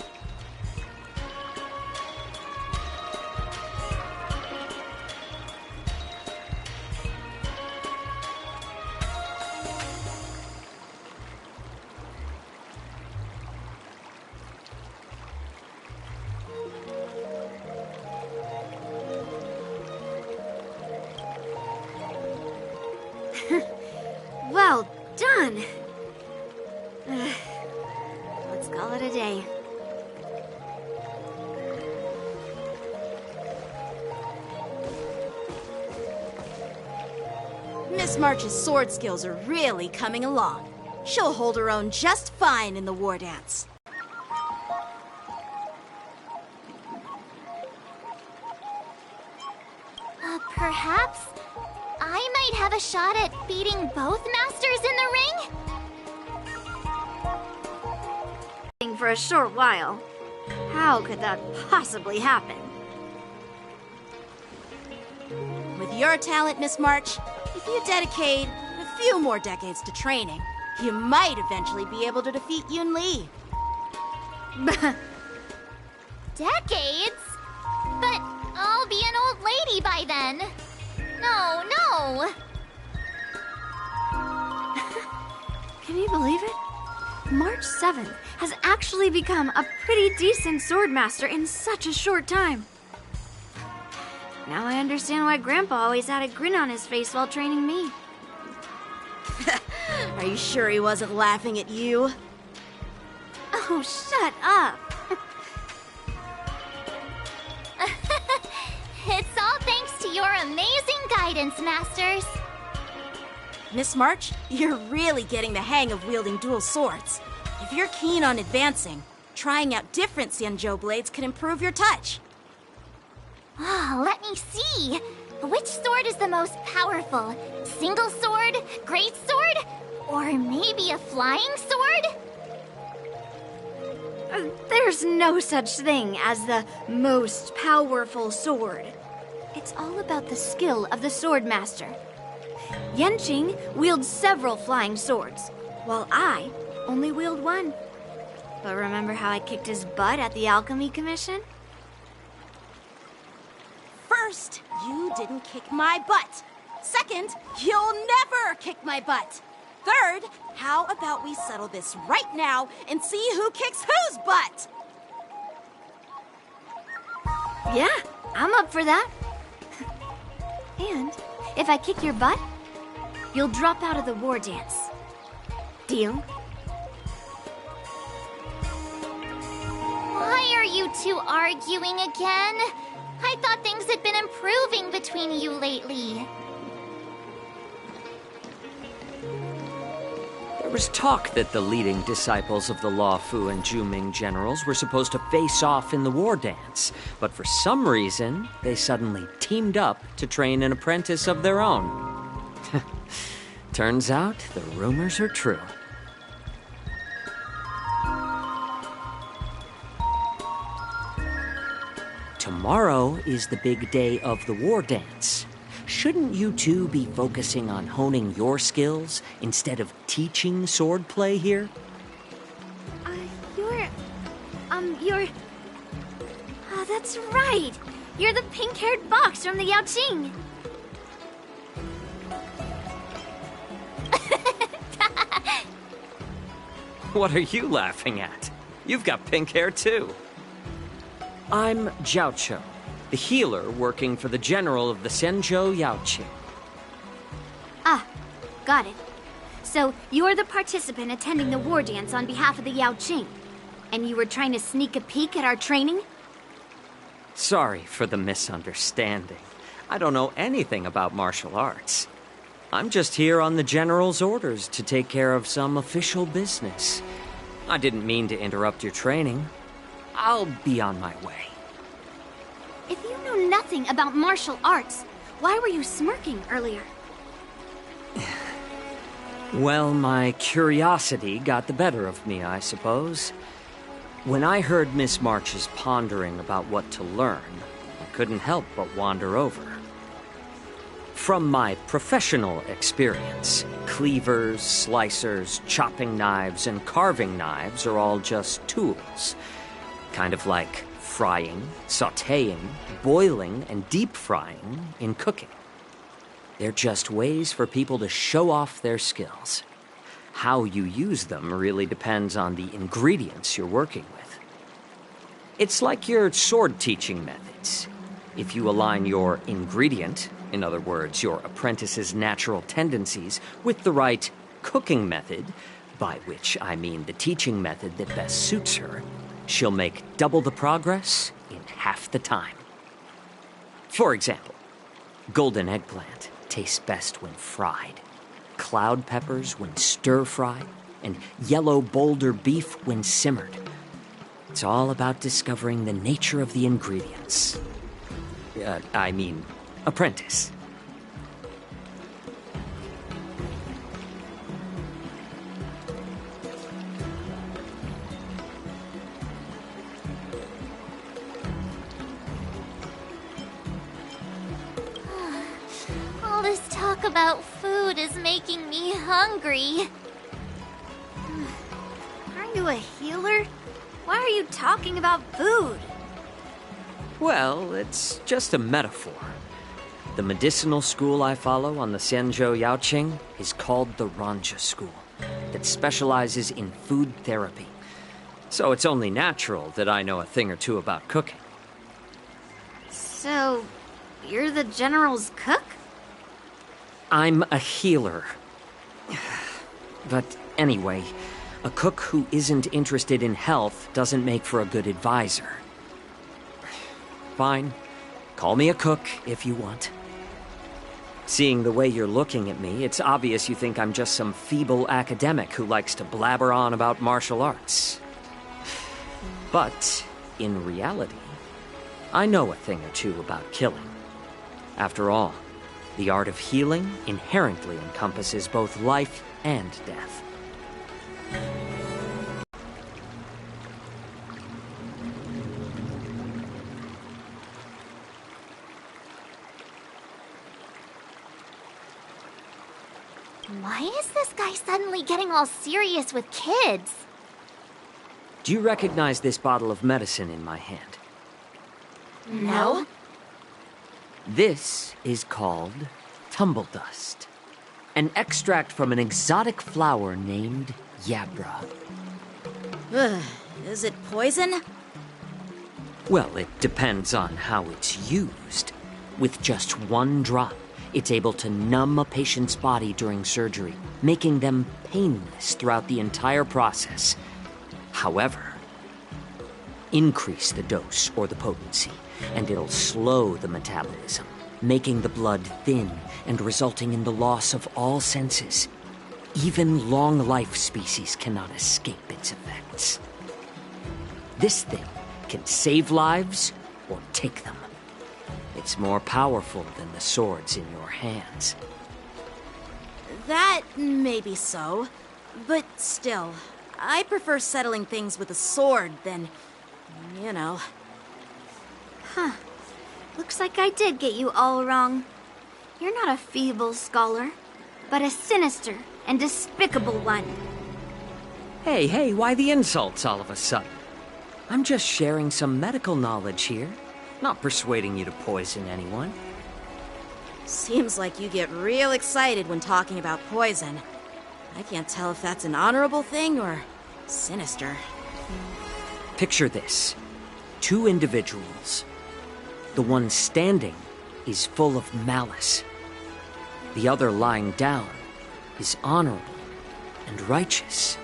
Well done! Let's call it a day. Miss March's sword skills are really coming along. She'll hold her own just fine in the war dance. Perhaps I might have a shot at beating both masters in the ring? For a short while. How could that possibly happen? With your talent, Miss March, if you dedicate a few more decades to training, you might eventually be able to defeat Yun Li. Decades? But I'll be an old lady by then. No, no! Can you believe it? March 7th has actually become a pretty decent swordmaster in such a short time. Now I understand why Grandpa always had a grin on his face while training me. Are you sure he wasn't laughing at you? Oh, shut up! It's all thanks to your amazing guidance, Masters. Miss March, you're really getting the hang of wielding dual swords. If you're keen on advancing, trying out different Xianzhou blades can improve your touch. Oh, let me see. Which sword is the most powerful? Single sword? Great sword? Or maybe a flying sword? There's no such thing as the most powerful sword. It's all about the skill of the swordmaster. Yanqing wields several flying swords, while I only wield one. But remember how I kicked his butt at the Alchemy Commission? First, you didn't kick my butt. Second, you'll never kick my butt. Third, how about we settle this right now and see who kicks whose butt? Yeah, I'm up for that. And if I kick your butt, you'll drop out of the war dance. Deal? Why are you two arguing again? I thought things had been improving between you lately. There was talk that the leading disciples of the Luofu and Juming generals were supposed to face off in the war dance, but for some reason, they suddenly teamed up to train an apprentice of their own. Turns out, the rumors are true. Tomorrow is the big day of the war dance. Shouldn't you two be focusing on honing your skills instead of teaching swordplay here? You're... Oh, that's right! You're the pink-haired fox from the Yaoqing! What are you laughing at? You've got pink hair too. I'm Jiaoqiu, the healer working for the general of the Zhenzhou Yaoqing. Ah, got it. So, you're the participant attending the war dance on behalf of the Yaoqing. And you were trying to sneak a peek at our training? Sorry for the misunderstanding. I don't know anything about martial arts. I'm just here on the general's orders to take care of some official business. I didn't mean to interrupt your training. I'll be on my way. If you know nothing about martial arts, why were you smirking earlier? Well, my curiosity got the better of me, I suppose. When I heard Miss March's pondering about what to learn, I couldn't help but wander over. From my professional experience, cleavers, slicers, chopping knives, and carving knives are all just tools. Kind of like frying, sautéing, boiling, and deep frying in cooking. They're just ways for people to show off their skills. How you use them really depends on the ingredients you're working with. It's like your sword teaching methods. If you align your ingredient, in other words, your apprentice's natural tendencies, with the right cooking method, by which I mean the teaching method that best suits her, she'll make double the progress in half the time. For example, golden eggplant tastes best when fried, cloud peppers when stir-fried, and yellow boulder beef when simmered. It's all about discovering the nature of the ingredients. Apprentice. All this talk about food is making me hungry. Aren't you a healer? Why are you talking about food? Well, it's just a metaphor. The medicinal school I follow on the Zhenzhou Yaoqing is called the Ranja School, that specializes in food therapy. So it's only natural that I know a thing or two about cooking. So, you're the general's cook? I'm a healer. But anyway, a cook who isn't interested in health doesn't make for a good advisor. Fine. Call me a cook if you want. Seeing the way you're looking at me, it's obvious you think I'm just some feeble academic who likes to blabber on about martial arts. But, in reality, I know a thing or two about killing. After all, the art of healing inherently encompasses both life and death. Why is this guy suddenly getting all serious with kids? Do you recognize this bottle of medicine in my hand? No. This is called tumble dust, an extract from an exotic flower named Yabra. Is it poison? Well, it depends on how it's used. With just one drop, it's able to numb a patient's body during surgery, making them painless throughout the entire process. However, increase the dose or the potency, and it'll slow the metabolism, making the blood thin and resulting in the loss of all senses. Even long-life species cannot escape its effects. This thing can save lives or take them. It's more powerful than the swords in your hands. That may be so, but still, I prefer settling things with a sword than, you know. Huh. Looks like I did get you all wrong. You're not a feeble scholar, but a sinister, and despicable one. Hey, why the insults all of a sudden? I'm just sharing some medical knowledge here, not persuading you to poison anyone. Seems like you get real excited when talking about poison. I can't tell if that's an honorable thing or sinister. Picture this. 2 individuals. The one standing is full of malice. The other lying down is honorable and righteous.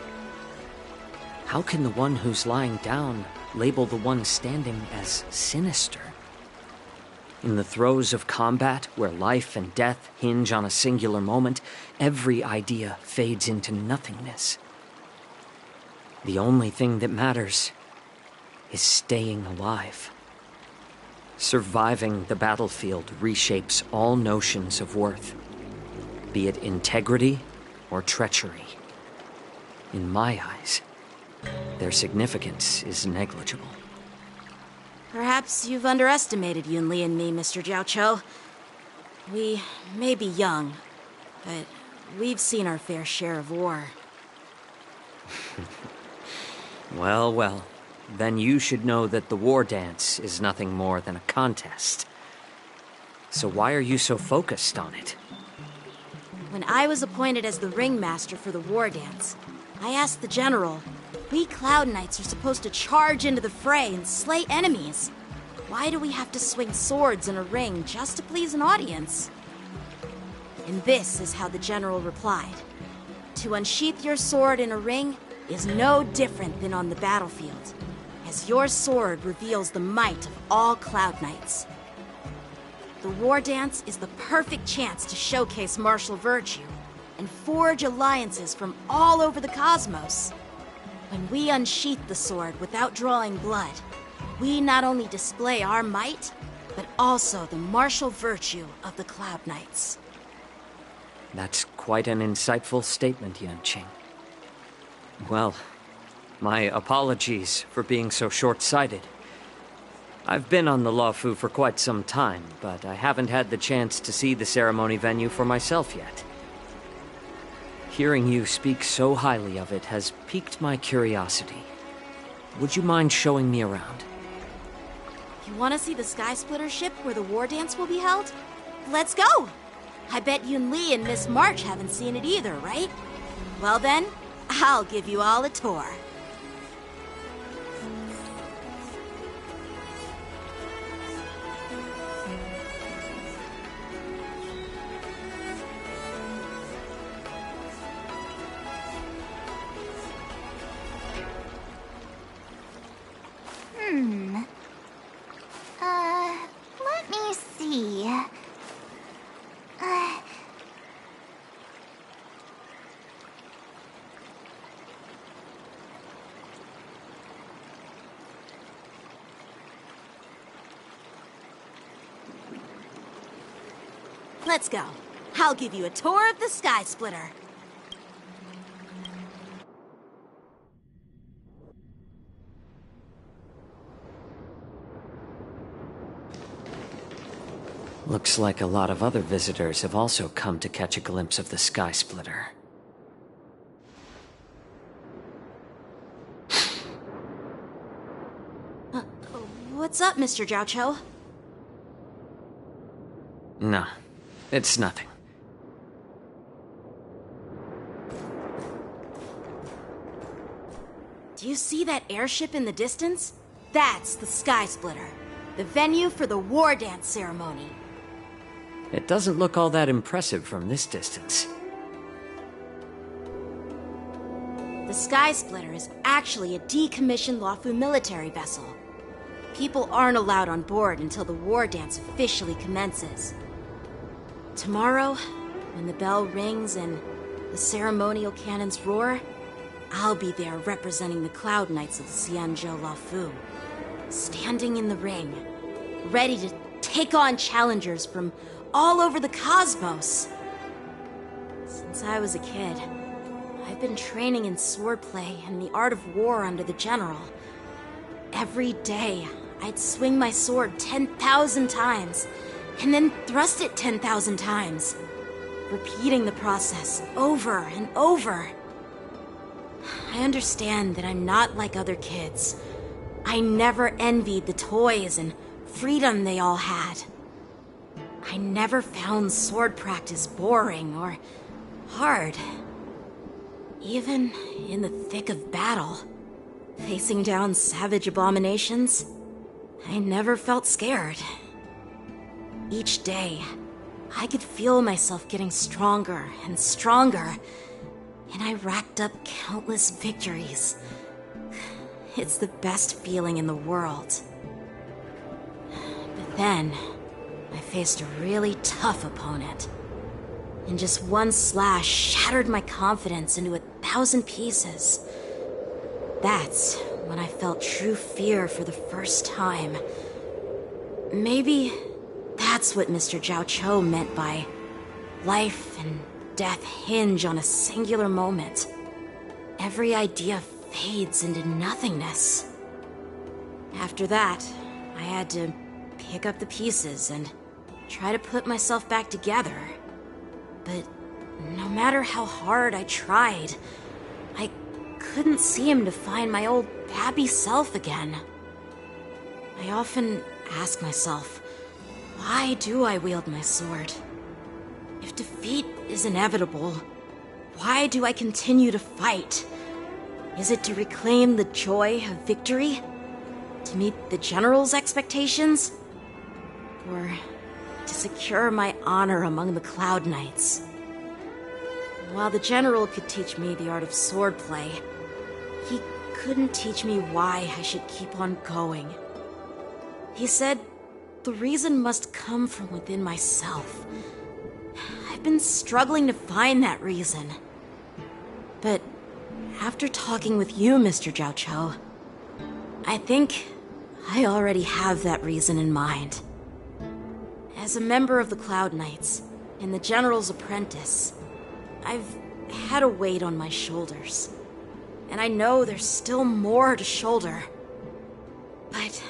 How can the one who's lying down label the one standing as sinister? In the throes of combat, where life and death hinge on a singular moment, every idea fades into nothingness. The only thing that matters is staying alive. Surviving the battlefield reshapes all notions of worth, be it integrity or treachery. In my eyes, their significance is negligible. Perhaps you've underestimated Yunli and me, Mr. Jiaoqiu. We may be young, but we've seen our fair share of war. Well, then you should know that the war dance is nothing more than a contest. So why are you so focused on it? When I was appointed as the ringmaster for the war dance, I asked the general, we Cloud Knights are supposed to charge into the fray and slay enemies. Why do we have to swing swords in a ring just to please an audience? And this is how the general replied. To unsheath your sword in a ring is no different than on the battlefield, as your sword reveals the might of all Cloud Knights. The war dance is the perfect chance to showcase martial virtue and forge alliances from all over the cosmos. When we unsheath the sword without drawing blood, we not only display our might, but also the martial virtue of the Cloud Knights. That's quite an insightful statement, Yanqing. Well, my apologies for being so short-sighted. I've been on the Luofu for quite some time, but I haven't had the chance to see the ceremony venue for myself yet. Hearing you speak so highly of it has piqued my curiosity. Would you mind showing me around? You want to see the Sky Splitter ship where the war dance will be held? Let's go! I bet Yunli and Miss March haven't seen it either, right? Well then, I'll give you all a tour. Let me see. Let's go. I'll give you a tour of the Sky Splitter. Looks like a lot of other visitors have also come to catch a glimpse of the Sky Splitter. What's up, Mr. Jiaoqiu? No, it's nothing. Do you see that airship in the distance? That's the Sky Splitter, the venue for the war dance ceremony. It doesn't look all that impressive from this distance. The Sky Splitter is actually a decommissioned Luofu military vessel. People aren't allowed on board until the war dance officially commences. Tomorrow, when the bell rings and the ceremonial cannons roar, I'll be there representing the Cloud Knights of the Xianzhou Luofu, standing in the ring, ready to take on challengers from all over the cosmos. Since I was a kid, I've been training in swordplay and the art of war under the general. Every day, I'd swing my sword 10,000 times, and then thrust it 10,000 times. repeating the process over and over. I understand that I'm not like other kids. I never envied the toys and freedom they all had. I never found sword practice boring or hard. Even in the thick of battle, facing down savage abominations, I never felt scared. Each day, I could feel myself getting stronger and stronger, and I racked up countless victories. It's the best feeling in the world. But then, I faced a really tough opponent, and just one slash shattered my confidence into 1,000 pieces. That's when I felt true fear for the first time. Maybe that's what Mr. Zhao Cho meant by life and death hinge on a singular moment. Every idea fades into nothingness. After that, I had to pick up the pieces and try to put myself back together. But no matter how hard I tried, I couldn't seem to find my old happy self again. I often ask myself, why do I wield my sword? If defeat is inevitable, why do I continue to fight? Is it to reclaim the joy of victory? To meet the general's expectations? Or to secure my honor among the Cloud Knights? While the general could teach me the art of swordplay, he couldn't teach me why I should keep on going. He said the reason must come from within myself. I've been struggling to find that reason. But after talking with you, Mr. Zhao Cho, I think I already have that reason in mind. As a member of the Cloud Knights and the General's apprentice, I've had a weight on my shoulders. And I know there's still more to shoulder. But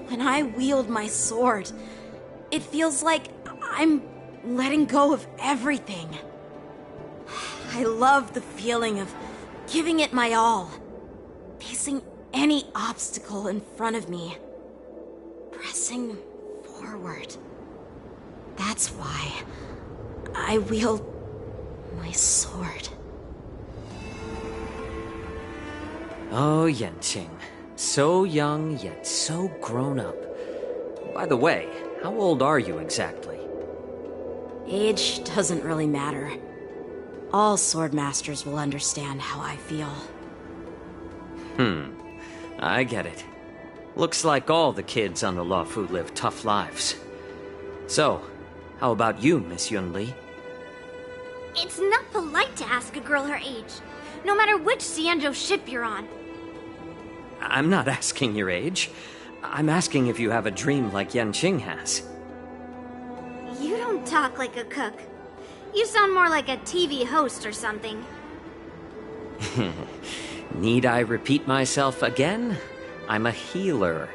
when I wield my sword, it feels like I'm letting go of everything. I love the feeling of giving it my all, facing any obstacle in front of me, pressing forward. That's why I wield my sword. Oh, Yanqing. So young, yet so grown up. By the way, how old are you exactly? Age doesn't really matter. All sword masters will understand how I feel. I get it. Looks like all the kids on the Luofu live tough lives. So, how about you, Miss Yunli? It's not polite to ask a girl her age, no matter which Xianzhou ship you're on. I'm not asking your age. I'm asking if you have a dream like Yanqing has. You don't talk like a cook. You sound more like a TV host or something. Need I repeat myself again? I'm a healer.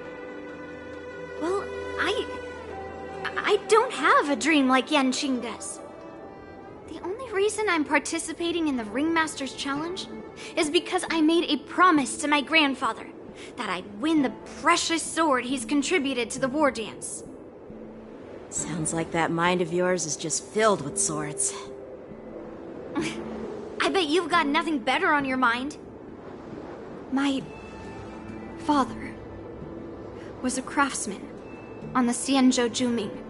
Well, I don't have a dream like Yanqing does. The only reason I'm participating in the Ringmaster's Challenge is because I made a promise to my grandfather that I'd win the precious sword he's contributed to the war dance. Sounds like that mind of yours is just filled with swords. I bet you've got nothing better on your mind. My father was a craftsman on the Xianzhou Juming.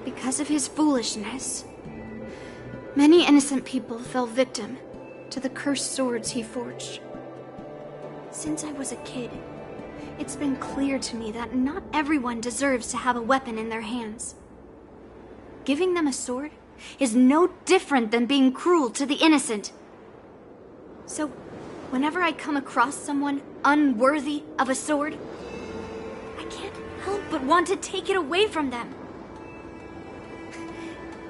Because of his foolishness, many innocent people fell victim to the cursed swords he forged. Since I was a kid, it's been clear to me that not everyone deserves to have a weapon in their hands. Giving them a sword is no different than being cruel to the innocent. So, whenever I come across someone unworthy of a sword, I can't help but want to take it away from them.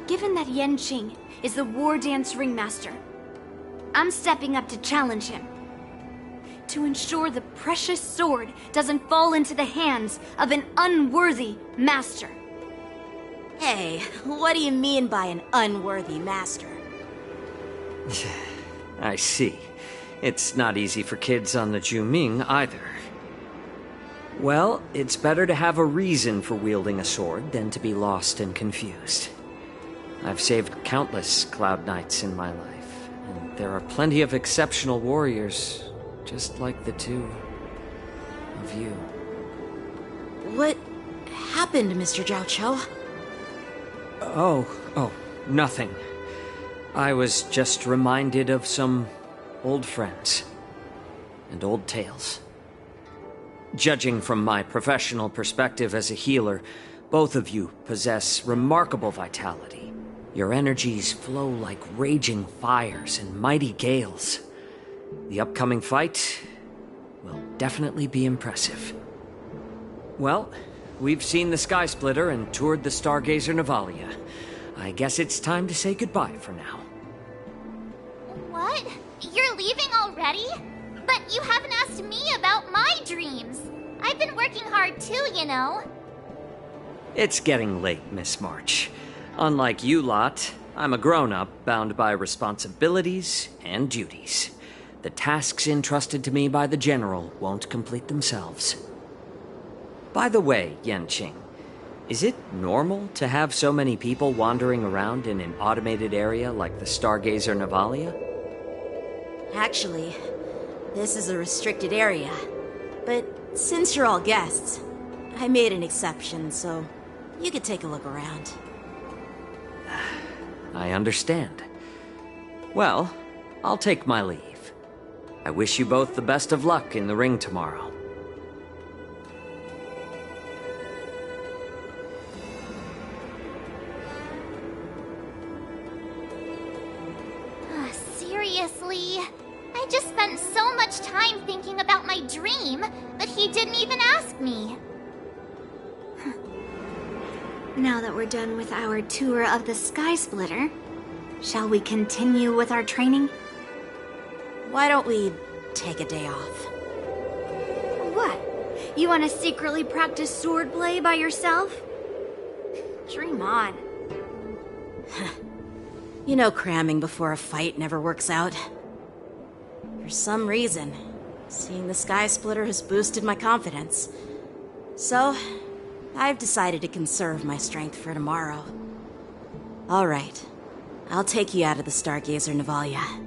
Given that Yanqing is the war dance ringmaster, I'm stepping up to challenge him. To ensure the precious sword doesn't fall into the hands of an unworthy master. Hey, what do you mean by an unworthy master? I see. It's not easy for kids on the Juming either. Well, it's better to have a reason for wielding a sword than to be lost and confused. I've saved countless Cloud Knights in my life, and there are plenty of exceptional warriors, just like the two of you. What happened, Mr. Zhao Cho? Oh, nothing. I was just reminded of some old friends and old tales. Judging from my professional perspective as a healer, both of you possess remarkable vitality. Your energies flow like raging fires and mighty gales. The upcoming fight will definitely be impressive. Well, we've seen the Sky Splitter and toured the Stargazer Navalia. I guess it's time to say goodbye for now. What? You're leaving already? But you haven't asked me about my dreams. I've been working hard too, you know. It's getting late, Miss March. Unlike you lot, I'm a grown-up bound by responsibilities and duties. The tasks entrusted to me by the General won't complete themselves. By the way, Yanqing, is it normal to have so many people wandering around in an automated area like the Stargazer Navalia? Actually, this is a restricted area. But since you're all guests, I made an exception, so you could take a look around. I understand. Well, I'll take my leave. I wish you both the best of luck in the ring tomorrow. Seriously? I just spent so much time thinking about my dream, but he didn't even ask me. Now that we're done with our tour of the Sky Splitter, shall we continue with our training? Why don't we take a day off? What? You want to secretly practice swordplay by yourself? Dream on. You know cramming before a fight never works out. For some reason, seeing the Sky Splitter has boosted my confidence. So, I've decided to conserve my strength for tomorrow. Alright, I'll take you out of the Stargazer Navalia.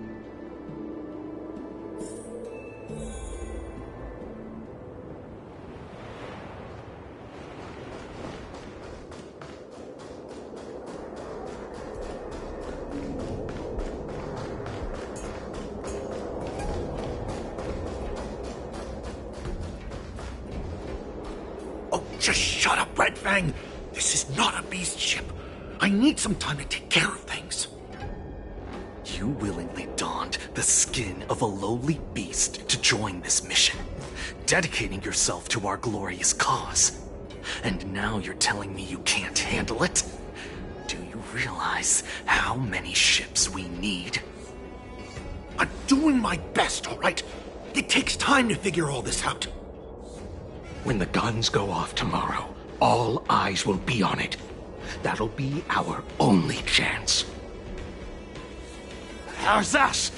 Just shut up, Red Fang! This is not a beast ship. I need some time to take care of things. You willingly donned the skin of a lowly beast to join this mission, dedicating yourself to our glorious cause. And now you're telling me you can't handle it? Do you realize how many ships we need? I'm doing my best, all right? It takes time to figure all this out. When the guns go off tomorrow, all eyes will be on it. That'll be our only chance. How's that?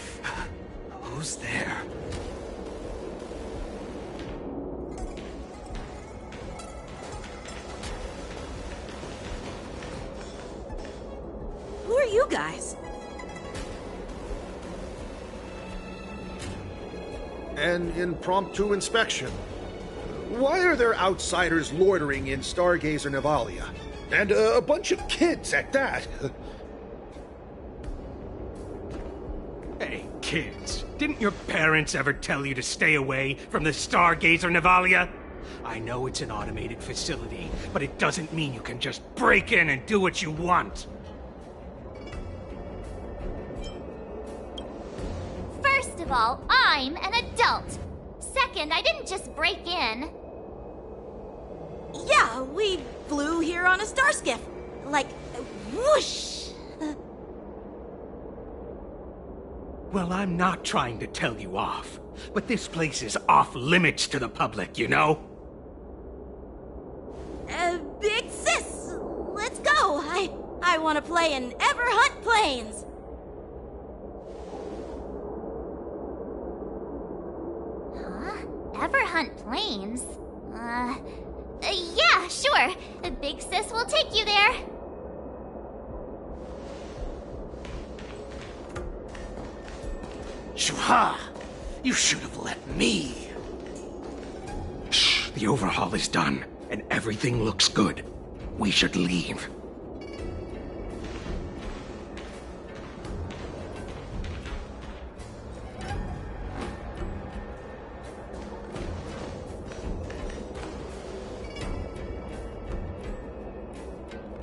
Who's there? Who are you guys? An impromptu inspection. Why are there outsiders loitering in Stargazer Navalia? And a bunch of kids at that. Hey, kids, didn't your parents ever tell you to stay away from the Stargazer Navalia? I know it's an automated facility, but it doesn't mean you can just break in and do what you want. First of all, I'm an adult. Second, I didn't just break in. Yeah, we flew here on a star skiff. Like, whoosh! Well, I'm not trying to tell you off, but this place is off limits to the public, you know? Big sis, let's go. want to play in Everhunt Plains! Huh? Everhunt Plains? Yeah, sure. The big sis will take you there. Shuha! You should have let me. Shh, the overhaul is done, and everything looks good. We should leave.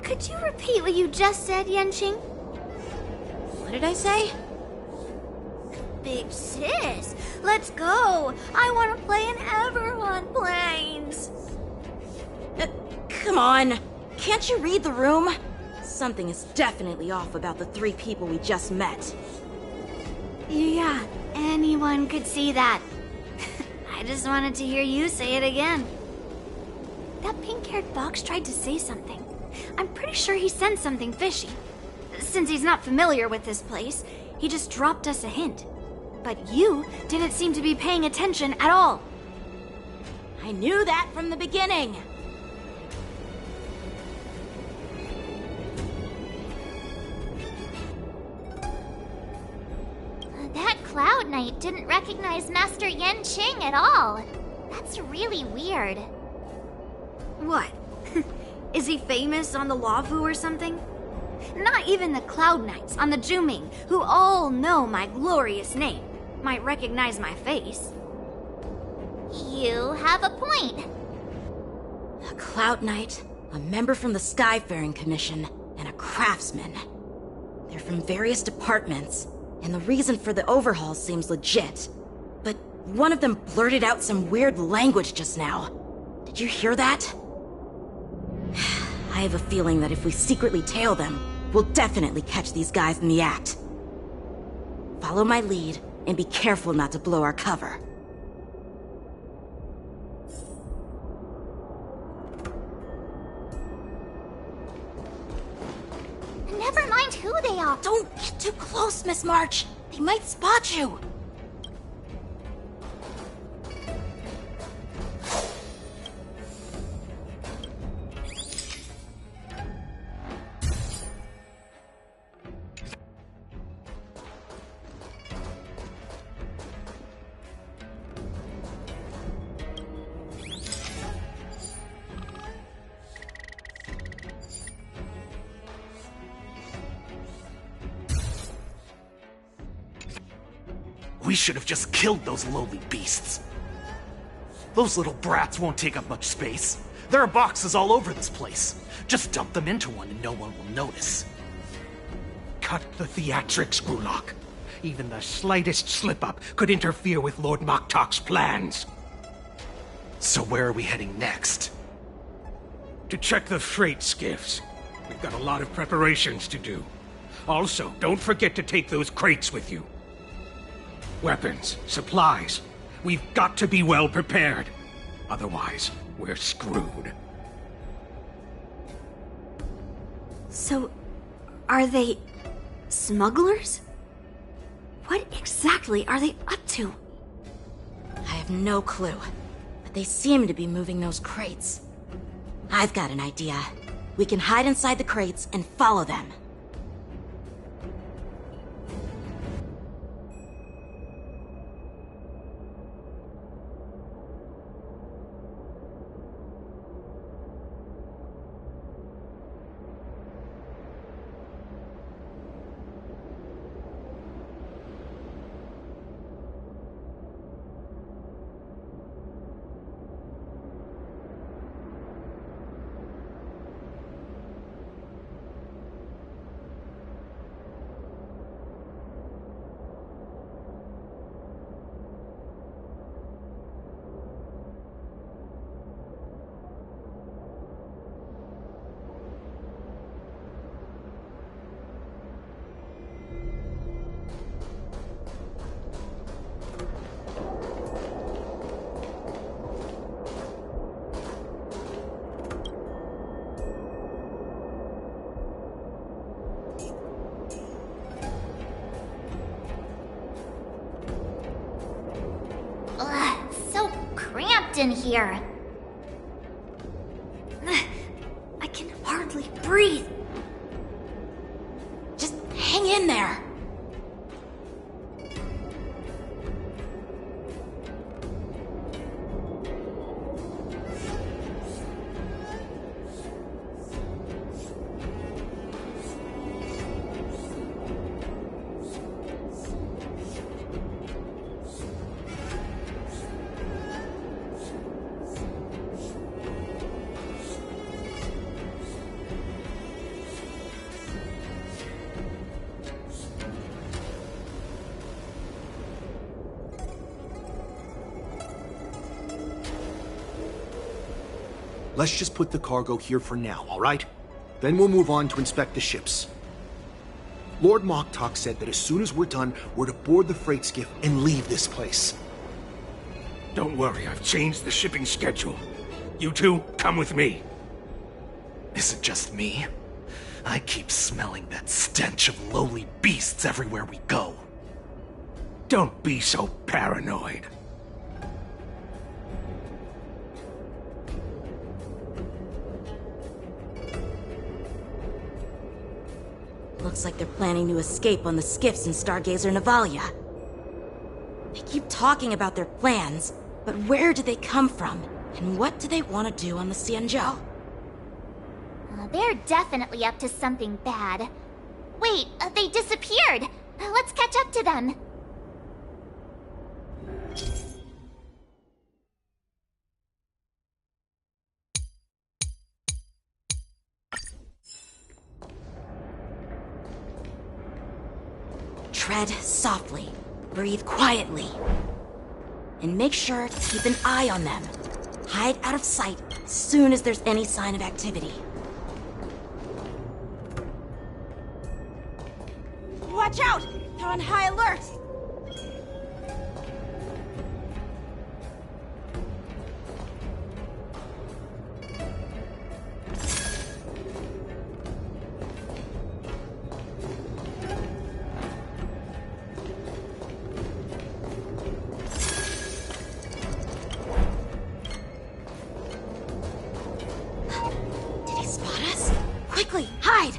Could you repeat what you just said, Yenqing? What did I say? Big sis, let's go. I want to play in Everhunt Plains. Come on. Can't you read the room? Something is definitely off about the 3 people we just met. Yeah, anyone could see that. I just wanted to hear you say it again. That pink-haired fox tried to say something. I'm pretty sure he sensed something fishy. Since he's not familiar with this place, he just dropped us a hint. But you didn't seem to be paying attention at all. I knew that from the beginning. That Cloud Knight didn't recognize Master Yenqing at all. That's really weird. What? Is he famous on the Luofu or something? Not even the Cloud Knights on the Juming, who all know my glorious name, might recognize my face. You have a point. A Cloud Knight, a member from the Skyfaring Commission, and a craftsman. They're from various departments, and the reason for the overhaul seems legit. But one of them blurted out some weird language just now. Did you hear that? I have a feeling that if we secretly tail them, we'll definitely catch these guys in the act. Follow my lead, and be careful not to blow our cover. Never mind who they are. Don't get too close, Miss March. They might spot you. We should have just killed those lowly beasts. Those little brats won't take up much space. There are boxes all over this place. Just dump them into one and no one will notice. Cut the theatrics, Grulok. Even the slightest slip-up could interfere with Lord Moktok's plans. So where are we heading next? To check the freight skiffs. We've got a lot of preparations to do. Also, don't forget to take those crates with you. Weapons, supplies. We've got to be well prepared. Otherwise, we're screwed. So, are they smugglers? What exactly are they up to? I have no clue, but they seem to be moving those crates. I've got an idea. We can hide inside the crates and follow them. trapped in here. I can hardly breathe. Just hang in there. Let's just put the cargo here for now, all right? Then we'll move on to inspect the ships. Lord Moktok said that as soon as we're done, we're to board the freight skiff and leave this place. Don't worry, I've changed the shipping schedule. You two, come with me. Is it just me? I keep smelling that stench of lowly beasts everywhere we go. Don't be so paranoid. Looks like they're planning to escape on the skiffs in Stargazer Navalia. They keep talking about their plans, but where do they come from? And what do they want to do on the Xianzhou? They're definitely up to something bad. Wait, they disappeared! Let's catch up to them. Tread softly, breathe quietly, and make sure to keep an eye on them. Hide out of sight as soon as there's any sign of activity. Watch out! They're on high alert! Quickly, hide!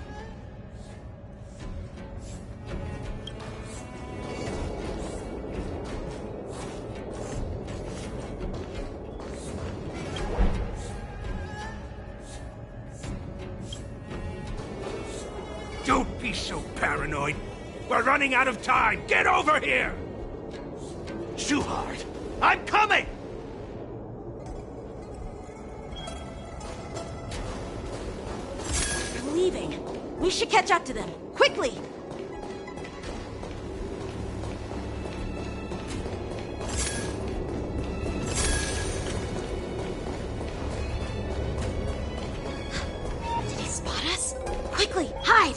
Don't be so paranoid. We're running out of time. Get over here! Shuhard, I'm coming! Leaving. We should catch up to them. Quickly! Did he spot us? Quickly, hide!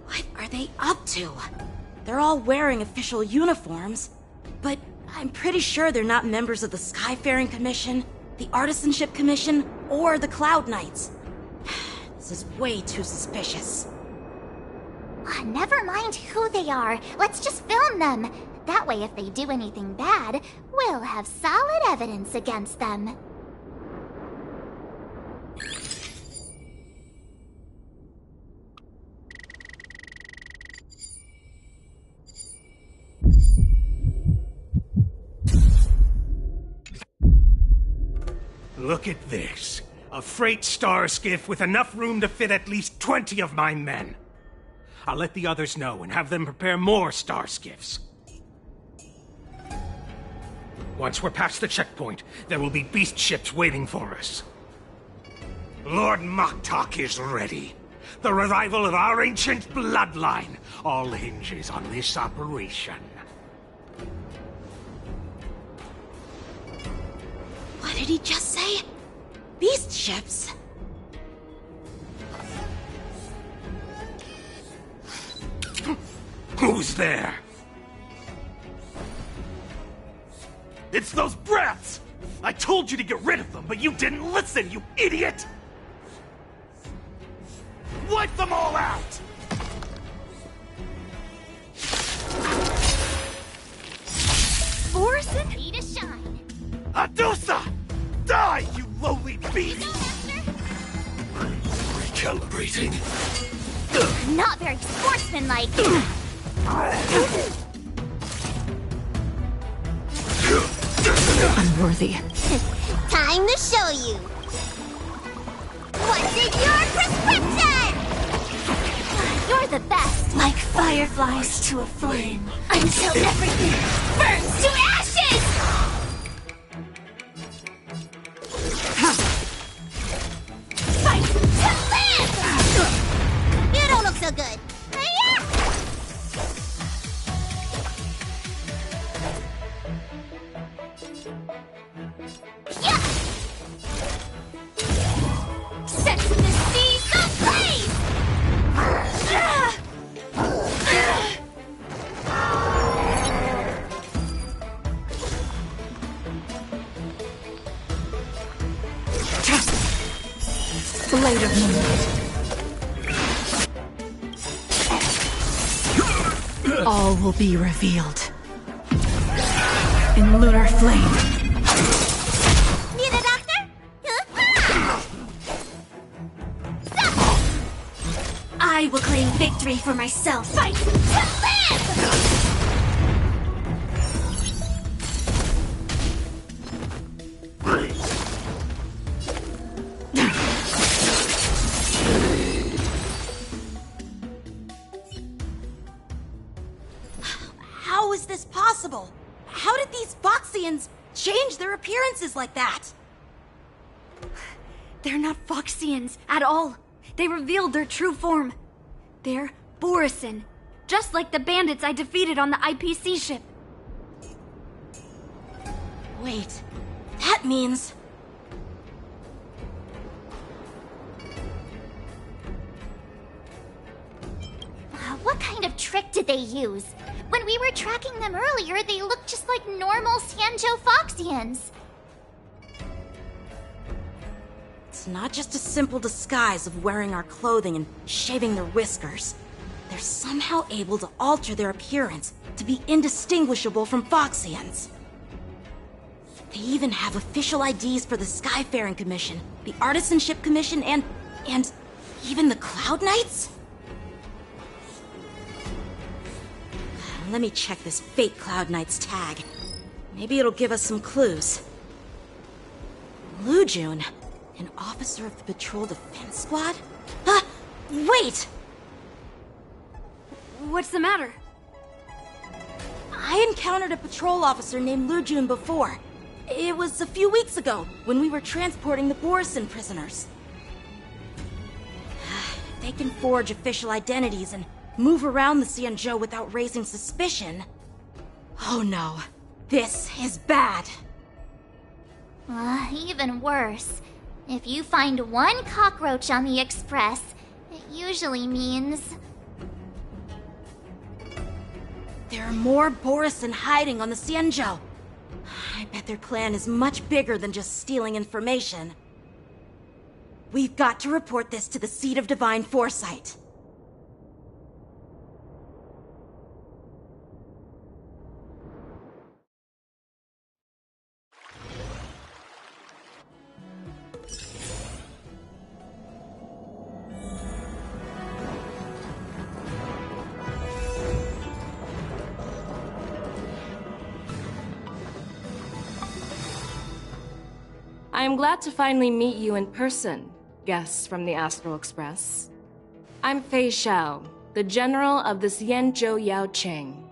What are they up to? They're all wearing official uniforms, but I'm pretty sure they're not members of the Skyfaring Commission, the Artisanship Commission, or the Cloud Knights. This is way too suspicious. Never mind who they are. Let's just film them. That way, if they do anything bad, we'll have solid evidence against them. Look at this. A freight star skiff with enough room to fit at least 20 of my men. I'll let the others know and have them prepare more star skiffs. Once we're past the checkpoint, there will be beast ships waiting for us. Lord Moktok is ready. The revival of our ancient bloodline all hinges on this operation. What did he just say? Beast ships? Who's there? It's those brats! I told you to get rid of them, but you didn't listen, you idiot! Wipe them all out! anything. Not very sportsmanlike. Unworthy. Time to show you. What's in your prescription? You're the best. Like fireflies to a flame, until everything burns to ashes! Fight to live! You don't look so good. Set the seas ablaze! Blade of Moonlight. All will be revealed. In lunar flame. Need a doctor? I will claim victory for myself. Fight to live! How is this possible? How did these Foxians change their appearances like that? They're not Foxians at all. They revealed their true form. They're Borisin, just like the bandits I defeated on the IPC ship. Wait, that means... What kind of trick did they use? When we were tracking them earlier, they looked just like normal Sanjo Foxians. It's not just a simple disguise of wearing our clothing and shaving their whiskers. They're somehow able to alter their appearance to be indistinguishable from Foxians. They even have official IDs for the Skyfaring Commission, the Artisanship Commission, and even the Cloud Knights? Let me check this fake Cloud Knight's tag. Maybe it'll give us some clues. Lujun, an officer of the Patrol Defense Squad? Wait! What's the matter? I encountered a patrol officer named Lujun before. It was a few weeks ago, when we were transporting the Borisin prisoners. They can forge official identities and move around the Xianzhou without raising suspicion. Oh no, this is bad. Even worse. If you find one cockroach on the Express, it usually means... There are more Borisin hiding on the Xianzhou. I bet their plan is much bigger than just stealing information. We've got to report this to the Seat of Divine Foresight. I am glad to finally meet you in person, guests from the Astral Express. I'm Fei Xiao, the General of the Xianzhou Yaocheng.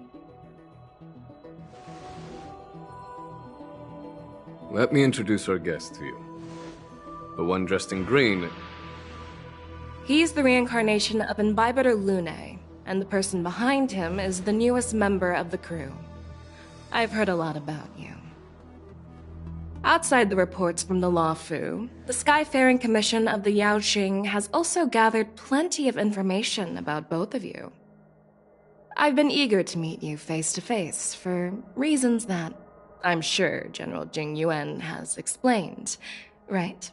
Let me introduce our guest to you. The one dressed in green. He's the reincarnation of Imbibitor Lune, and the person behind him is the newest member of the crew. I've heard a lot about you. Outside the reports from the Luofu, the Skyfaring Commission of the Yaoqing has also gathered plenty of information about both of you. I've been eager to meet you face to face for reasons that I'm sure General Jing Yuan has explained, right?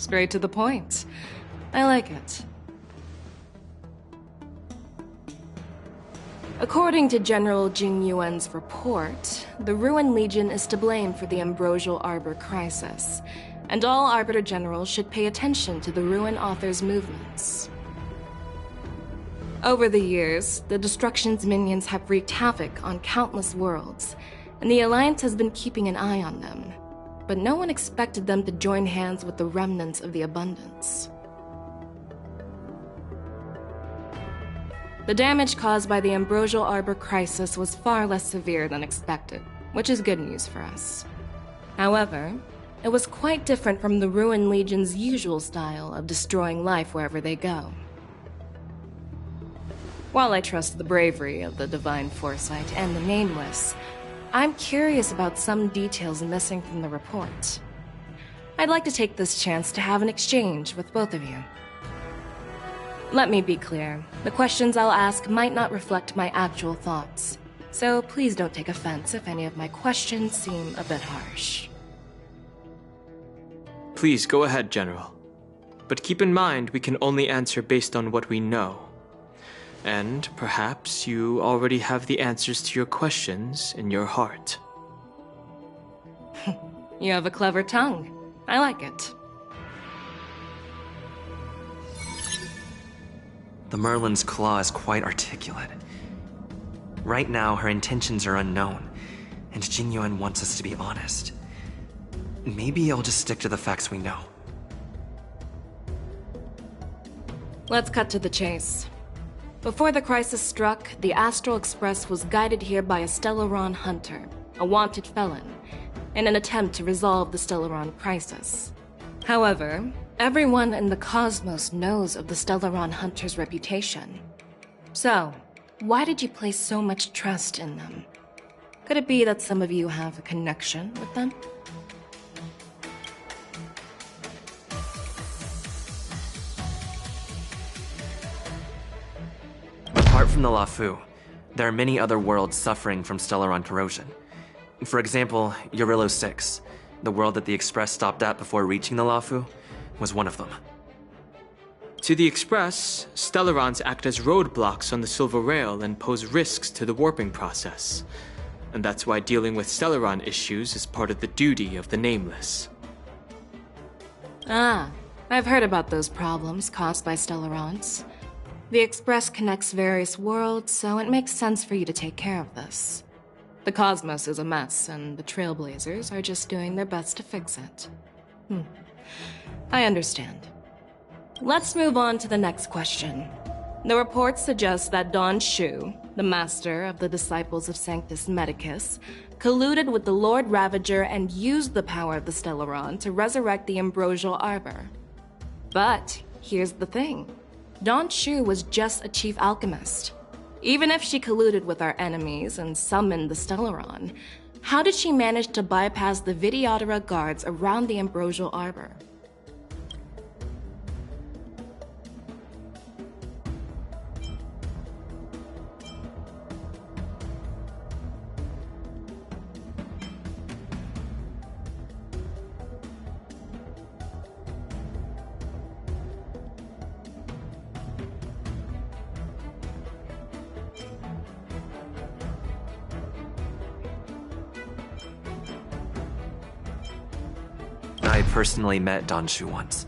Straight to the point. I like it. According to General Jing Yuan's report, the Ruin Legion is to blame for the Ambrosial Arbor crisis, and all Arbiter Generals should pay attention to the Ruin Author's movements. Over the years, the Destruction's minions have wreaked havoc on countless worlds, and the Alliance has been keeping an eye on them, but no one expected them to join hands with the remnants of the Abundance. The damage caused by the Ambrosial Arbor crisis was far less severe than expected, which is good news for us. However, it was quite different from the Ruin Legion's usual style of destroying life wherever they go. While I trust the bravery of the Divine Foresight and the Nameless, I'm curious about some details missing from the report. I'd like to take this chance to have an exchange with both of you. Let me be clear, the questions I'll ask might not reflect my actual thoughts, so please don't take offense if any of my questions seem a bit harsh. Please go ahead, General. But keep in mind we can only answer based on what we know. And perhaps you already have the answers to your questions in your heart. You have a clever tongue. I like it. The Merlin's claw is quite articulate. Right now, her intentions are unknown, and Jing Yuan wants us to be honest. Maybe I'll just stick to the facts we know. Let's cut to the chase. Before the crisis struck, the Astral Express was guided here by a Stellaron hunter, a wanted felon, in an attempt to resolve the Stellaron crisis. However, everyone in the cosmos knows of the Stellaron hunter's reputation. So, why did you place so much trust in them? Could it be that some of you have a connection with them? Apart from the Lafu, there are many other worlds suffering from Stellaron corrosion. For example, Eurillo 6, the world that the Express stopped at before reaching the Lafu, was one of them. To the Express, Stellarons act as roadblocks on the Silver Rail and pose risks to the warping process. And that's why dealing with Stellaron issues is part of the duty of the Nameless. Ah, I've heard about those problems caused by Stellarons. The Express connects various worlds, so it makes sense for you to take care of this. The cosmos is a mess, and the Trailblazers are just doing their best to fix it. I understand. Let's move on to the next question. The report suggests that Don Shu, the master of the Disciples of Sanctus Medicus, colluded with the Lord Ravager and used the power of the Stellaron to resurrect the Ambrosial Arbor. But here's the thing. Don Shu was just a chief alchemist. Even if she colluded with our enemies and summoned the Stellaron, how did she manage to bypass the Videodora guards around the Ambrosial Arbor? I personally met Don Shu once.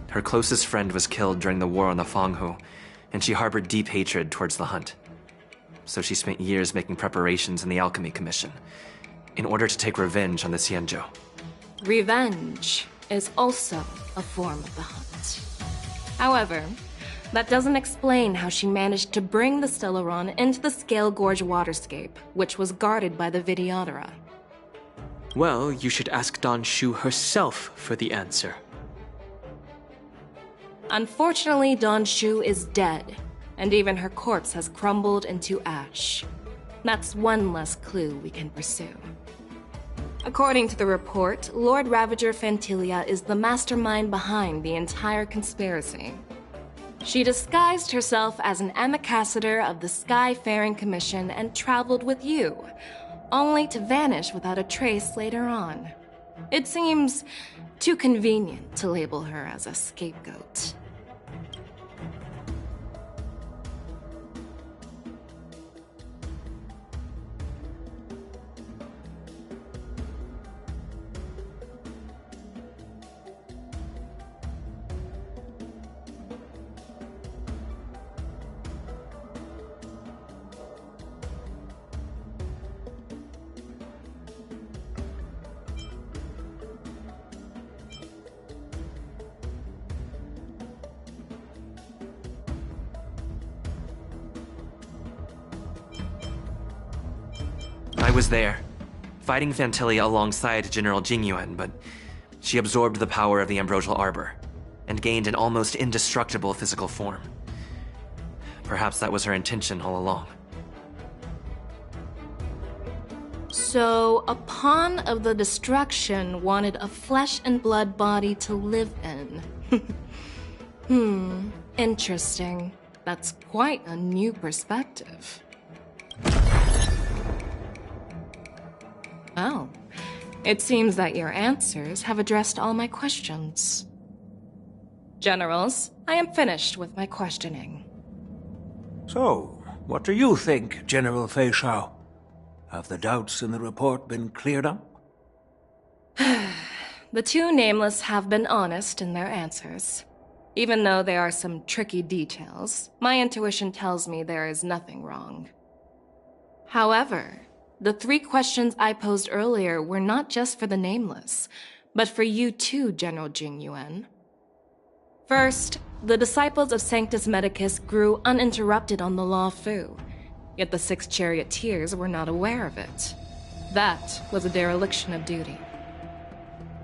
Her closest friend was killed during the war on the Fanghu, and she harbored deep hatred towards the Hunt. So she spent years making preparations in the Alchemy Commission, in order to take revenge on the Xianzhou. Revenge is also a form of the Hunt. However, that doesn't explain how she managed to bring the Stellaron into the Scale Gorge waterscape, which was guarded by the Videodora. Well, you should ask Don Shu herself for the answer. Unfortunately, Don Shu is dead, and even her corpse has crumbled into ash. That's one less clue we can pursue. According to the report, Lord Ravager Fantilia is the mastermind behind the entire conspiracy. She disguised herself as an ambassador of the Skyfaring Commission and traveled with you, only to vanish without a trace later on. It seems too convenient to label her as a scapegoat. I was there, fighting Fantilia alongside General Jingyuan, but she absorbed the power of the Ambrosial Arbor and gained an almost indestructible physical form. Perhaps that was her intention all along. So, a pawn of the destruction wanted a flesh and blood body to live in. Interesting. That's quite a new perspective. Oh, it seems that your answers have addressed all my questions. Generals, I am finished with my questioning. So, what do you think, General Fei Shao? Have the doubts in the report been cleared up? The two nameless have been honest in their answers. Even though there are some tricky details, my intuition tells me there is nothing wrong. However, the 3 questions I posed earlier were not just for the nameless, but for you too, General Jingyuan. First, the disciples of Sanctus Medicus grew uninterrupted on the Law Fu, yet the 6 charioteers were not aware of it. That was a dereliction of duty.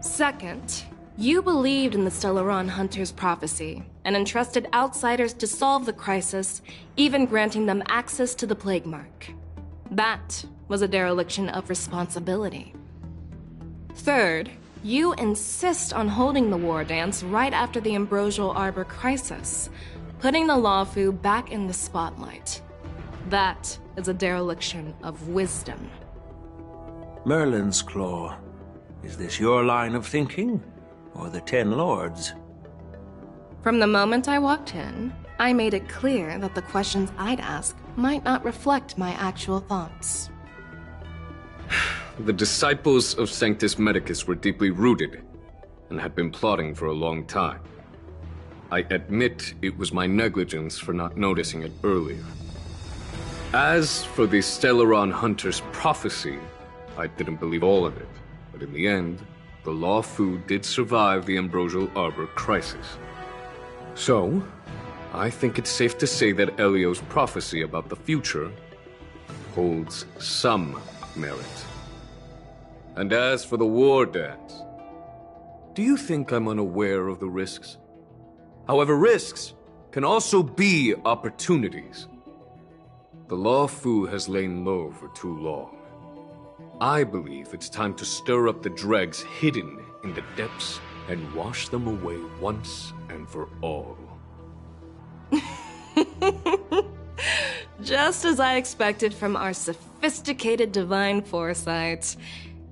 Second, you believed in the Stellaron Hunter's prophecy and entrusted outsiders to solve the crisis, even granting them access to the Plague Mark. That was a dereliction of responsibility. Third, you insist on holding the war dance right after the Ambrosial Arbor crisis, putting the Lawfu back in the spotlight. That is a dereliction of wisdom. Merlin's Claw. Is this your line of thinking, or the 10 Lords? From the moment I walked in, I made it clear that the questions I'd ask might not reflect my actual thoughts. The disciples of Sanctus Medicus were deeply rooted and had been plotting for a long time. I admit it was my negligence for not noticing it earlier. As for the Stellaron Hunter's prophecy, I didn't believe all of it, but in the end, the Law Fu did survive the Ambrosial Arbor crisis. So, I think it's safe to say that Elio's prophecy about the future holds some merit. And as for the war dance, do you think I'm unaware of the risks? However, risks can also be opportunities. The Law Fu has lain low for too long. I believe it's time to stir up the dregs hidden in the depths and wash them away once and for all. Just as I expected from our sophisticated divine foresight.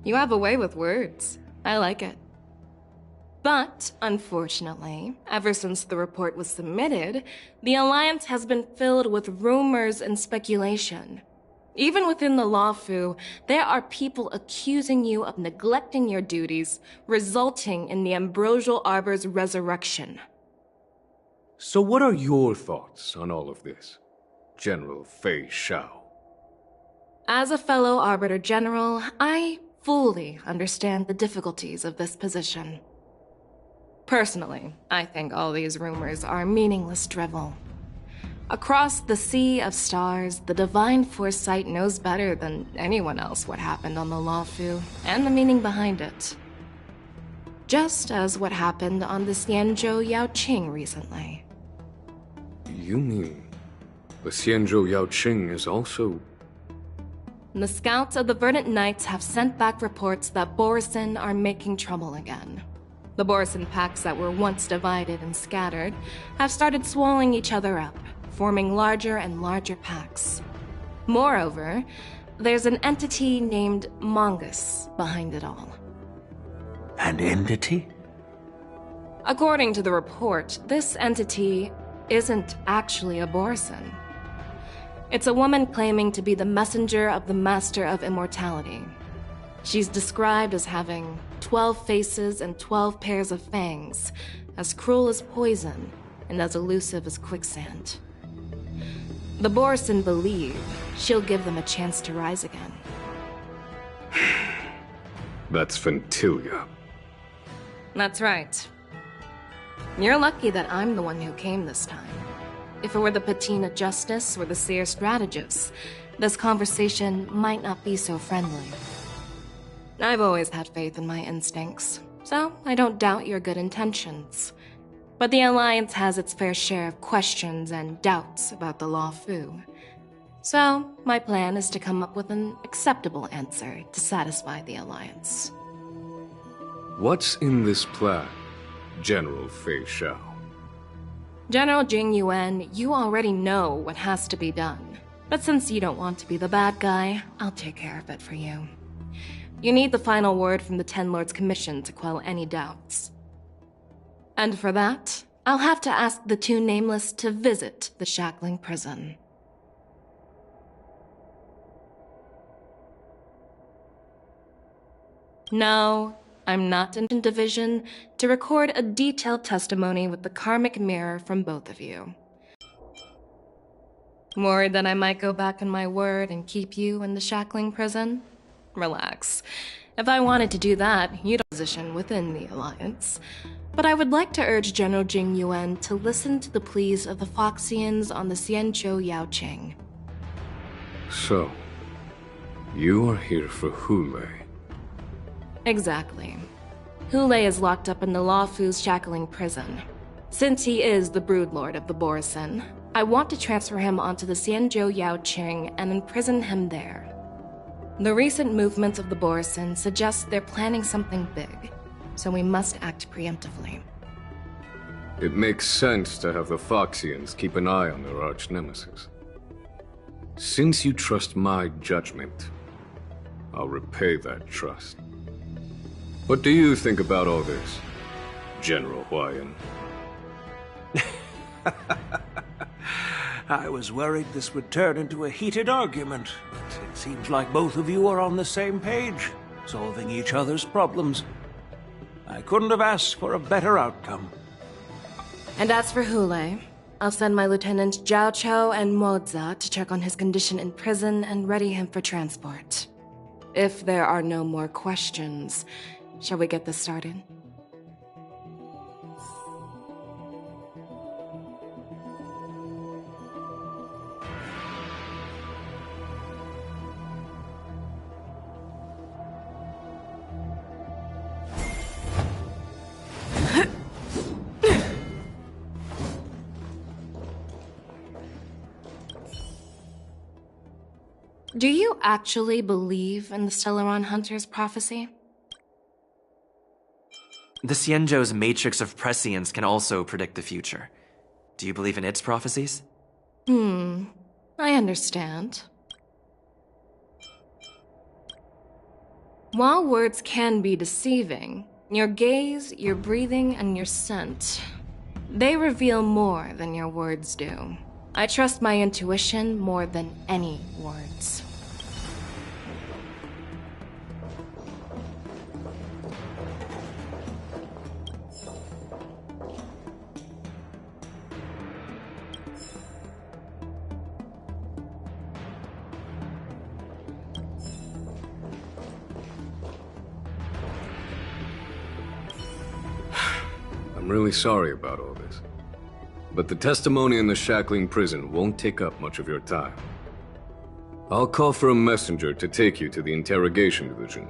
You have a way with words. I like it. But, unfortunately, ever since the report was submitted, the Alliance has been filled with rumors and speculation. Even within the Lawfu, there are people accusing you of neglecting your duties, resulting in the Ambrosial Arbor's resurrection. So what are your thoughts on all of this, General Fei Shao? As a fellow Arbiter General, I fully understand the difficulties of this position. Personally, I think all these rumors are meaningless drivel. Across the sea of stars, the divine foresight knows better than anyone else what happened on the Lawfu and the meaning behind it. Just as what happened on the Xianzhou Yaoqing recently. You mean the Xianzhou Yaoqing is also... The scouts of the Verdant Knights have sent back reports that Borisin are making trouble again. The Borisin packs that were once divided and scattered have started swallowing each other up, forming larger and larger packs. Moreover, there's an entity named Mongus behind it all. An entity? According to the report, this entity isn't actually a Borson. It's a woman claiming to be the messenger of the Master of Immortality. She's described as having 12 faces and 12 pairs of fangs, as cruel as poison, and as elusive as quicksand. The Borson believe she'll give them a chance to rise again. That's Ventilia. That's right. You're lucky that I'm the one who came this time. If it were the Patina Justice or the Seer Strategist, this conversation might not be so friendly. I've always had faith in my instincts, so I don't doubt your good intentions. But the Alliance has its fair share of questions and doubts about the Law Fu. So, my plan is to come up with an acceptable answer to satisfy the Alliance. What's in this plan, General Fei Xiao? General Jing Yuan, you already know what has to be done. But since you don't want to be the bad guy, I'll take care of it for you. You need the final word from the Ten Lords Commission to quell any doubts. And for that, I'll have to ask the two Nameless to visit the Shackling Prison. No, I'm not in division to record a detailed testimony with the karmic mirror from both of you. Worried that I might go back on my word and keep you in the Shackling Prison? Relax. If I wanted to do that, you'd have a position within the Alliance. But I would like to urge General Jing Yuan to listen to the pleas of the Foxians on the Xianzhou Yaoqing. So, you are here for Hulei. Exactly. Hulei is locked up in the Law Fu's Shackling Prison. Since he is the Broodlord of the Borson, I want to transfer him onto the Xianzhou Yaoqing and imprison him there. The recent movements of the Borson suggest they're planning something big, so we must act preemptively. It makes sense to have the Foxians keep an eye on their arch-nemesis. Since you trust my judgment, I'll repay that trust. What do you think about all this, General Huayan? I was worried this would turn into a heated argument, but it seems like both of you are on the same page, solving each other's problems. I couldn't have asked for a better outcome. And as for Hulei, I'll send my Lieutenant Zhao Chou and Moza to check on his condition in prison and ready him for transport. If there are no more questions, shall we get this started? Do you actually believe in the Stellaron Hunter's prophecy? The Xianzhou's matrix of prescience can also predict the future. Do you believe in its prophecies? I understand. While words can be deceiving, your gaze, your breathing, and your scent, they reveal more than your words do. I trust my intuition more than any words. I'm really sorry about all this. But the testimony in the Shackling Prison won't take up much of your time. I'll call for a messenger to take you to the interrogation division.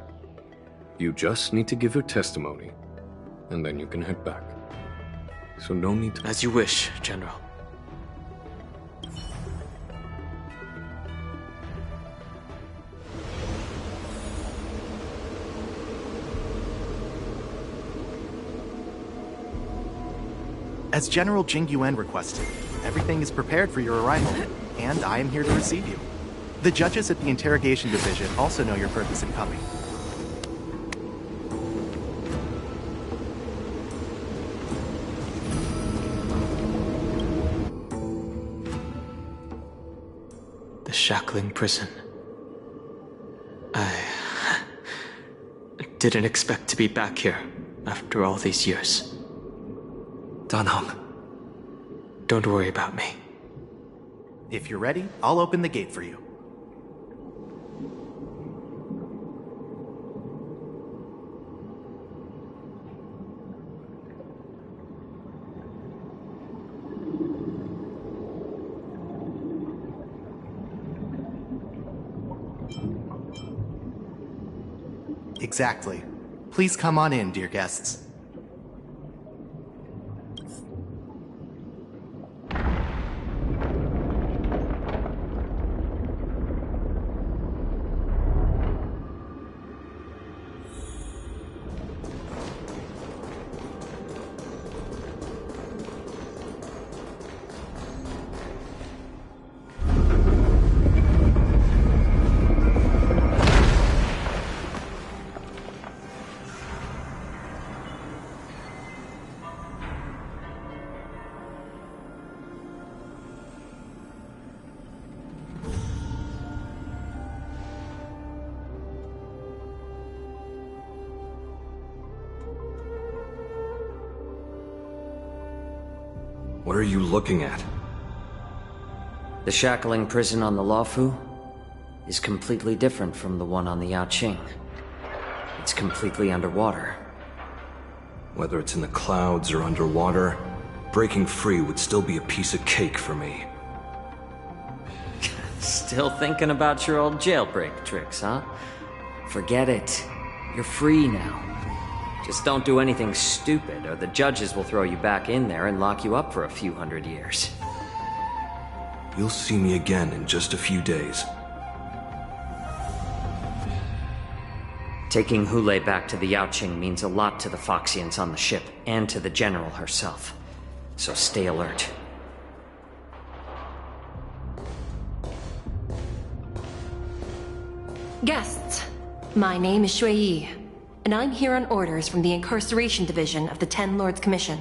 You just need to give your testimony, and then you can head back. So no need to... As you wish, General. As General Jing Yuan requested, everything is prepared for your arrival, and I am here to receive you. The judges at the interrogation division also know your purpose in coming. shackling prison. I didn't expect to be back here after all these years. Dan Heng. Don't worry about me. If you're ready, I'll open the gate for you. Exactly. Please come on in, dear guests. What are you looking at? The shackling prison on the Luofu is completely different from the one on the Yaoqing. It's completely underwater. Whether it's in the clouds or underwater, breaking free would still be a piece of cake for me. Still thinking about your old jailbreak tricks, huh? Forget it. You're free now. Just don't do anything stupid, or the judges will throw you back in there and lock you up for a few hundred years. You'll see me again in just a few days. Taking Hule back to the Yaoqing means a lot to the Foxians on the ship, and to the General herself. So stay alert. Guests, my name is Shui Yi, and I'm here on orders from the Incarceration Division of the Ten Lords Commission.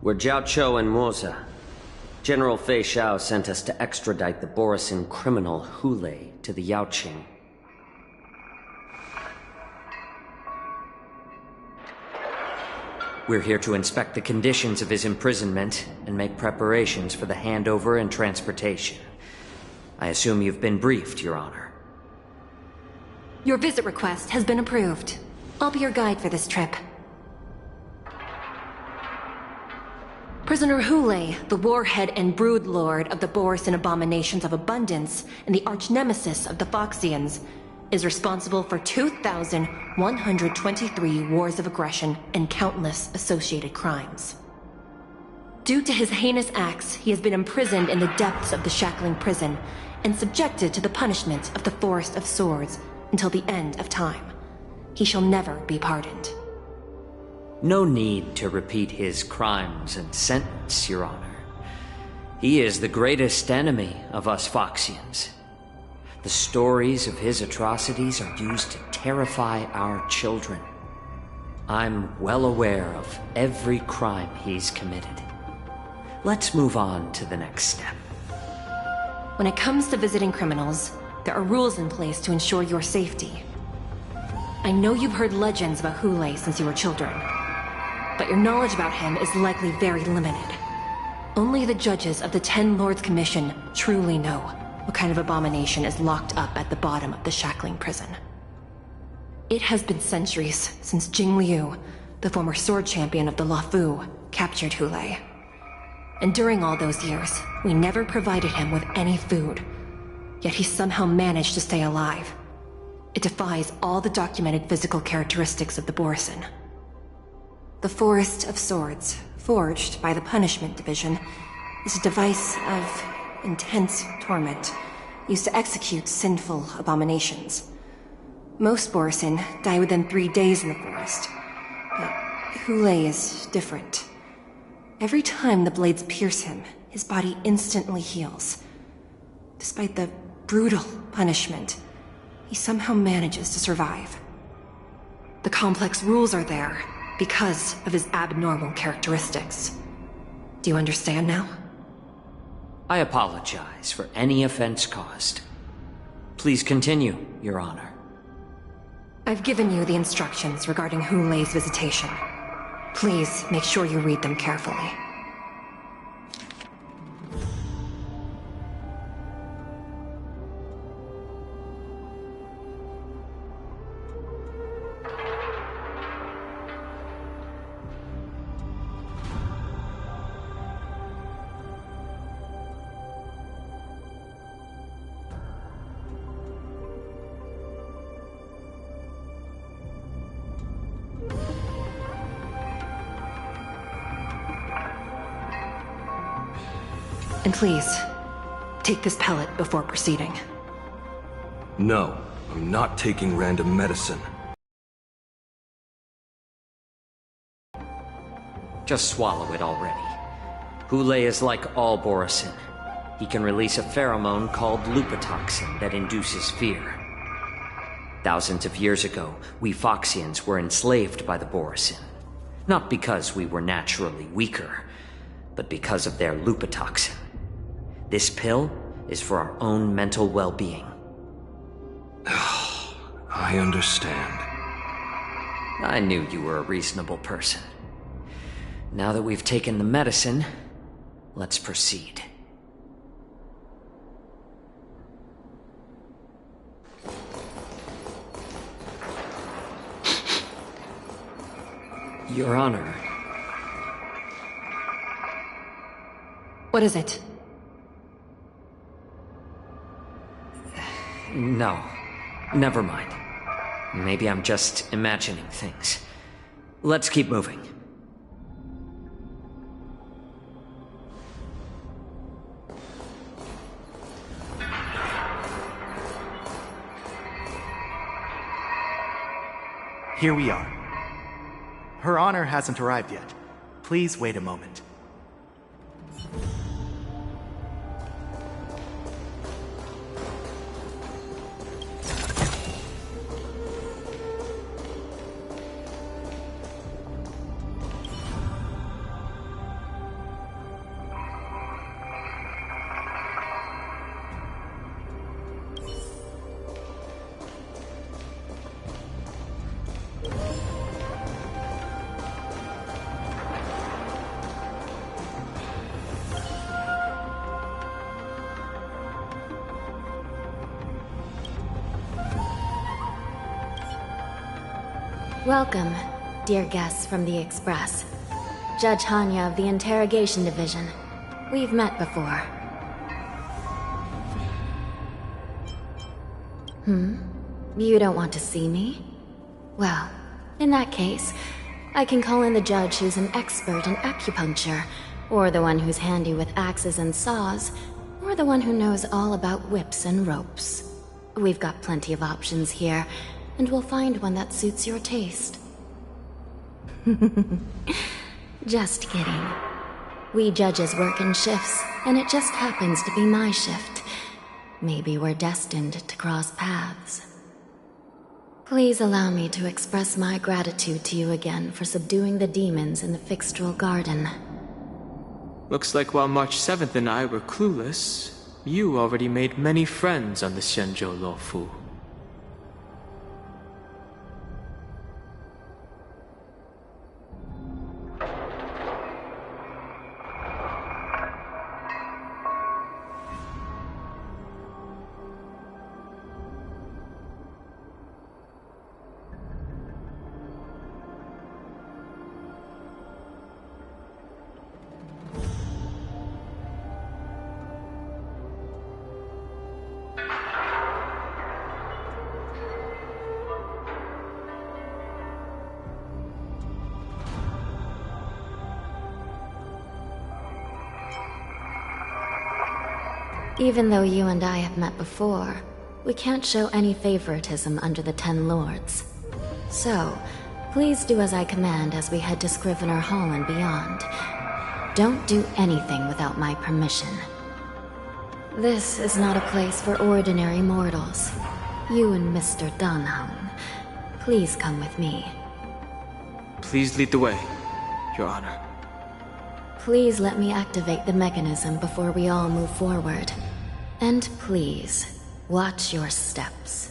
We're Jiao Cho and Moza. General Fei Xiao sent us to extradite the Borisin criminal Hule to the Yaoqing. We're here to inspect the conditions of his imprisonment and make preparations for the handover and transportation. I assume you've been briefed, Your Honor. Your visit request has been approved. I'll be your guide for this trip. Prisoner Hule, the warhead and brood lord of the Borisin abominations of abundance and the arch-nemesis of the Foxians, is responsible for 2,123 wars of aggression and countless associated crimes. Due to his heinous acts, he has been imprisoned in the depths of the shackling prison and subjected to the punishment of the Forest of Swords until the end of time. He shall never be pardoned. No need to repeat his crimes and sentence, Your Honor. He is the greatest enemy of us Foxians. The stories of his atrocities are used to terrify our children. I'm well aware of every crime he's committed. Let's move on to the next step. When it comes to visiting criminals, there are rules in place to ensure your safety. I know you've heard legends about Hule since you were children, but your knowledge about him is likely very limited. Only the judges of the Ten Lords Commission truly know what kind of abomination is locked up at the bottom of the shackling prison. It has been centuries since Jing Liu, the former sword champion of the Luofu, captured Hule. And during all those years, we never provided him with any food. Yet he somehow managed to stay alive. It defies all the documented physical characteristics of the Borisin. The Forest of Swords, forged by the Punishment Division, is a device of intense torment, used to execute sinful abominations. Most Borisin die within 3 days in the forest, but Hule is different. Every time the blades pierce him, his body instantly heals. Despite the brutal punishment, he somehow manages to survive. The complex rules are there because of his abnormal characteristics. Do you understand now? I apologize for any offense caused. Please continue, Your Honor. I've given you the instructions regarding Hulei's visitation. Please make sure you read them carefully. And please, take this pellet before proceeding. No, I'm not taking random medicine. Just swallow it already. Hulei is like all Borisin. He can release a pheromone called lupatoxin that induces fear. Thousands of years ago, we Foxians were enslaved by the Borisin. Not because we were naturally weaker, but because of their lupatoxin. This pill is for our own mental well-being. I understand. I knew you were a reasonable person. Now that we've taken the medicine, let's proceed. Your Honor. What is it? No. Never mind. Maybe I'm just imagining things. Let's keep moving. Here we are. Her Honor hasn't arrived yet. Please wait a moment. Welcome, dear guests from the Express. Judge Hanya of the Interrogation Division. We've met before. You don't want to see me? Well, in that case, I can call in the judge who's an expert in acupuncture, or the one who's handy with axes and saws, or the one who knows all about whips and ropes. We've got plenty of options here, and we'll find one that suits your taste. Just kidding. We judges work in shifts, and it just happens to be my shift. Maybe we're destined to cross paths. Please allow me to express my gratitude to you again for subduing the demons in the Fixtral Garden. Looks like while March 7th and I were clueless, you already made many friends on the Xianzhou Luofu. Even though you and I have met before, we can't show any favoritism under the 10 Lords. So, please do as I command as we head to Scrivener Hall and beyond. Don't do anything without my permission. This is not a place for ordinary mortals. You and Mr. Danheng, please come with me. Please lead the way, Your Honor. please let me activate the mechanism before we all move forward. And please, watch your steps.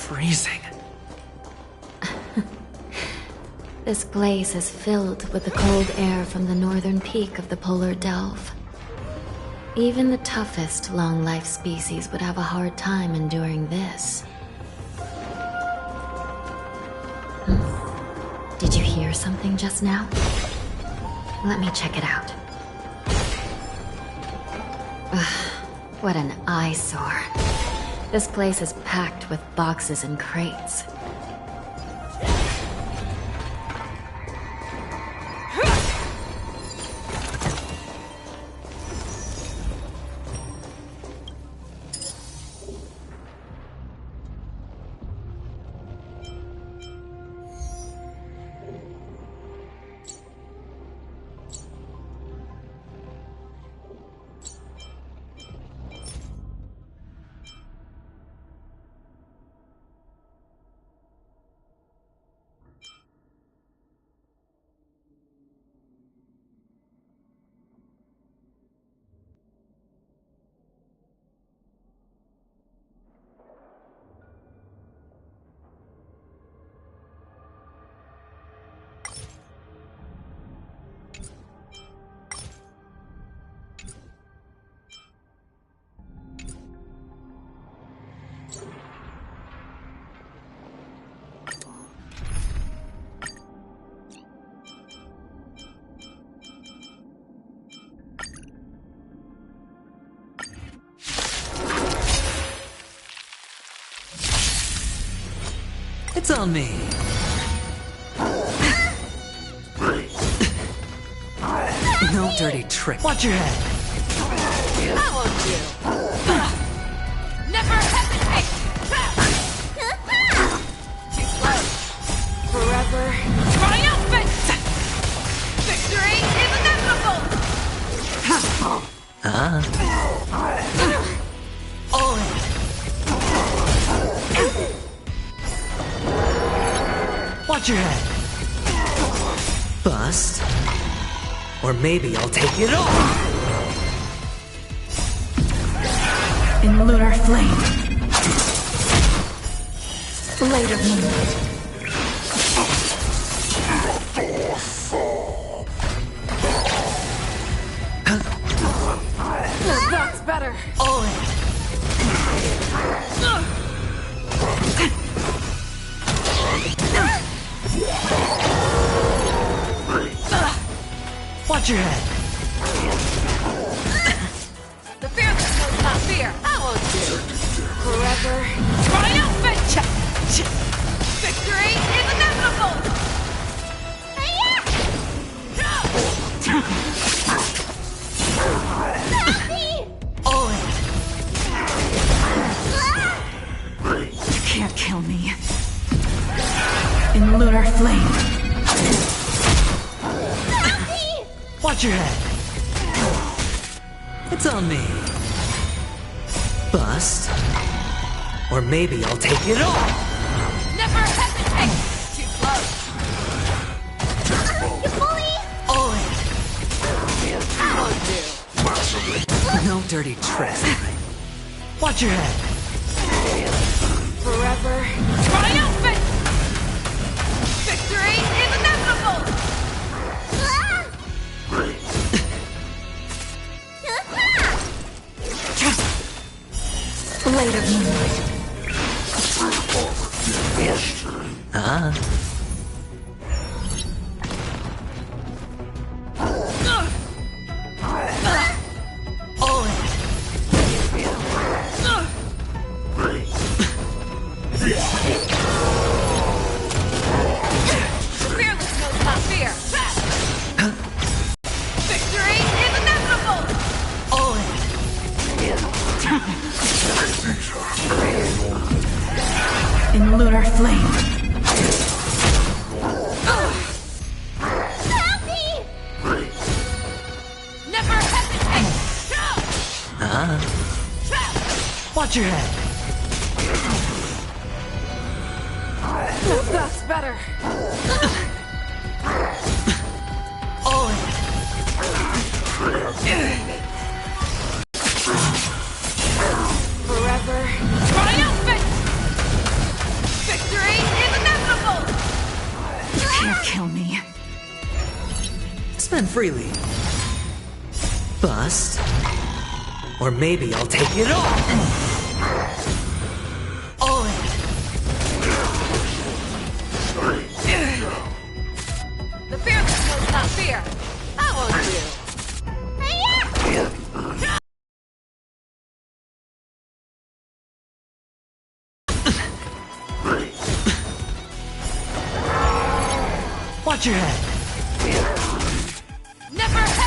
Freezing. This place is filled with the cold air from the northern peak of the polar delve. Even the toughest long-life species would have a hard time enduring this. Did you hear something just now? Let me check it out. Ugh, what an eyesore. This place is packed with boxes and crates. It's on me. No dirty trick. Watch your head. How won't you? Never hesitate! Too close. Forever triumphant! Victory is inevitable! Watch your head. Bust. Or maybe I'll take it all. In lunar flame. Blade of moonlight. That's better. All in. Watch your head. The fearless knows not fear. I won't do. Forever triumphant! Victory is inevitable! All in. You can't kill me. In lunar flame. Watch your head. It's on me. Bust. Or maybe I'll take it all. Never hesitate! Too close. You bully! All in. I won't do. No dirty trick. Watch your head. Forever triumphant! Victory is inevitable! Blade of moonlight. All in. Fearless knows not fear. Victory is inevitable! All in. In lunar flame. Never hesitate! Watch your head. That's better. All in. Forever triumphant! Victory is inevitable! You can't kill me. Spend freely. Bust. Or maybe I'll take it all. All in. The fearless knows not fear. I won't do. Watch your head. Never hesitate!